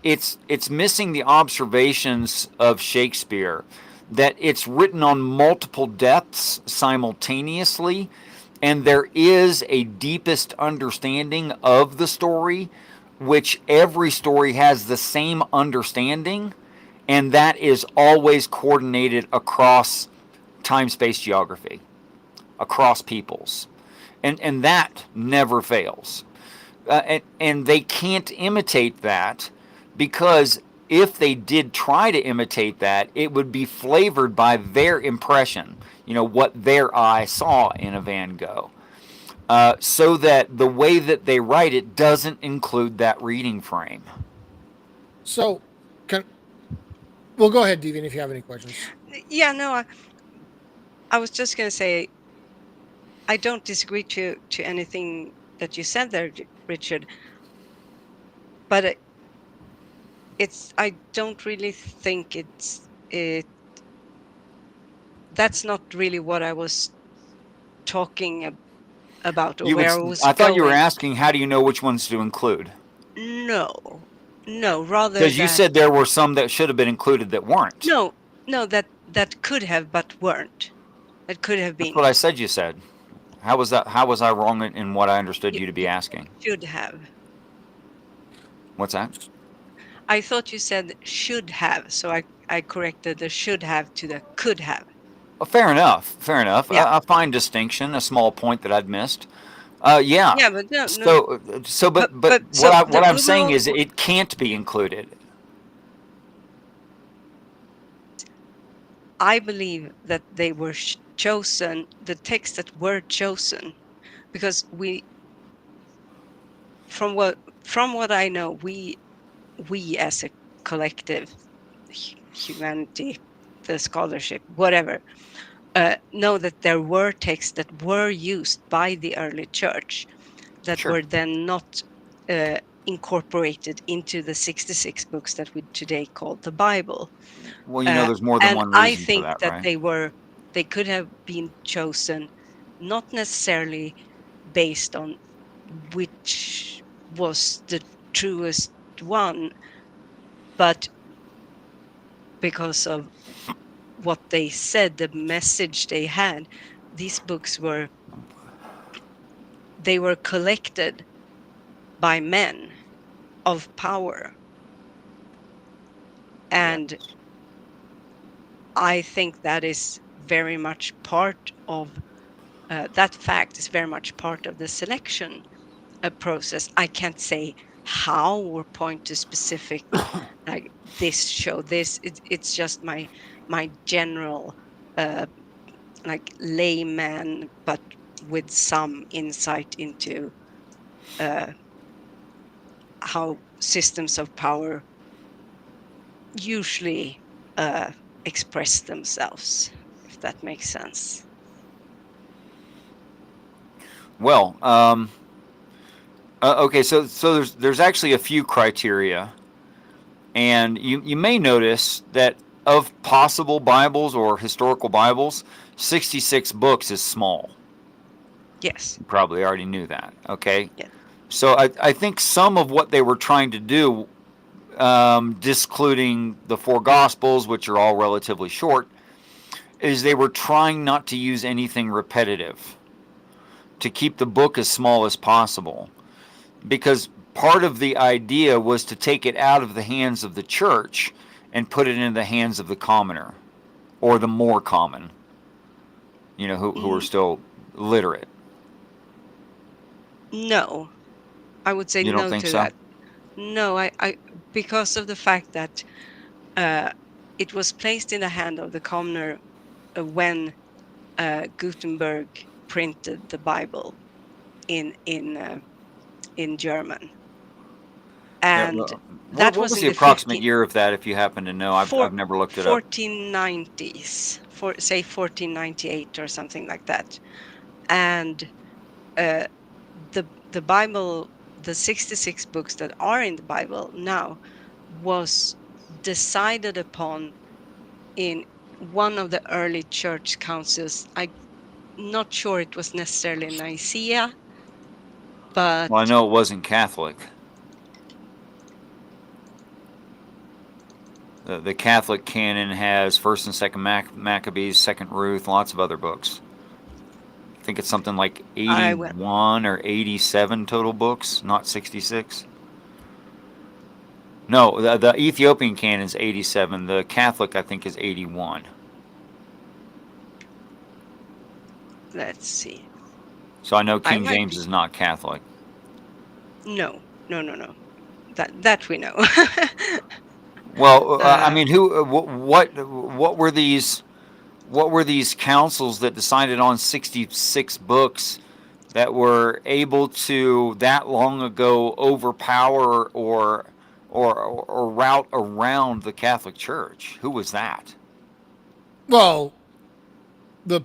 it's missing the observations of Shakespeare, that it's written on multiple depths simultaneously, and there is a deepest understanding of the story, which every story has the same understanding, and that is always coordinated across time, space, geography, across peoples, and that never fails. And they can't imitate that, because if they did try to imitate that, it would be flavored by their impression, what their eye saw in a Van Gogh. So that the way that they write it doesn't include that reading frame. So, well, go ahead, Devian, if you have any questions. Yeah, no, I was just going to say, I don't disagree to anything that you said there, Richard. But I don't really think that's not really what I was talking about, or where I was I thought going. you were asking, how do you know which ones to include? No, rather because you said there were some that should have been included that weren't. No, that could have, but weren't. That could have been. That's what I said. You said. How was that? How was I wrong in what I understood you to be asking? Should have. What's that? I thought you said should have, so I corrected the should have to the could have. Well, fair enough. Fair enough. Yeah. A fine distinction, a small point that I'd missed. Yeah. Yeah, but no. But what I'm saying is it can't be included. I believe that they were chosen, the texts that were chosen, because from what I know, we as a collective, humanity, the scholarship, whatever, know that there were texts that were used by the early church that were then not incorporated into the 66 books that we today call the Bible. Well, there's more than one reason I think for that, right? they could have been chosen not necessarily based on which was the truest one, but because of what they said, the message they had. These books were collected by men of power. And I think that is very much part of that fact is very much part of the selection process. I can't say how or point to specific like this show this. It's just my general like layman, but with some insight into how systems of power usually express themselves, if that makes sense. Well, okay, so there's actually a few criteria, and you may notice that of possible Bibles or historical Bibles, 66 books is small. Yes. You probably already knew that. Okay. Yeah. So I think some of what they were trying to do, discluding the four Gospels, which are all relatively short, is they were trying not to use anything repetitive, to keep the book as small as possible. Because part of the idea was to take it out of the hands of the church and put it in the hands of the commoner, or the more common, who are still literate. No, I would say no to that. No, I because of the fact that it was placed in the hand of the commoner when Gutenberg printed the Bible in German. And what was the approximate year of that, if you happen to know? I've never looked it up. 1490s, say 1498 or something like that. And the Bible, the 66 books that are in the Bible now, was decided upon in one of the early church councils. I'm not sure it was necessarily Nicaea, but well, I know it wasn't Catholic. The Catholic canon has First and Second Maccabees, Second Ruth, lots of other books. I think it's something like 81 or 87 total books, not 66. No, the Ethiopian canon is 87. The Catholic, I think, is 81. Let's see. So I know King James is not Catholic. No. That we know. Well, I mean, what were these councils that decided on 66 books that were able to that long ago overpower or route around the Catholic Church? Who was that? Well, the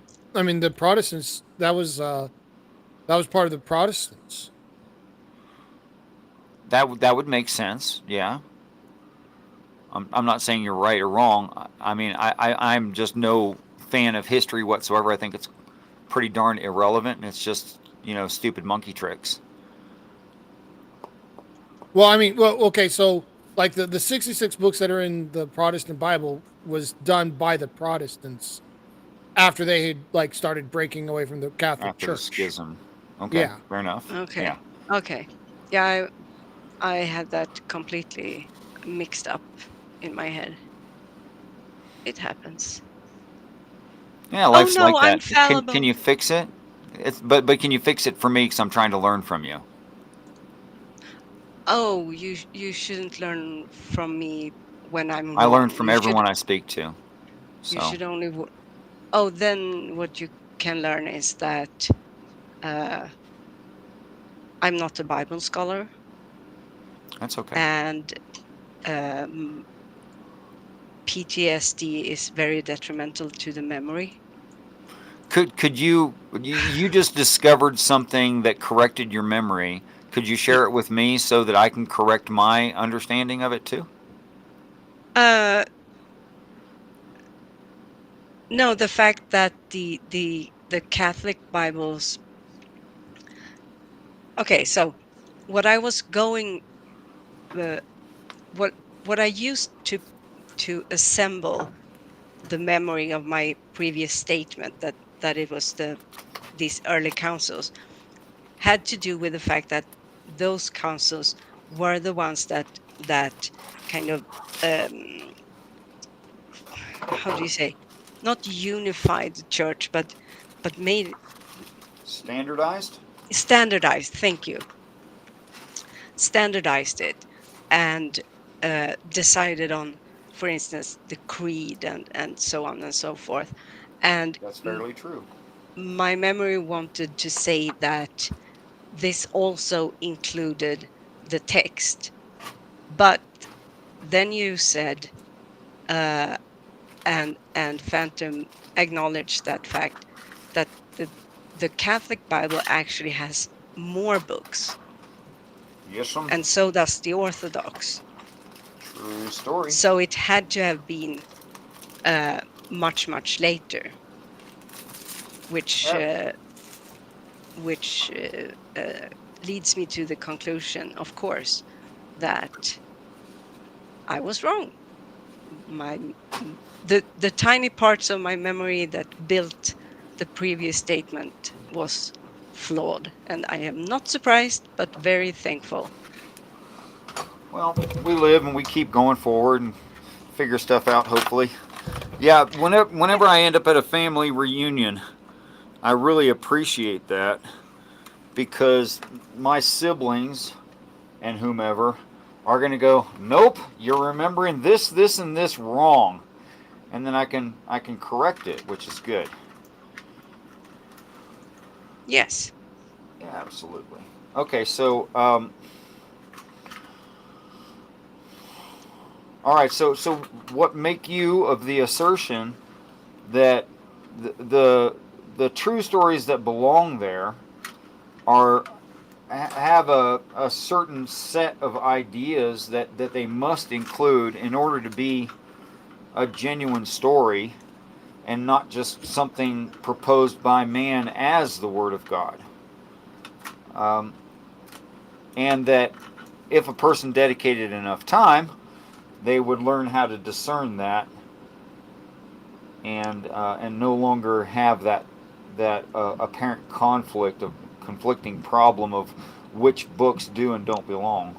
Protestants. That was part of the Protestants. That would make sense. Yeah. I'm not saying you're right or wrong. I mean, I'm just no fan of history whatsoever. I think it's pretty darn irrelevant, and it's just, stupid monkey tricks. Well, okay, so like the 66 books that are in the Protestant Bible was done by the Protestants after they had started breaking away from the Catholic After Church. the schism. Okay, yeah. Fair enough. Okay. Yeah. Okay. Yeah, I had that completely mixed up in my head. It happens. Yeah, life's no, like that. I'm fallible. Can you fix it? But can you fix it for me? Because I'm trying to learn from you. Oh, you shouldn't learn from me when I'm I wrong. learn from everyone I speak to. So. You should only. Then what you can learn is that I'm not a Bible scholar. That's okay. And PTSD is very detrimental to the memory. Could you just discovered something that corrected your memory? Could you share it with me so that I can correct my understanding of it too? No, the fact that the Catholic Bibles. Okay, so what I was going, what I used to assemble the memory of my previous statement that it was these early councils had to do with the fact that those councils were the ones that kind of how do you say, not unified the church, but made standardized. Thank you. Standardized it and decided on, for instance, the creed and so on and so forth. And that's fairly true. My memory wanted to say that this also included the text, but then you said, and Phantom acknowledged that fact, that the Catholic Bible actually has more books. Yes, and so does the Orthodox. True story. So it had to have been much later, which leads me to the conclusion, of course, that I was wrong. The tiny parts of my memory that built the previous statement was flawed, and I am not surprised, but very thankful. Well, we live and we keep going forward and figure stuff out, hopefully. Yeah, whenever I end up at a family reunion, I really appreciate that, because my siblings and whomever are going to go, nope, you're remembering this, and this wrong. And then I can correct it, which is good. Yes. Yeah, absolutely. Okay, so all right, so what make you of the assertion that the true stories that belong there have a certain set of ideas that they must include in order to be a genuine story and not just something proposed by man as the Word of God? And that if a person dedicated enough time, they would learn how to discern that, and no longer have that apparent conflicting problem of which books do and don't belong.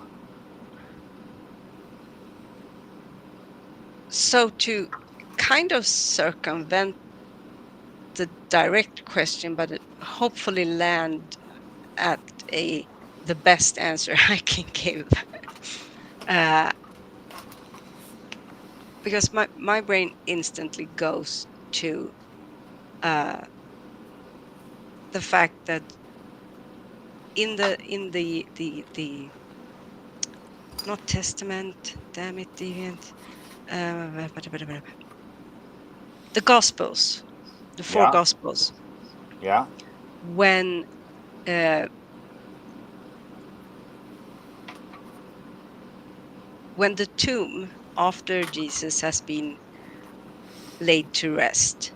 So to kind of circumvent the direct question, but hopefully land at the best answer I can give. Because my brain instantly goes to the fact that in the not testament, damn it, deviant, the gospels, the four gospels. Yeah. When the tomb after Jesus has been laid to rest,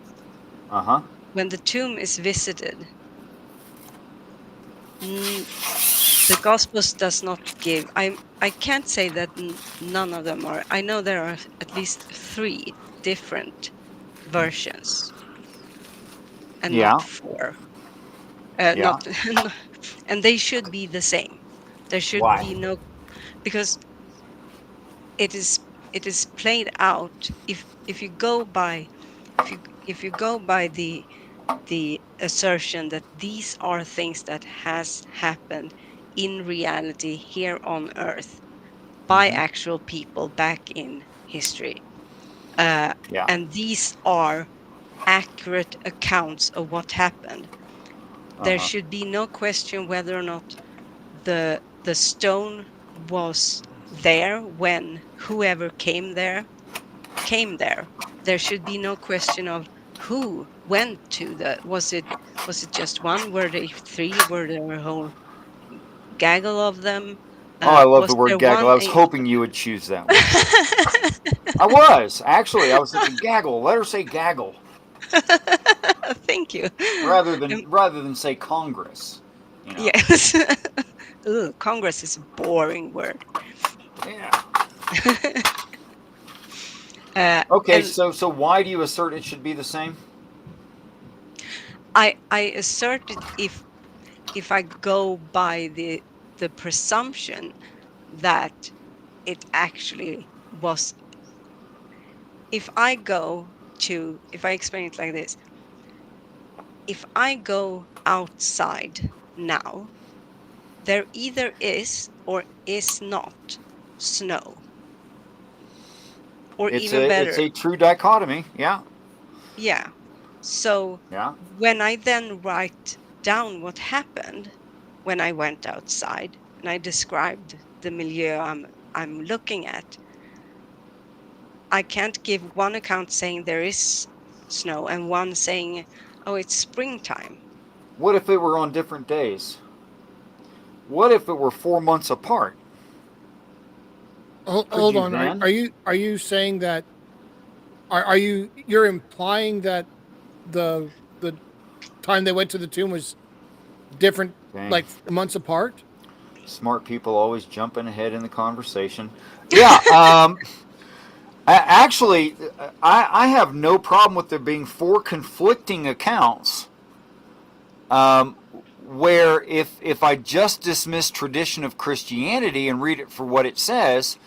when the tomb is visited, the Gospels does not give. I can't say that none of them are. I know there are at least 3 different versions, and not 4. Not, and they should be the same. There should be no, because it is played out. If you go by the assertion that these are things that has happened in reality here on earth by actual people back in history, and these are accurate accounts of what happened, there should be no question whether or not the stone was there when whoever came there. There should be no question of who went to was it just one? Were there 3? Were there a whole gaggle of them? I love Was the word there gaggle. one I was hoping you would choose that one. I was thinking gaggle. Let her say gaggle. Thank you. Rather than say Congress. You know. Yes. Ooh, Congress is a boring word. Yeah. Okay, so why do you assert it should be the same? I asserted if I go by the presumption that it actually was. If I explain it like this, if I go outside now, there either is or is not snow. Or even better. It's a true dichotomy, yeah. Yeah. So when I then write down what happened when I went outside and I described the milieu I'm looking at, I can't give one account saying there is snow and one saying, oh, it's springtime. What if it were on different days? What if it were 4 months apart? Hold on. Are you saying that? You're implying that the time they went to the tomb was different, like months apart? Smart people always jumping ahead in the conversation. Yeah. Actually, I have no problem with there being 4 conflicting accounts. Where if I just dismiss tradition of Christianity and read it for what it says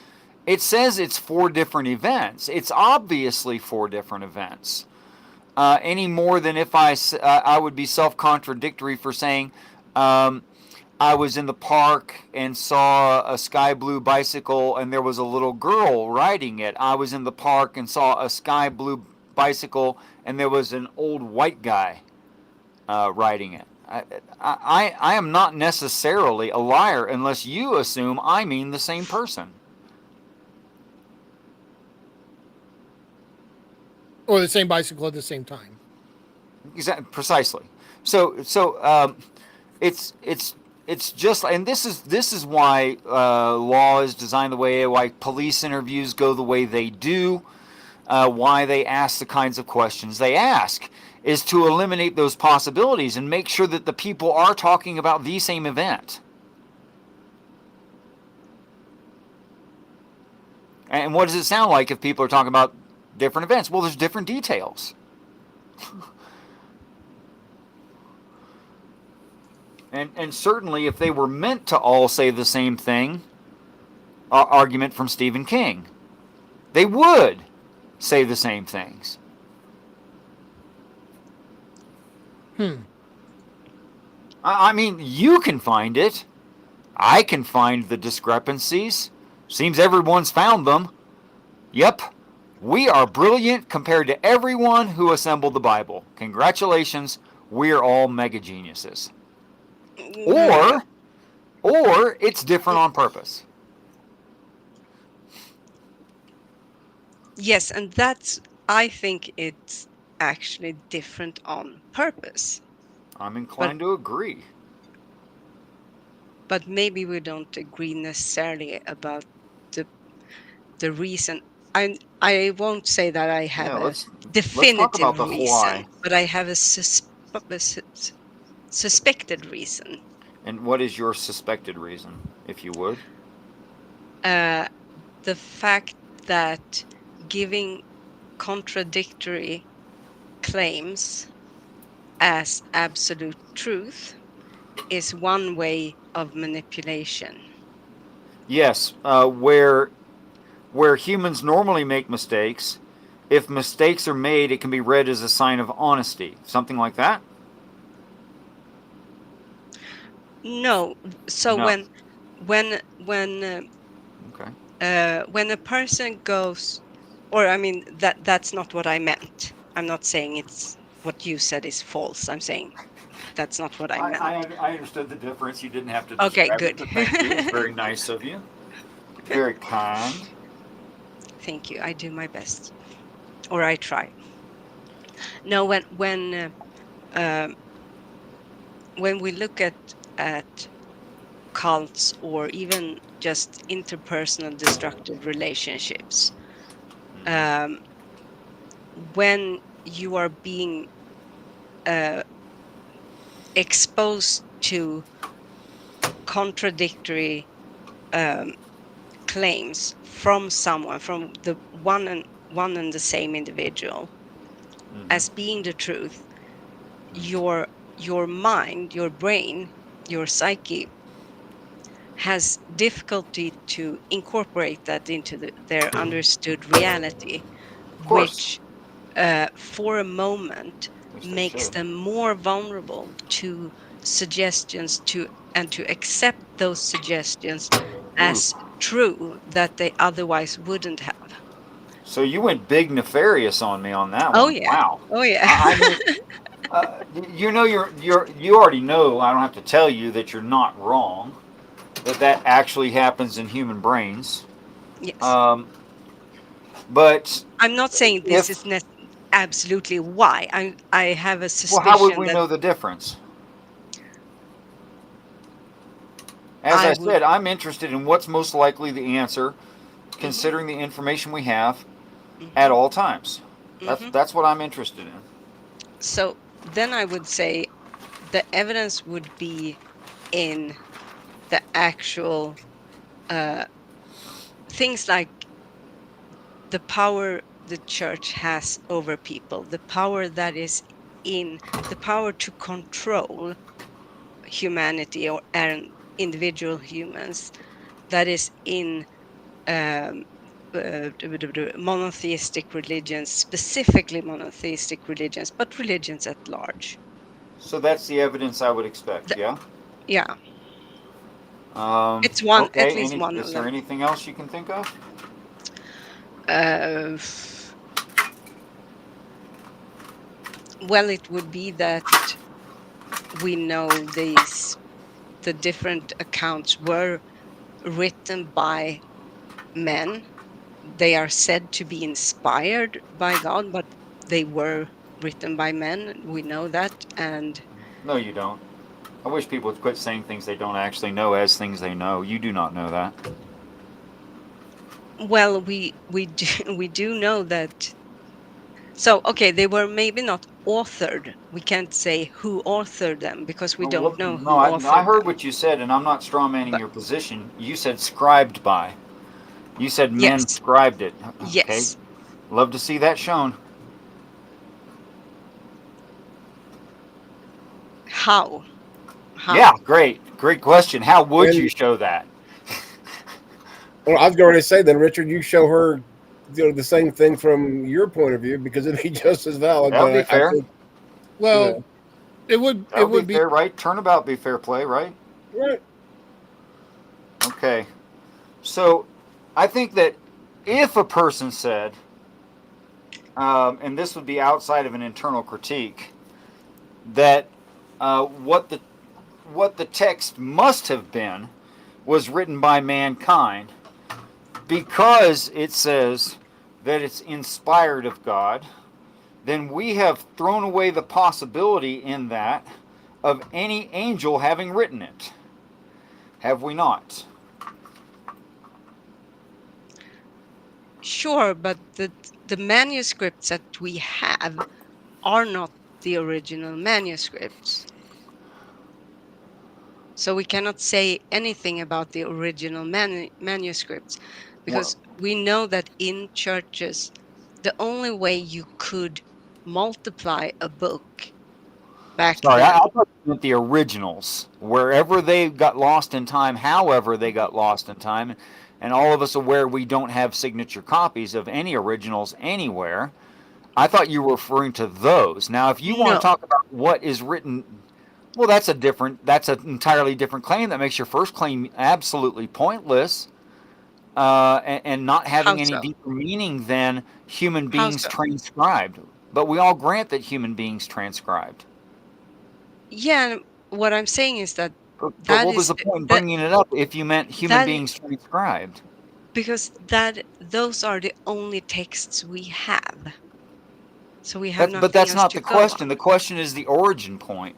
it's 4 different events. It's obviously 4 different events. Any more than if I would be self-contradictory for saying I was in the park and saw a sky blue bicycle and there was a little girl riding it. I was in the park and saw a sky blue bicycle and there was an old white guy riding it. I am not necessarily a liar unless you assume I mean the same person. Or the same bicycle at the same time. Exactly, precisely. So it's just, and this is why law is designed the way, why police interviews go the way they do, why they ask the kinds of questions they ask, is to eliminate those possibilities and make sure that the people are talking about the same event. And what does it sound like if people are talking about different events? Well, there's different details. And certainly if they were meant to all say the same thing, argument from Stephen King, they would say the same things. I mean, you can find it. I can find the discrepancies. Seems everyone's found them. Yep. We are brilliant compared to everyone who assembled the Bible. Congratulations. We're all mega geniuses. Or it's different on purpose. Yes, and I think it's actually different on purpose. I'm inclined to agree. But maybe we don't agree necessarily about the reason. I won't say that I have a let's talk about definitive the reason, why. but I have a suspected reason. And what is your suspected reason, if you would? The fact that giving contradictory claims as absolute truth is one way of manipulation. Yes, where humans normally make mistakes, if mistakes are made, it can be read as a sign of honesty. Something like that? No. So No. when a person goes, or I mean that's not what I meant. I'm not saying it's what you said is false. I'm saying that's not what I meant. I understood the difference. You didn't have to Okay, describe good. it, but thank you. It's very nice of you. Very kind. Thank you. I do my best, or I try. No, when we look at cults or even just interpersonal destructive relationships, when you are being exposed to contradictory claims from someone, from the one and the same individual, as being the truth, your mind, your brain, your psyche has difficulty to incorporate that into their understood reality, which for a moment makes them more vulnerable to suggestions and to accept those suggestions as true that they otherwise wouldn't have. So you went big nefarious on me on that one. Oh yeah. Wow. Oh yeah. I mean, you know, you already know. I don't have to tell you that you're not wrong. That actually happens in human brains. Yes. But I'm not saying this is absolutely why. I have a suspicion. Well, how would we know the difference? As I said, I'm interested in what's most likely the answer, considering the information we have at all times. That's what I'm interested in. So then I would say the evidence would be in the actual things like the power the church has over people, the power that is in the power to control humanity or individual humans, that is in monotheistic religions, specifically monotheistic religions, but religions at large. So that's the evidence I would expect, yeah? Yeah. It's one, okay. at least one of them. Is there anything else you can think of? Well, it would be that we know the different accounts were written by men. They are said to be inspired by God, but they were written by men. We know that. And no, you don't. I wish people would quit saying things they don't actually know as things they know. You do not know that. Well, we do know that. So, okay, they were maybe not authored. We can't say who authored them because we don't know who authored I heard them. what you said, and I'm not strawmanning your position. You said scribed by. You said men Yes. scribed it. Yes. Okay. Love to see that shown. How? Yeah, great question. How would you show that? Well, I was going to say then, Richard, you show her the same thing from your point of view because it'd be just as valid. That would be fair. I think, Well, it would be fair, right? Turnabout be fair play, right? Right. Okay. So, I think that if a person said, and this would be outside of an internal critique, that what the text must have been was written by mankind, because it says that it's inspired of God, then we have thrown away the possibility in that of any angel having written it. Have we not? Sure, but the manuscripts that we have are not the original manuscripts. So we cannot say anything about the original manuscripts, because we know that in churches, the only way you could multiply a book back Sorry, then. I thought you meant the originals. Wherever they got lost in time, however they got lost in time, and all of us aware we don't have signature copies of any originals anywhere. I thought you were referring to those. Now, if you want to talk about what is written, well, that's an entirely different claim. That makes your first claim absolutely pointless, and not having any deeper meaning than human beings transcribed. But we all grant that human beings transcribed. Yeah, what I'm saying is that But what was the point in bringing it up if you meant human beings transcribed? Because those are the only texts we have. So we have nothing But that's else not to the go question. on. The question is the origin point.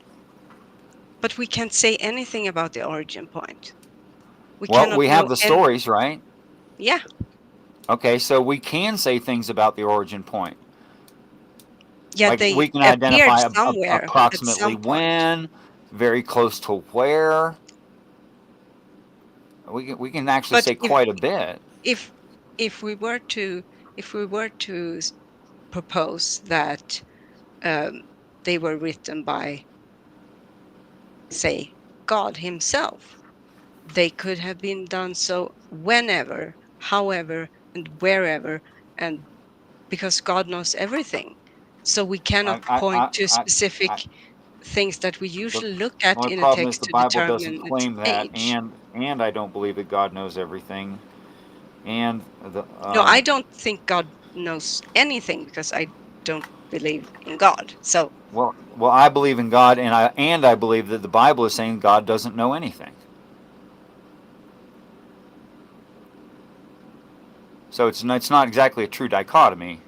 But we can't say anything about the origin point. We have the stories, right? Yeah. Okay, so we can say things about the origin point. Yeah, like they we can appeared identify somewhere approximately at some point. when, very close to where. We can actually say quite a bit. If we were to propose that they were written by, say, God himself, they could have been done so whenever, however, and wherever, and because God knows everything. So we cannot point to specific things that we usually look at The in a problem is text the to Bible determine doesn't its claim that, age. and I don't believe that God knows everything. And No, I don't think God knows anything because I don't believe in God. So well, I believe in God, and I believe that the Bible is saying God doesn't know anything. So it's not exactly a true dichotomy.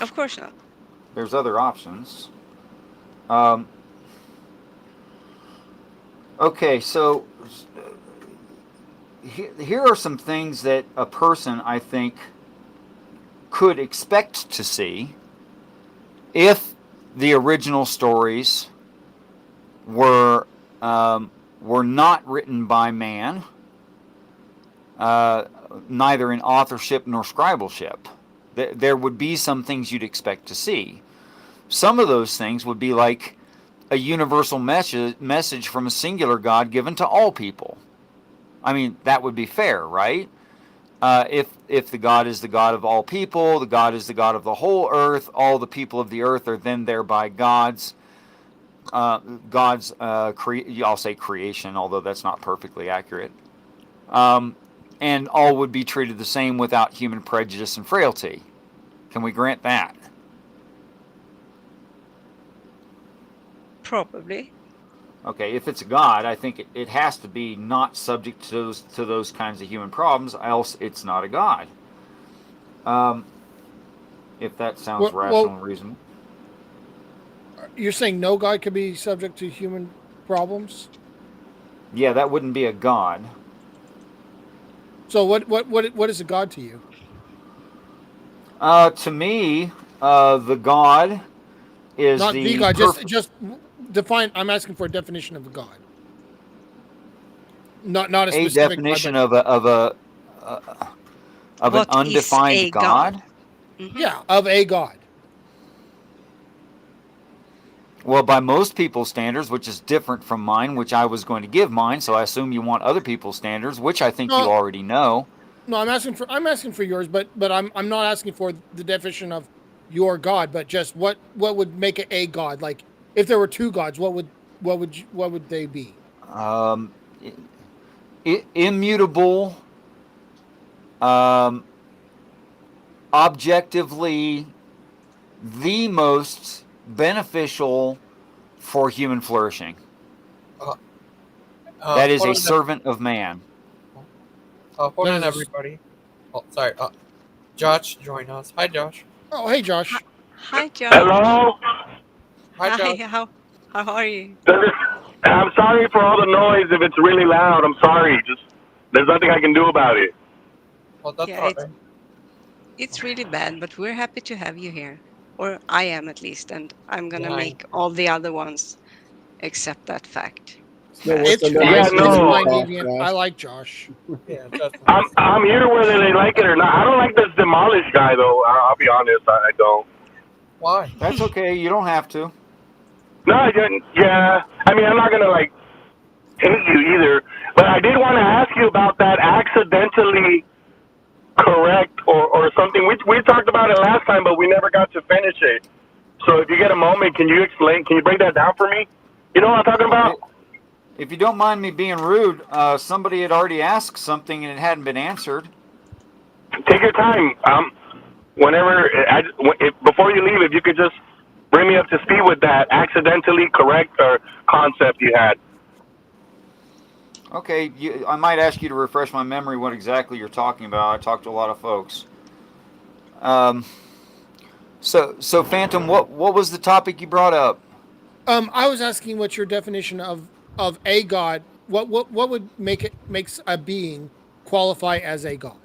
of course not. There's other options. Okay, so here are some things that a person, I think, could expect to see if the original stories were not written by man, neither in authorship nor scribalship. There would be some things you'd expect to see. Some of those things would be like a universal message from a singular God given to all people. I mean, that would be fair, right? If the God is the God of all people, the God is the God of the whole earth, all the people of the earth are then thereby God's. I'll say creation, although that's not perfectly accurate. And all would be treated the same without human prejudice and frailty. Can we grant that? Probably. Okay, if it's a God, I think it has to be not subject to those kinds of human problems, else it's not a God. If that sounds rational and reasonable. You're saying no God could be subject to human problems? Yeah, that wouldn't be a God. So what is a God to you? To me, the God is not the God. Just define. I'm asking for a definition of a God. Not a specific definition God, of of an undefined God? Yeah, of a God. Well, by most people's standards, which is different from mine, which I was going to give mine, so I assume you want other people's standards, which I think you already know. No, I'm asking for yours, but I'm not asking for the definition of your God, but just what would make it a God? Like if there were two gods, what would they be? Immutable, objectively the most beneficial for human flourishing. That is a servant of man. Hold on, everybody. Oh, sorry. Josh, join us. Hi, Josh. Oh, hey, Josh. Hi, Josh. Hello? Hi, Josh. How are you? I'm sorry for all the noise if it's really loud. I'm sorry. Just there's nothing I can do about it. Well, that's Yeah, all right. it's really bad, but we're happy to have you here. Or I am at least, and I'm gonna Yeah, make all the other ones accept that fact. It's fine. Yeah, no. It's fine, Deviant. I like Josh. Yeah, I'm here whether they like it or not. I don't like this demolished guy though. I'll be honest. I don't. Why? That's okay. You don't have to. No, yeah. I mean, I'm not gonna like hate you either. But I did want to ask you about that accidentally correct or something. We talked about it last time, but we never got to finish it. So if you get a moment, can you explain? Can you break that down for me? You know what I'm talking about? If you don't mind me being rude, somebody had already asked something and it hadn't been answered. Take your time. Whenever, before you leave, if you could just bring me up to speed with that accidentally correct or concept you had. Okay, I might ask you to refresh my memory what exactly you're talking about. I talked to a lot of folks. So Phantom, what was the topic you brought up? I was asking what your definition of a God. What would makes a being qualify as a God?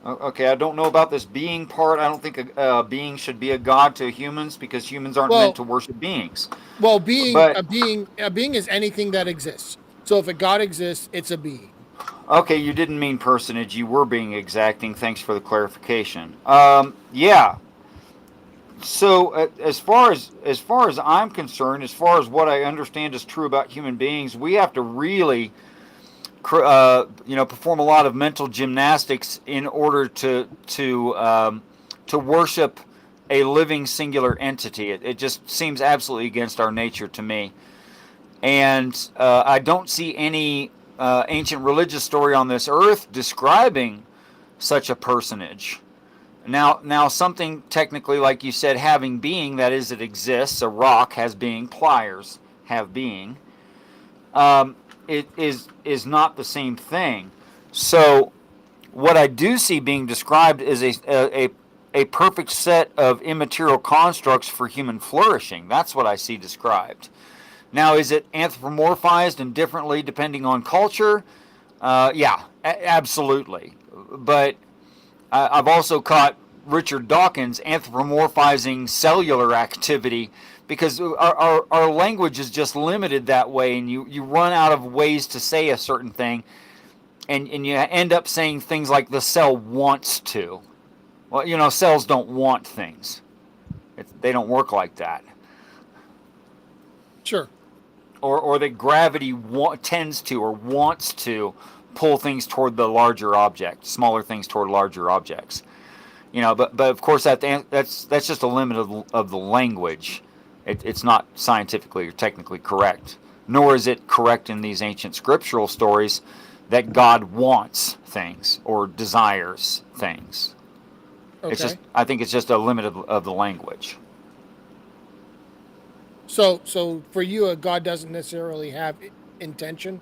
Okay, I don't know about this being part. I don't think a being should be a god to humans because humans aren't meant to worship beings. Well, But a being is anything that exists. So if a God exists, it's a being. okay, you didn't mean personage. You were being exacting. Thanks for the clarification. Yeah. So as far as I'm concerned, as far as what I understand is true about human beings, we have to really perform a lot of mental gymnastics in order to worship a living singular entity. It just seems absolutely against our nature to me. And I don't see any ancient religious story on this earth describing such a personage. Now something technically, like you said, having being, that is, it exists. A rock has being. Pliers have being. It is not the same thing. So what I do see being described is a perfect set of immaterial constructs for human flourishing. That's what I see described. Now, is it anthropomorphized and differently depending on culture? Yeah, absolutely. But I've also caught Richard Dawkins anthropomorphizing cellular activity because our language is just limited that way, and you run out of ways to say a certain thing, and you end up saying things like the cell wants to. Well, cells don't want things. They don't work like that. Sure. Or that gravity tends to or wants to pull things toward the larger object, smaller things toward larger objects. But of course that's just a limit of the language. It's not scientifically or technically correct, nor is it correct in these ancient scriptural stories that God wants things or desires things. Okay. I think it's just a limit of the language. So for you, a God doesn't necessarily have intention?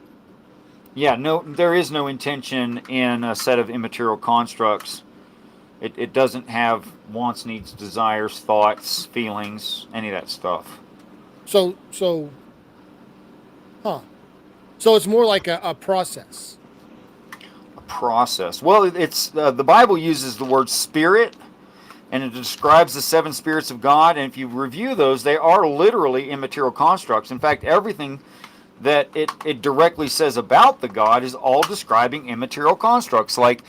Yeah, no, there is no intention in a set of immaterial constructs. It doesn't have wants, needs, desires, thoughts, feelings, any of that stuff. So it's more like a process. A process. Well, it's the Bible uses the word spirit, and it describes the seven spirits of God. And if you review those, they are literally immaterial constructs. In fact, everything that it directly says about the God is all describing immaterial constructs, like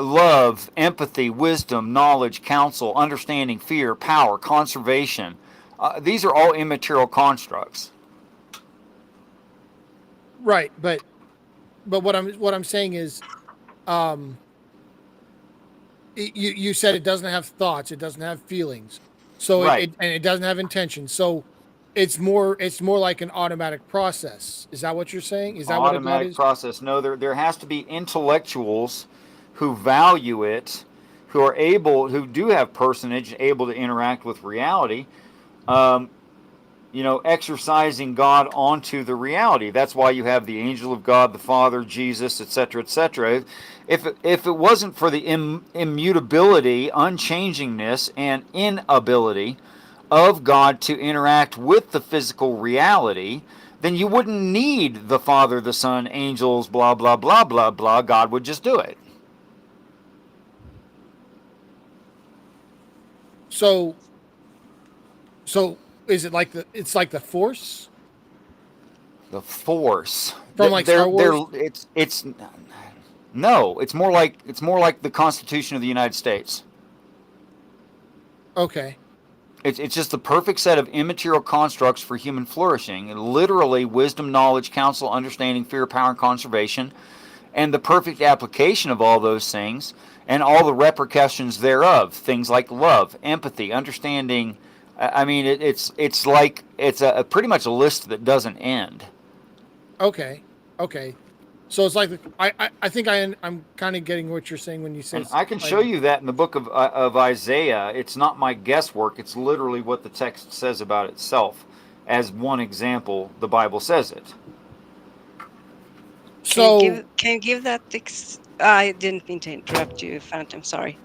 love, empathy, wisdom, knowledge, counsel, understanding, fear, power, conservation. These are all immaterial constructs. Right, but what I'm saying is, you said it doesn't have thoughts, it doesn't have feelings, so Right. it doesn't have intention. So it's more like an automatic process. Is that what you're saying? Is that what a God Automatic is? process. No, there has to be intellectuals who value it, who do have personage, able to interact with reality. Exercising God onto the reality. That's why you have the angel of God, the Father, Jesus, etc., etc. If it wasn't for the immutability, unchangingness, and inability of God to interact with the physical reality, then you wouldn't need the Father, the Son, angels, blah, blah, blah, blah, blah. God would just do it. So is it like it's like the Force? The Force. From like Star Wars? No, it's more like the Constitution of the United States. Okay. It's just the perfect set of immaterial constructs for human flourishing. Literally, wisdom, knowledge, counsel, understanding, fear, power, and conservation, and the perfect application of all those things and all the repercussions thereof. Things like love, empathy, understanding. I mean, it's pretty much a list that doesn't end. Okay. So it's like I think I'm kind of getting what you're saying when you say. And I can show you that in the book of Isaiah. It's not my guesswork. It's literally what the text says about itself. As one example, the Bible says it. So can you give that? I didn't mean to interrupt you, Phantom. Sorry.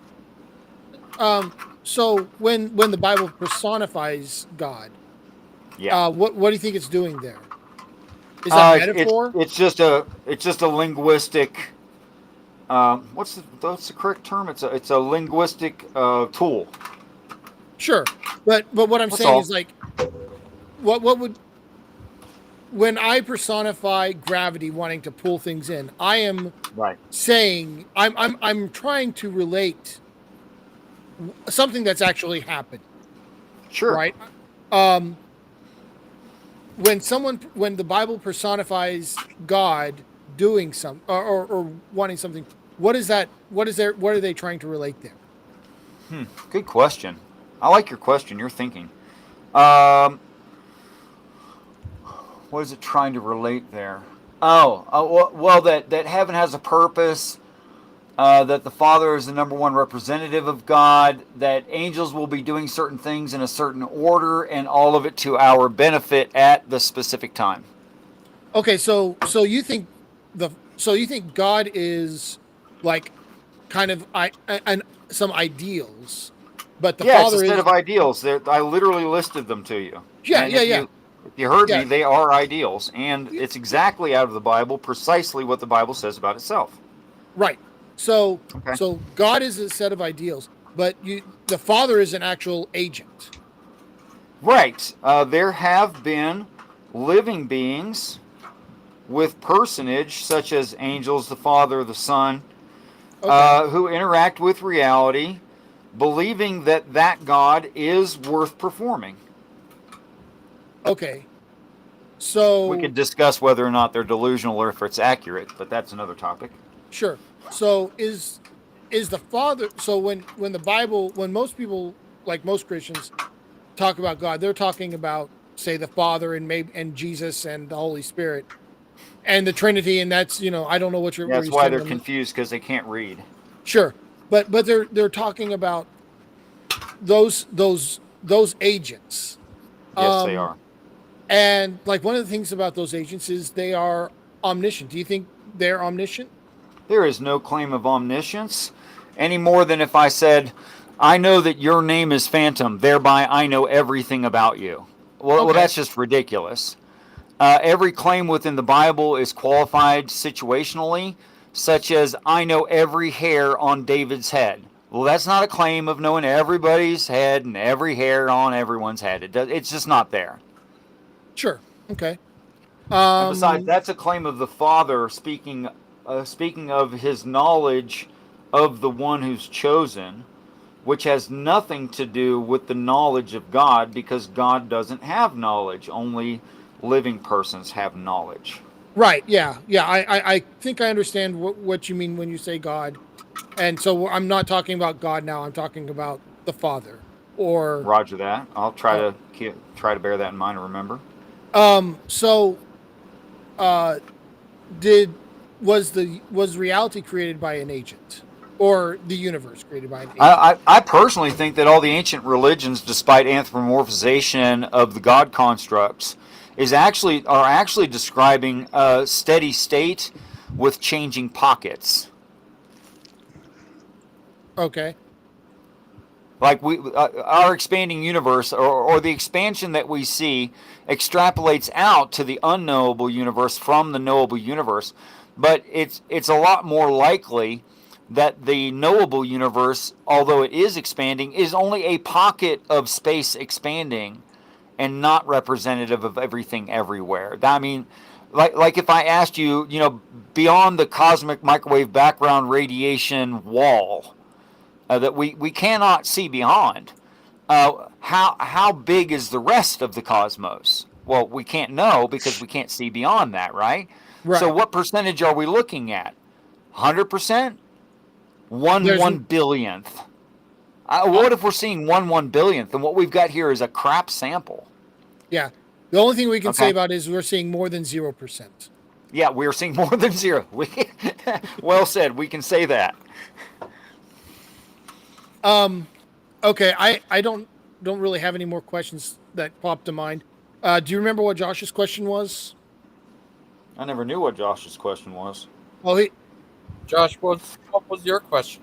So when the Bible personifies God, what do you think it's doing there? Is that metaphor? It's just a linguistic. What's the correct term? It's a linguistic tool. Sure, but what I'm saying is like, what would, when I personify gravity wanting to pull things in, I am saying I'm trying to relate something that's actually happened. Sure. Right. When the Bible personifies God doing something or wanting something, what is that? What are they trying to relate there? Good question. I like your question. You're thinking. What is it trying to relate there? Well, that heaven has a purpose. That the Father is the number one representative of God, that angels will be doing certain things in a certain order, and all of it to our benefit at the specific time. Okay, so you think God is like kind of some ideals, but the Father it's a set is of ideals. I literally listed them to you. Yeah. If you heard me, they are ideals, and it's exactly out of the Bible, precisely what the Bible says about itself. Right. So God is a set of ideals, but the Father is an actual agent. Right. There have been living beings with personage, such as angels, the Father, the Son, who interact with reality, believing that God is worth performing. Okay. So we could discuss whether or not they're delusional or if it's accurate, but that's another topic. Sure. So is the Father? So when the Bible, when most people, like most Christians, talk about God, they're talking about, say, the Father and Jesus and the Holy Spirit and the Trinity, and that's I don't know what you're. That's why they're confused, because they can't read. Sure, but they're talking about those agents. Yes, they are. And like one of the things about those agents is they are omniscient. Do you think they're omniscient? There is no claim of omniscience any more than if I said, I know that your name is Phantom, thereby I know everything about you. Well, that's just ridiculous. Every claim within the Bible is qualified situationally, such as I know every hair on David's head. Well, that's not a claim of knowing everybody's head and every hair on everyone's head. It's just not there. Sure. Okay. And besides, that's a claim of the Father speaking speaking of his knowledge of the one who's chosen, which has nothing to do with the knowledge of God, because God doesn't have knowledge. Only living persons have knowledge. Right. Yeah. Yeah. I think I understand what you mean when you say God. And so I'm not talking about God now. I'm talking about the Father. Or Roger that. I'll try to bear that in mind and remember. So was reality created by an agent, or the universe created by an agent? I personally think that all the ancient religions, despite anthropomorphization of the God constructs, are actually describing a steady state with changing pockets. Okay. Like our expanding universe, or the expansion that we see, extrapolates out to the unknowable universe from the knowable universe. But it's a lot more likely that the knowable universe, although it is expanding, is only a pocket of space expanding, and not representative of everything everywhere. I mean, like if I asked you, beyond the cosmic microwave background radiation wall, that we cannot see beyond. How big is the rest of the cosmos? Well, we can't know because we can't see beyond that, right? So what percentage are we looking at? 100%? 1 billionth. What if we're seeing 1 billionth, and what we've got here is a crap sample? Yeah. The only thing we can say about it is we're seeing more than 0%. Yeah, we're seeing more than 0. Well said. We can say that. Okay, I don't really have any more questions that popped to mind. Do you remember what Josh's question was? I never knew what Josh's question was. Oh, Josh, what was your question?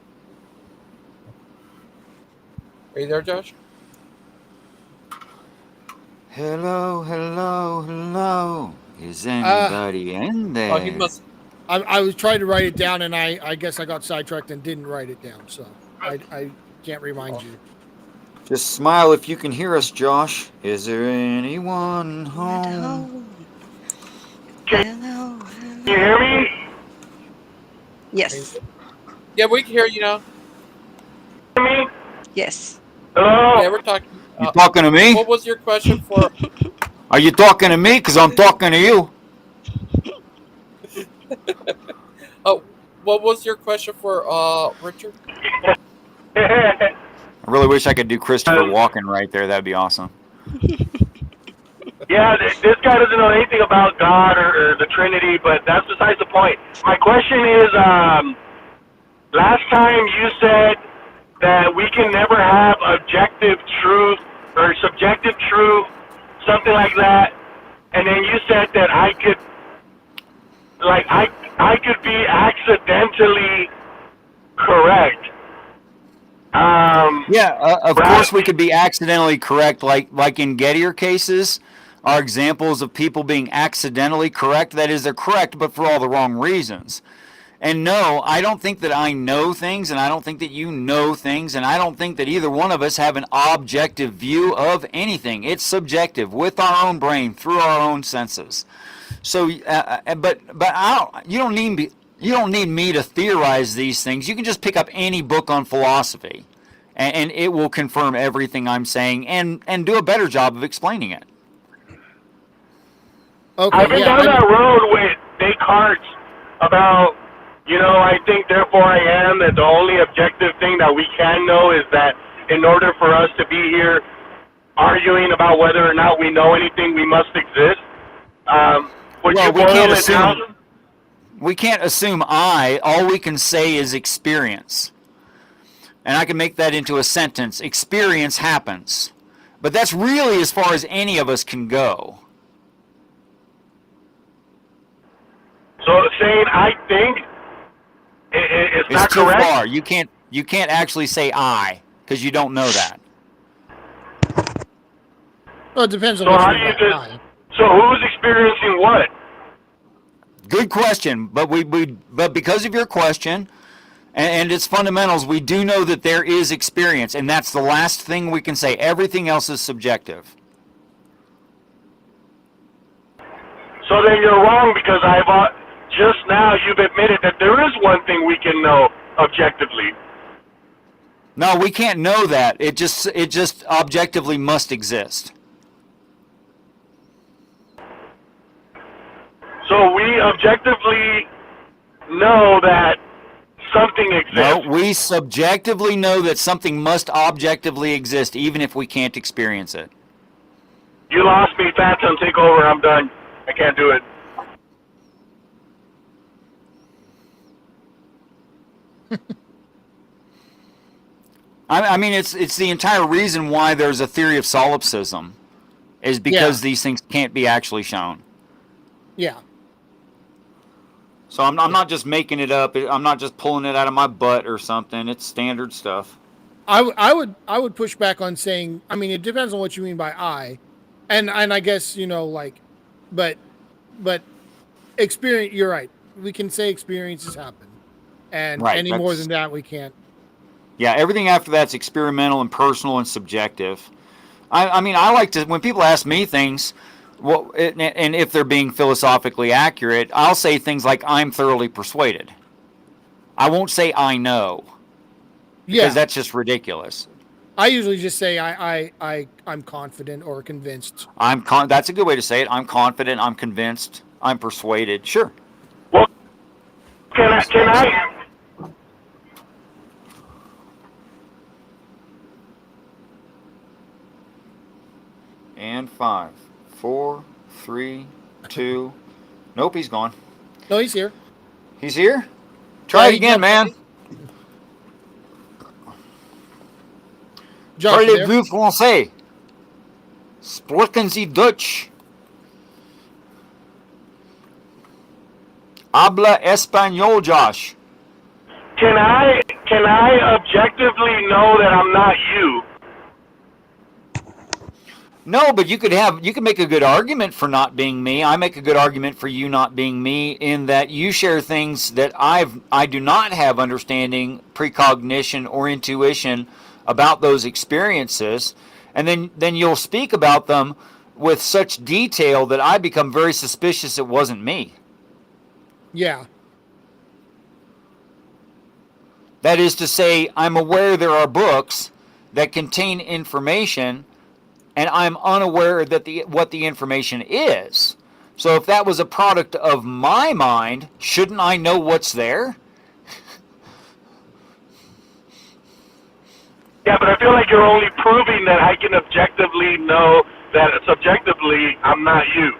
Are you there, Josh? Hello, hello, hello. Is anybody in there? Oh, he must. I was trying to write it down, and I guess I got sidetracked and didn't write it down, so I can't remind you. Just smile if you can hear us, Josh. Is there anyone home? Hello. Can you hear me? Yes. Yeah, we can hear you now. Hear me? Yes. Hello? Yeah, we're talking. You talking to me? What was your question for? Are you talking to me? Because I'm talking to you. Oh, what was your question for, Richard? I really wish I could do Christopher Walken right there. That'd be awesome. Yeah, this guy doesn't know anything about God or the Trinity, but that's besides the point. My question is, last time you said that we can never have objective truth or subjective truth, something like that, and then you said that I could be accidentally correct. Of course we could be accidentally correct, like in Gettier cases are examples of people being accidentally correct. That is, they're correct, but for all the wrong reasons. And no, I don't think that I know things, and I don't think that you know things, and I don't think that either one of us have an objective view of anything. It's subjective, with our own brain, through our own senses. So, but you don't need me to theorize these things. You can just pick up any book on philosophy, and it will confirm everything I'm saying, and do a better job of explaining it. Okay, I've been down that road with Descartes about, I think therefore I am, that the only objective thing that we can know is that in order for us to be here arguing about whether or not we know anything, we must exist. We can't assume all we can say is experience. And I can make that into a sentence. Experience happens. But that's really as far as any of us can go. So saying I think it's not too correct? far. You can't actually say I, because you don't know that. Well, it depends on So what how you do mean you by I. So who's experiencing what? Good question, but but because of your question and its fundamentals, we do know that there is experience, and that's the last thing we can say. Everything else is subjective. So then you're wrong, because just now you've admitted that there is one thing we can know objectively. No, we can't know that. It just objectively must exist. So we objectively know that something exists. No, we subjectively know that something must objectively exist, even if we can't experience it. You lost me, Phantom. Take over. I'm done. I can't do it. I mean, it's the entire reason why there's a theory of solipsism, is because these things can't be actually shown. Yeah. So I'm not just making it up. I'm not just pulling it out of my butt or something. It's standard stuff. I would push back on saying, I mean, it depends on what you mean by I, and I guess, you know, like, but experience. You're right. We can say experiences happen, and Right, any more than that, we can't. Yeah, everything after that's experimental and personal and subjective. I mean, I like to, when people ask me things, well, and if they're being philosophically accurate, I'll say things like, I'm thoroughly persuaded. I won't say I know. Because that's just ridiculous. I usually just say I'm confident or convinced. That's a good way to say it. I'm confident, I'm convinced, I'm persuaded. Sure. Well, can I And 5, 4, 3, 2. Nope, he's gone. No, he's here. He's here? Try it again, man. Parlez-vous français? Sprechen Sie Deutsch? Habla español, Josh. Can I objectively know that I'm not you? No, but you could make a good argument for not being me. I make a good argument for you not being me, in that you share things that I do not have understanding, precognition, or intuition about those experiences, and then you'll speak about them with such detail that I become very suspicious it wasn't me. Yeah. That is to say, I'm aware there are books that contain information, and I'm unaware that what the information is. So if that was a product of my mind, shouldn't I know what's there? Yeah, but I feel like you're only proving that I can objectively know that subjectively I'm not you.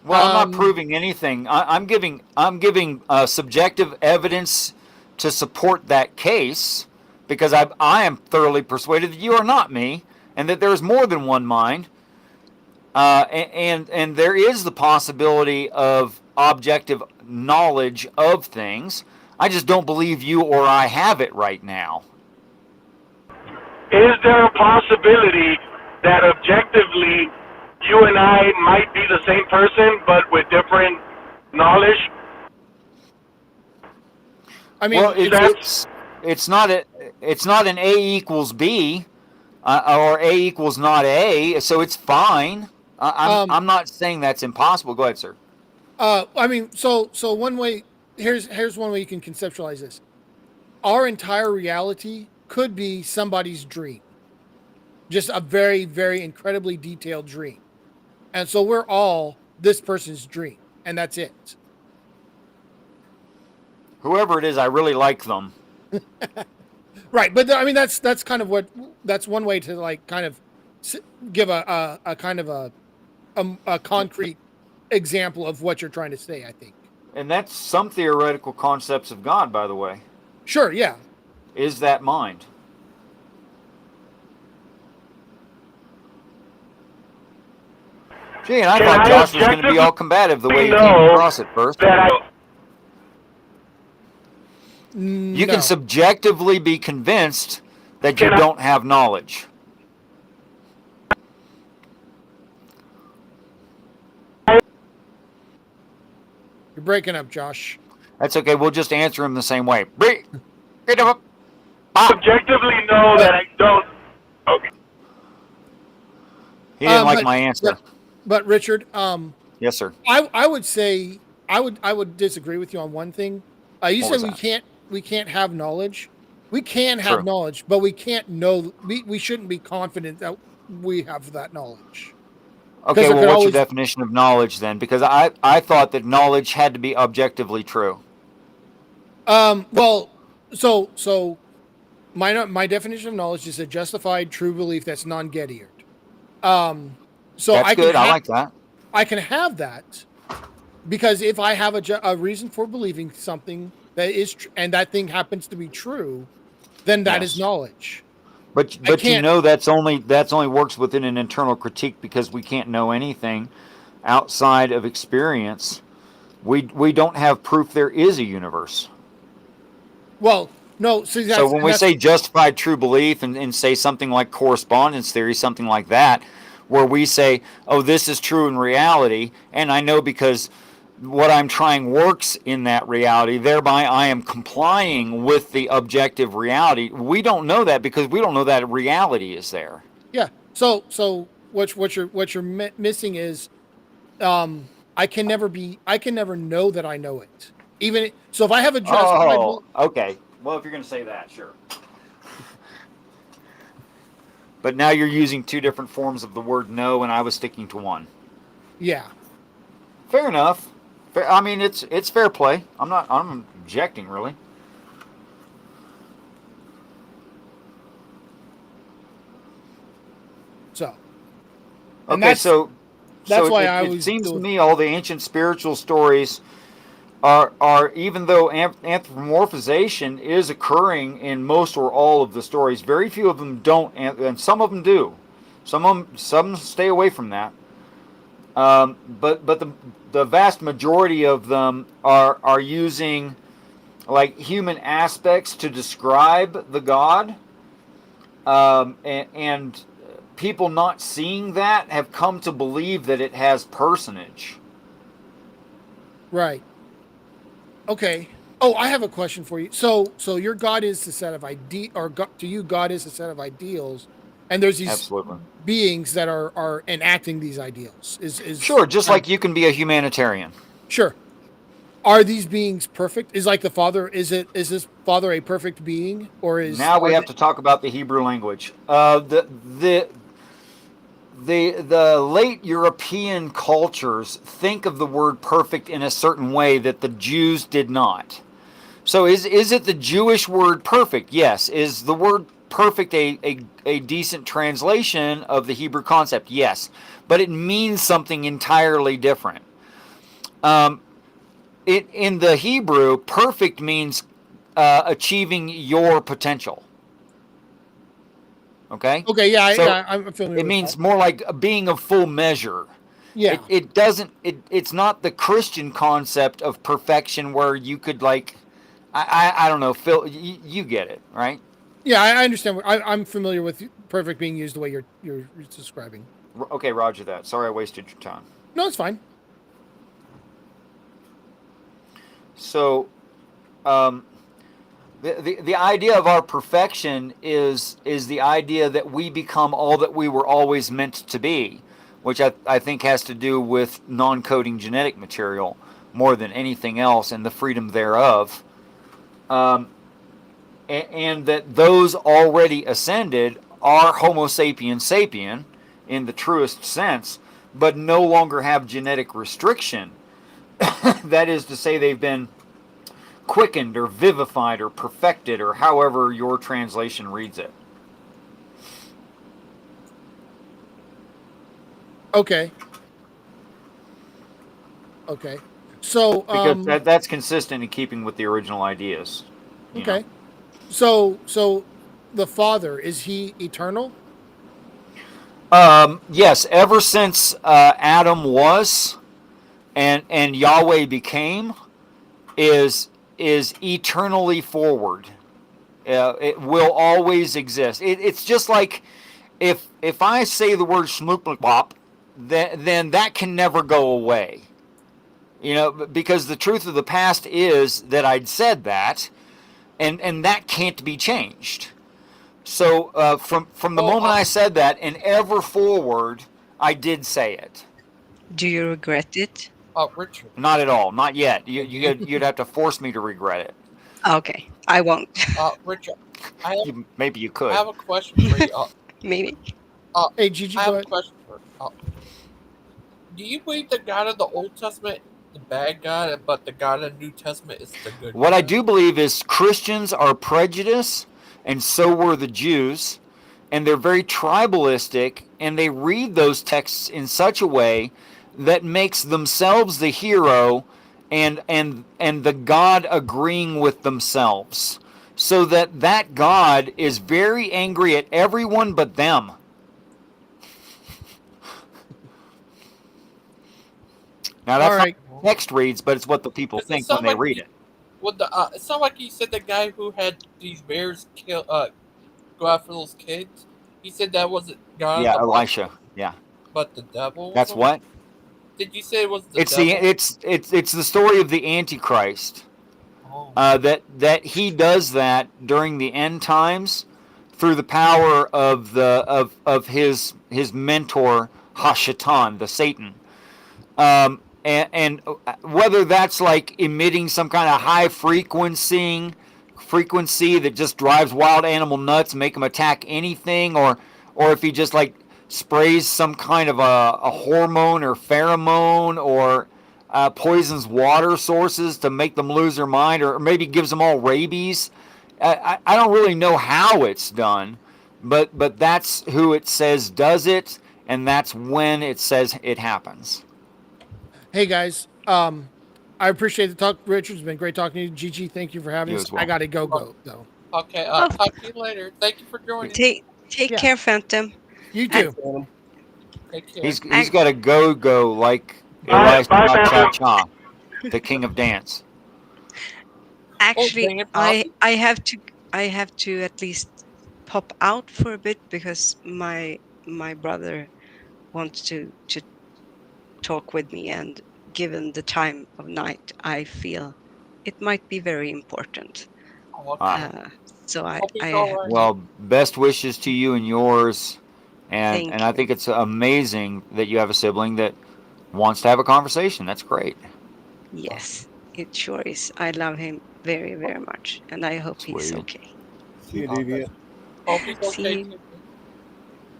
Well, I'm not proving anything. I'm giving subjective evidence to support that case, because I am thoroughly persuaded that you are not me, and that there is more than one mind, and there is the possibility of objective knowledge of things. I just don't believe you or I have it right now. Is there a possibility that objectively you and I might be the same person but with different knowledge? I mean, well, it's not an A equals B, or A equals not A, so it's fine. I'm not saying that's impossible. Go ahead, sir. I mean, so one way, here's one way you can conceptualize this. Our entire reality could be somebody's dream, just a very, very incredibly detailed dream, and so we're all this person's dream, and that's it. Whoever it is, I really like them. Right, but I mean that's kind of that's one way to like kind of give a kind of a concrete example of what you're trying to say, I think. And that's some theoretical concepts of God, by the way. Sure, yeah. Is that mind? Gee, and I thought Josh was going to be all combative the way he came across at first. You can subjectively be convinced that you don't have knowledge. You're breaking up, Josh. That's okay. We'll just answer him the same way. Subjectively know that I don't. Okay. He didn't like my answer. But Richard, Yes, sir. I would say I would disagree with you on one thing. You What said was we can't have knowledge. We can have True. knowledge, but we can't know. We shouldn't be confident that we have that knowledge. Okay, well, what's your definition of knowledge then? Because I thought that knowledge had to be objectively true. Well, so my definition of knowledge is a justified true belief that's non-Gettiard. So That's good. I like that. I can have that because if I have a reason for believing something that is and that thing happens to be true, then that is knowledge. But you know that's only works within an internal critique because we can't know anything outside of experience. We don't have proof there is a universe. Well, no. So when we say justified true belief and say something like correspondence theory, something like that, where we say, oh, this is true in reality, and I know because what I'm trying works in that reality, thereby I am complying with the objective reality. We don't know that because we don't know that reality is there. Yeah. So what you're missing is, I can never know that I know it. Even so, if I have a justified. Oh, okay. Well, if you're going to say that, sure. But now you're using two different forms of the word know, and I was sticking to one. Yeah. Fair enough. I mean, it's fair play. I'm objecting really. So. Okay, so why it seems to me all the ancient spiritual stories are even though anthropomorphization is occurring in most or all of the stories, very few of them don't, and some of them do. Some stay away from that. But the vast majority of them are using like human aspects to describe the god, and people not seeing that have come to believe that it has personage. Right. Okay. Oh, I have a question for you. So your God is a set of to you, God is a set of ideals, and there's these beings that are enacting these ideals. Sure, just like you can be a humanitarian. Sure. Are these beings perfect? Is like the Father? Is this Father a perfect being, or is now we have to talk about the Hebrew language? The late European cultures think of the word perfect in a certain way that the Jews did not. So is it the Jewish word perfect? Yes. Is the word perfect a decent translation of the Hebrew concept? Yes. But it means something entirely different. In the Hebrew, perfect means achieving your potential. Okay. Okay. Yeah. I'm familiar. It means more like being of full measure. Yeah. It doesn't. It's not the Christian concept of perfection where you could like, I don't know. Phil, you get it, right? Yeah, I understand. I'm familiar with perfect being used the way you're describing. Okay, roger that. Sorry, I wasted your time. No, it's fine. So, the idea of our perfection is the idea that we become all that we were always meant to be, which I think has to do with non-coding genetic material more than anything else and the freedom thereof. And that those already ascended are Homo sapiens sapien in the truest sense, but no longer have genetic restriction. That is to say, they've been quickened or vivified or perfected or however your translation reads it. Okay. So because that's consistent in keeping with the original ideas. Okay. So the Father, is he eternal? Yes, ever since Adam was and Yahweh became is eternally forward. It will always exist. It's just like if I say the word shmooploop, then that can never go away. You know, because the truth of the past is that I'd said that, and that can't be changed. So from the moment I said that and ever forward, I did say it. Do you regret it? Richard. Not at all. Not yet. You'd have to force me to regret it. Okay, I won't. Richard, Maybe you could. I have a question for you. Maybe. Hey, Gigi, I go have a ahead. question for you. Do you believe the God of the Old Testament, the bad God, but the God of the New Testament is the good What God? I do believe is Christians are prejudiced, and so were the Jews, and they're very tribalistic, and they read those texts in such a way that makes themselves the hero and the God agreeing with themselves. So that God is very angry at everyone but them. Now that's not what the text reads, but it's what the people think when they read it. It sounded like you said the guy who had these bears kill, go after those kids. He said that wasn't God of the Bible, Elisha. Yeah. but the devil. That's what? Did you say it was the It's devil? it's the story of the Antichrist. That he does that during the end times through the power of his mentor Hashatan, the Satan. And whether that's like emitting some kind of high frequency that just drives wild animal nuts and make them attack anything, or if he just like sprays some kind of a hormone or pheromone, or poisons water sources to make them lose their mind, or maybe gives them all rabies. I don't really know how it's done, but that's who it says does it, and that's when it says it happens. Hey guys, I appreciate the talk, Richard. It's been great talking to you. Gigi, thank you for having You us. as well. I gotta go though. Okay, talk to you later. Thank you for joining. Take care, Phantom. You too. Take care. He's got a go like Elisha Cha-Cha, the king of dance. Actually, I have to at least pop out for a bit because my brother wants to talk with me, and given the time of night, I feel it might be very important. So I well, best wishes to you and yours, and Thank I think it's amazing that you have a sibling that wants to have a conversation. That's great. Yes, it sure is. I love him very, very much, and I hope he's okay. See you, Deviant. Hope he's See okay you. too.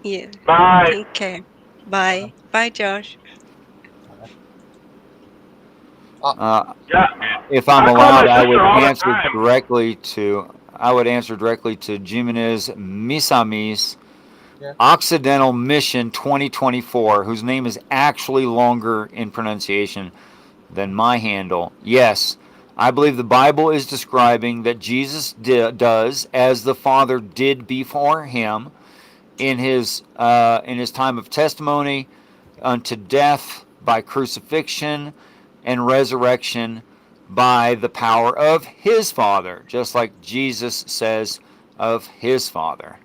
Yeah. Bye. Take care. Bye. Bye, Josh. If I'm I call allowed, my I would sister all the answer time. directly to. I would answer directly to Jimenez Misamis, Yeah. Occidental Mission 2024, whose name is actually longer in pronunciation than my handle. Yes, I believe the Bible is describing that Jesus does as the Father did before him in his time of testimony unto death by crucifixion and resurrection by the power of his Father, just like Jesus says of his Father.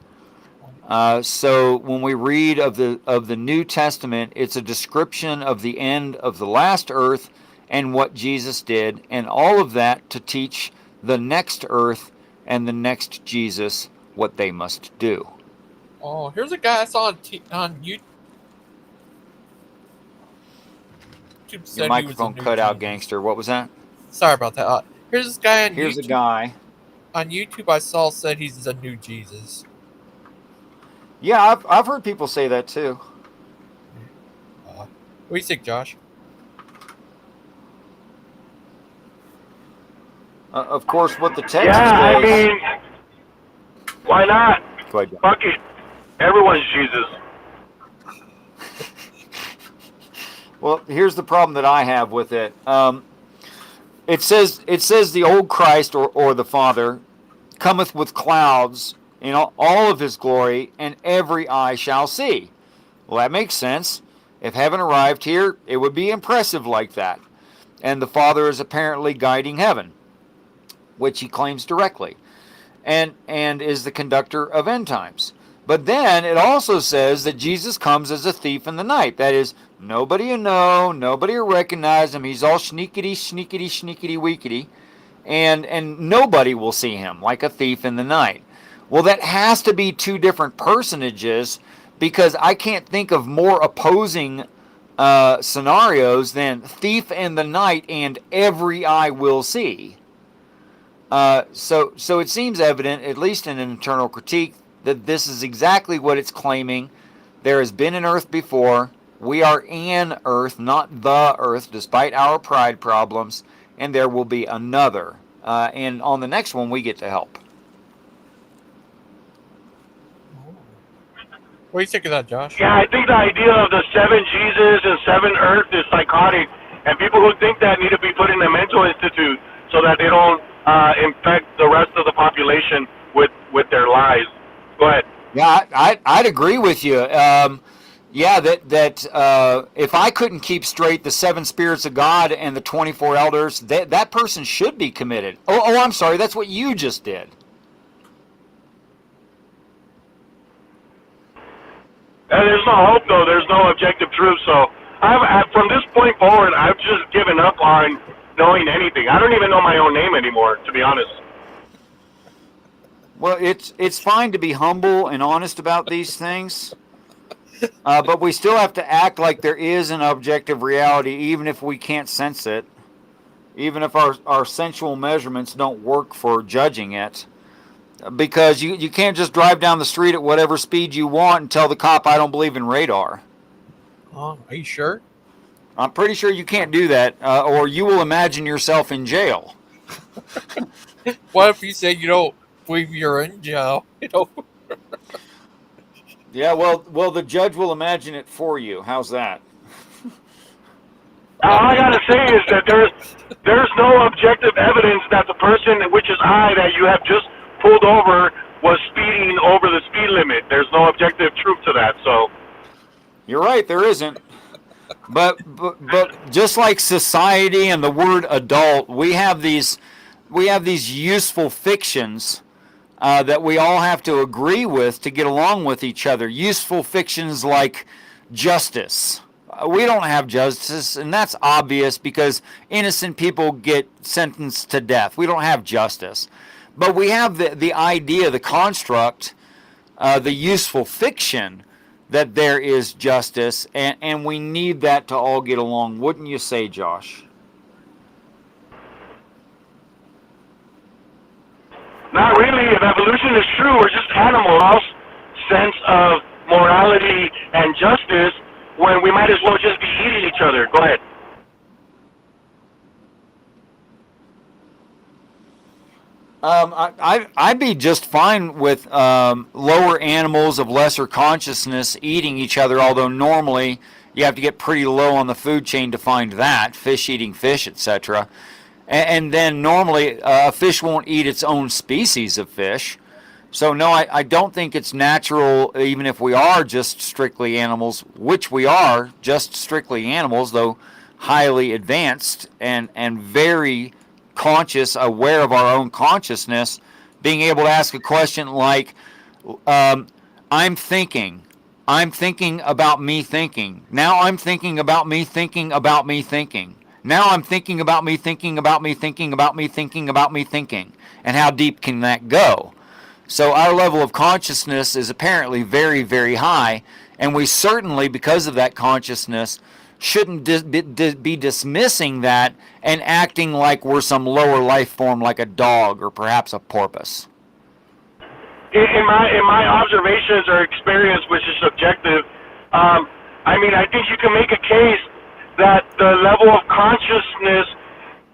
So when we read of the New Testament, it's a description of the end of the last earth and what Jesus did, and all of that to teach the next earth and the next Jesus what they must do. Oh, here's a guy I saw on YouTube. Said Your microphone cut out, Gangster. What was that? Sorry about that. Here's this guy on Here's YouTube. a guy. On YouTube, I saw said he's the new Jesus. Yeah, I've heard people say that too. What do you think, Josh? Of course, what the text Yeah, I says. mean, why not? Go ahead, John. Fuck it. Everyone's Jesus. Well, here's the problem that I have with it. It says the old Christ or the Father cometh with clouds in all of his glory, and every eye shall see. Well, that makes sense. If heaven arrived here, it would be impressive like that. And the Father is apparently guiding heaven, which he claims directly, and is the conductor of end times. But then it also says that Jesus comes as a thief in the night. That is, nobody will know, nobody will recognize him. He's all sneakity, weekity, and nobody will see him like a thief in the night. Well, that has to be two different personages, because I can't think of more opposing scenarios than thief in the night and every eye will see. So it seems evident, at least in an internal critique, that this is exactly what it's claiming. There has been an Earth before. We are an Earth, not the Earth, despite our pride problems, and there will be another. And on the next one, we get to help. What do you think of that, Josh? Yeah, I think the idea of the 7 Jesus and 7 Earth is psychotic, and people who think that need to be put in a mental institute so that they don't infect the rest of the population with their lies. Go ahead. Yeah, I'd agree with you. Yeah, that if I couldn't keep straight the 7 spirits of God and the 24 elders, that person should be committed. Oh, I'm sorry, that's what you just did. And there's no hope, though. There's no objective truth. So from this point forward, I've just given up on knowing anything. I don't even know my own name anymore, to be honest. Well, it's fine to be humble and honest about these things, but we still have to act like there is an objective reality, even if we can't sense it, even if our sensual measurements don't work for judging it. Because you can't just drive down the street at whatever speed you want and tell the cop, I don't believe in radar. Are you sure? I'm pretty sure you can't do that, or you will imagine yourself in jail. What if you say you don't believe you're in jail? Yeah, well, the judge will imagine it for you. How's that? All I gotta say is that there's no objective evidence that the person, which is I, that you have just pulled over, was speeding over the speed limit. There's no objective truth to that. So you're right, there isn't. But just like society and the word adult, we have these useful fictions that we all have to agree with to get along with each other. Useful fictions like justice. We don't have justice, and that's obvious because innocent people get sentenced to death. We don't have justice. But we have the idea, the construct, the useful fiction that there is justice, and we need that to all get along. Wouldn't you say, Josh? not really. If evolution is true, we're just animals' sense of morality and justice when we might as well just be eating each other. Go ahead. I'd be just fine with lower animals of lesser consciousness eating each other, although normally you have to get pretty low on the food chain to find that, fish eating fish, etc. And then normally a fish won't eat its own species of fish. So no, I don't think it's natural, even if we are just strictly animals, which we are, just strictly animals, though highly advanced and very conscious, aware of our own consciousness, being able to ask a question like, I'm thinking about me thinking. Now I'm thinking about me thinking about me thinking. Now I'm thinking about me thinking about me thinking about me thinking about me thinking. And how deep can that go? So our level of consciousness is apparently very, very high, and we certainly, because of that consciousness, shouldn't be dismissing that and acting like we're some lower life form like a dog or perhaps a porpoise. In my observations or experience, which is subjective, I think you can make a case that the level of consciousness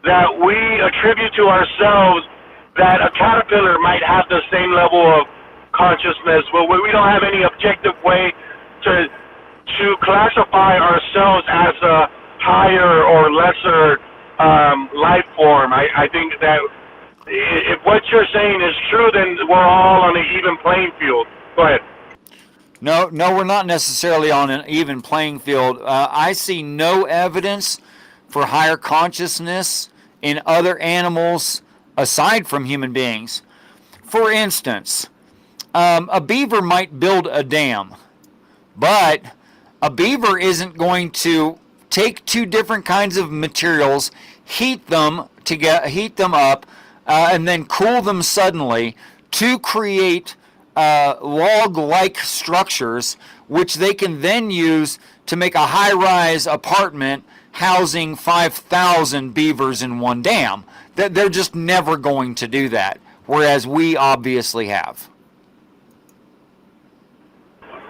that we attribute to ourselves, that a caterpillar might have the same level of consciousness, but we don't have any objective way to classify ourselves as a higher or lesser life form. I think that if what you're saying is true, then we're all on an even playing field. Go ahead. No, we're not necessarily on an even playing field. I see no evidence for higher consciousness in other animals aside from human beings. For instance, a beaver might build a dam, but a beaver isn't going to take two different kinds of materials, heat them up, and then cool them suddenly to create log-like structures which they can then use to make a high-rise apartment housing 5,000 beavers in one dam. They're just never going to do that, whereas we obviously have.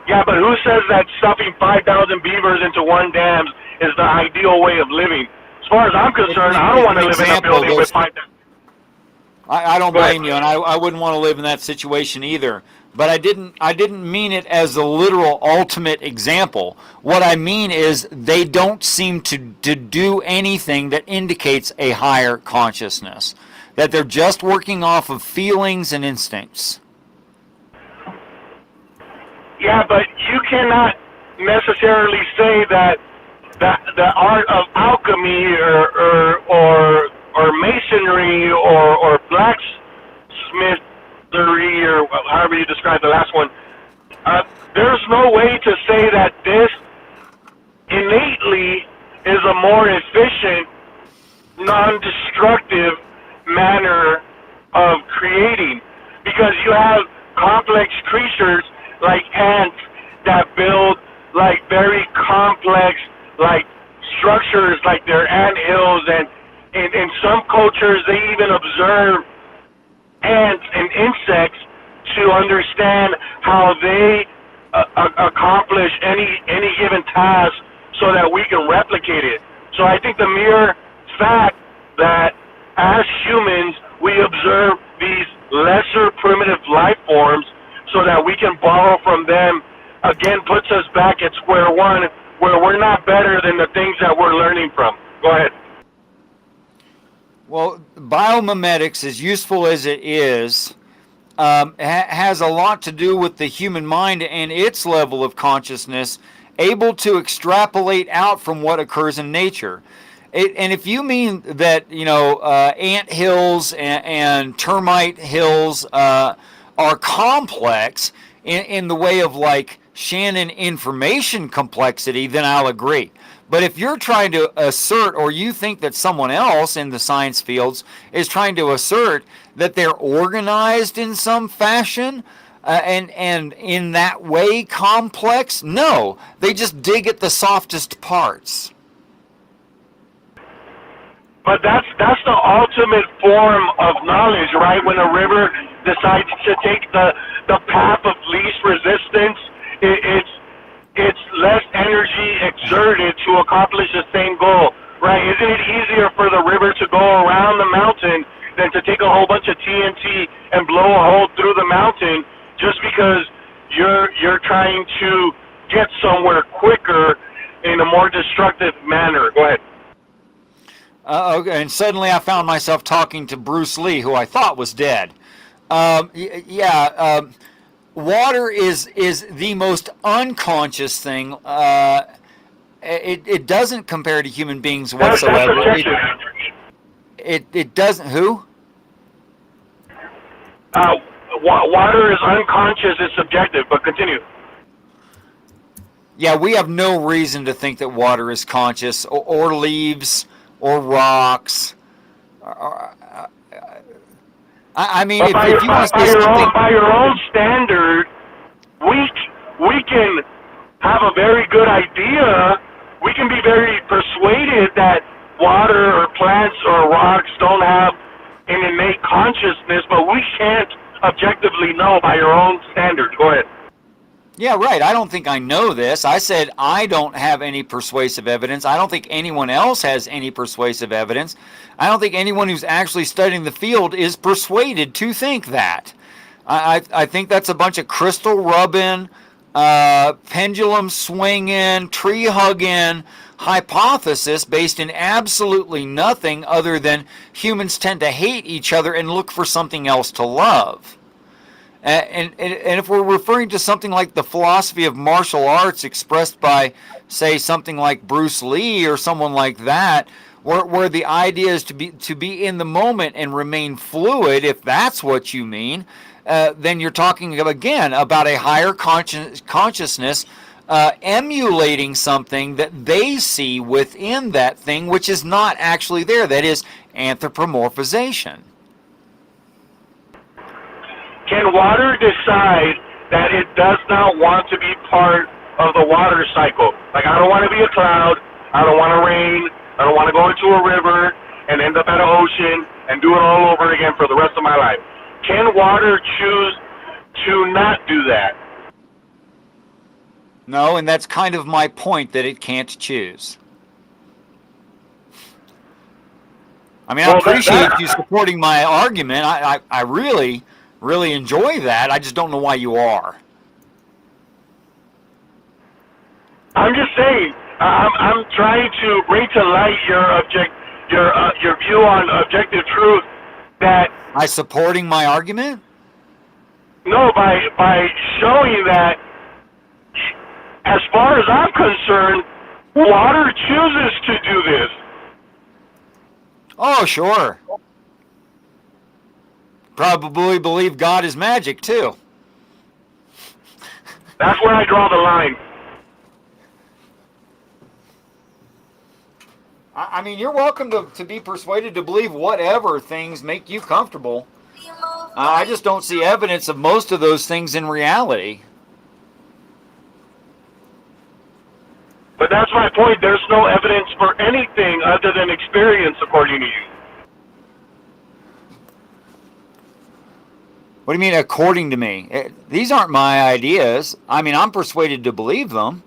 Yeah, but who says that stuffing 5,000 beavers into one dam is the ideal way of living? As far as I'm concerned, I don't want to live in a building with 5,000. I don't blame you, and I wouldn't want to live in that situation either. But I didn't mean it as a literal ultimate example. What I mean is they don't seem to do anything that indicates a higher consciousness. That they're just working off of feelings and instincts. Yeah, but you cannot necessarily say that the art of alchemy or masonry or blacksmithery or however you describe the last one. There's no way to say that this innately is a more efficient, non-destructive manner of creating, because you have complex creatures like ants that build like very complex like structures, like their ant hills, and in some cultures they even observe ants and insects to understand how they accomplish any given task so that we can replicate it. So I think the mere fact that as humans we observe these lesser primitive life forms so that we can borrow from them, again puts us back at square one, where we're not better than the things that we're learning from. Go ahead. Well, biomimetics, as useful as it is, has a lot to do with the human mind and its level of consciousness, able to extrapolate out from what occurs in nature. And if you mean that, ant hills and termite hills are complex in the way of like Shannon information complexity, then I'll agree. But if you're trying to assert, or you think that someone else in the science fields is trying to assert that they're organized in some fashion, and in that way complex, no, they just dig at the softest parts. But that's the ultimate form of knowledge, right? When a river decides to take the path of least resistance, it's less energy exerted to accomplish the same goal, right? Isn't it easier for the river to go around the mountain than to take a whole bunch of TNT and blow a hole through the mountain just because you're trying to get somewhere quicker in a more destructive manner? Go ahead. Okay, and suddenly I found myself talking to Bruce Lee, who I thought was dead. Water is the most unconscious thing. It doesn't compare to human beings whatsoever. It doesn't. Who? Water is unconscious. It's subjective. But continue. Yeah, we have no reason to think that water is conscious, or leaves, or rocks. I mean, if you want to say something by your own standard, we can have a very good idea. We can be very persuaded that water or plants or rocks don't have an innate consciousness, but we can't objectively know by your own standard. Go ahead. Yeah, right. I don't think I know this. I said I don't have any persuasive evidence. I don't think anyone else has any persuasive evidence. I don't think anyone who's actually studying the field is persuaded to think that. I think that's a bunch of crystal rubbing, pendulum swinging, tree hugging hypothesis based in absolutely nothing other than humans tend to hate each other and look for something else to love. And if we're referring to something like the philosophy of martial arts expressed by, say, something like Bruce Lee or someone like that, where the idea is to be in the moment and remain fluid, if that's what you mean, then you're talking again about a higher consciousness emulating something that they see within that thing, which is not actually there. That is anthropomorphization. Can water decide that it does not want to be part of the water cycle. Like, I don't want to be a cloud. I don't want to rain. I don't want to go into a river and end up at an ocean and do it all over again for the rest of my life. Can water choose to not do that? No, and that's kind of my point, that it can't choose. I mean, I appreciate you supporting my argument. I really, really enjoy that. I just don't know why you are. I'm just saying, I'm trying to bring to light your view on objective truth. That by supporting my argument? No, by showing that, as far as I'm concerned, water chooses to do this. Oh, sure. Probably believe God is magic, too. That's where I draw the line. I mean, you're welcome to be persuaded to believe whatever things make you comfortable. I just don't see evidence of most of those things in reality. But that's my point. There's no evidence for anything other than experience, according to you. What do you mean, according to me? These aren't my ideas. I mean, I'm persuaded to believe them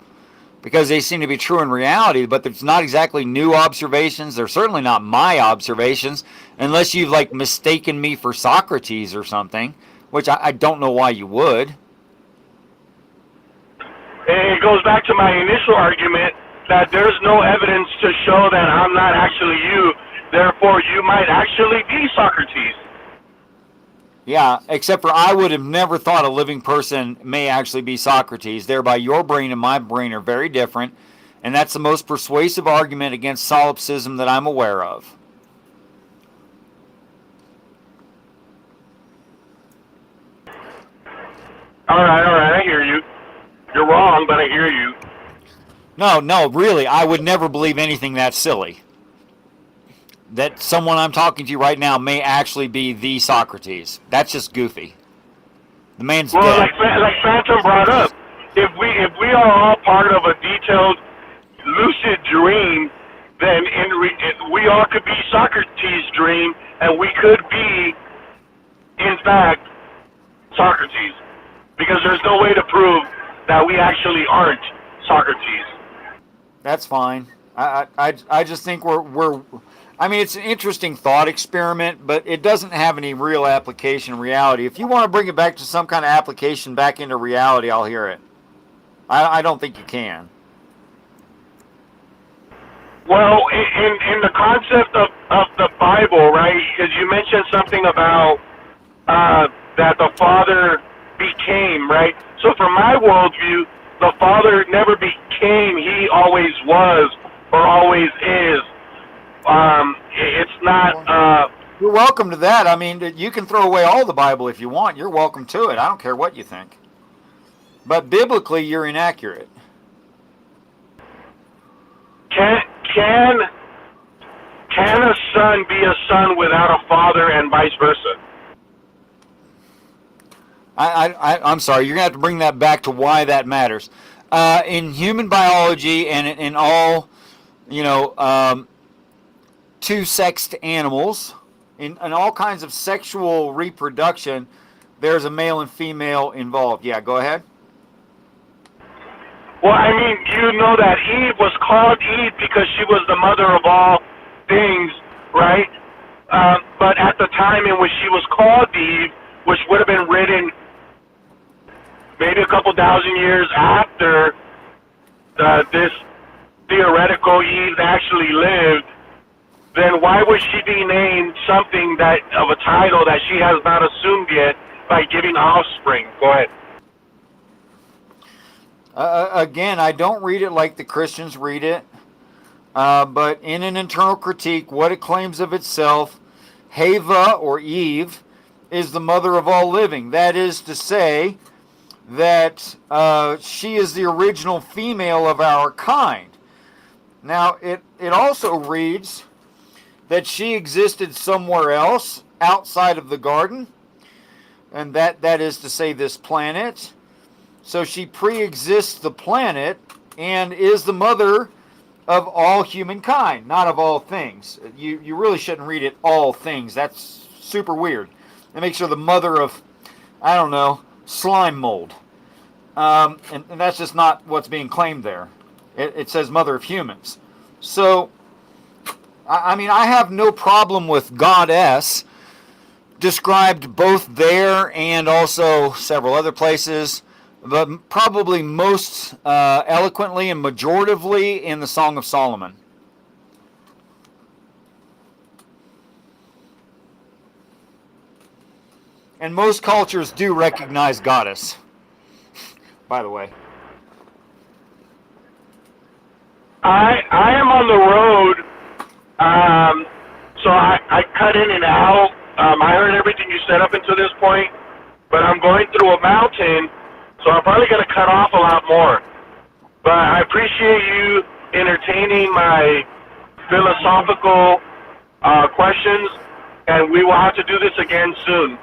because they seem to be true in reality, but it's not exactly new observations. They're certainly not my observations, unless you've, like, mistaken me for Socrates or something, which I don't know why you would. It goes back to my initial argument that there's no evidence to show that I'm not actually you. Therefore, you might actually be Socrates. Yeah, except for I would have never thought a living person may actually be Socrates. Thereby, your brain and my brain are very different, and that's the most persuasive argument against solipsism that I'm aware of. All right, I hear you. You're wrong, but I hear you. No, really, I would never believe anything that silly. That someone I'm talking to right now may actually be the Socrates. That's just goofy. The man's dead. Well, like Phantom brought up, if we are all part of a detailed, lucid dream, then we all could be Socrates' dream, and we could be, in fact, Socrates, because there's no way to prove that we actually aren't Socrates. That's fine. I just think we're I mean, it's an interesting thought experiment, but it doesn't have any real application in reality. If you want to bring it back to some kind of application back into reality, I'll hear it. I don't think you can. Well, in the concept of the Bible, right, because you mentioned something about that the Father became, right? So from my worldview, the Father never became. He always was or always is. It's not. You're welcome to that. I mean, you can throw away all the Bible if you want. You're welcome to it. I don't care what you think. But biblically, you're inaccurate. Can a son be a son without a father, and vice versa? I'm sorry. You're gonna have to bring that back to why that matters. In human biology and in all, two-sexed animals, in all kinds of sexual reproduction, there's a male and female involved. Yeah, go ahead. Well, I mean, you know that Eve was called Eve because she was the mother of all things, right? But at the time in which she was called Eve, which would have been written maybe a couple thousand years after this theoretical Eve actually lived, then why would she be named something of a title that she has not assumed yet by giving offspring? Go ahead. Again, I don't read it like the Christians read it, but in an internal critique, what it claims of itself, Heva, or Eve, is the mother of all living. That is to say that she is the original female of our kind. Now, it also reads that she existed somewhere else outside of the garden, and that is to say this planet. So she pre-exists the planet and is the mother of all humankind, not of all things. You really shouldn't read it all things. That's super weird. It makes her the mother of, I don't know, slime mold. And that's just not what's being claimed there. It says mother of humans. So, I mean, I have no problem with goddess, described both there and also several other places, but probably most eloquently and majoritively in the Song of Solomon. And most cultures do recognize goddess, by the way. I am on the road, so I cut in and out. I heard everything you said up until this point, but I'm going through a mountain, so I'm probably going to cut off a lot more. But I appreciate you entertaining my philosophical questions, and we will have to do this again soon.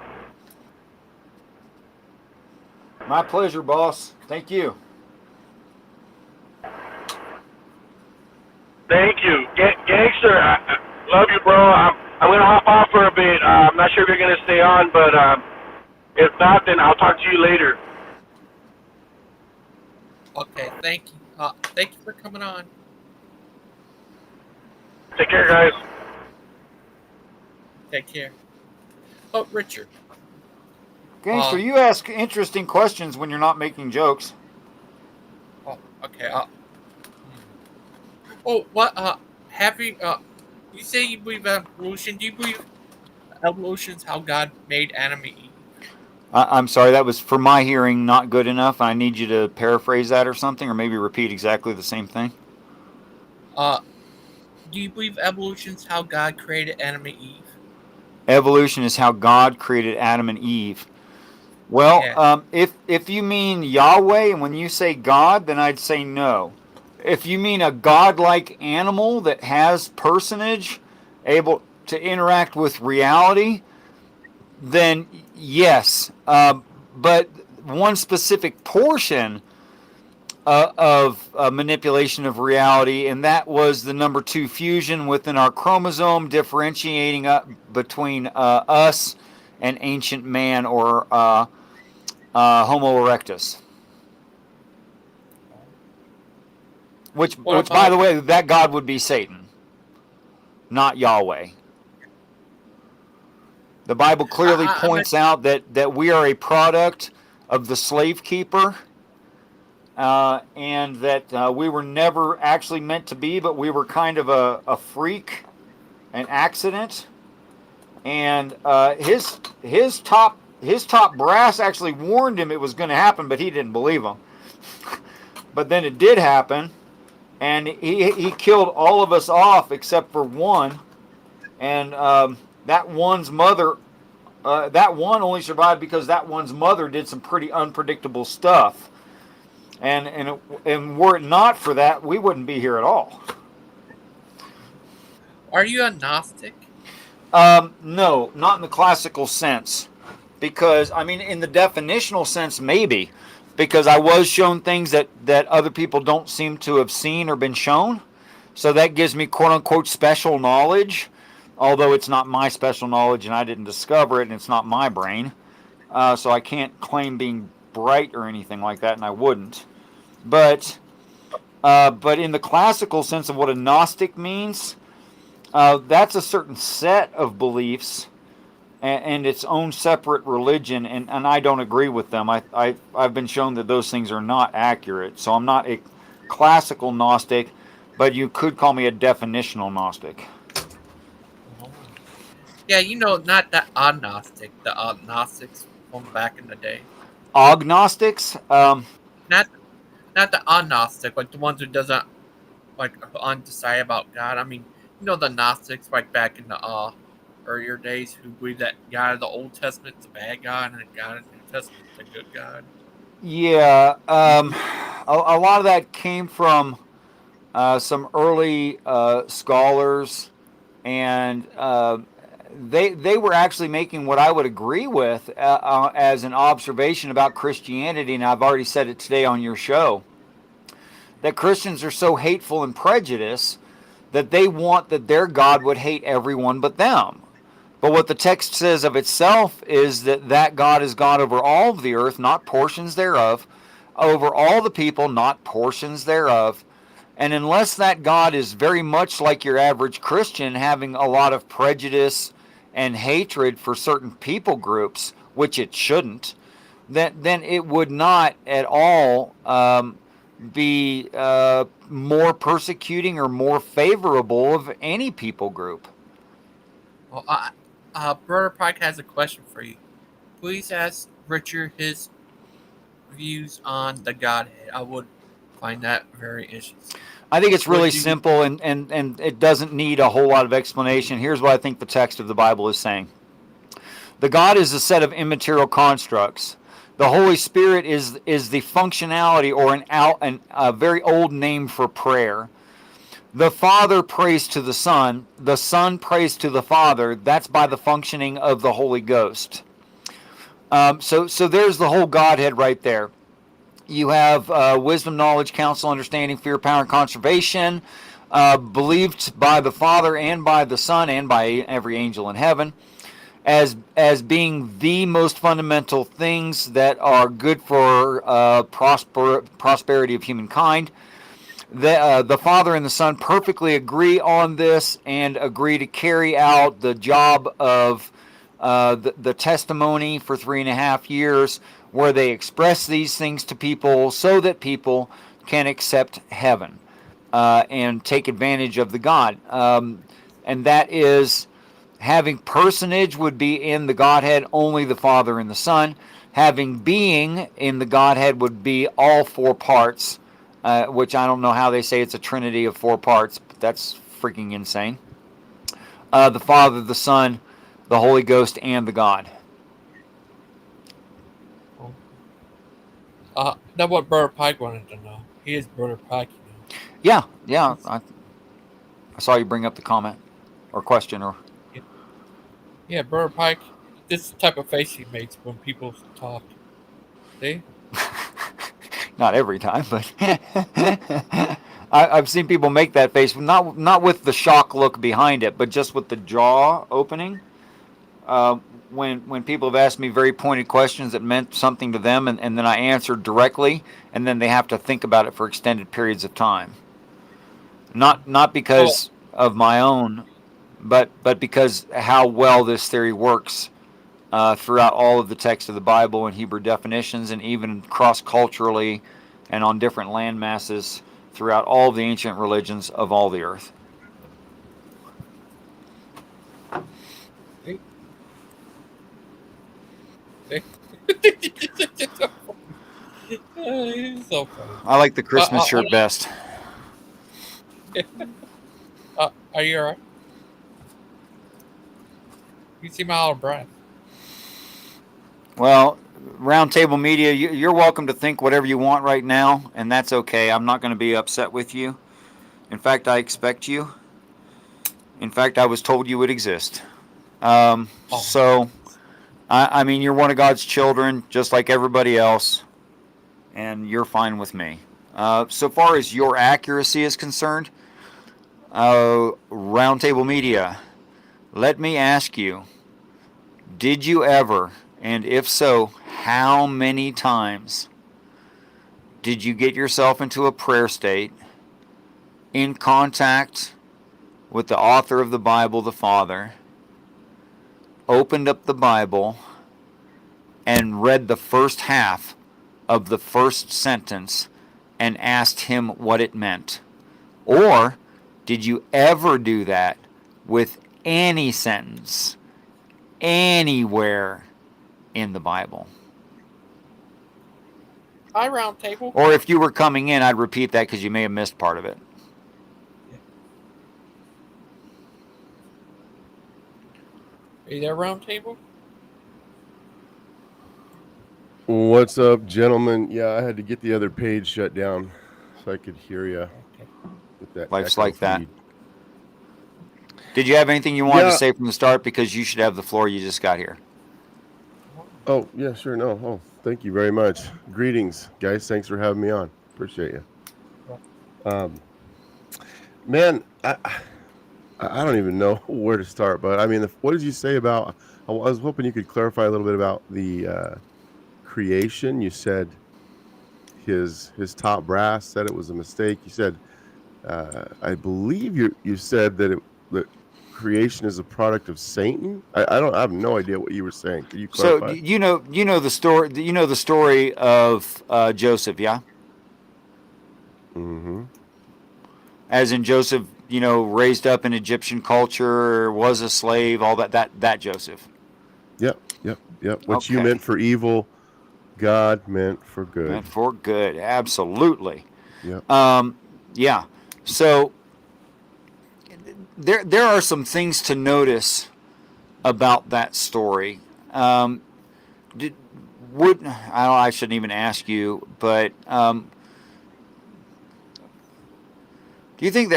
My pleasure, boss. Thank you. Thank you. Gangster, I love you, bro. I'm going to hop off for a bit. I'm not sure if you're going to stay on, but if not, then I'll talk to you later. Okay, thank you. Thank you for coming on. Take care, guys. Take care. Oh, Richard. Gangster, you ask interesting questions when you're not making jokes. Oh, okay. Oh, what? You say you believe evolution. Do you believe evolution's how God made Adam and Eve? I'm sorry, that was for my hearing not good enough. I need you to paraphrase that or something, or maybe repeat exactly the same thing. Do you believe evolution's how God created Adam and Eve? Evolution is how God created Adam and Eve. Well, yeah. If you mean Yahweh, and when you say God, then I'd say no. If you mean a godlike animal that has personage, able to interact with reality, then yes. But one specific portion of manipulation of reality, and that was the number 2 fusion within our chromosome, differentiating between us and ancient man, or Homo erectus. Which, by the way, that God would be Satan, not Yahweh. The Bible clearly points out that we are a product of the slave keeper, and that we were never actually meant to be, but we were kind of a freak, an accident. And his top brass actually warned him it was going to happen, but he didn't believe him. But then it did happen, and he killed all of us off except for one, and that one's mother. That one only survived because that one's mother did some pretty unpredictable stuff, and were it not for that, we wouldn't be here at all. Are you a Gnostic? No, not in the classical sense, because I mean, in the definitional sense, maybe, because I was shown things that other people don't seem to have seen or been shown, so that gives me quote unquote special knowledge. Although it's not my special knowledge and I didn't discover it and it's not my brain. So I can't claim being bright or anything like that, and I wouldn't. But in the classical sense of what a Gnostic means, that's a certain set of beliefs and its own separate religion, and I don't agree with them. I've been shown that those things are not accurate. So I'm not a classical Gnostic, but you could call me a definitional Gnostic. Yeah, not the agnostic, the agnostics from back in the day. Agnostics? Not the agnostic, like the ones who doesn't undecided about God. I mean, the Gnostics like back in the earlier days who believe that God of the Old Testament is a bad God and God of the New Testament is a good God. Yeah, a lot of that came from some early scholars, and they were actually making what I would agree with as an observation about Christianity, and I've already said it today on your show, that Christians are so hateful and prejudiced that they want that their God would hate everyone but them. But what the text says of itself is that God is God over all of the earth, not portions thereof, over all the people, not portions thereof. And unless that God is very much like your average Christian, having a lot of prejudice and hatred for certain people groups, which it shouldn't, then it would not at all be more persecuting or more favorable of any people group. Well, Brother Pike has a question for you. Please ask Richard his views on the Godhead. I would find that very interesting. I think it's really simple, and it doesn't need a whole lot of explanation. Here's what I think the text of the Bible is saying. The God is a set of immaterial constructs. The Holy Spirit is the functionality, or a very old name for prayer. The Father prays to the Son prays to the Father. That's by the functioning of the Holy Ghost. So there's the whole Godhead right there. You have wisdom, knowledge, counsel, understanding, fear, power, and conservation, believed by the Father and by the Son and by every angel in heaven, as being the most fundamental things that are good for prosperity of humankind. The Father and the Son perfectly agree on this and agree to carry out the job of the testimony for 3.5 years, where they express these things to people so that people can accept heaven and take advantage of the God. And that is, having personage would be in the Godhead only the Father and the Son. Having being in the Godhead would be all 4 parts, which I don't know how they say it's a trinity of 4 parts, but that's freaking insane. The Father, the Son, the Holy Ghost, and the God. That's what Brother Pike wanted to know. He is Brother Pike. You know. Yeah. I saw you bring up the comment or question or. Yeah, Brother Pike. This is the type of face he makes when people talk. See? Not every time, but I've seen people make that face. Not with the shock look behind it, but just with the jaw opening. When people have asked me very pointed questions that meant something to them, and then I answered directly, and then they have to think about it for extended periods of time. Not because of my own, but because how well this theory works throughout all of the text of the Bible and Hebrew definitions, and even cross-culturally and on different land masses throughout all of the ancient religions of all the earth. He's so funny. I like the Christmas shirt best. Are you alright? You seem out of breath. Well, Roundtable Media, you're welcome to think whatever you want right now, and that's okay. I'm not going to be upset with you. In fact, I expect you. In fact, I was told you would exist. So, I mean, you're one of God's children, just like everybody else, and you're fine with me. So far as your accuracy is concerned, Roundtable Media, let me ask you, did you ever, and if so, how many times did you get yourself into a prayer state, in contact with the author of the Bible, the Father, opened up the Bible, and read the first half of the first sentence and asked him what it meant? Or did you ever do that with any sentence anywhere in the Bible? Hi, Roundtable. Or if you were coming in, I'd repeat that because you may have missed part of it. Are you there, Roundtable? What's up, gentlemen? Yeah, I had to get the other page shut down so I could hear you. Life's like that. Did you have anything you wanted to Yeah. say from the start? Because you should have the floor. You just got here. Oh, yeah, sure. No. Oh, thank you very much. Greetings, guys. Thanks for having me on. Appreciate you. Man, I don't even know where to start, but I mean, what did you say about? I was hoping you could clarify a little bit about the creation. You said his top brass said it was a mistake. You said, I believe you said that creation is a product of Satan. I have no idea what you were saying. Could you So clarify? you know the story. You know the story of Joseph, yeah? Mm-hmm. As in Joseph, raised up in Egyptian culture, was a slave, all that Joseph. Yep. What you Okay. meant for evil, God meant for good. Meant for good, absolutely. Yep. Yeah. So there are some things to notice about that story. I shouldn't even ask you, but do you think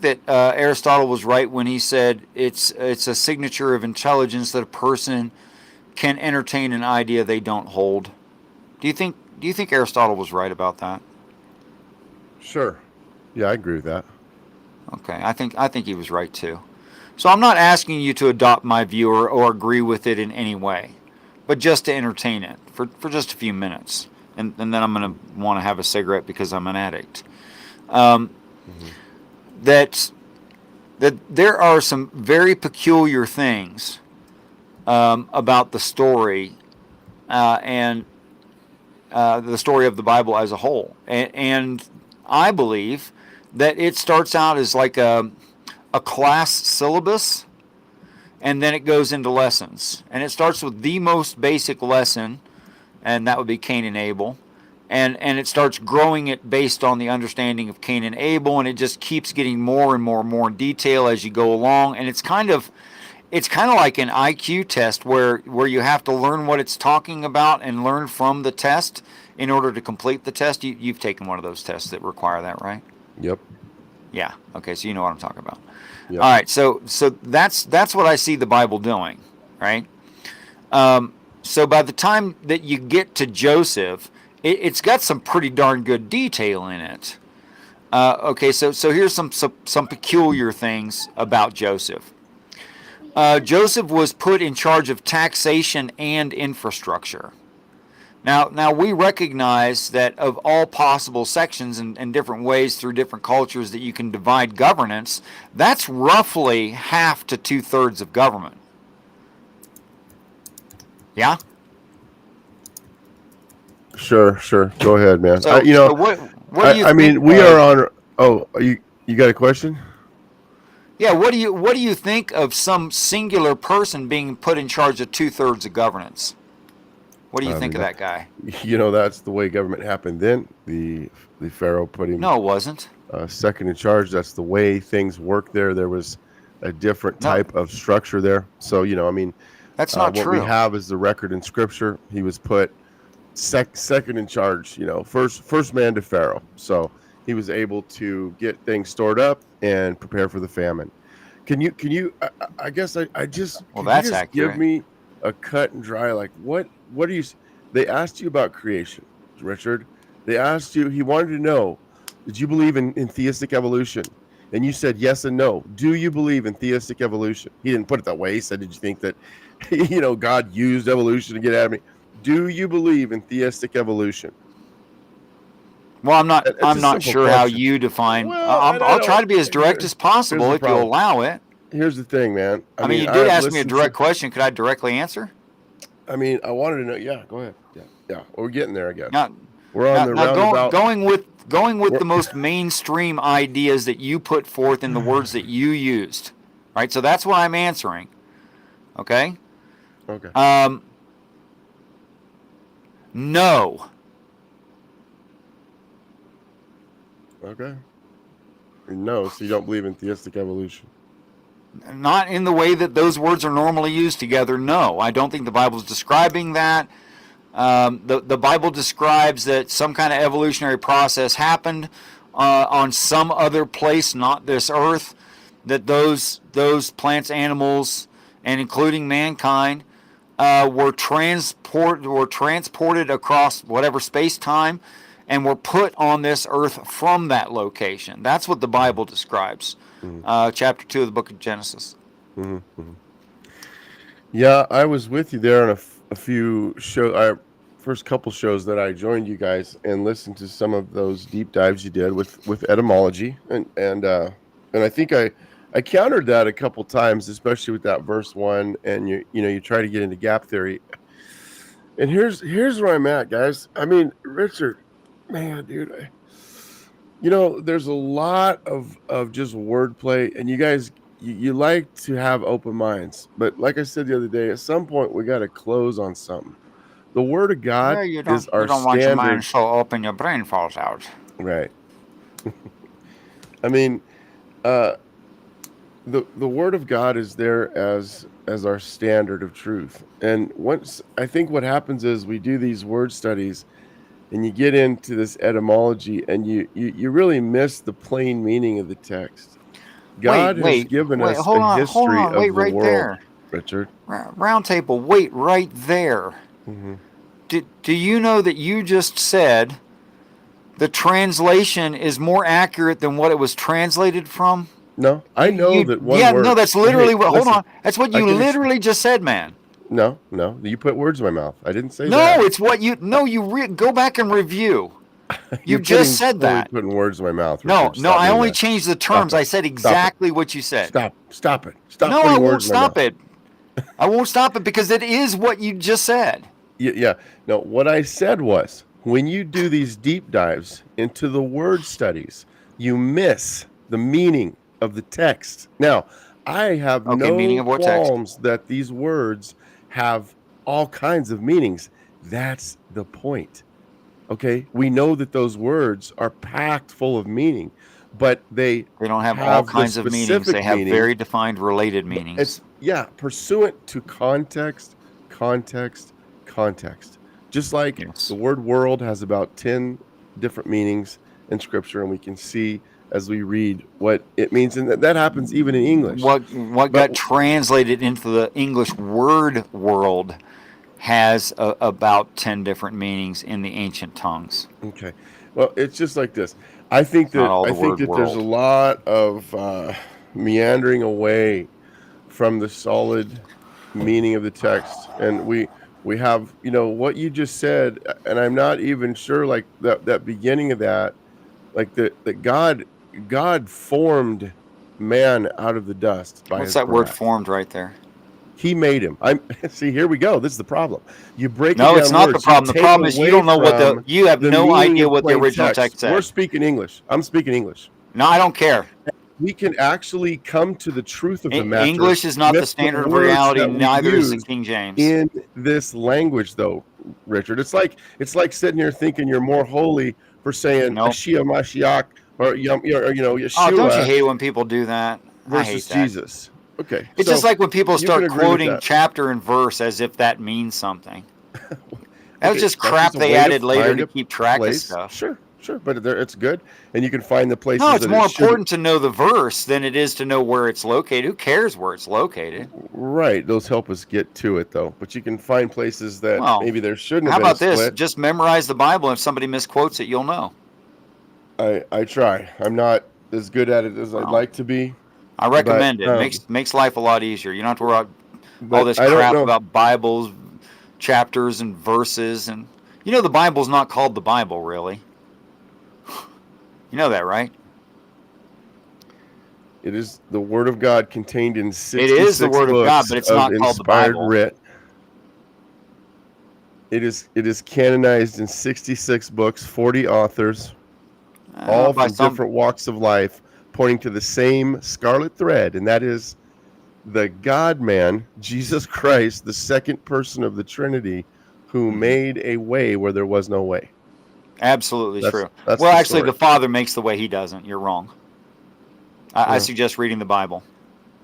that Aristotle was right when he said it's a signature of intelligence that a person can entertain an idea they don't hold? Do you think Aristotle was right about that? Sure. Yeah, I agree with that. Okay, I think he was right too. So I'm not asking you to adopt my view or agree with it in any way, but just to entertain it for just a few minutes, and then I'm going to want to have a cigarette because I'm an addict. That there are some very peculiar things about the story and the story of the Bible as a whole, and I believe that it starts out as like a class syllabus, and then it goes into lessons. And it starts with the most basic lesson, and that would be Cain and Abel. And it starts growing it based on the understanding of Cain and Abel, and it just keeps getting more and more and more in detail as you go along. And it's kind of like an IQ test where you have to learn what it's talking about and learn from the test in order to complete the test. You've taken one of those tests that require that, right? Yep. Yeah. Okay. So you know what I'm talking about. Yep. All right. So that's what I see the Bible doing, right? So by the time that you get to Joseph, it's got some pretty darn good detail in it. Okay. So here's some peculiar things about Joseph. Joseph was put in charge of taxation and infrastructure. Now we recognize that of all possible sections and different ways through different cultures that you can divide governance, that's roughly half to 2/3 of government. Yeah? Sure. Go ahead, man. So, so what do you think? I mean, we are on. Oh, you got a question? Yeah, what do you think of some singular person being put in charge of 2/3 of governance? What do you think of that guy? That's the way government happened then. The Pharaoh put him. No, it wasn't. Second in charge. That's the way things worked there. There was a different type of structure there. So I mean, that's not what true. we have is the record in Scripture. He was put second in charge. First man to Pharaoh. So he was able to get things stored up and prepare for the famine. Can you? I guess I just. Well, that's you just accurate. Give me a cut and dry. Like what do you? They asked you about creation, Richard. They asked you. He wanted to know, did you believe in theistic evolution? And you said yes and no. Do you believe in theistic evolution? He didn't put it that way. He said, did you think that, God used evolution to get at me? Do you believe in theistic evolution? Well, I'm not sure question. how you define. Well, I'll try to be as direct as possible if you allow it. Here's the thing, man. I mean, you did ask me a direct question. Could I directly answer? I mean, I wanted to know. Yeah, go ahead. Yeah. We're getting there again. Now, we're on the roundabout. Going with the most mainstream ideas that you put forth in the words that you used. Right. So that's what I'm answering. Okay. Okay. No. Okay. No, so you don't believe in theistic evolution? Not in the way that those words are normally used together, no. I don't think the Bible is describing that. The Bible describes that some kind of evolutionary process happened on some other place, not this earth, that those plants, animals, and including mankind were transported across whatever space-time and were put on this earth from that location. That's what the Bible describes. Chapter 2 of the book of Genesis. Yeah, I was with you there on a few shows. First couple shows that I joined you guys and listened to some of those deep dives you did with etymology, and I think I countered that a couple times, especially with that verse 1, and you try to get into gap theory. And here's where I'm at, guys. I mean, Richard, man, dude, there's a lot of just wordplay, and you guys, you like to have open minds, but like I said the other day, at some point we got to close on something. The Word of God Yeah, you is our don't want your standard. mind so open your brain falls out. Right. I mean, the Word of God is there as our standard of truth. And I think what happens is we do these word studies, and you get into this etymology, and you really miss the plain meaning of the text. God has given us a history of the right world, there. Richard. Round table, wait right there. Mm-hmm. Do you know that you just said the translation is more accurate than what it was translated from? No, I know that one word. No, that's literally what. Listen, hold on, that's what you literally just said, man. No, you put words in my mouth. I didn't say that. No, it's what you. No, go back and review. You just said that. Putting words in my mouth. No, Richard. no, I only changed the terms. I said exactly what you said. Stop it. Stop. No, I won't stop it. I won't stop it because it is what you just said. Yeah. No, what I said was, when you do these deep dives into the word studies, you miss the meaning of the text. Now, I have no qualms that these words have all kinds of meanings. That's the point. Okay, we know that those words are packed full of meaning, but they don't have all kinds of meanings. They have very defined related meanings. It's pursuant to context. Just like the word world has about 10 different meanings in scripture, and we can see as we read what it means, and that happens even in English. What got translated into the English word world has about 10 different meanings in the ancient tongues. Okay. Well, it's just like this. I think that there's a lot of meandering away from the solid meaning of the text, and we have what you just said, and I'm not even sure, like that beginning of that, like that God formed man out of the dust by What's his that breath. word formed right there? He made him. See, here we go. This is the problem. You break no, it down it's not words. The problem. The problem is you don't know you have no idea what the original text said. We're speaking English. I'm speaking English. No, I don't care. We can actually come to the truth of the matter. English is not the standard of reality. Neither is the King James. In this language, though, Richard, it's like sitting here thinking you're more holy for saying Ashia Mashiach or Yeshua. Oh, don't you hate when people do that? I hate that. Jesus. Okay. It's just like when people start quoting chapter and verse as if that means something. That was just crap they added later to keep track of stuff. Sure, but it's good, and you can find the places. No, it's more important to know the verse than it is to know where it's located. Who cares where it's located? Right, those help us get to it, though. But you can find places that maybe there shouldn't have been. How about this? Just memorize the Bible, and if somebody misquotes it, you'll know. I try. I'm not as good at it as I'd like to be. I recommend it. Makes life a lot easier. You don't have to worry about all this crap about Bibles, chapters, and verses. And the Bible's not called the Bible, really. You know that, right? It is the Word of God contained in 66 It is the Word of God, but it's not called the Bible. Writ. It is canonized in 66 books, 40 authors, all from different walks of life, pointing to the same scarlet thread, and that is the God-man, Jesus Christ, the second person of the Trinity, who made a way where there was no way. Absolutely true. Well, actually, the Father makes the way. He doesn't. You're wrong. I suggest reading the Bible.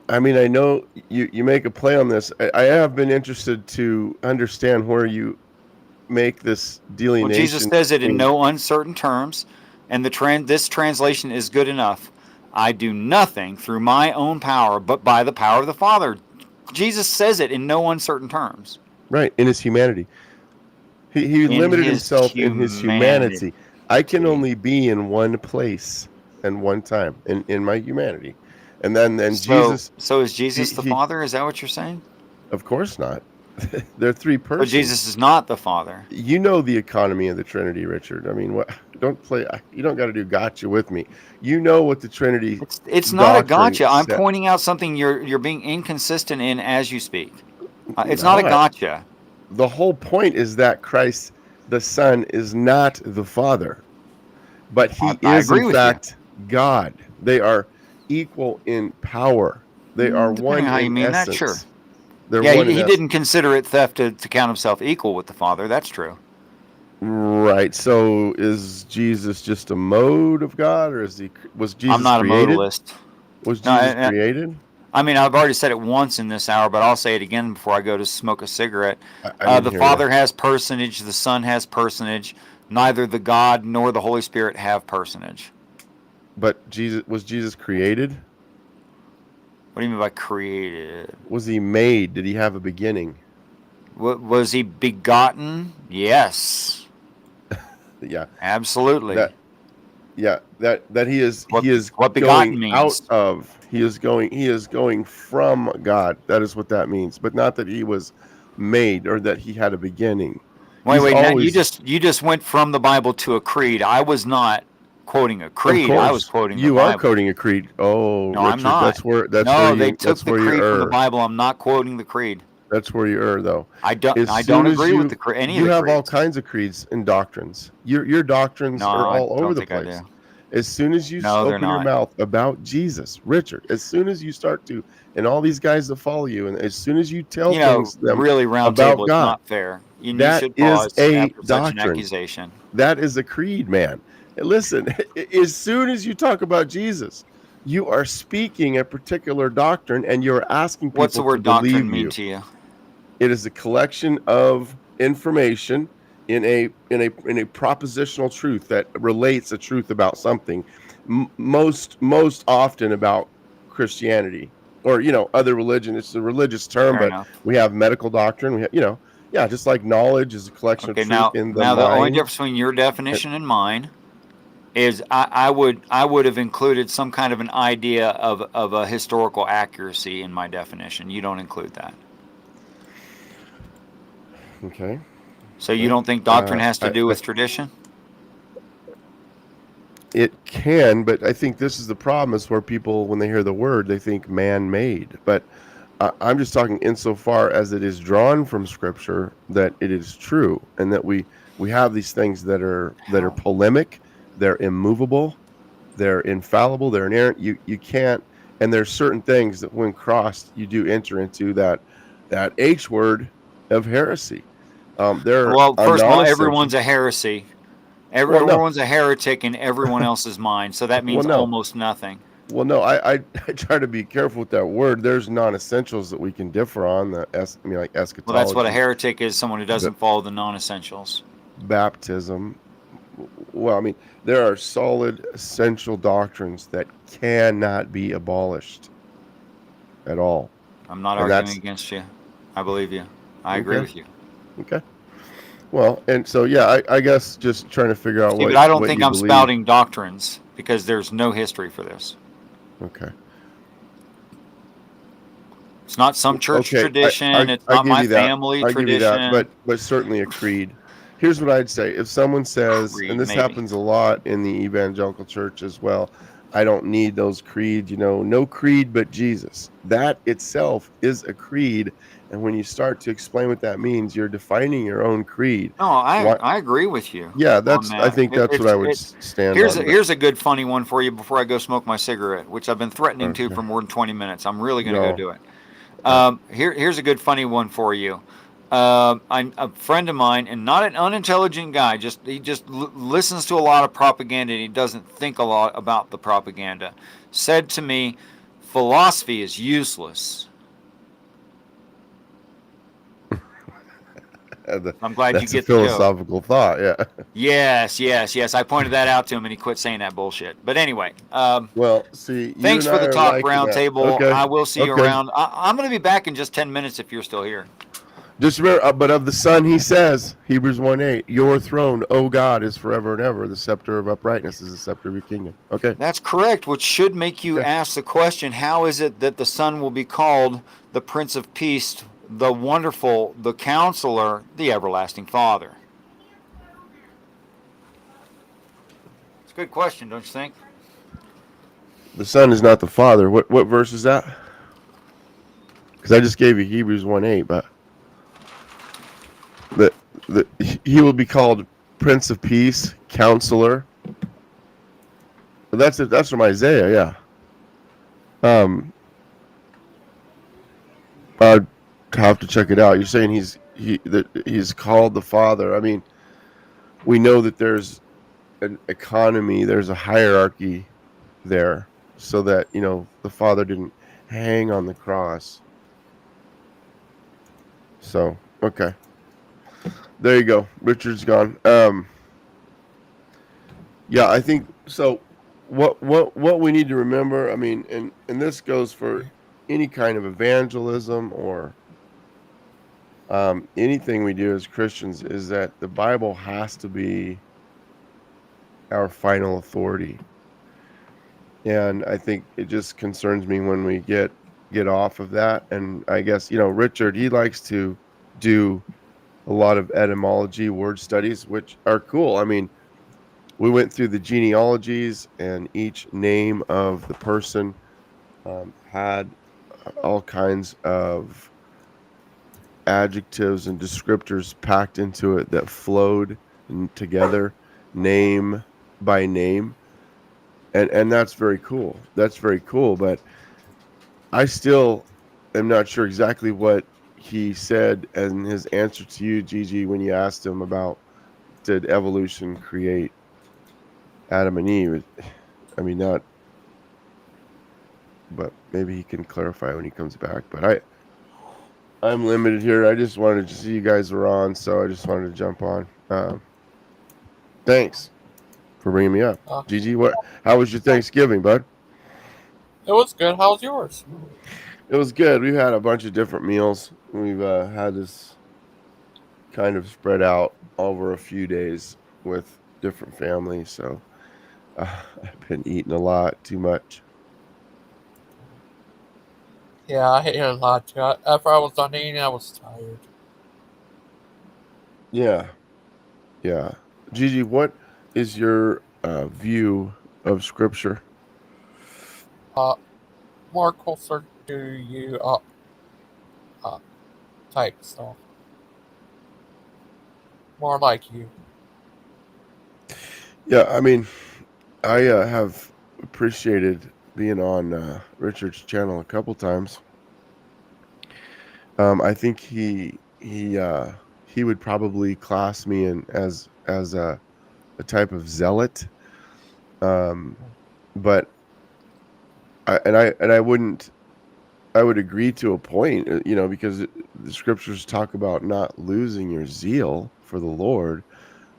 I mean, I know you make a play on this. I have been interested to understand where you make this delineation. Well, Jesus says it in no uncertain terms, and this translation is good enough. I do nothing through my own power, but by the power of the Father. Jesus says it in no uncertain terms. Right, in his humanity. He In limited his himself in his humanity. I can only humanity. be in one place and one time in my humanity. And then So Jesus, is Jesus the Father? Is that what you're saying? Of course not. They're three persons. But Jesus is not the Father. You know the economy of the Trinity, Richard. I mean, what? Don't play. You don't got to do gotcha with me. You know what the Trinity. It's not a gotcha. I'm said. pointing out something you're being inconsistent in as you speak. It's not a gotcha. The whole point is that Christ, the Son, is not the Father, but he I is agree in with fact God. They are equal in power. They are Depending one on how you in mean essence. that, sure. They're Yeah, one in he essence. didn't consider it theft to count himself equal with the Father. That's true. Right. So is Jesus just a mode of God, or was Jesus I'm not created? a modalist. Was Jesus created? I mean, I've already said it once in this hour, but I'll say it again before I go to smoke a cigarette. I didn't The hear Father you. has personage, the Son has personage. Neither the God nor the Holy Spirit have personage. But was Jesus created? What do you mean by created? Was he made? Did he have a beginning? Was he begotten? Yes. Yeah. Absolutely. That he is what going begotten out means. of. He is going from God. That is what that means. But not that he was made or that he had a beginning. Wait. Now you just went from the Bible to a creed. I was not quoting a creed. Of I was course, quoting the you Bible. are quoting a creed. Oh, No, Richard, I'm not. that's where they you took the you creed from the err. Bible. I'm not quoting the creed. That's where you err, though. I don't agree with any of you the have all creeds. kinds of creeds and doctrines. Your doctrines No, are I all over don't the think I place. do. As soon as you No, they're open your not. mouth about Jesus, Richard, as soon as you start to, and all these guys that follow you, and as soon as you tell things to them really round about table is God, not fair. You that should is pause a after such an doctrine. accusation. That is a creed, man. Listen, as soon as you talk about Jesus, you are speaking a particular doctrine, and you're asking people What's the word to believe doctrine mean you. to you? It is a collection of information in a propositional truth that relates a truth about something. Most often about Christianity or other religion. It's a religious term, Fair but enough. we have medical doctrine. We have, just like knowledge is a collection of truth in the mind. The only difference between your definition and mine is I would have included some kind of an idea of a historical accuracy in my definition. You don't include that. Okay. So you don't think doctrine has to do with tradition? It can, but I think this is the problem, is where people, when they hear the word, they think man-made. But I'm just talking insofar as it is drawn from Scripture, that it is true, and that we have these things that are polemic, they're immovable, they're infallible, they're inerrant. You can't, and there's certain things that when crossed, you do enter into that H word of heresy. Well, first of all, everyone's a heresy. Everyone's a heretic in everyone else's mind, so that means almost nothing. Well, no, I try to be careful with that word. There's non-essentials that we can differ on. Like eschatology. Well, that's what a heretic is, someone who doesn't follow the non-essentials. Baptism. Well, I mean, there are solid, essential doctrines that cannot be abolished at all. I'm not arguing against you. I believe you. I agree with you. Okay. Well, and so, yeah, I guess just trying to figure out but I don't think I'm spouting doctrines, because there's no history for this. Okay. It's not some church tradition. It's not my family tradition. I give you that, but certainly a creed. Here's what I'd say. If someone says, and this happens a lot in the evangelical church as well, I don't need those creeds, no creed but Jesus. That itself is a creed. And when you start to explain what that means, you're defining your own creed. No, I agree with you. Yeah, I think that's what I would stand on. Here's a good funny one for you before I go smoke my cigarette, which I've been threatening to for more than 20 minutes. I'm really going to go do it. Here's a good funny one for you. A friend of mine, and not an unintelligent guy, he just listens to a lot of propaganda and he doesn't think a lot about the propaganda, said to me, philosophy is useless. I'm glad you That's a get the joke. philosophical thought. Yeah. Yes. I pointed that out to him, and he quit saying that bullshit. But anyway, well, see, you thanks and for I the are talk, liking round that. table. Okay. I will see you Okay. around. I'm going to be back in just 10 minutes if you're still here. Just remember, but of the Son, he says, Hebrews 1:8, your throne, O God, is forever and ever. The scepter of uprightness is the scepter of your kingdom. Okay. That's correct, which should make you ask the question, how is it that the Son will be called the Prince of Peace, the Wonderful, the Counselor, the Everlasting Father? It's a good question, don't you think? The Son is not the Father. What verse is that? Because I just gave you Hebrews 1:8, but he will be called Prince of Peace, Counselor. But that's from Isaiah, yeah. I'd have to check it out. You're saying he's called the Father. I mean, we know that there's an economy, there's a hierarchy there, so that the Father didn't hang on the cross. So okay, there you go. Richard's gone. Yeah, I think so. What we need to remember, I mean, and this goes for any kind of evangelism or anything we do as Christians, is that the Bible has to be our final authority. And I think it just concerns me when we get off of that. And I guess Richard, he likes to do a lot of etymology, word studies, which are cool. I mean, we went through the genealogies, and each name of the person had all kinds of adjectives and descriptors packed into it that flowed together, name by name, and that's very cool. That's very cool. But I still am not sure exactly what he said and his answer to you, Gigi, when you asked him about, did evolution create Adam and Eve? I mean, not, but maybe he can clarify when he comes back. But I'm limited here. I just wanted to see you guys were on, so I just wanted to jump on. Thanks for bringing me up. Gigi, how was your Thanksgiving, bud? It was good. How was yours? It was good. We've had a bunch of different meals. We've had this kind of spread out over a few days with different families, so I've been eating a lot, too much. Yeah, I ate a lot too. After I was done eating, I was tired. Yeah. Gigi, what is your view of Scripture? More closer to you type stuff. More like you. Yeah, I mean, I have appreciated being on Richard's channel a couple times. I think he would probably class me in as a type of zealot, but I wouldn't. I would agree to a point, because the scriptures talk about not losing your zeal for the Lord,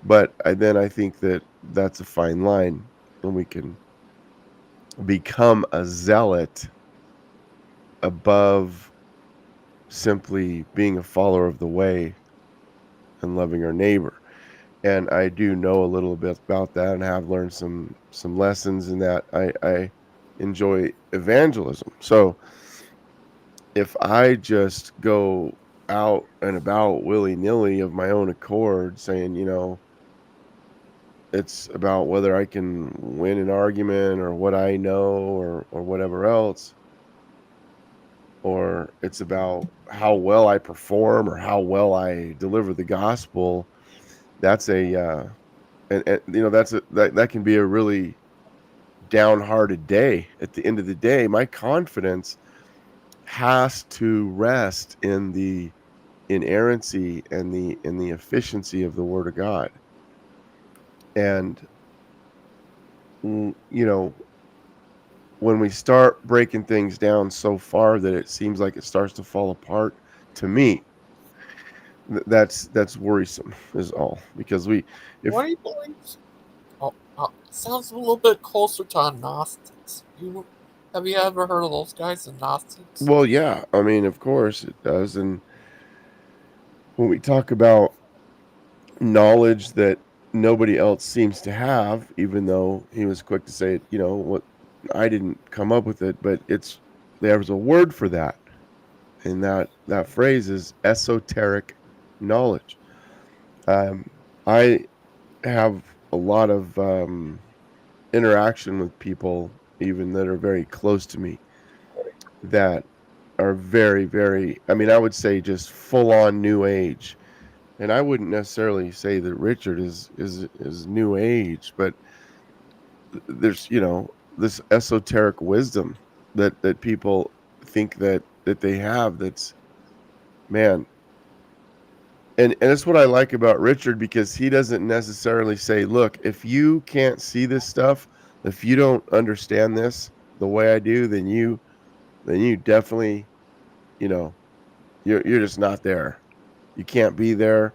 but then I think that that's a fine line when we can become a zealot above simply being a follower of the way and loving our neighbor. And I do know a little bit about that and have learned some lessons in that. I enjoy evangelism. So if I just go out and about willy-nilly of my own accord saying, it's about whether I can win an argument or what I know or whatever else, or it's about how well I perform or how well I deliver the gospel, that's a that can be a really downhearted day. At the end of the day, my confidence has to rest in the inerrancy and the efficiency of the Word of God. And when we start breaking things down so far that it seems like it starts to fall apart, to me, that's worrisome is all, because What do you believe? Sounds a little bit closer to Gnostics. Have you ever heard of those guys, the Gnostics? well, yeah, I mean, of course it does. And when we talk about knowledge that nobody else seems to have, even though he was quick to say, what, I didn't come up with it, but there was a word for that, and that phrase is esoteric knowledge. I have a lot of interaction with people, even that are very close to me, that are very, very, I mean, I would say just full on new age. And I wouldn't necessarily say that Richard is new age, but there's, this esoteric wisdom that people think that they have, that's, man. And that's what I like about Richard, because he doesn't necessarily say, look, if you can't see this stuff, if you don't understand this the way I do, then you definitely, you're just not there. You can't be there.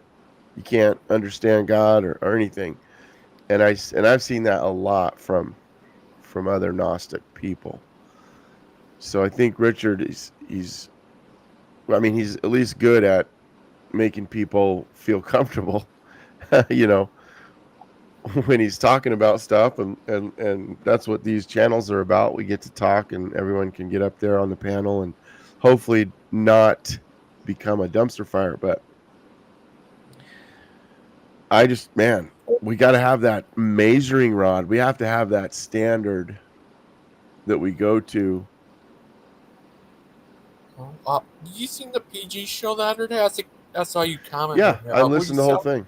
You can't understand God or anything. And I've seen that a lot from other Gnostic people. So I think Richard he's at least good at making people feel comfortable, when he's talking about stuff, and that's what these channels are about. We get to talk, and everyone can get up there on the panel and hopefully not become a dumpster fire. But we got to have that measuring rod. We have to have that standard that we go to. Did you see the PG show the other day? I saw you comment. Yeah, I listened to the whole thing.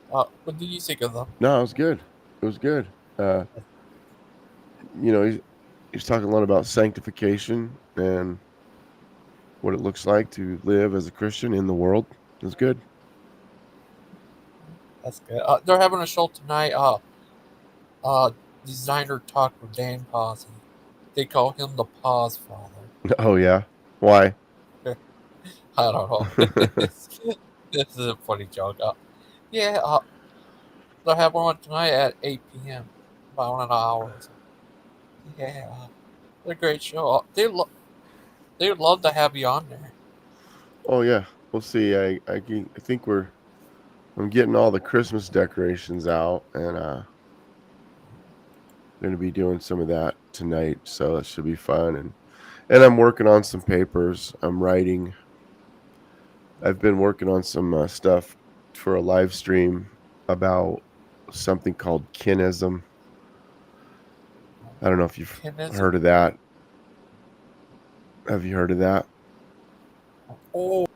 What did you think of them? No, it was good. It was good. He's talking a lot about sanctification and what it looks like to live as a Christian in the world. It was good. That's good. They're having a show tonight. Designer talk with Dan Pause. They call him the Pause Father. Oh yeah, why? I don't know. This is a funny joke. They're having one tonight at 8 p.m. About an hour. Yeah, they're a great show. They would love to have you on there. Oh yeah, we'll see. I think I'm getting all the Christmas decorations out, and going to be doing some of that tonight, so that should be fun. And I'm working on some papers. I'm writing. I've been working on some stuff for a live stream about something called kinism. I don't know if you've heard of that. Have you heard of that? Oh.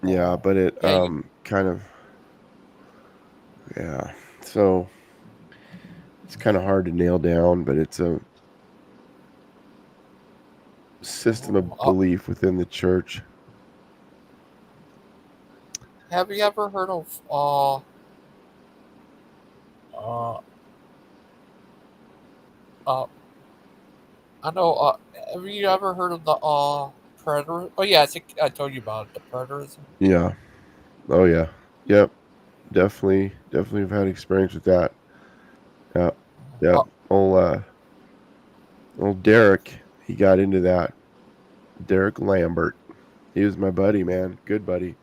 Yeah, but it kind of, yeah. So it's kind of hard to nail down, but it's a system of belief within the church. Have you ever heard of I know, have you ever heard of the predator? Oh yeah, I think I told you about it, the preterism. Yeah. Oh yeah. Yep. Definitely have had experience with that. Yeah. Yeah. Old Derek, he got into that. Derek Lambert. He was my buddy, man. Good buddy.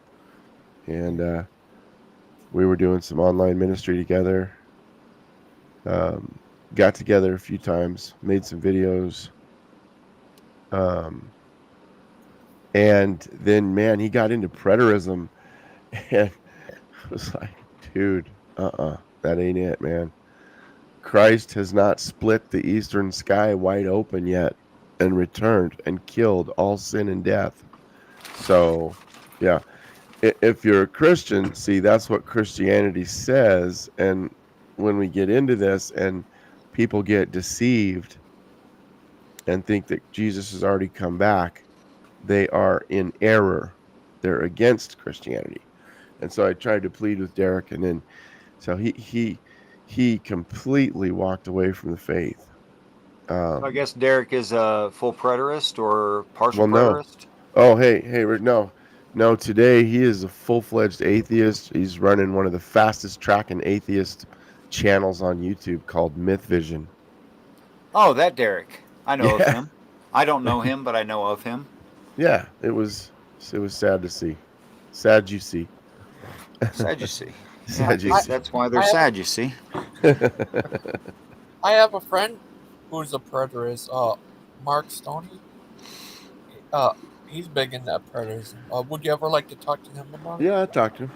And we were doing some online ministry together. Got together a few times, made some videos. And then, man, he got into preterism, and I was like, dude, that ain't it, man. Christ has not split the eastern sky wide open yet and returned and killed all sin and death. So, yeah, if you're a Christian, see, that's what Christianity says. And when we get into this and people get deceived and think that Jesus has already come back, they are in error. They're against Christianity. And so I tried to plead with Derek, and then so he completely walked away from the faith. I guess Derek is a full preterist or partial preterist? Oh, hey, Rick, no. Today he is a full-fledged atheist. He's running one of the fastest tracking atheist channels on YouTube called Myth Vision. Oh, that Derek. I know of Yeah. him. I don't know him, but I know of him. Yeah, it was sad to see. Sad you see. Sad you see. Sad you Yeah, see. that's why they're sad, you see. I have a friend who's a preterist, Mark Stoney. He's big into preterism. Would you ever like to talk to him about it? Yeah, I talked to him.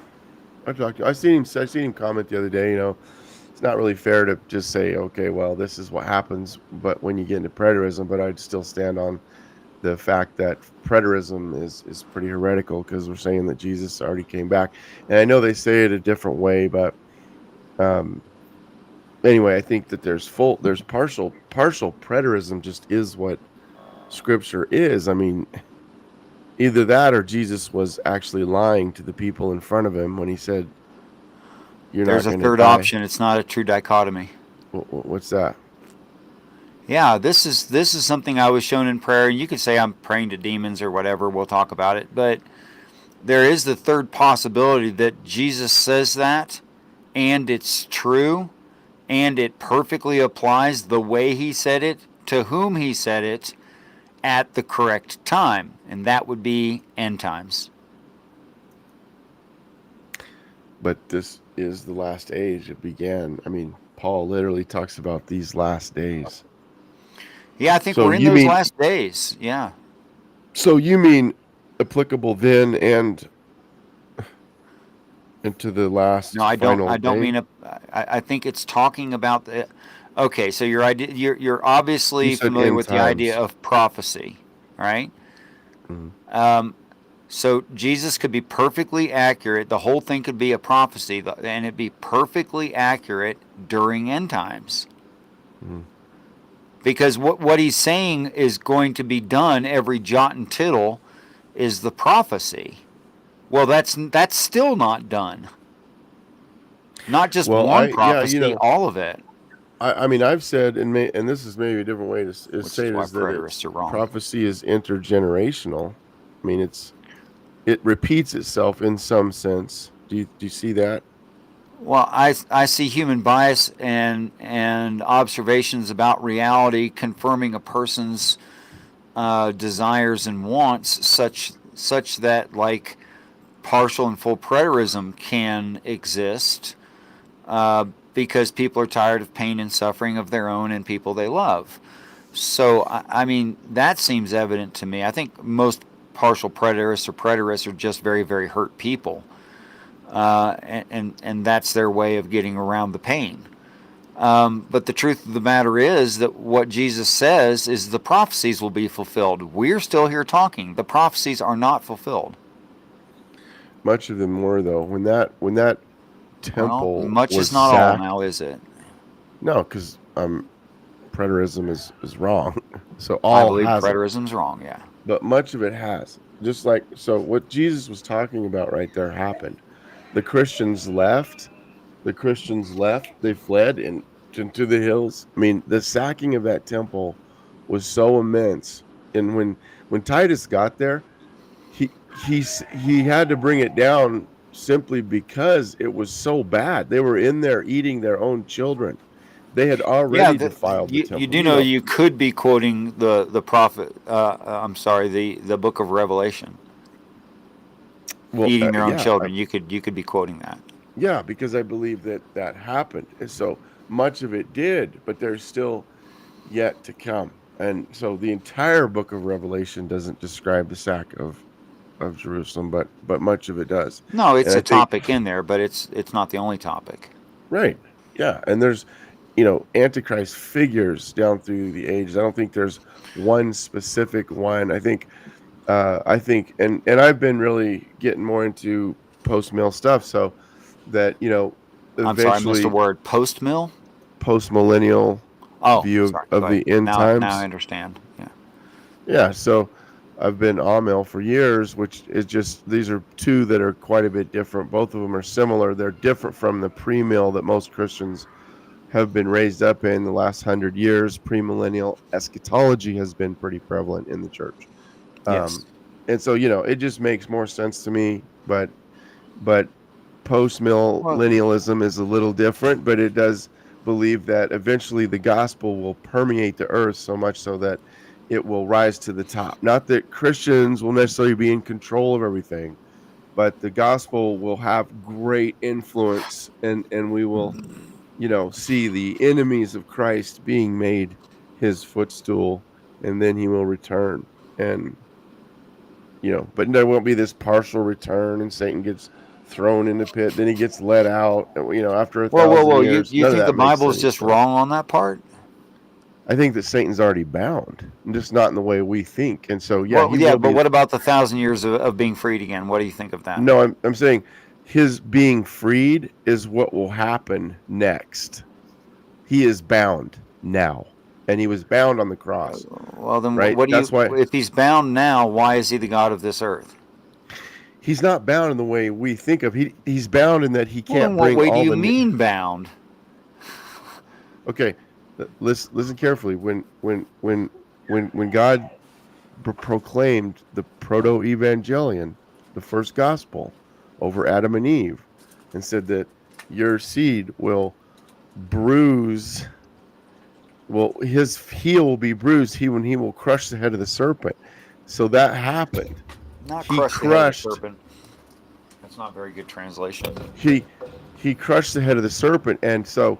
I seen him comment the other day, it's not really fair to just say, okay, well, this is what happens, but when you get into preterism, but I'd still stand on the fact that preterism is pretty heretical because we're saying that Jesus already came back. And I know they say it a different way, but anyway, I think that there's partial preterism just is what scripture is. I mean, either that or Jesus was actually lying to the people in front of him when he said, There's a third option. It's not a true dichotomy. What's that? Yeah, this is something I was shown in prayer. You could say I'm praying to demons or whatever. We'll talk about it. But there is the third possibility that Jesus says that, and it's true, and it perfectly applies the way he said it, to whom he said it, at the correct time. And that would be end times. But this is the last age. It began. I mean, Paul literally talks about these last days. Yeah, I think we're in those last days. Yeah. So you mean applicable then and into the last? No, I don't. I don't day? mean. I think it's talking about the. Okay, so you're obviously familiar with the idea of prophecy, right? Mm-hmm. So Jesus could be perfectly accurate. The whole thing could be a prophecy, and it'd be perfectly accurate during end times. Mm-hmm. Because what he's saying is going to be done, every jot and tittle, is the prophecy. Well, that's still not done. Not just one prophecy, all of it. I mean, I've said, and this is maybe a different way to say it, is that prophecy is intergenerational. I mean, it repeats itself in some sense. Do you see that? Well, I see human bias and observations about reality confirming a person's desires and wants, such that like partial and full preterism can exist because people are tired of pain and suffering of their own and people they love. So I mean that seems evident to me. I think most partial preterists or preterists are just very, very hurt people. And that's their way of getting around the pain. But the truth of the matter is that what Jesus says is the prophecies will be fulfilled. We're still here talking. The prophecies are not fulfilled. Much of them were, though. When that temple much was is not sacked, all now, is it? No, because preterism is wrong. So I all believe has preterism's wrong, yeah. But much of it has. Just like, so what Jesus was talking about right there happened. The Christians left. They fled into the hills. I mean, the sacking of that temple was so immense. And when Titus got there, he had to bring it down simply because it was so bad. They were in there eating their own children. They had already defiled the temple. You do know you could be quoting the prophet. I'm sorry, the book of Revelation. Well, eating their own children. You could be quoting that. Yeah, because I believe that happened. And so much of it did, but there's still yet to come. And so the entire book of Revelation doesn't describe the sack of Jerusalem, but much of it does. No, it's a topic in there, but it's not the only topic. Right. Yeah, and there's Antichrist figures down through the ages. I don't think there's one specific one. I think and I've been really getting more into post-mill stuff, so that I'm sorry, I missed the word. Post-mill? Post-millennial view of the end times. Now I understand. Yeah. Yeah, so I've been amill for years, which is just, these are two that are quite a bit different. Both of them are similar. They're different from the pre-mill that most Christians have been raised up in the last 100 years. Premillennial eschatology has been pretty prevalent in the church. Yes. And so, it just makes more sense to me. But post millennialism is a little different, but it does believe that eventually the gospel will permeate the earth so much so that it will rise to the top. Not that Christians will necessarily be in control of everything, but the gospel will have great influence, and we will, see the enemies of Christ being made his footstool, and then he will return. And but there won't be this partial return and Satan gets thrown in the pit, then he gets let out, after 1,000 years. You None of think the that makes Bible is any just sense. wrong on that part? I think that Satan's already bound, and just not in the way we think. And so, yeah, he will but be. what about the 1,000 years of being freed again? What do you think of that? No, I'm saying his being freed is what will happen next. He is bound now, and he was bound on the cross. Well, then right? what do That's why if he's bound now, why is he the God of this earth? he's not bound in the way we think of. He's bound in that he Well, can't in what bring way do all you the. mean bound? Okay, listen carefully. When God proclaimed the proto-evangelion, the first gospel, over Adam and Eve, and said that your seed will bruise. Well, his heel will be bruised. When he will crush the head of the serpent. So that happened. Not He crush the head of the crushed. serpent. That's not a very good translation. He crushed the head of the serpent, and so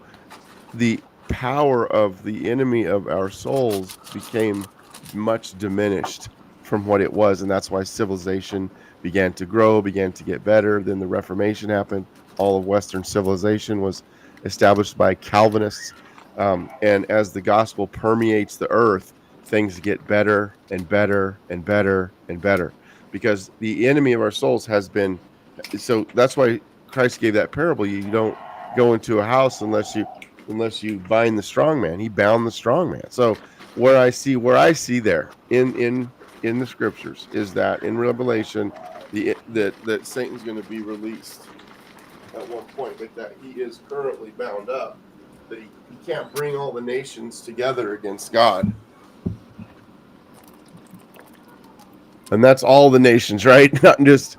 the power of the enemy of our souls became much diminished from what it was, and that's why civilization began to grow, began to get better. Then the Reformation happened. All of Western civilization was established by Calvinists, and as the gospel permeates the earth, things get better and better and better and better, because the enemy of our souls has been. So that's why Christ gave that parable. You don't go into a house unless you bind the strong man. He bound the strong man. So where I see there in the scriptures is that in Revelation, that Satan's going to be released at one point, but that he is currently bound up, that he can't bring all the nations together against God. And that's all the nations, right? Not just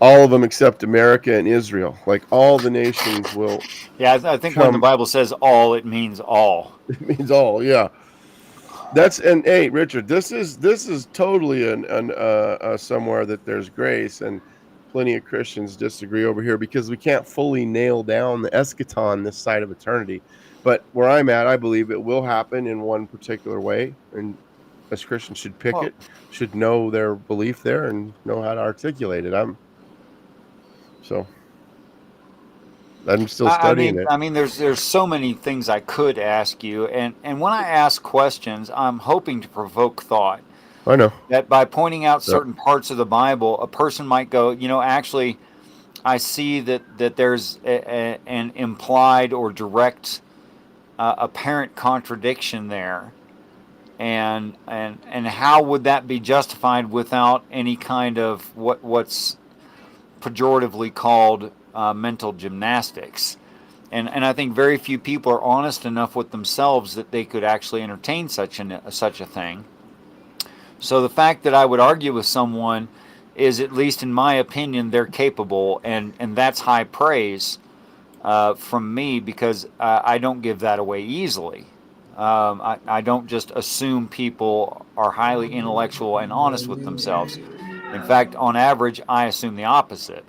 all of them except America and Israel. Like all the nations will. Yeah, I think when the Bible says all, it means all. It means all, yeah. And hey, Richard, this is totally an somewhere that there's grace, and plenty of Christians disagree over here because we can't fully nail down the eschaton this side of eternity. But where I'm at, I believe it will happen in one particular way, and as Christians should pick it, should know their belief there and know how to articulate it. I'm still studying it. I mean, there's so many things I could ask you, and when I ask questions, I'm hoping to provoke thought. I know that by pointing out certain parts of the Bible, a person might go, actually, I see that there's an implied or direct, apparent contradiction there, and how would that be justified without any kind of what's pejoratively called mental gymnastics? And I think very few people are honest enough with themselves that they could actually entertain such a thing. So the fact that I would argue with someone is, at least in my opinion, they're capable, and that's high praise from me, because I don't give that away easily. I don't just assume people are highly intellectual and honest with themselves. In fact, on average, I assume the opposite,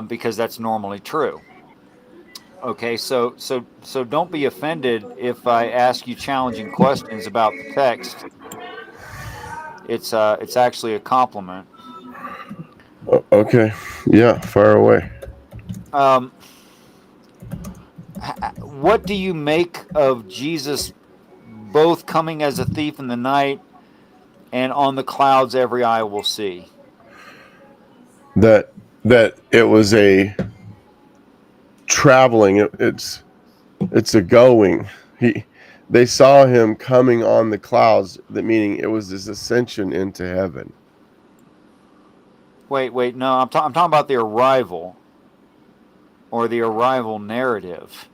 because that's normally true. Okay, so don't be offended if I ask you challenging questions about the text. It's actually a compliment. Okay, yeah, far away. What do you make of Jesus both coming as a thief in the night and on the clouds every eye will see? That it was a traveling. It's a going. They saw him coming on the clouds. That meaning it was his ascension into heaven. Wait, no, I'm talking about the arrival, or the arrival narrative,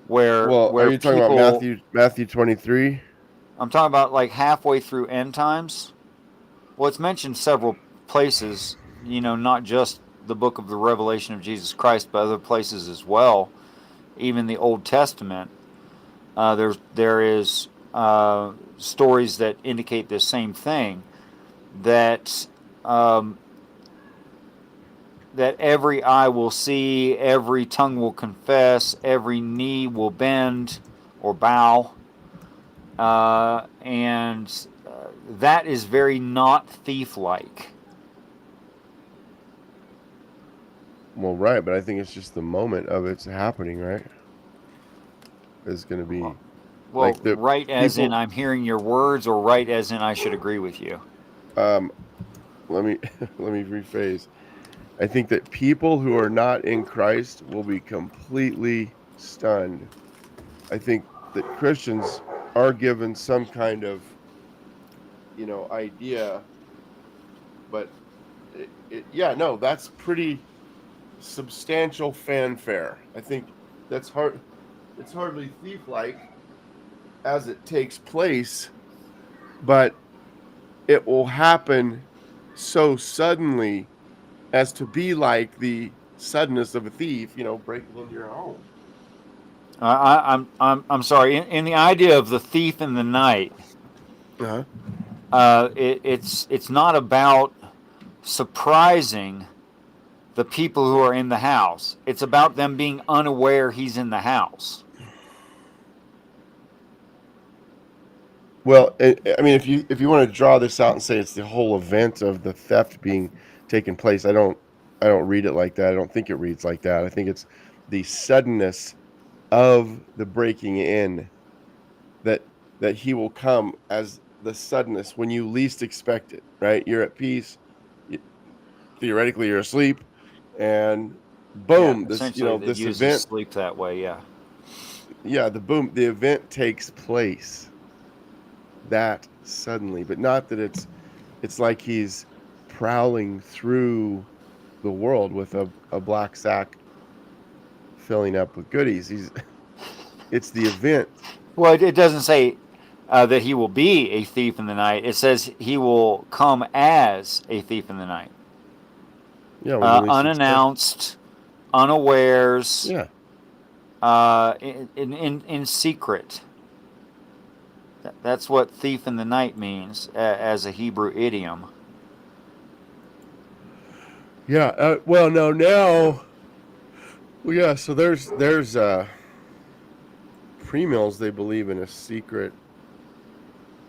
where are you talking about Matthew 23? I'm talking about like halfway through end times. Well, it's mentioned several places, not just the book of the Revelation of Jesus Christ, but other places as well. Even the Old Testament, there is stories that indicate the same thing, that that every eye will see, every tongue will confess, every knee will bend or bow, and that is very not thief-like. Well, right, but I think it's just the moment of it's happening, right? Is going to be Well, like the right as in people. I'm hearing your words, or right as in I should agree with you? Let me let me rephrase. I think that people who are not in Christ will be completely stunned. I think that Christians are given some kind of, idea, but yeah, no, that's pretty substantial fanfare. I think that's hard. It's hardly thief-like as it takes place, but it will happen so suddenly as to be like the suddenness of a thief, breaking into your home. I'm sorry. In the idea of the thief in the night, it's not about surprising the people who are in the house. It's about them being unaware he's in the house. Well, I mean, if you want to draw this out and say it's the whole event of the theft being taken place, I don't read it like that. I don't think it reads like that. I think it's the suddenness of the breaking in that he will come as the suddenness when you least expect it. Right? You're at peace. Theoretically, you're asleep, and boom, this Essentially, that this uses event. sleep that way. Yeah. Yeah, the event takes place that suddenly, but not that it's like he's prowling through the world with a black sack filling up with goodies. It's the event. Well, it doesn't say that he will be a thief in the night. It says he will come as a thief in the night. Yeah, when you least unannounced, unawares. Yeah. In secret. That's what thief in the night means as a Hebrew idiom. Yeah. Well, no, now. Well, yeah. So there's premills. They believe in a secret.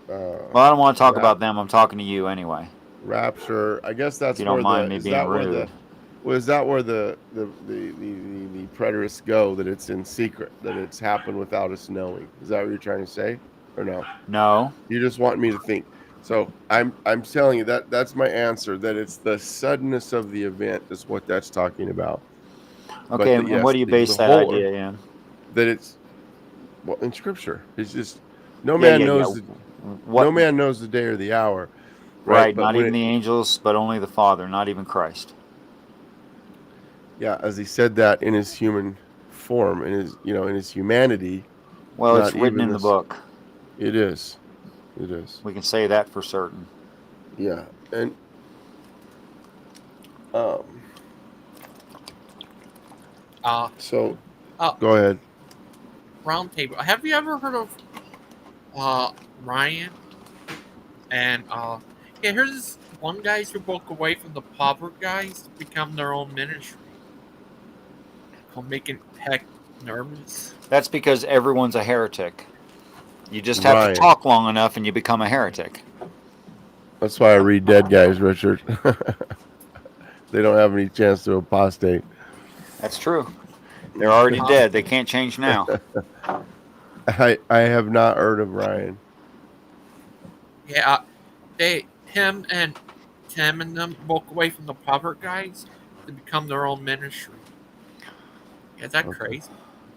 Well, I don't want to talk about them. I'm talking to you anyway. Rapture. I guess that's if you where don't mind me being rude. Is that where the preterists go? That it's in secret. That it's happened without us knowing. Is that what you're trying to say, or no? No. You just want me to think. So I'm telling you that's my answer. That it's the suddenness of the event is what that's talking about. Okay, and what do you base that idea in? That it's in Scripture. It's just no man knows no man knows the day or the hour. Right, but not even the angels, but only the Father, not even Christ. Yeah, as he said that in his human form, in his humanity. Well, it's written in the book. It is. It is. We can say that for certain. Yeah, and so go ahead. Roundtable. Have you ever heard of Ryan? And here's this one guys who broke away from the pauper guys to become their own ministry. Making heck nervous. That's because everyone's a heretic. You just have to talk long enough and you become a heretic. That's why I read dead guys, Richard. They don't have any chance to apostate. That's true. They're already dead. They can't change now. I have not heard of Ryan. Yeah, him and Tim and them broke away from the pauper guys to become their own ministry. Is that crazy?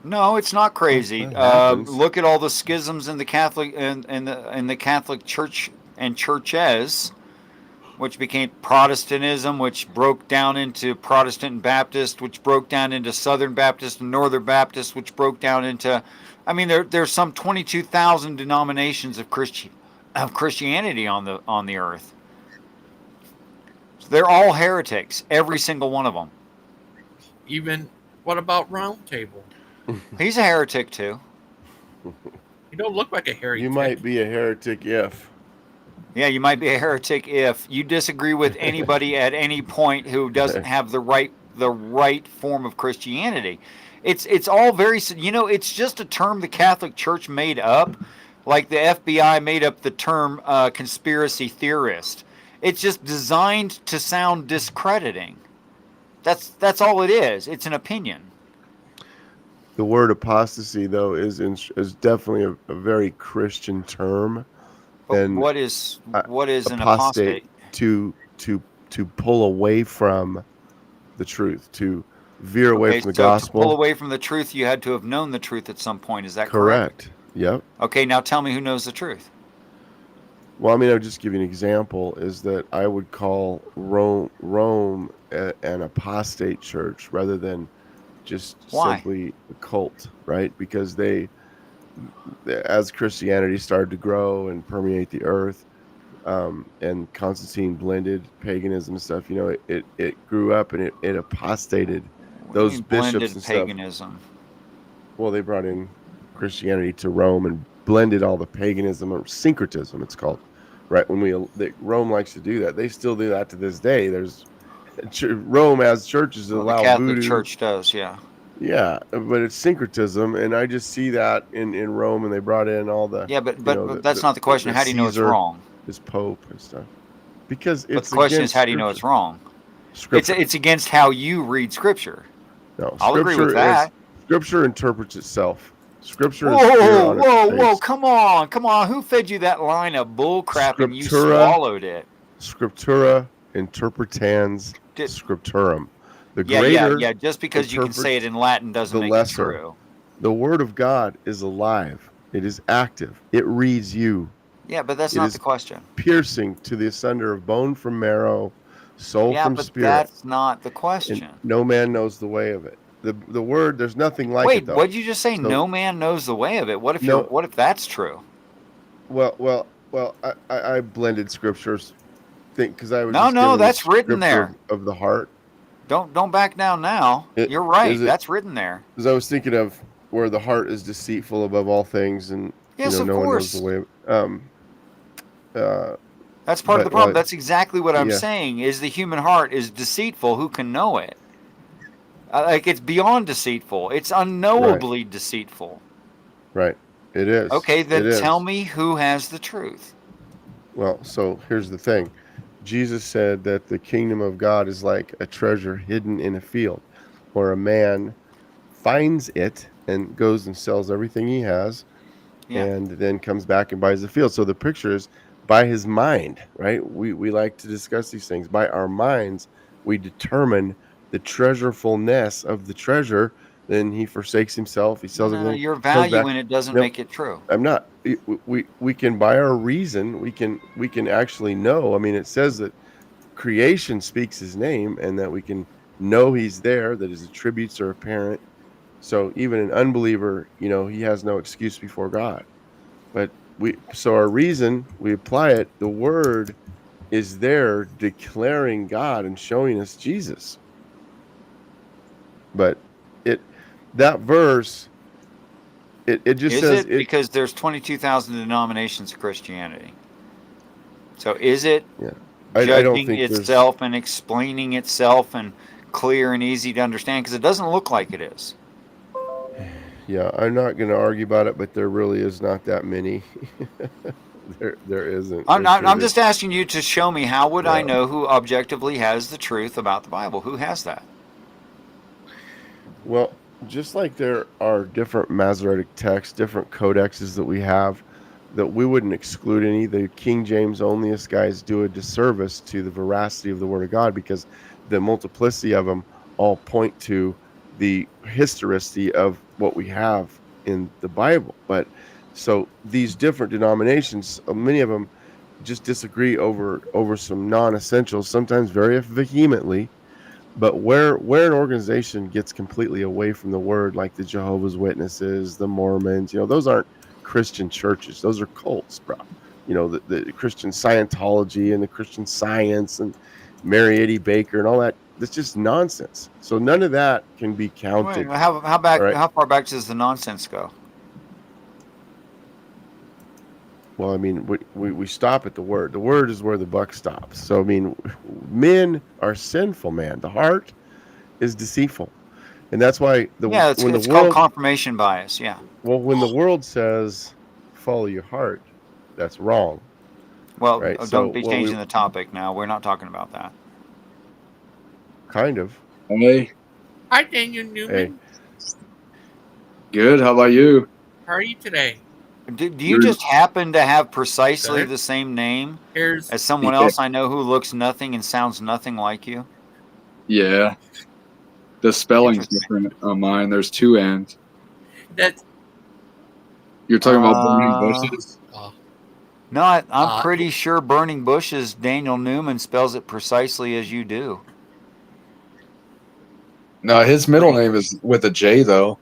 No, it's not crazy. Look at all the schisms in the Catholic in the Catholic Church and churches, which became Protestantism, which broke down into Protestant and Baptist, which broke down into Southern Baptist and Northern Baptist, which broke down into. I mean, there's some 22,000 denominations of Christianity on the earth. They're all heretics, every single one of them. Even, what about Roundtable? He's a heretic too. You don't look like a heretic. You might be a heretic if. Yeah, you might be a heretic if you disagree with anybody at any point who doesn't have the right form of Christianity. It's all very, it's just a term the Catholic Church made up, like the FBI made up the term conspiracy theorist. It's just designed to sound discrediting. That's all it is. It's an opinion. The word apostasy, though, is definitely a very Christian term. But and what is an apostate? To pull away from the truth, to veer away from the gospel. To pull away from the truth, you had to have known the truth at some point. Is that correct? Correct. Yep. Okay, now tell me who knows the truth. Well, I mean, I'll just give you an example. Is that I would call Rome an apostate church rather than just simply a cult, right? Because as Christianity started to grow and permeate the earth, and Constantine blended paganism and stuff, it grew up and it apostated those bishops and paganism? Well, they brought in Christianity to Rome and blended all the paganism, or syncretism it's called, right? Rome likes to do that. They still do that to this day. There's Rome has churches that allow the Catholic voodoo. Church does, yeah. Yeah, but it's syncretism, and I just see that in Rome, and they brought in all the but that's not the question. How do you know it's wrong? Is Pope and stuff? Because But the question is, how do you know it's wrong? It's against how you read Scripture. No, I'll agree with that. Scripture interprets itself. Scripture is clear on its whoa! face. Come on! Who fed you that line of bull crap and you swallowed it? Scriptura interpretans scripturum. The greater, yeah. Just because you can say it in Latin doesn't make it true. The Word of God is alive. It is active. It reads you. Yeah, but that's not the question. Piercing to the asunder of bone from marrow, soul from spirit. Yeah, but that's not the question. And no man knows the way of it. The word, there's nothing like it, though. Wait, what did you just say? So, no man knows the way of it. What if that's true? Well, I blended scriptures. Because I was no, that's written there of the heart. Don't back down now. You're right. That's written there. Because I was thinking of where the heart is deceitful above all things, and yes, no one knows the way. That's part of the problem. That's exactly what I'm saying. Is the human heart is deceitful? Who can know it? It's beyond deceitful. It's unknowably deceitful. Right. It is. Okay, then tell me who has the truth. Well, so here's the thing. Jesus said that the kingdom of God is like a treasure hidden in a field, where a man finds it and goes and sells everything he has, and then comes back and buys the field. So the picture is by his mind, right? We like to discuss these things. By our minds, we determine the treasurefulness of the treasure. Then he forsakes himself. He sells everything. Your value in it doesn't make it true. I'm not. We can, by our reason, we can actually know. I mean, it says that creation speaks his name, and that we can know he's there, that his attributes are apparent. So even an unbeliever, he has no excuse before God. But so our reason, we apply it. The word is there declaring God and showing us Jesus. But that verse, it just says because there's 22,000 denominations of Christianity. So is it judging itself and explaining itself and clear and easy to understand? Because it doesn't look like it is. Yeah, I'm not going to argue about it, but there really is not that many. there isn't. I'm just asking you to show me. How would I know who objectively has the truth about the Bible? Who has that? Well, just like there are different Masoretic texts, different codexes that we have, that we wouldn't exclude any. The King James onlyist guys do a disservice to the veracity of the Word of God, because the multiplicity of them all point to the historicity of what we have in the Bible. But so these different denominations, many of them just disagree over some non-essentials, sometimes very vehemently. But where an organization gets completely away from the word, like the Jehovah's Witnesses, the Mormons, those aren't Christian churches. Those are cults, bro. The Christian Scientology and the Christian Science, and Mariette Baker and all that. That's just nonsense. So none of that can be counted. Wait, how far back does the nonsense go? Well, I mean, we stop at the word. The word is where the buck stops. So I mean, men are sinful, man. The heart is deceitful, and that's why It's called confirmation bias. Yeah. Well, when the world says follow your heart, that's wrong. Well, right? don't be changing the topic now. We're not talking about that. Kind of. Hey. Hi, Daniel Newman. Hey. Good. How about you? How are you today? Do you just happen to have precisely the same name as someone else I know who looks nothing and sounds nothing like you? Yeah. The spelling's different on mine. There's two N's. You're talking about burning bushes? No, I'm pretty sure Burning Bushes, Daniel Newman spells it precisely as you do. No, his middle name is with a J, though.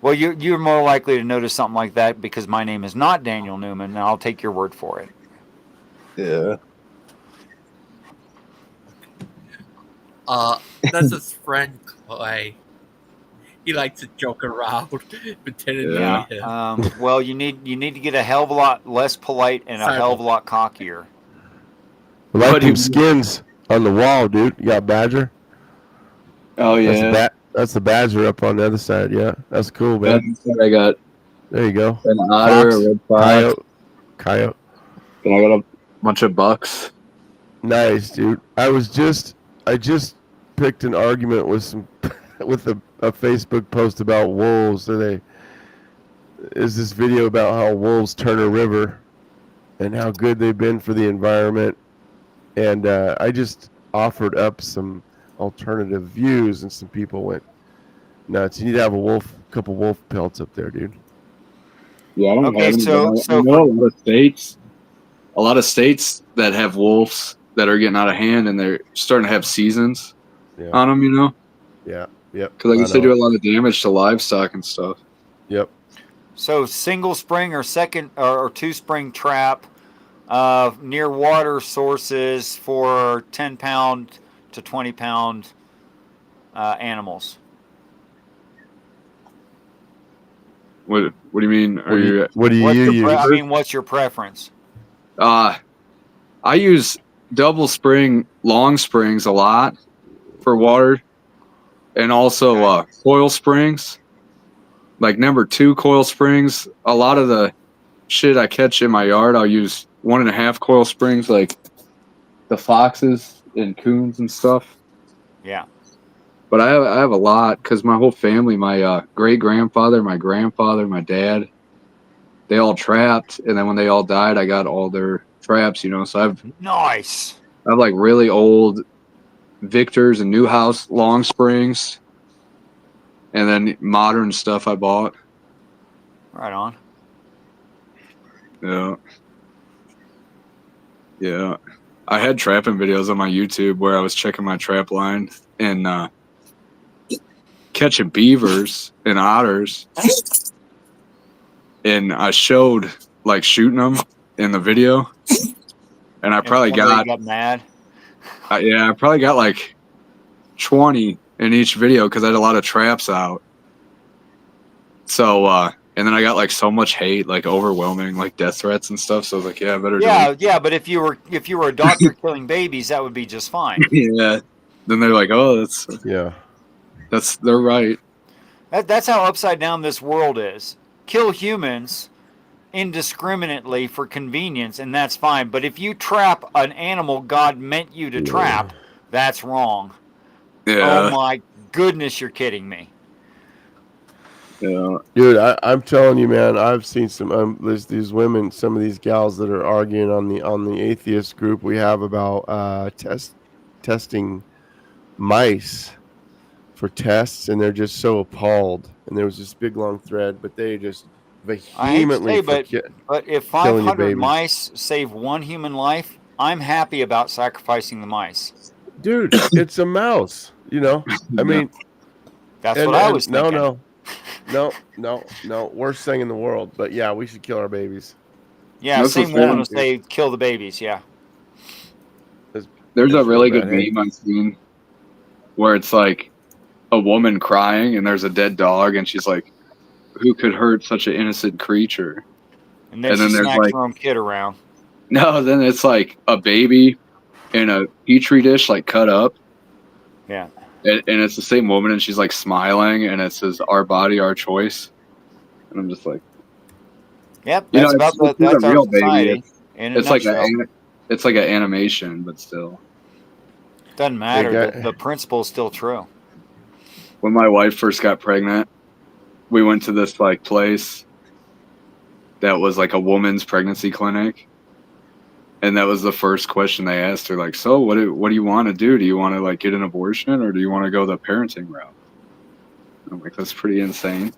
Well, you're more likely to notice something like that because my name is not Daniel Newman, and I'll take your word for it. Yeah. That's his friend Clay. He likes to joke around, pretending to be him. Well, you need to get a hell of a lot less polite and a hell of a lot cockier. I like them skins on the wall, dude. You got badger? Oh, yeah. That's the badger up on the other side. Yeah, that's cool, man. That's what I got. There you go. An otter, a red fox. Coyote. And I got a bunch of bucks. Nice, dude. I just picked an argument with with a Facebook post about wolves. Is this video about how wolves turn a river and how good they've been for the environment. And I just offered up some alternative views, and some people went nuts. You need to have a couple wolf pelts up there, dude. Yeah, I don't have any. I know a lot of states that have wolves that are getting out of hand, and they're starting to have seasons on them. You know. Yeah. Yep. Because I guess they do a lot of damage to livestock and stuff. Yep. So single spring or two spring trap near water sources for 10-pound to 20-pound animals. What do you mean? What's your preference? I use double spring long springs a lot for water, and also coil springs. Like number 2 coil springs. A lot of the shit I catch in my yard, I'll use 1.5 coil springs, like the foxes and coons and stuff. Yeah. But I have a lot because my whole family, my great grandfather, my grandfather, my dad, they all trapped, and then when they all died, I got all their traps. You know, so I have like really old Victors and Newhouse long springs, and then modern stuff I bought. Right on. Yeah. Yeah. I had trapping videos on my YouTube where I was checking my trap line and catching beavers and otters. And I showed like shooting them in the video. And I probably got mad. Yeah, I probably got like 20 in each video because I had a lot of traps out. So, and then I got like so much hate, like overwhelming, like death threats and stuff. So I was like, yeah, I better do it. Yeah, but if you were a doctor killing babies, that would be just fine. Yeah. Then they're like, oh, they're right. That's how upside down this world is. Kill humans indiscriminately for convenience, and that's fine. But if you trap an animal God meant you to trap, that's wrong. Yeah. Oh my goodness, you're kidding me. Yeah. Dude, I'm telling you, man, I've seen some there's these women, some of these gals that are arguing on the atheist group we have about testing mice for tests, and they're just so appalled. And there was this big long thread, but they just vehemently but if 500 mice save one human life, I'm happy about sacrificing the mice. Dude, it's a mouse, you know. I mean, that's what I was thinking. No, worst thing in the world. But yeah, we should kill our babies. Yeah, same woman will say kill the babies. Yeah. There's a That's really bad. good Hey, meme I've seen where it's like a woman crying and there's a dead dog and she's like, who could hurt such an innocent creature? And then And she then there's smacks like, her own kid around. no, then it's like a baby in a petri dish, like cut up. Yeah. And it's the same woman and she's like smiling and it says, our body, our choice. And I'm just like, Yep, you know, that's about it's not a that's our real baby. society in a It's like nutshell. it's like an animation, but still. Doesn't hey, matter. The principle is still true. When my wife first got pregnant, we went to this like place that was like a woman's pregnancy clinic. And that was the first question they asked her, like, so what do you want to do? Do you want to like get an abortion or do you want to go the parenting route? And I'm like, that's pretty insane.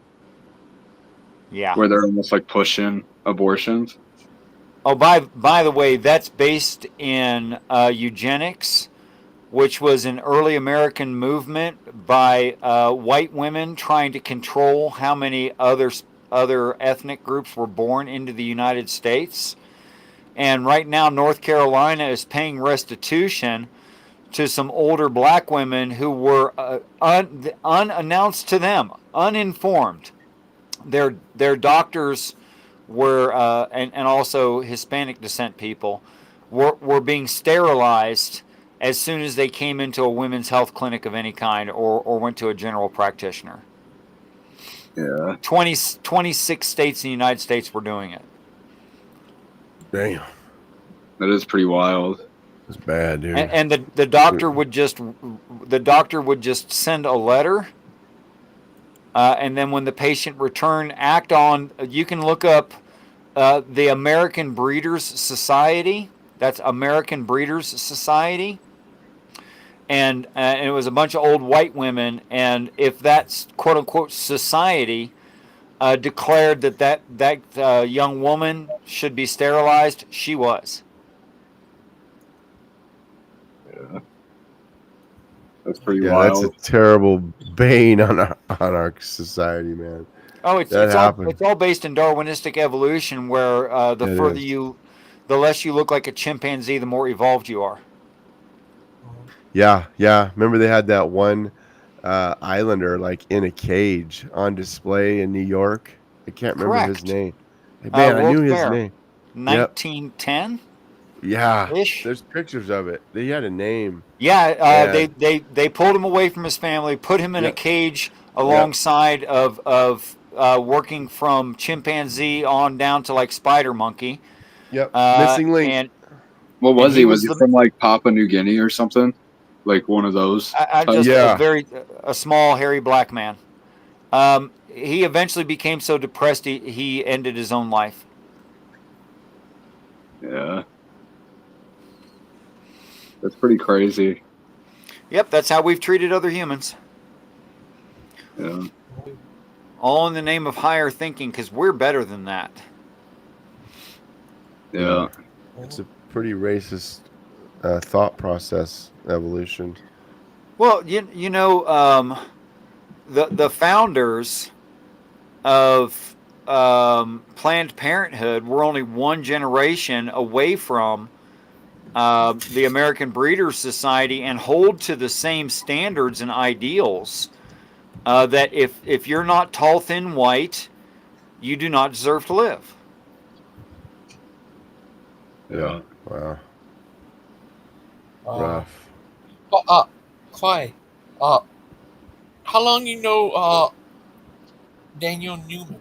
Yeah. Where they're almost like pushing abortions. Oh, by the way, that's based in eugenics, which was an early American movement by white women trying to control how many other ethnic groups were born into the United States. And right now, North Carolina is paying restitution to some older black women who were unannounced to them, uninformed. Their doctors were, and also Hispanic descent people, were being sterilized as soon as they came into a women's health clinic of any kind or went to a general practitioner. Yeah. 26 states in the United States were doing it. damn, That is pretty wild. that's bad, dude. And the doctor would just send a letter, and then when the patient returned, act on. You can look up the American Breeders Society. That's American Breeders Society, and it was a bunch of old white women. And if that quote unquote society declared that young woman should be sterilized, she was. Yeah. That's pretty Yeah, wild. that's a terrible bane on our society, man. Oh, it's that happened. it's all based in Darwinistic evolution, where the It further is. the less you look like a chimpanzee, the more evolved you are. Yeah. Remember they had that one islander like in a cage on display in New York. I can't remember his Correct. name. Hey, man, I World's knew his Fair, name. Yep. 1910. Yeah. Ish. There's pictures of it. They had a name. Yeah, And- they pulled him away from his family, put him in a Yep. cage alongside of working from chimpanzee on down to like spider monkey. Yep. Missing link. And What was and he? Was he the- from like Papua New Guinea or something? Like one of those? just Yeah. a small hairy black man. He eventually became so depressed he ended his own life. Yeah. That's pretty crazy. Yep, that's how we've treated other humans. Yeah. All in the name of higher thinking, because we're better than that. Yeah. It's a pretty racist thought process, evolution. Well, you know, the founders of Planned Parenthood were only one generation away from the American Breeders Society and hold to the same standards and ideals that if you're not tall, thin, white, you do not deserve to live. Yeah. Wow. Rough. Clay, how long you know Daniel Newman?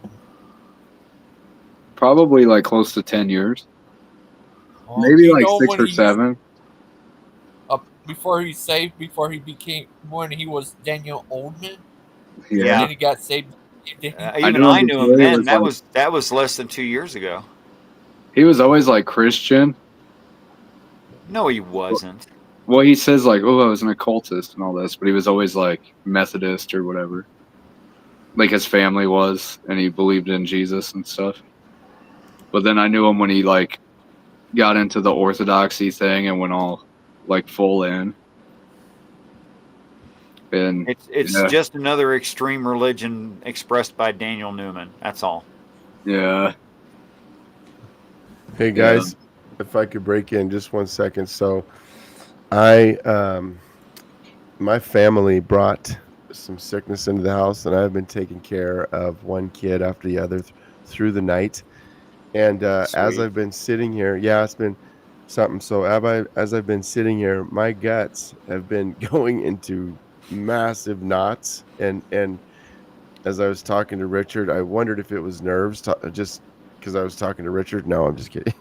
Probably like close to 10 years. Do Maybe you like know 6 when or he- 7. Before he saved, when he was Daniel Oldman, Yeah. and then he got saved. Even I knew him then. That was less than 2 years ago. He was always like Christian. No, he wasn't. Well, he says like, oh, I was an occultist and all this, but he was always like Methodist or whatever. Like his family was, and he believed in Jesus and stuff. But then I knew him when he like got into the orthodoxy thing and went all like full in. And It's just another extreme religion expressed by Daniel Newman. That's all. Yeah. Hey guys, if I could break in just 1 second. So My family brought some sickness into the house, and I've been taking care of one kid after the other through the night. And as Sweet. I've been sitting here, yeah, it's been something. So as I've been sitting here, my guts have been going into massive knots. And as I was talking to Richard, I wondered if it was nerves, just because I was talking to Richard. No, I'm just kidding.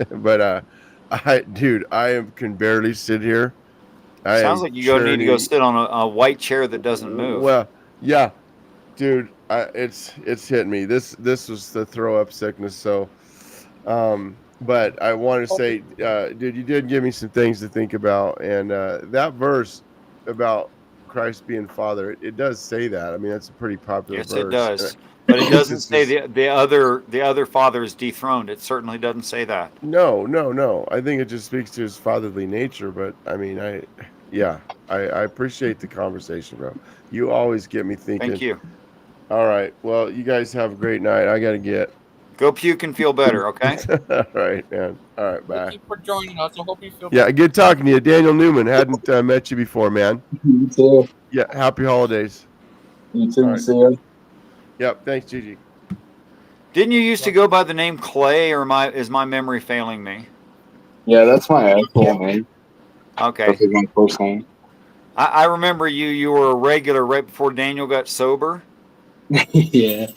But can barely sit here. I Sounds am like you need to go churning. sit on a white chair that doesn't move. Well, yeah, dude, it's hit me. This was the throw up sickness. So, but I want to say, dude, you did give me some things to think about, and that verse about Christ being Father, it does say that. I mean, that's a pretty popular Yes, it verse. does. But it doesn't It's say just, the other father is dethroned. It certainly doesn't say that. no. I think it just speaks to his fatherly nature. But I mean, I appreciate the conversation, bro. You always get me thinking. Thank you. All right. Well, you guys have a great night. I got to get. Go puke and feel better, okay? All right, man. All right, bye. Thank you for joining us. I hope you feel Yeah, better. good talking to you. Daniel Newman. Hadn't met you before, man. You too. Yeah, happy holidays. You too. All right. See you. Yep, thanks, Gigi. Didn't you used to go by the name Clay, or is my memory failing me? Yeah, that's my actual name. Okay. That's my first name. I remember you were a regular right before Daniel got sober. Yeah.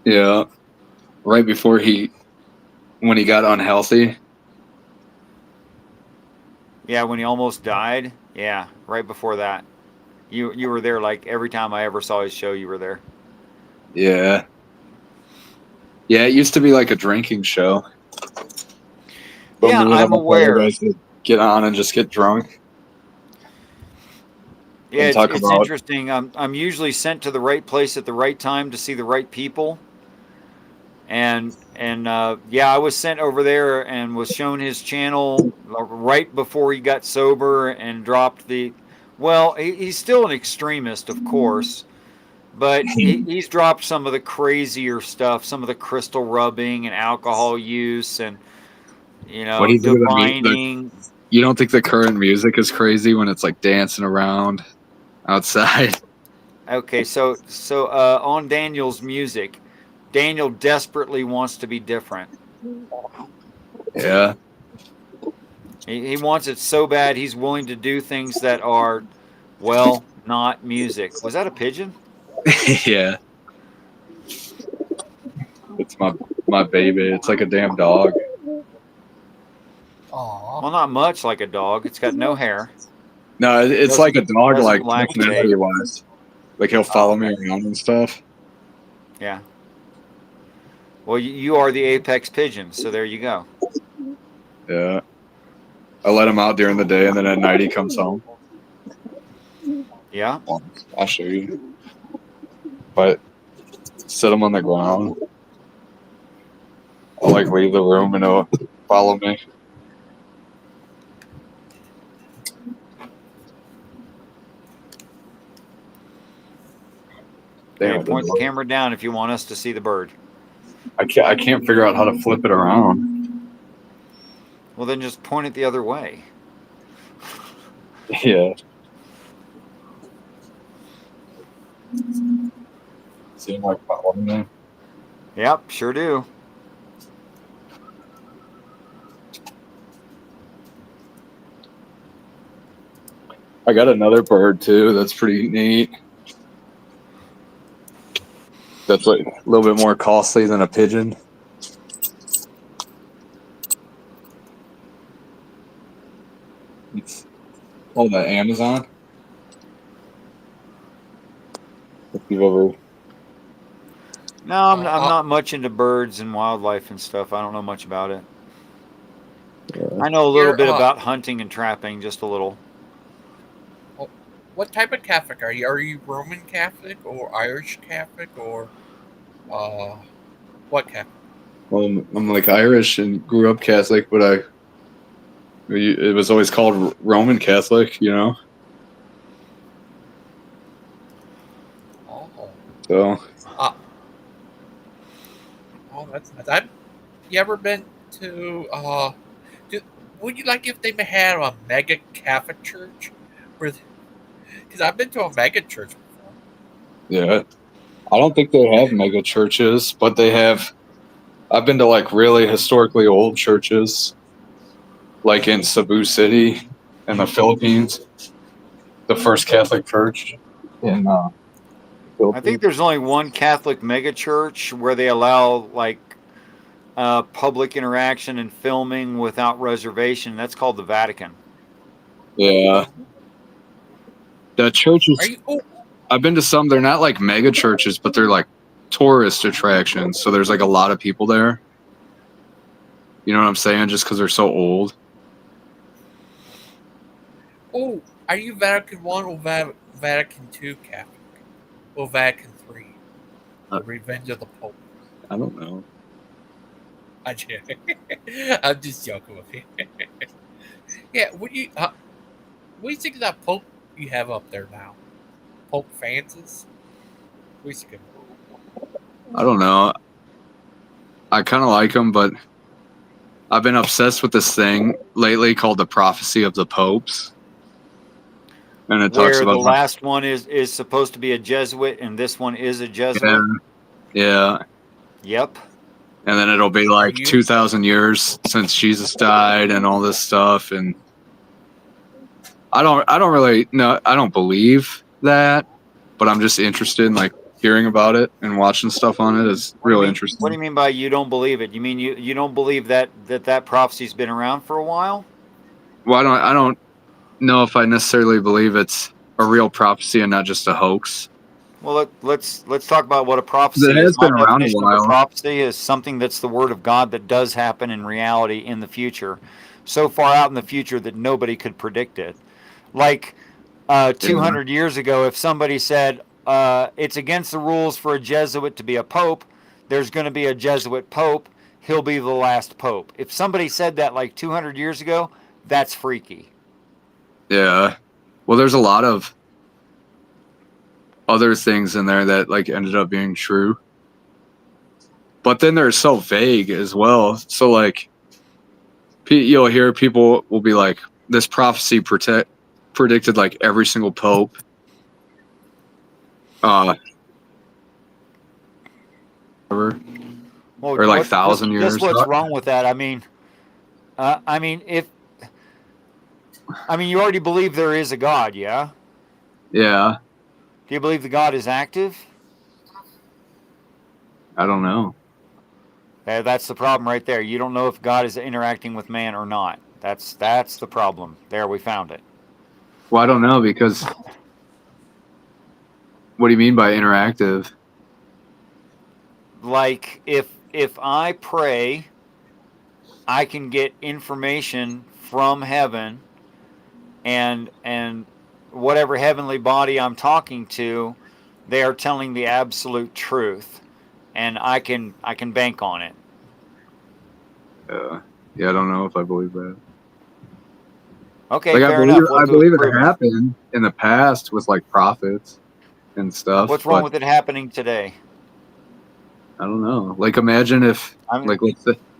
Yeah. Right before when he got unhealthy. Yeah, when he almost died. Yeah, right before that. You were there like every time I ever saw his show, you were there. Yeah. Yeah, it used to be like a drinking show. But Yeah, me and I'm my brother aware. guys would get on and just get drunk. Yeah, And talk it's about interesting. I'm usually sent to the right place at the right time to see the right people. And yeah, I was sent over there and was shown his channel right before he got sober and dropped the. Well, he's still an extremist, of course, but he's dropped some of the crazier stuff, some of the crystal rubbing and alcohol use, and what do you think of divining. you don't think the current music is crazy when it's like dancing around outside? Okay, so on Daniel's music, Daniel desperately wants to be different. Yeah. He wants it so bad he's willing to do things that are, well, not music. Was that a pigeon? Yeah. It's my baby. It's like a damn dog. Aww. Well, not much like a dog. It's got no hair. No, it's like a dog, doesn't like lactate. personality wise. Like he'll follow me around and stuff. Yeah. Well, you are the apex pigeon, so there you go. Yeah. I let him out during the day, and then at night he comes home. Yeah. I'll show you. But sit him on the ground. I'll like leave the room and he'll follow me. Okay, point the camera down if you want us to see the bird. I can't figure out how to flip it around. Well, then just point it the other way. Yeah. See him like following me? Yep, sure do. I got another bird too. That's pretty neat. That's like a little bit more costly than a pigeon. It's on the Amazon. If you've ever. No, I'm not much into birds and wildlife and stuff. I don't know much about it. I know a little bit about hunting and trapping, just a little. What type of Catholic are you? Are you Roman Catholic or Irish Catholic or what Catholic? Well, I'm like Irish and grew up Catholic, but it was always called Roman Catholic, you know. Oh. So. Oh, that's nice. You ever been to would you like if they had a mega Catholic church? Because I've been to a mega church before. Yeah. I don't think they have mega churches, but they have. I've been to like really historically old churches, like in Cebu City in the Philippines, the first Catholic church in I Philippines. think there's only one Catholic megachurch where they allow like public interaction and filming without reservation. That's called the Vatican. Yeah. The churches. Are you? Oh, I've been to some. They're not like mega churches, but they're like tourist attractions. So there's like a lot of people there. You know what I'm saying? Just because they're so old. oh, are you Vatican One or Vatican Two Catholic? Or Vatican Three? The Revenge of the Pope. I don't know. I'm just joking with you. Yeah, what do you think of that Pope you have up there now? Pope Francis? What do you think of him? I don't know. I kind of like them, but I've been obsessed with this thing lately called the prophecy of the popes. And it talks Where about the last one is supposed to be a Jesuit and this one is a Jesuit. Yeah. Yep. And then it'll be like 2,000 years since Jesus died and all this stuff. And I don't really know. I don't believe that, but I'm just interested in like hearing about it and watching stuff on it is real interesting. What do you mean by you don't believe it? You mean you don't believe that prophecy's been around for a while? Well, I don't know if I necessarily believe it's a real prophecy and not just a hoax. Well, let's talk about what a prophecy It is. has been My around a definition of a while. prophecy is something that's the word of God that does happen in reality in the future, so far out in the future that nobody could predict it. Like 200 years ago, if somebody said it's against the rules for a Jesuit to be a pope, there's going to be a Jesuit pope. He'll be the last pope. If somebody said that like 200 years ago, that's freaky. Yeah. Well, there's a lot of other things in there that like ended up being true. But then they're so vague as well. So like you'll hear people will be like, this prophecy predicted like every single pope. Well, or like 1,000 years. Just what's wrong with that? I mean, you already believe there is a God, yeah? Yeah. Do you believe the God is active? I don't know. That's the problem right there. You don't know if God is interacting with man or not. That's the problem. There, we found it. Well, I don't know because what do you mean by interactive? Like if I pray, I can get information from heaven, and whatever heavenly body I'm talking to, they are telling the absolute truth, and I can bank on it. Yeah, I don't know if I believe that. Okay, like, fair enough. I believe it happened in the past with like prophets and stuff. What's wrong with it happening today? I don't know. Like, imagine if, like,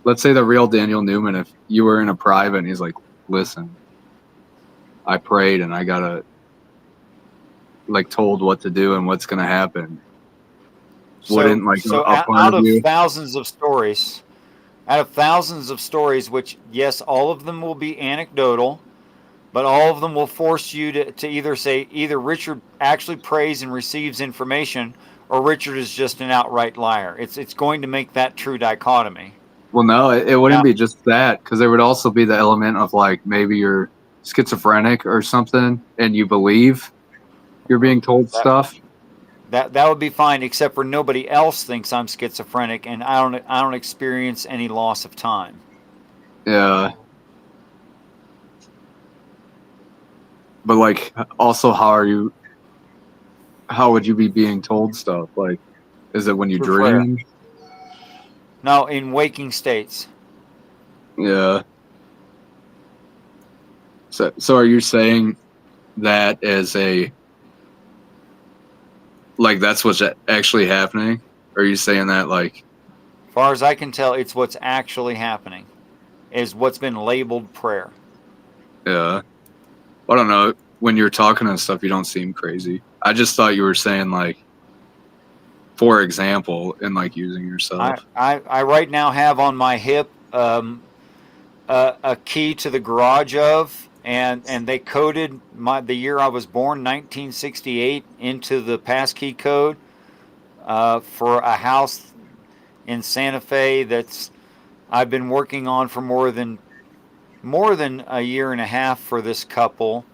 let's say the real Daniel Newman, if you were in a private and he's like, listen, I prayed and I got like told what to do and what's going to happen. Wouldn't like so a part of you? thousands of stories, which yes, all of them will be anecdotal, but all of them will force you to either say either Richard actually prays and receives information, or Richard is just an outright liar. It's going to make that true dichotomy. Well, no, it wouldn't be just that, because there would also be the element of like maybe you're schizophrenic or something and you believe you're being told stuff. That would be fine, except for nobody else thinks I'm schizophrenic, and I don't experience any loss of time. Yeah. But like, also, how would you be being told stuff? Like, is it when you dream? No, in waking states. Yeah. So are you saying that as like that's what's actually happening? Or are you saying that like? As far as I can tell, it's what's actually happening. is what's been labeled prayer. Yeah. I don't know. When you're talking and stuff, you don't seem crazy. I just thought you were saying like, for example, and like using yourself. I right now have on my hip a key to the garage of, and they coded the year I was born, 1968, into the passkey code for a house in Santa Fe that's I've been working on for more than a year and a half for this couple,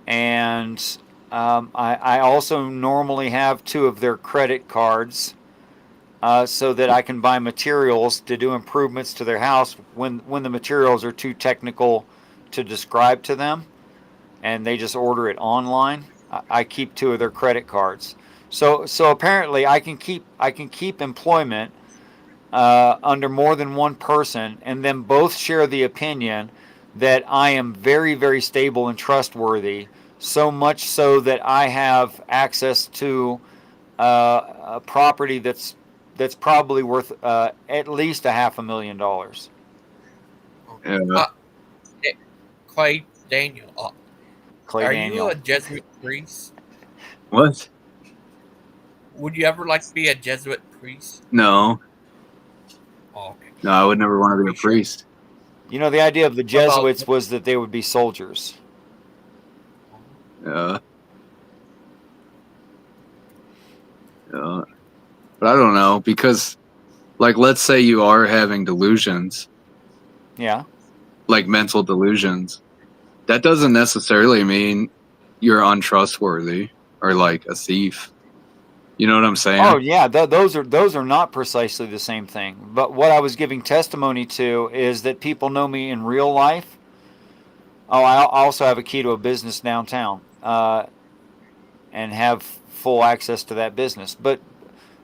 and I also normally have 2 of their credit cards. So that I can buy materials to do improvements to their house when the materials are too technical to describe to them, and they just order it online. I keep 2 of their credit cards. So apparently I can keep employment under more than one person, and then both share the opinion that I am very, very stable and trustworthy. So much so that I have access to a property that's probably worth at least $500,000. Yeah. Clay Daniel, Clay are Daniel. you a Jesuit priest? What? Would you ever like to be a Jesuit priest? No. Oh, okay. No, I would never want to be a priest. You know, the idea of the Jesuits was that they would be soldiers. Yeah. Yeah. But I don't know, because like let's say you are having delusions. Yeah. Like mental delusions. That doesn't necessarily mean you're untrustworthy or like a thief. You know what I'm saying? Oh yeah, those are not precisely the same thing. But what I was giving testimony to is that people know me in real life. Oh, I also have a key to a business downtown, and have full access to that business. But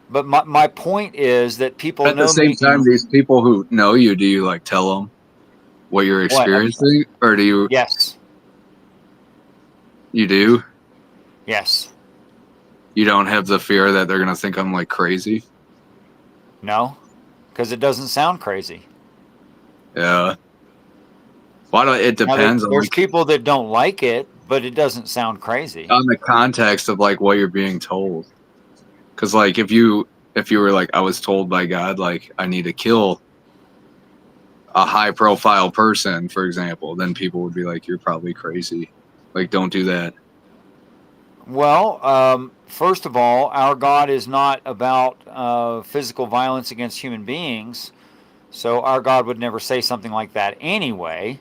my point is that people At the know same me. time, these people who know you, do you like tell them what you're experiencing, or do you? Yes. You do. Yes. You don't have the fear that they're gonna think I'm like crazy. No, because it doesn't sound crazy. Yeah. Why don't it Now, depends on there's like, people that don't like it, but it doesn't sound crazy. on the context of like what you're being told. Because like if you were like, I was told by God like I need to kill a high profile person, for example, then people would be like, you're probably crazy. Like, don't do that. Well, first of all, our God is not about physical violence against human beings, so our God would never say something like that anyway.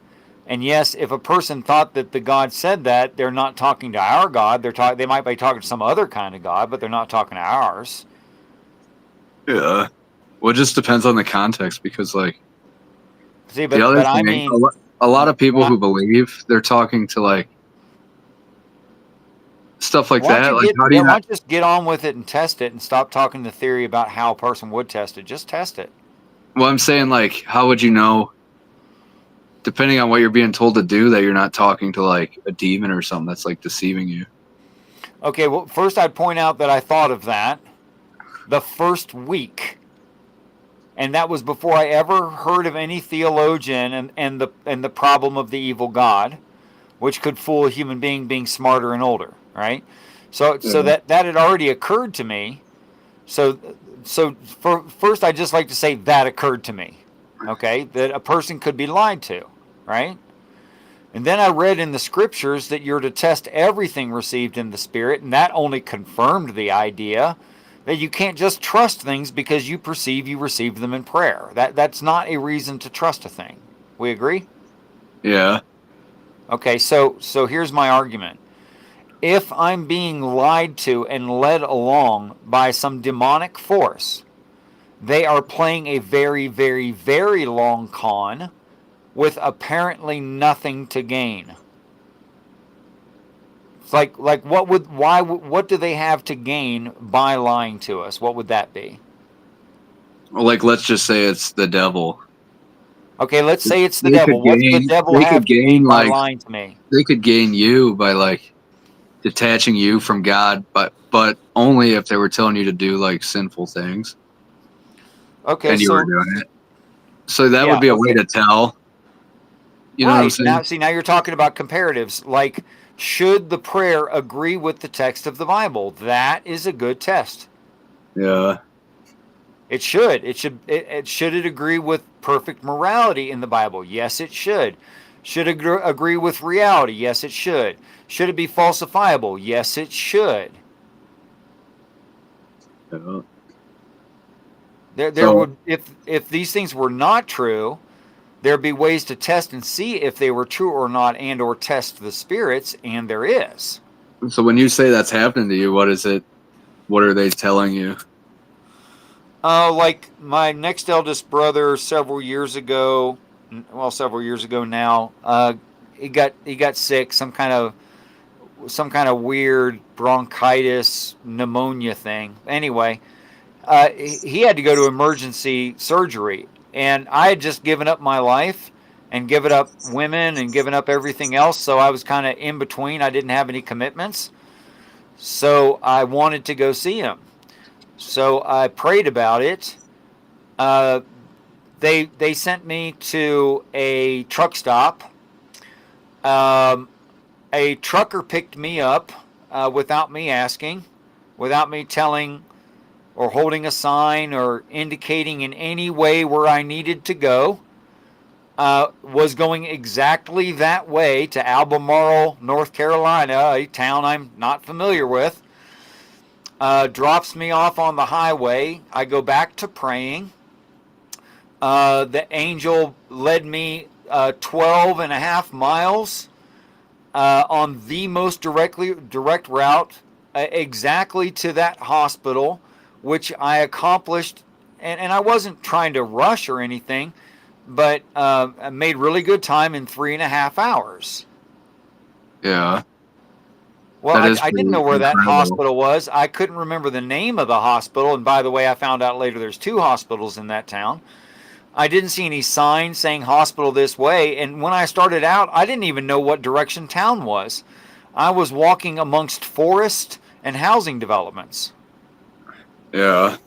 And yes, if a person thought that the God said that, they're not talking to our God. They might be talking to some other kind of God, but they're not talking to ours. Yeah. Well, it just depends on the context because, like, See, the other but thing, I mean, a lot of people who believe they're talking to like stuff like why that. don't Like, you how do you why not? don't you just get on with it and test it and stop talking the theory about how a person would test it? Just test it. Well, I'm saying, like, how would you know, depending on what you're being told to do, that you're not talking to like a demon or something that's like deceiving you? Okay, well, first I'd point out that I thought of that the first week. And that was before I ever heard of any theologian and the problem of the evil God, which could fool a human being smarter and older, right? So that had already occurred to me. So first I'd just like to say that occurred to me, okay? That a person could be lied to, right? And then I read in the scriptures that you're to test everything received in the Spirit, and that only confirmed the idea that you can't just trust things because you perceive you received them in prayer. That's not a reason to trust a thing. We agree? Yeah. Okay, so here's my argument. If I'm being lied to and led along by some demonic force, they are playing a very, very, very long con with apparently nothing to gain. It's like what do they have to gain by lying to us? What would that be? Like, let's just say it's the devil. Okay, let's say it's the They devil. could What's the gain. devil They have could to gain gain by like. lying to me? They could gain you by like detaching you from God, but only if they were telling you to do like sinful things. Okay, And you were so doing it. So that yeah, would be a way okay. to tell. You know what I'm saying? Now you're talking about comparatives. Like, should the prayer agree with the text of the Bible? That is a good test. Yeah. It should. Should it agree with perfect morality in the Bible? Yes, it should. Should it agree with reality? Yes, it should. Should it be falsifiable? Yes, it should. Yeah. There would, if these things were not true, there'd be ways to test and see if they were true or not, and or test the spirits, and there is. So when you say that's happening to you, what is it? What are they telling you? Like my next eldest brother several years ago now, he got sick, some kind of weird bronchitis pneumonia thing. Anyway, he had to go to emergency surgery, and I had just given up my life and given up women and given up everything else, so I was kind of in between. I didn't have any commitments, so I wanted to go see him. So I prayed about it. They sent me to a truck stop. A trucker picked me up without me asking, without me telling or holding a sign or indicating in any way where I needed to go. Was going exactly that way to Albemarle, North Carolina, a town I'm not familiar with. Drops me off on the highway. I go back to praying. The angel led me 12 and a half miles on the most direct route exactly to that hospital, which I accomplished. And I wasn't trying to rush or anything, but I made really good time in 3.5 hours. Yeah. Well, I didn't know where that hospital was. I couldn't remember the name of the hospital. And by the way, I found out later there's 2 hospitals in that town. I didn't see any signs saying hospital this way. And when I started out, I didn't even know what direction town was. I was walking amongst forest and housing developments. Yeah.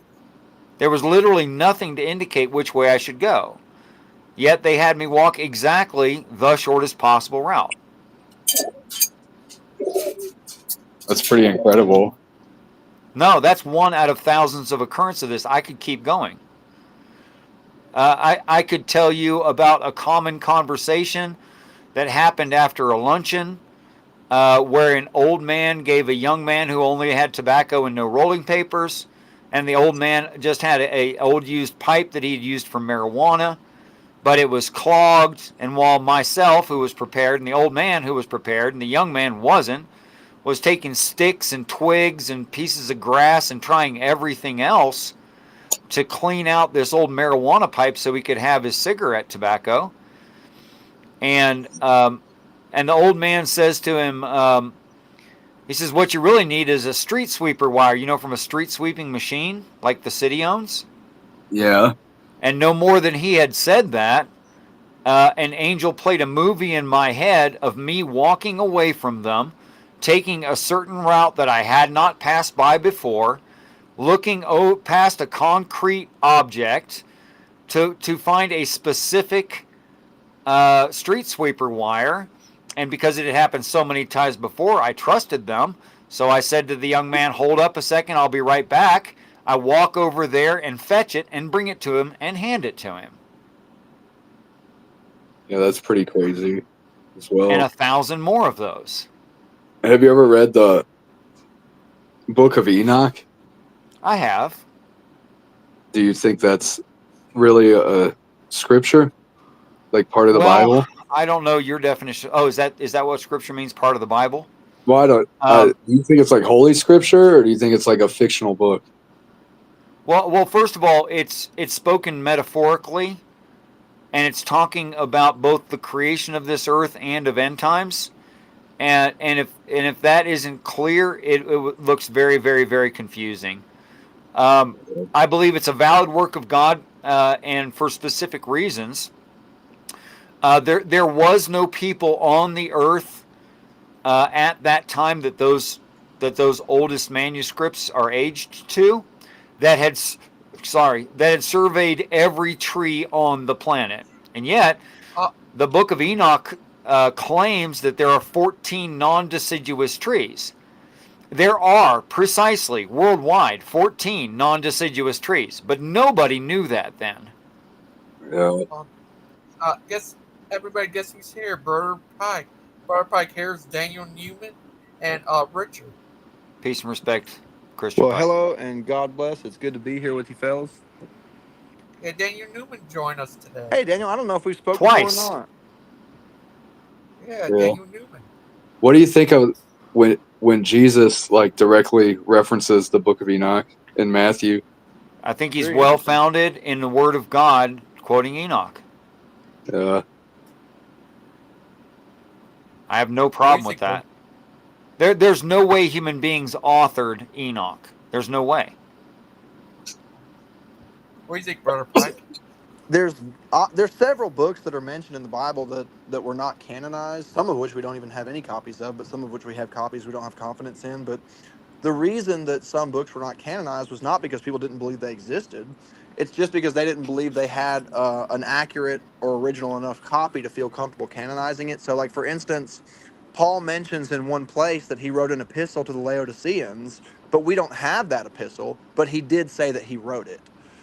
There was literally nothing to indicate which way I should go. Yet they had me walk exactly the shortest possible route. That's pretty incredible. No, that's one out of thousands of occurrences of this. I could keep going. I could tell you about a common conversation that happened after a luncheon where an old man gave a young man who only had tobacco and no rolling papers, and the old man just had a old used pipe that he'd used for marijuana, but it was clogged, and while myself, who was prepared, and the old man, who was prepared, and the young man wasn't, was taking sticks and twigs and pieces of grass and trying everything else to clean out this old marijuana pipe so he could have his cigarette tobacco. And the old man says to him, he says, what you really need is a street sweeper wire, from a street sweeping machine like the city owns. Yeah. And no more than he had said that, an angel played a movie in my head of me walking away from them, taking a certain route that I had not passed by before, looking past a concrete object to find a specific street sweeper wire. And because it had happened so many times before, I trusted them. So I said to the young man, hold up a second, I'll be right back. I walk over there and fetch it and bring it to him and hand it to him. Yeah, that's pretty crazy as well. And 1,000 more of those. Have you ever read the Book of Enoch? I have. Do you think that's really a scripture? Like part of the Bible? I don't know your definition. Oh, is that what scripture means, part of the Bible? Well, I don't. Do you think it's like holy scripture, or do you think it's like a fictional book? Well, first of all, it's spoken metaphorically, and it's talking about both the creation of this earth and of end times. And if that isn't clear, it looks very, very, very confusing. I believe it's a valid work of God, and for specific reasons. There was no people on the earth at that time that those oldest manuscripts are aged to, that had surveyed every tree on the planet, and yet the Book of Enoch claims that there are 14 non-deciduous trees. There are precisely worldwide 14 non-deciduous trees, but nobody knew that then. Yeah. Guess everybody guess who's here? Brother Pike. Brother Pike. Here's Daniel Newman and Richard. Peace and respect, Christian Well, Pike. hello and God bless. It's good to be here with you fellas. Yeah, Daniel Newman joined us today. Hey, Daniel, I don't know if we spoke Twice. before or not. Yeah, Yeah. Daniel Newman. What do you think of when Jesus like directly references the Book of Enoch in Matthew? I think he's Very well interesting. founded in the Word of God, quoting Enoch. I have no problem with that. There's no way human beings authored Enoch. There's no way. What do you think, Brother Pike? There's several books that are mentioned in the Bible that were not canonized, some of which we don't even have any copies of, but some of which we have copies we don't have confidence in. But the reason that some books were not canonized was not because people didn't believe they existed. It's just because they didn't believe they had an accurate or original enough copy to feel comfortable canonizing it. So, like, for instance, Paul mentions in one place that he wrote an epistle to the Laodiceans, but we don't have that epistle, but he did say that he wrote it.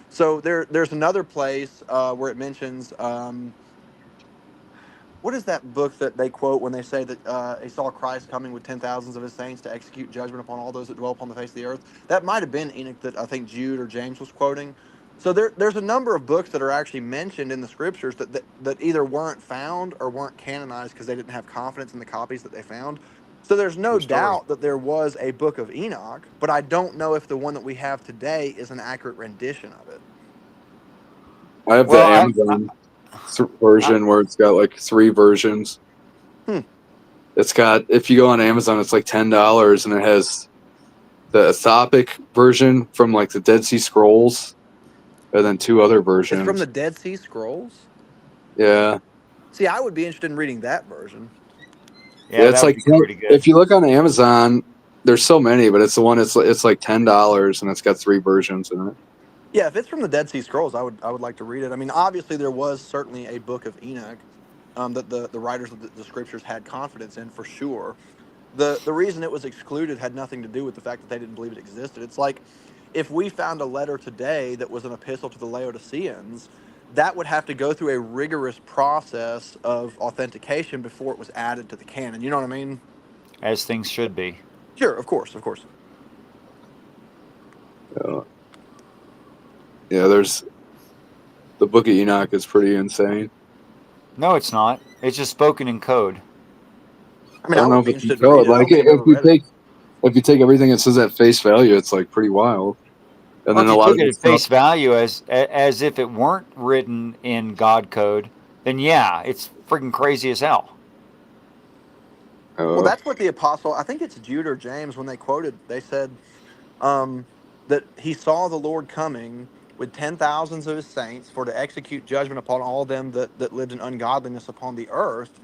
So there's another place where it mentions, what is that book that they quote when they say that he saw Christ coming with 10,000s of his saints to execute judgment upon all those that dwell upon the face of the earth? That might have been Enoch that I think Jude or James was quoting. So there's a number of books that are actually mentioned in the scriptures that either weren't found or weren't canonized because they didn't have confidence in the copies that they found. So there's no doubt that there was a book of Enoch, but I don't know if the one that we have today is an accurate rendition of it. I have the Amazon version where it's got like 3 versions. It's got, if you go on Amazon, it's like $10, and it has the Ethiopic version from like the Dead Sea Scrolls, and then 2 other versions. It's from the Dead Sea Scrolls? Yeah. See, I would be interested in reading that version. Yeah, it's like if you look on Amazon, there's so many, but it's the one. It's like $10, and it's got 3 versions in it. Yeah, if it's from the Dead Sea Scrolls, I would like to read it. I mean, obviously there was certainly a book of Enoch that the writers of the scriptures had confidence in for sure. The reason it was excluded had nothing to do with the fact that they didn't believe it existed. It's like if we found a letter today that was an epistle to the Laodiceans, that would have to go through a rigorous process of authentication before it was added to the canon. You know what I mean? As things should be. Sure, of course. Yeah, there's the Book of Enoch is pretty insane. No, it's not. It's just spoken in code. I mean, I don't know if it's in code. Like if you take everything it says at face value, it's like pretty wild. And Well, then if a you lot took of it the at stuff, face value as if it weren't written in God code, then yeah, it's freaking crazy as hell. Well, that's what the apostle, I think it's Jude or James, when they quoted, they said that he saw the Lord coming with 10,000s of his saints for to execute judgment upon all them that lived in ungodliness upon the earth.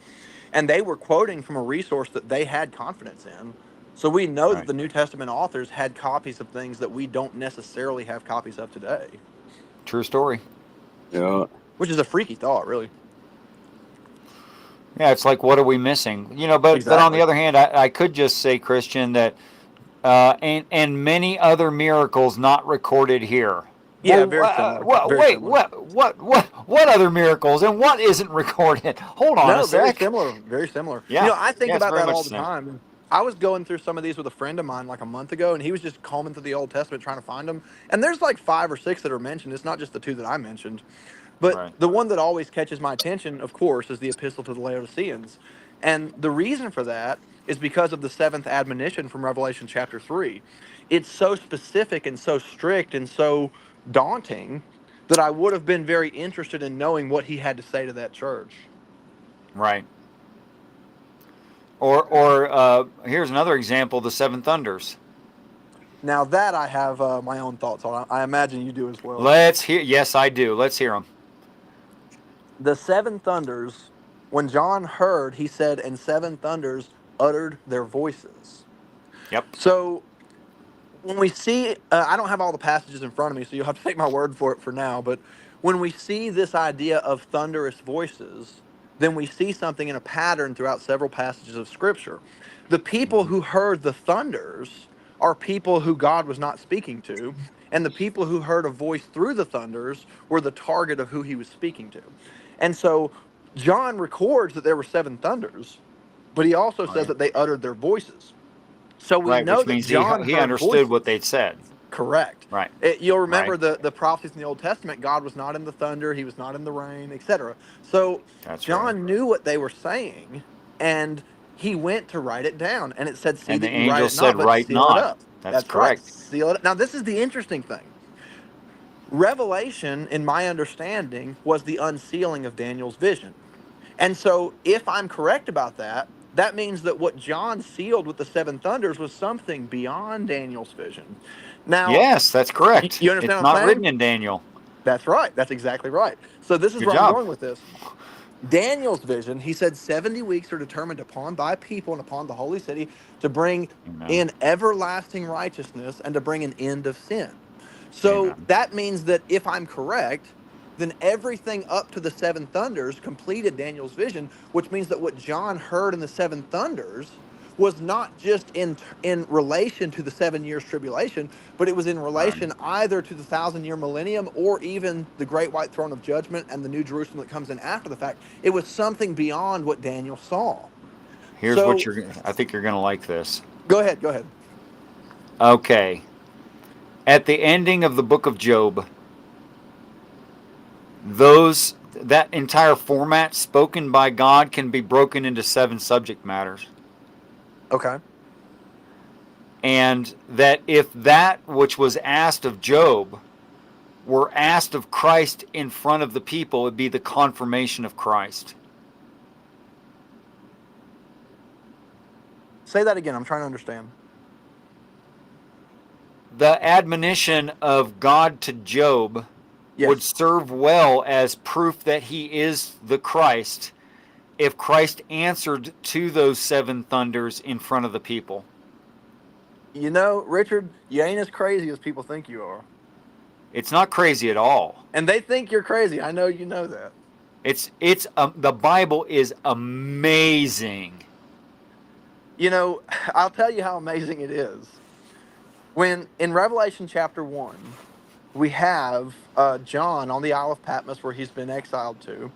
And they were quoting from a resource that they had confidence in. So we know that the New Testament authors had copies of things that we don't necessarily have copies of today. True story. Yeah. Which is a freaky thought, really. Yeah, it's like, what are we missing? You know, but on the other hand, I could just say, Christian, that and many other miracles not recorded here. Yeah, Well, very similar. What other miracles and what isn't recorded? Hold on a sec. Very similar. Yeah. You know, I think Yeah, it's about very that much all the the same. time. I was going through some of these with a friend of mine like a month ago, and he was just combing through the Old Testament trying to find them. And there's like 5 or 6 that are mentioned. It's not just the 2 that I mentioned. But the one that always catches my attention, of course, is the Epistle to the Laodiceans. And the reason for that is because of the 7th admonition from Revelation chapter 3. It's so specific and so strict and so daunting that I would have been very interested in knowing what he had to say to that church. Right. Or here's another example: the 7 thunders. Now that I have my own thoughts on. I imagine you do as well. Let's hear. Yes, I do. Let's hear them. The 7 thunders, when John heard, he said, and 7 thunders uttered their voices. Yep. So when we see, I don't have all the passages in front of me, so you'll have to take my word for it for now. But when we see this idea of thunderous voices, then we see something in a pattern throughout several passages of Scripture. The people who heard the thunders are people who God was not speaking to, and the people who heard a voice through the thunders were the target of who he was speaking to. And so John records that there were 7 thunders, but he also says that they uttered their voices. So we Right, know which that means John he heard understood what voices. they'd said. Correct. Right. You'll remember Right. the prophecies in the Old Testament. God was not in the thunder. He was not in the rain, etc. So That's John right. knew what they were saying, and he went to write it down. And it said, see And the that you write angel it not, said, but "Write seal it not." up. That's That's right. correct. Seal it up. Now, this is the interesting thing. Revelation, in my understanding, was the unsealing of Daniel's vision. And so, if I'm correct about that, that means that what John sealed with the 7 thunders was something beyond Daniel's vision. Now, Yes, that's correct. you understand It's what I'm not saying? written in Daniel. That's right. That's exactly right. So, this is Good where I'm job. going with this. Daniel's vision, he said 70 weeks are determined upon thy people and upon the holy city to bring in everlasting righteousness and to bring an end of sin. So Amen. that means that if I'm correct, then everything up to the 7 thunders completed Daniel's vision, which means that what John heard in the 7 thunders was not just in relation to the 7 years tribulation, but it was in relation either to the 1,000-year millennium or even the great white throne of judgment and the new Jerusalem that comes in after the fact. It was something beyond what Daniel saw. Here's what So I think you're going to like this. go ahead. Go ahead. Okay. At the ending of the book of Job, that entire format spoken by God can be broken into 7 subject matters. Okay. And that if that which was asked of Job were asked of Christ in front of the people, it'd be the confirmation of Christ. Say that again. I'm trying to understand. The admonition of God to Job would serve well as proof that he is the Christ if Christ answered to those 7 thunders in front of the people. You know, Richard, you ain't as crazy as people think you are. It's not crazy at all. And they think you're crazy. I know you know that. The Bible is amazing. You know, I'll tell you how amazing it is. When in Revelation chapter 1, we have John on the Isle of Patmos where he's been exiled to.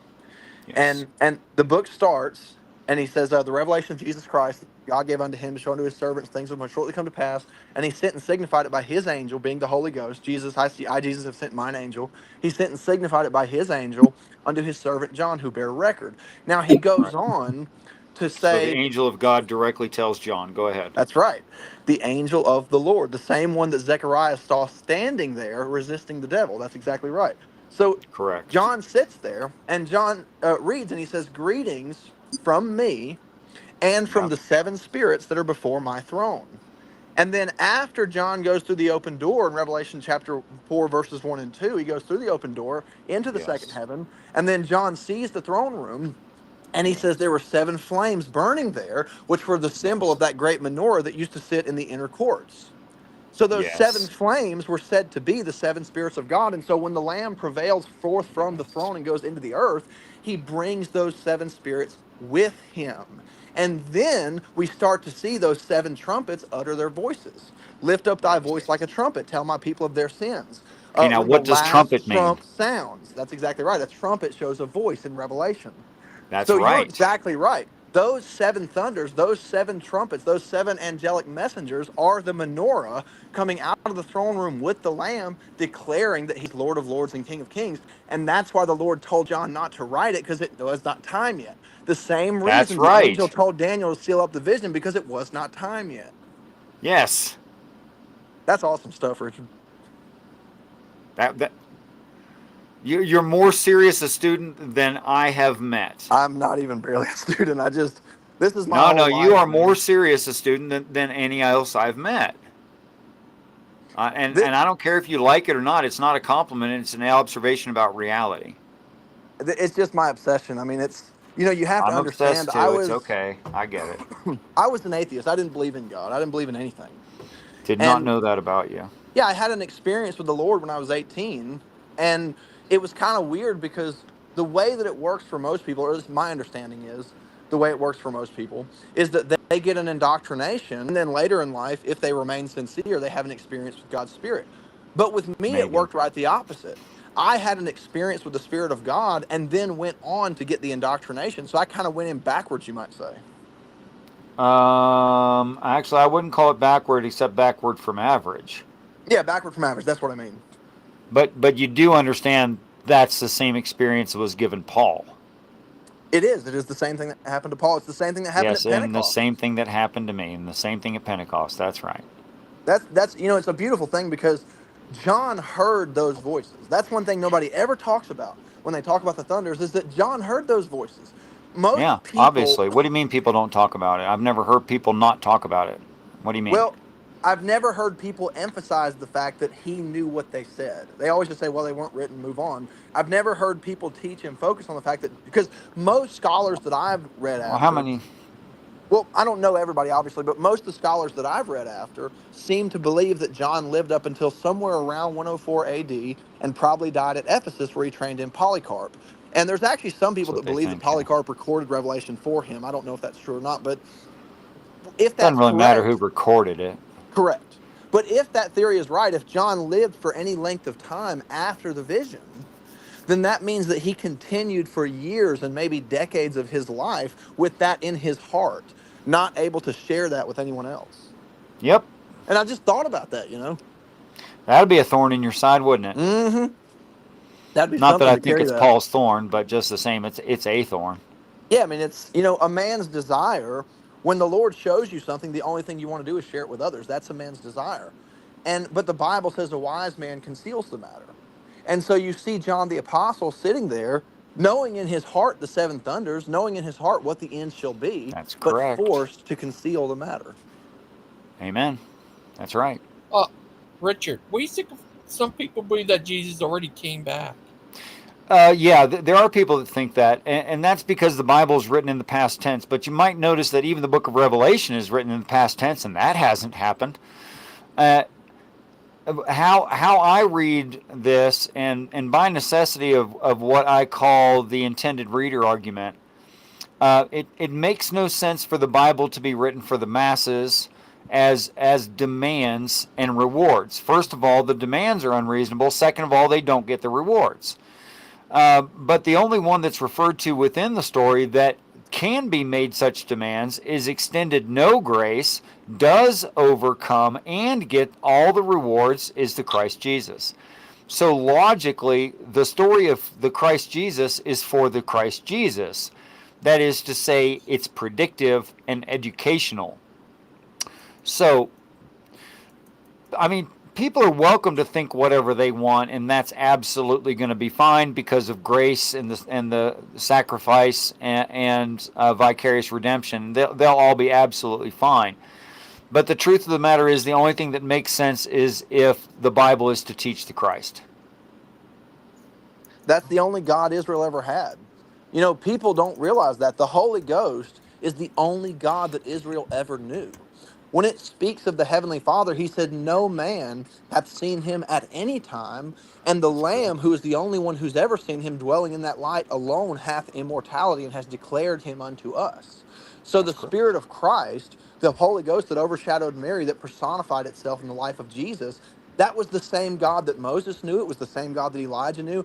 Yes. And the book starts, and he says, the revelation of Jesus Christ, God gave unto him to show unto his servants things which must shortly come to pass. And he sent and signified it by his angel, being the Holy Ghost. Jesus, I, Jesus, have sent mine angel. He sent and signified it by his angel unto his servant John, who bare record. Now he goes on to So the say, angel of God directly tells John, go ahead. that's right, the angel of the Lord, the same one that Zechariah saw standing there resisting the devil. That's exactly right. So correct. John sits there, and John reads, and he says, greetings from me and from the 7 spirits that are before my throne. And then after John goes through the open door in Revelation chapter 4, verses 1 and 2, he goes through the open door into the second heaven, and then John sees the throne room, and he says there were 7 flames burning there, which were the symbol of that great menorah that used to sit in the inner courts. So those 7 flames were said to be the 7 spirits of God. And so when the Lamb prevails forth from the throne and goes into the earth, he brings those 7 spirits with him. And then we start to see those 7 trumpets utter their voices. Lift up thy voice like a trumpet. Tell my people of their sins. Okay, now When the what does trumpet last mean? trump sounds. That's exactly right. A trumpet shows a voice in Revelation. That's So you're right. exactly right. Those 7 thunders, those 7 trumpets, those 7 angelic messengers are the menorah coming out of the throne room with the Lamb, declaring that he's Lord of Lords and King of Kings. And that's why the Lord told John not to write it, because it was not time yet. The same That's reason the right. angel told Daniel to seal up the vision, because it was not time yet. Yes. That's awesome stuff, Richard. You're more serious a student than I have met. I'm not even barely a student. This is my whole No, life, you are man. more serious a student than any else I've met. And I don't care if you like it or not. It's not a compliment. It's an observation about reality. It's just my obsession. I mean, you have to I'm understand. obsessed too. It's okay. I get it. I was an atheist. I didn't believe in God. I didn't believe in anything. Did not know that about you. Yeah, I had an experience with the Lord when I was 18, and it was kind of weird because the way that it works for most people, or at least my understanding is, the way it works for most people, is that they get an indoctrination, and then later in life, if they remain sincere, they have an experience with God's Spirit. But with me, it Maybe. worked right the opposite. I had an experience with the Spirit of God and then went on to get the indoctrination. So I kind of went in backwards, you might say. Actually, I wouldn't call it backward, except backward from average. Yeah, backward from average. That's what I mean. But you do understand that's the same experience that was given Paul. It is. It is the same thing that happened to Paul. It's the same thing that happened Yes, at and the Pentecost. same thing that happened to me, and the same thing at Pentecost. That's right. That's it's a beautiful thing because John heard those voices. That's one thing nobody ever talks about when they talk about the thunders is that John heard those voices. Yeah, Most people, obviously. What do you mean people don't talk about it? I've never heard people not talk about it. What do you mean? well, I've never heard people emphasize the fact that he knew what they said. They always just say, well, they weren't written, move on. I've never heard people teach and focus on the fact that, because most scholars that I've read Well, how after, many? well, I don't know everybody, obviously, but most of the scholars that I've read after seem to believe that John lived up until somewhere around 104 AD and probably died at Ephesus where he trained in Polycarp. And there's actually some people That's what that they believe that think. Yeah. Polycarp recorded Revelation for him. I don't know if that's true or not, but if Doesn't that's really matter who correct, recorded it. correct. But if that theory is right, if John lived for any length of time after the vision, then that means that he continued for years and maybe decades of his life with that in his heart, not able to share that with anyone else. Yep. And I just thought about that. That'd be a thorn in your side, wouldn't it? Mm-hmm. That'd be Not that something I to think carry it's that. Paul's thorn, but just the same, it's a thorn. Yeah, I mean, it's, a man's desire. When the Lord shows you something, the only thing you want to do is share it with others. That's a man's desire. But the Bible says a wise man conceals the matter. And so you see John the Apostle sitting there, knowing in his heart the seven thunders, knowing in his heart what the end shall be, That's but correct. forced to conceal the matter. Amen. That's right. Richard, what do you think of some people believe that Jesus already came back? Yeah, there are people that think that, and that's because the Bible is written in the past tense. But you might notice that even the book of Revelation is written in the past tense, and that hasn't happened. How I read this, and by necessity of what I call the intended reader argument, it makes no sense for the Bible to be written for the masses as demands and rewards. First of all, the demands are unreasonable. Second of all, they don't get the rewards. But the only one that's referred to within the story that can be made such demands is extended no grace, does overcome, and get all the rewards is the Christ Jesus. So logically, the story of the Christ Jesus is for the Christ Jesus. That is to say, it's predictive and educational. So, I mean, people are welcome to think whatever they want, and that's absolutely going to be fine because of grace and the sacrifice and vicarious redemption. They'll all be absolutely fine. But the truth of the matter is, the only thing that makes sense is if the Bible is to teach the Christ. That's the only God Israel ever had. People don't realize that the Holy Ghost is the only God that Israel ever knew. When it speaks of the Heavenly Father, he said, no man hath seen him at any time, and the Lamb, who is the only one who's ever seen him dwelling in that light alone, hath immortality and has declared him unto us. So the Spirit of Christ, the Holy Ghost that overshadowed Mary, that personified itself in the life of Jesus, that was the same God that Moses knew. It was the same God that Elijah knew.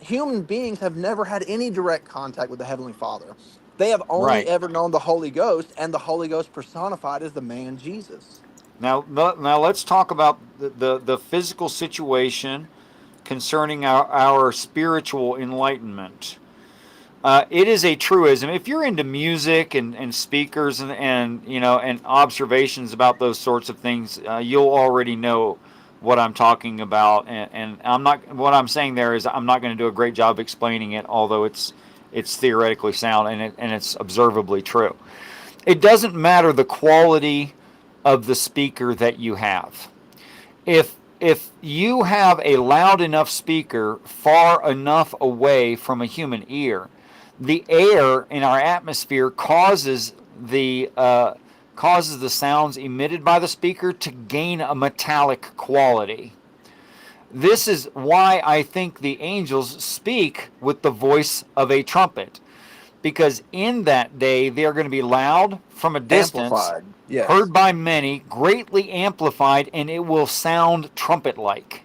Human beings have never had any direct contact with the Heavenly Father. They have only ever known the Holy Ghost, and the Holy Ghost personified as the man Jesus. Now let's talk about the physical situation concerning our spiritual enlightenment. It is a truism. If you're into music and speakers and observations about those sorts of things, you'll already know what I'm talking about. And I'm not. What I'm saying there is I'm not going to do a great job explaining it, although it's theoretically sound and it's observably true. It doesn't matter the quality of the speaker that you have. If you have a loud enough speaker far enough away from a human ear, the air in our atmosphere causes the sounds emitted by the speaker to gain a metallic quality. This is why I think the angels speak with the voice of a trumpet, because in that day they are going to be loud from a distance, Amplified. Yes. heard by many, greatly amplified, and it will sound trumpet-like.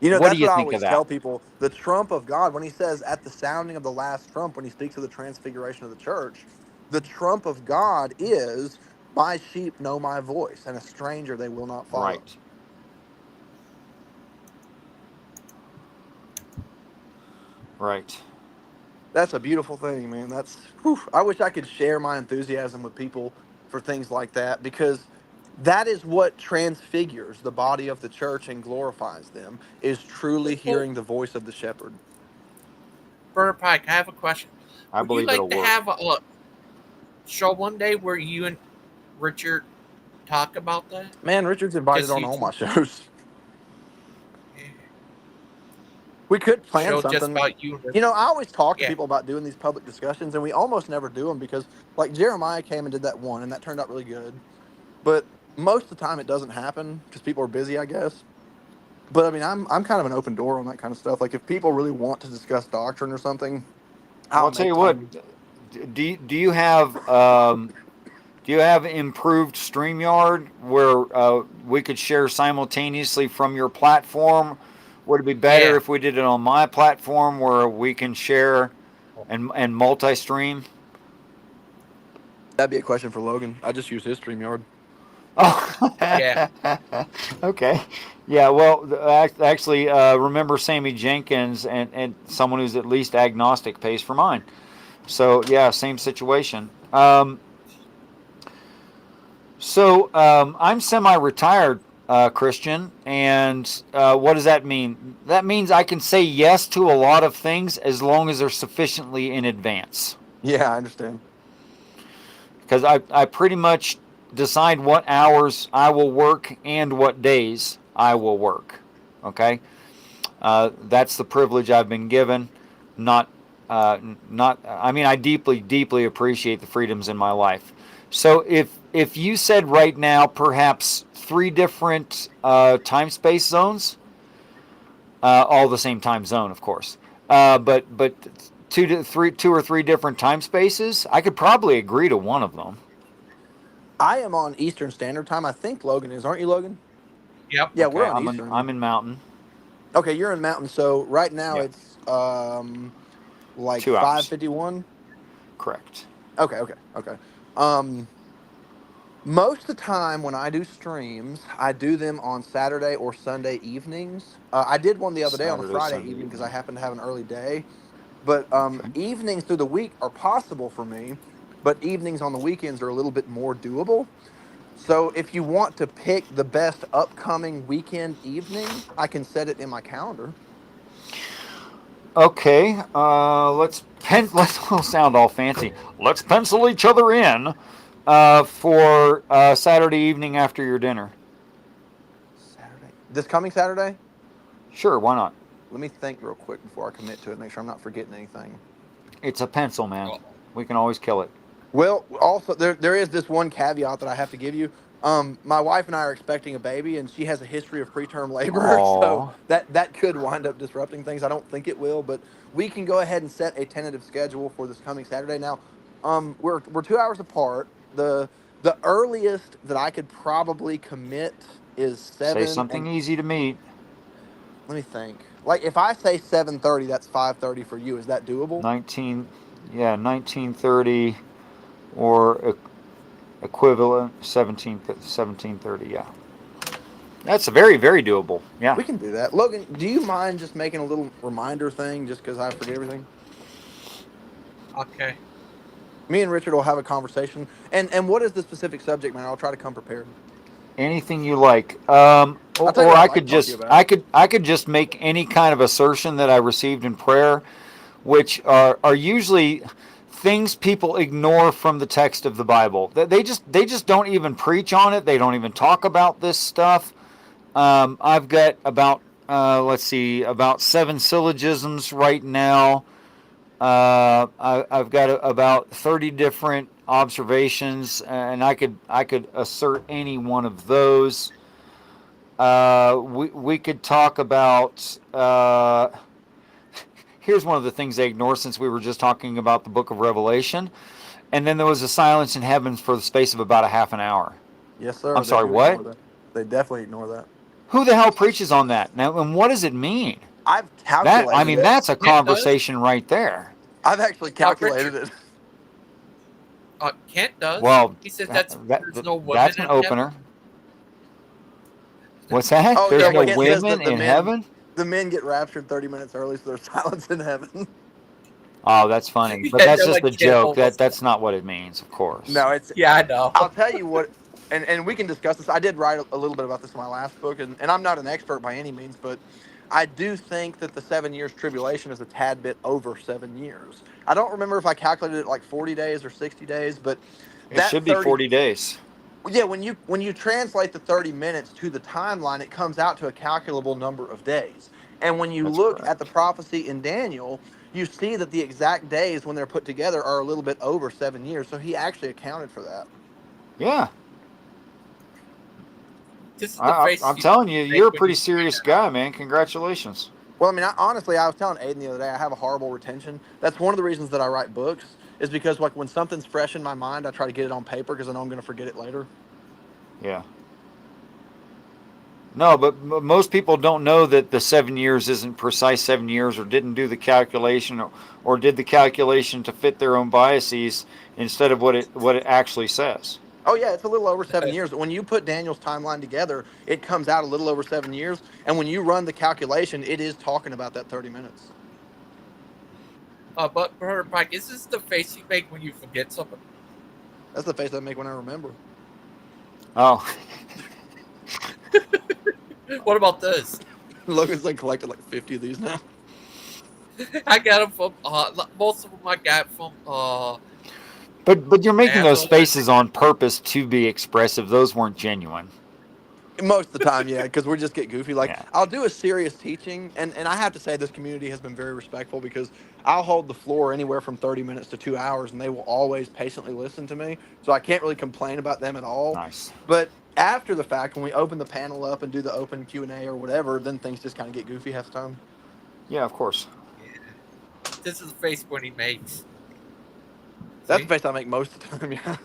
You know, What do that's you what I think of always that? tell people. The trump of God, when he says at the sounding of the last trump, when he speaks of the transfiguration of the church, the trump of God is, my sheep know my voice, and a stranger they will not follow. Right. Right. That's a beautiful thing, man. That's, whew, I wish I could share my enthusiasm with people for things like that, because that is what transfigures the body of the church and glorifies them, is truly hearing the voice of the shepherd. Brother Pike, I have a question. I Would you believe it'll like to work. have a show one day where you and Richard talk about that? Man, Richard's invited Just on you all two my shows. We could plan show just something. about you and You Richard. know, I always talk to Yeah. people about doing these public discussions, and we almost never do them because, like, Jeremiah came and did that one, and that turned out really good. But most of the time, it doesn't happen because people are busy, I guess. But I mean, I'm kind of an open door on that kind of stuff. Like, if people really want to discuss doctrine or something, Well, I'll I'll tell make you what. time. Do you have improved StreamYard where we could share simultaneously from your platform? Would it be better Yeah. if we did it on my platform where we can share and multi-stream? That'd be a question for Logan. I just use his StreamYard. Oh, Yeah. okay. Yeah, well, actually, remember Sammy Jenkins and someone who's at least agnostic pays for mine. So, yeah, same situation. I'm semi-retired, Christian, and what does that mean? That means I can say yes to a lot of things as long as they're sufficiently in advance. Yeah, I understand. Because I pretty much decide what hours I will work and what days I will work. Okay, that's the privilege I've been given. Not, not. I mean, I deeply appreciate the freedoms in my life. So if you said right now, perhaps 3 different time space zones, all the same time zone, of course, but 2 or 3 different time spaces, I could probably agree to one of them. I am on Eastern Standard Time. I think Logan is, aren't you, Logan? Yep. Yeah, Okay, we're on Eastern. I'm in Mountain. Okay, you're in Mountain. So right now Yeah. it's like 2 hours. 5:51. Correct. Okay. Most of the time when I do streams, I do them on Saturday or Sunday evenings. I did one the other day on a Saturday, Friday Sunday evening because I evening. happen to have an early day. But evenings through the week are possible for me, but evenings on the weekends are a little bit more doable. So if you want to pick the best upcoming weekend evening, I can set it in my calendar. Okay, let's sound all fancy. Let's pencil each other in for Saturday evening after your dinner. Saturday. This coming Saturday? Sure, why not? Let me think real quick before I commit to it. Make sure I'm not forgetting anything. It's a pencil, man. We can always kill it. Well, also there is this one caveat that I have to give you. My wife and I are expecting a baby, and she has a history of preterm labor, so Aw. that could wind up disrupting things. I don't think it will, but we can go ahead and set a tentative schedule for this coming Saturday. Now, we're 2 hours apart. The earliest that I could probably commit is Say 7, something and easy to meet. let me think. Like if I say 7:30, that's 5:30 for you. Is that doable? 1930 or equivalent 1730. Yeah, that's very doable. Yeah. We can do that. Logan, do you mind just making a little reminder thing just because I forget everything? Okay. Me and Richard will have a conversation. And what is the specific subject, man? I'll try to come prepared. Anything you like. I'll tell you Or what I I'd like could to talk to you just about. I could just make any kind of assertion that I received in prayer, which are usually things people ignore from the text of the Bible. They just don't even preach on it. They don't even talk about this stuff. I've got about let's see, about 7 syllogisms right now. I've got about 30 different observations, and I could assert any one of those. we could talk about. Here's one of the things they ignore, since we were just talking about the Book of Revelation, and then there was a silence in heaven for the space of about a half an hour. Yes, sir. I'm They sorry, do ignore what? that. They definitely ignore that. Who the hell preaches on that now, and what does it mean? I've calculated it. That's a conversation right there. I've actually calculated it. Kent does. Well, He says there's no women that's in an opener. heaven. What's that? Oh, There's yeah, no Kent says women that the in men, heaven? the men get raptured 30 minutes early, so there's silence in heaven. Oh, that's funny. But that's just a joke. That's not what it means, of course. No, it's. Yeah, I know. I'll tell you what, and we can discuss this. I did write a little bit about this in my last book, and I'm not an expert by any means, but I do think that the 7 years tribulation is a tad bit over 7 years. I don't remember if I calculated it like 40 days or 60 days, but It should be 40 days. Yeah, when you translate the 30 minutes to the timeline, it comes out to a calculable number of days. And when you look at the prophecy in Daniel, you see that the exact days when they're put together are a little bit over 7 years. So he actually accounted for that. Yeah. I'm I'm telling you, you're a pretty serious guy, man. Congratulations. Well, I mean, honestly, I was telling Aiden the other day, I have a horrible retention. That's one of the reasons that I write books, is because like when something's fresh in my mind, I try to get it on paper because I know I'm going to forget it later. Yeah. No, but most people don't know that the 7 years isn't precise 7 years, or didn't do the calculation, or did the calculation to fit their own biases instead of what it actually says. Oh, yeah, it's a little over 7 years. When you put Daniel's timeline together, it comes out a little over 7 years. And when you run the calculation, it is talking about that 30 minutes. But Brother Pike, is this the face you make when you forget something? That's the face I make when I remember. Oh. What about this? Logan's like collected like 50 of these now. I got them from most of them I got from But you're making those faces on purpose to be expressive. Those weren't genuine. Most of the time, yeah, because we just get goofy. Like, I'll do a serious teaching, and I have to say this community has been very respectful, because I'll hold the floor anywhere from 30 minutes to 2 hours, and they will always patiently listen to me. So I can't really complain about them at all. Nice. But after the fact, when we open the panel up and do the open Q&A or whatever, then things just kind of get goofy half the time. Yeah, of course. This is the face when he makes. That's the face I make most of the time, yeah.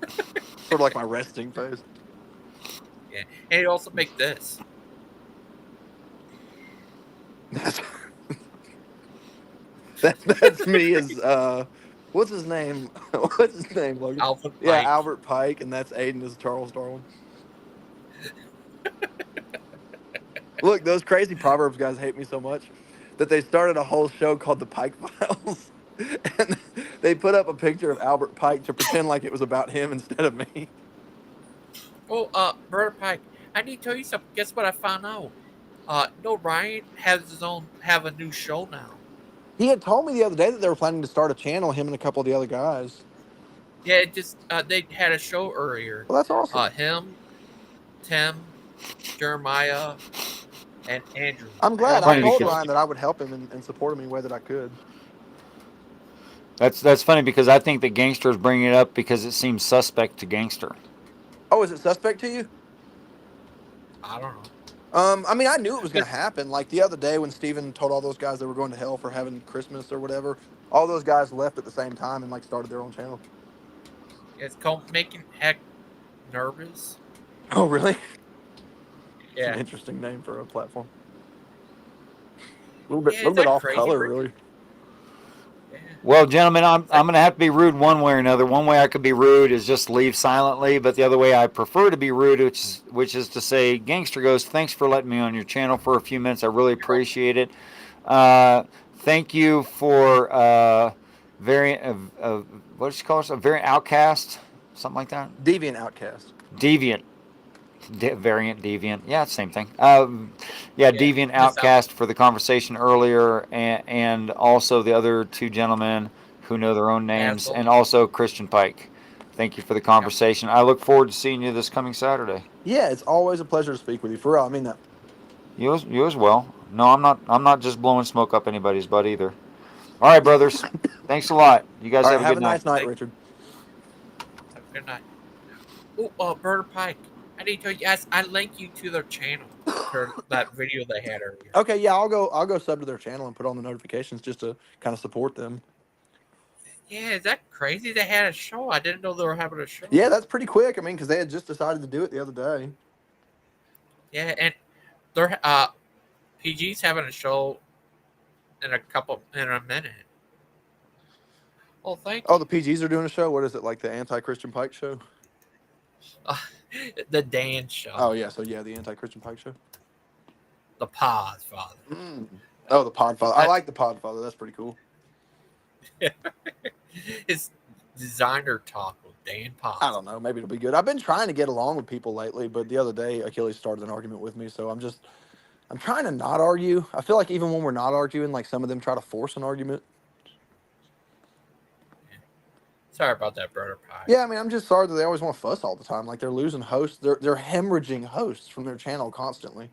Sort of like my resting face. Yeah, and he also make this. That's me as what's his name? What's his name, Logan? Albert Pike. Yeah, Albert Pike, and that's Aiden as Charles Darwin. Look, those crazy Proverbs guys hate me so much that they started a whole show called the Pike Files. And they put up a picture of Albert Pike to pretend like it was about him instead of me. Oh, Brother Pike, I need to tell you something. Guess what I found out? No, Ryan have a new show now. He had told me the other day that they were planning to start a channel, him and a couple of the other guys. Yeah, it just they had a show earlier. Well, that's awesome. Him, Tim, Jeremiah, and Andrew. I'm glad. I told Ryan that I would help him and support him any way that I could. That's funny, because I think that Gangster is bringing it up because it seems suspect to Gangster. Oh, is it suspect to you? I don't know. I mean, I knew it was going to happen. Like the other day when Steven told all those guys they were going to hell for having Christmas or whatever, all those guys left at the same time and like started their own channel. It's called Making Heck Nervous. Oh, really? Yeah. It's an interesting name for a platform. A little bit off color, really. Well, gentlemen, I'm going to have to be rude one way or another. One way I could be rude is just leave silently, but the other way I prefer to be rude, which is to say, Gangster Ghost, thanks for letting me on your channel for a few minutes. I really appreciate it. Thank you for what did you call us? A variant outcast, something like that. Deviant outcast. Deviant. Variant, deviant, yeah, same thing. Deviant outcast for the conversation earlier, and also the other two gentlemen who know their own names, and also Christian Pike. Thank you for the conversation. I look forward to seeing you this coming Saturday. Yeah, it's always a pleasure to speak with you. For real, I mean that. You as well. No, I'm not just blowing smoke up anybody's butt either. All right, brothers. Thanks a lot. You guys have a good night. Have a nice night, Richard. Have a good night. Oh, Brother Pike, I need to. Yes, I link you to their channel for that video they had earlier. Okay, yeah, I'll go sub to their channel and put on the notifications just to kind of support them. Yeah, is that crazy? They had a show. I didn't know they were having a show. Yeah, that's pretty quick. I mean, because they had just decided to do it the other day. Yeah, and they're PG's having a show in a minute. Oh, thank you. Oh, the PGs are doing a show. What is it, like the Anti-Christian Pike show? The Dan show. Oh yeah, so yeah, the Anti-Christian Pike show. The Podfather. Oh, the Podfather. I like the Podfather. That's pretty cool. It's designer talk with Dan Pod. I don't know. Maybe it'll be good. I've been trying to get along with people lately, but the other day Achilles started an argument with me, so I'm trying to not argue. I feel like even when we're not arguing, like some of them try to force an argument. Sorry about that, brother Pie. Yeah, I mean, I'm just sorry that they always want to fuss all the time. Like they're losing hosts. They're hemorrhaging hosts from their channel constantly.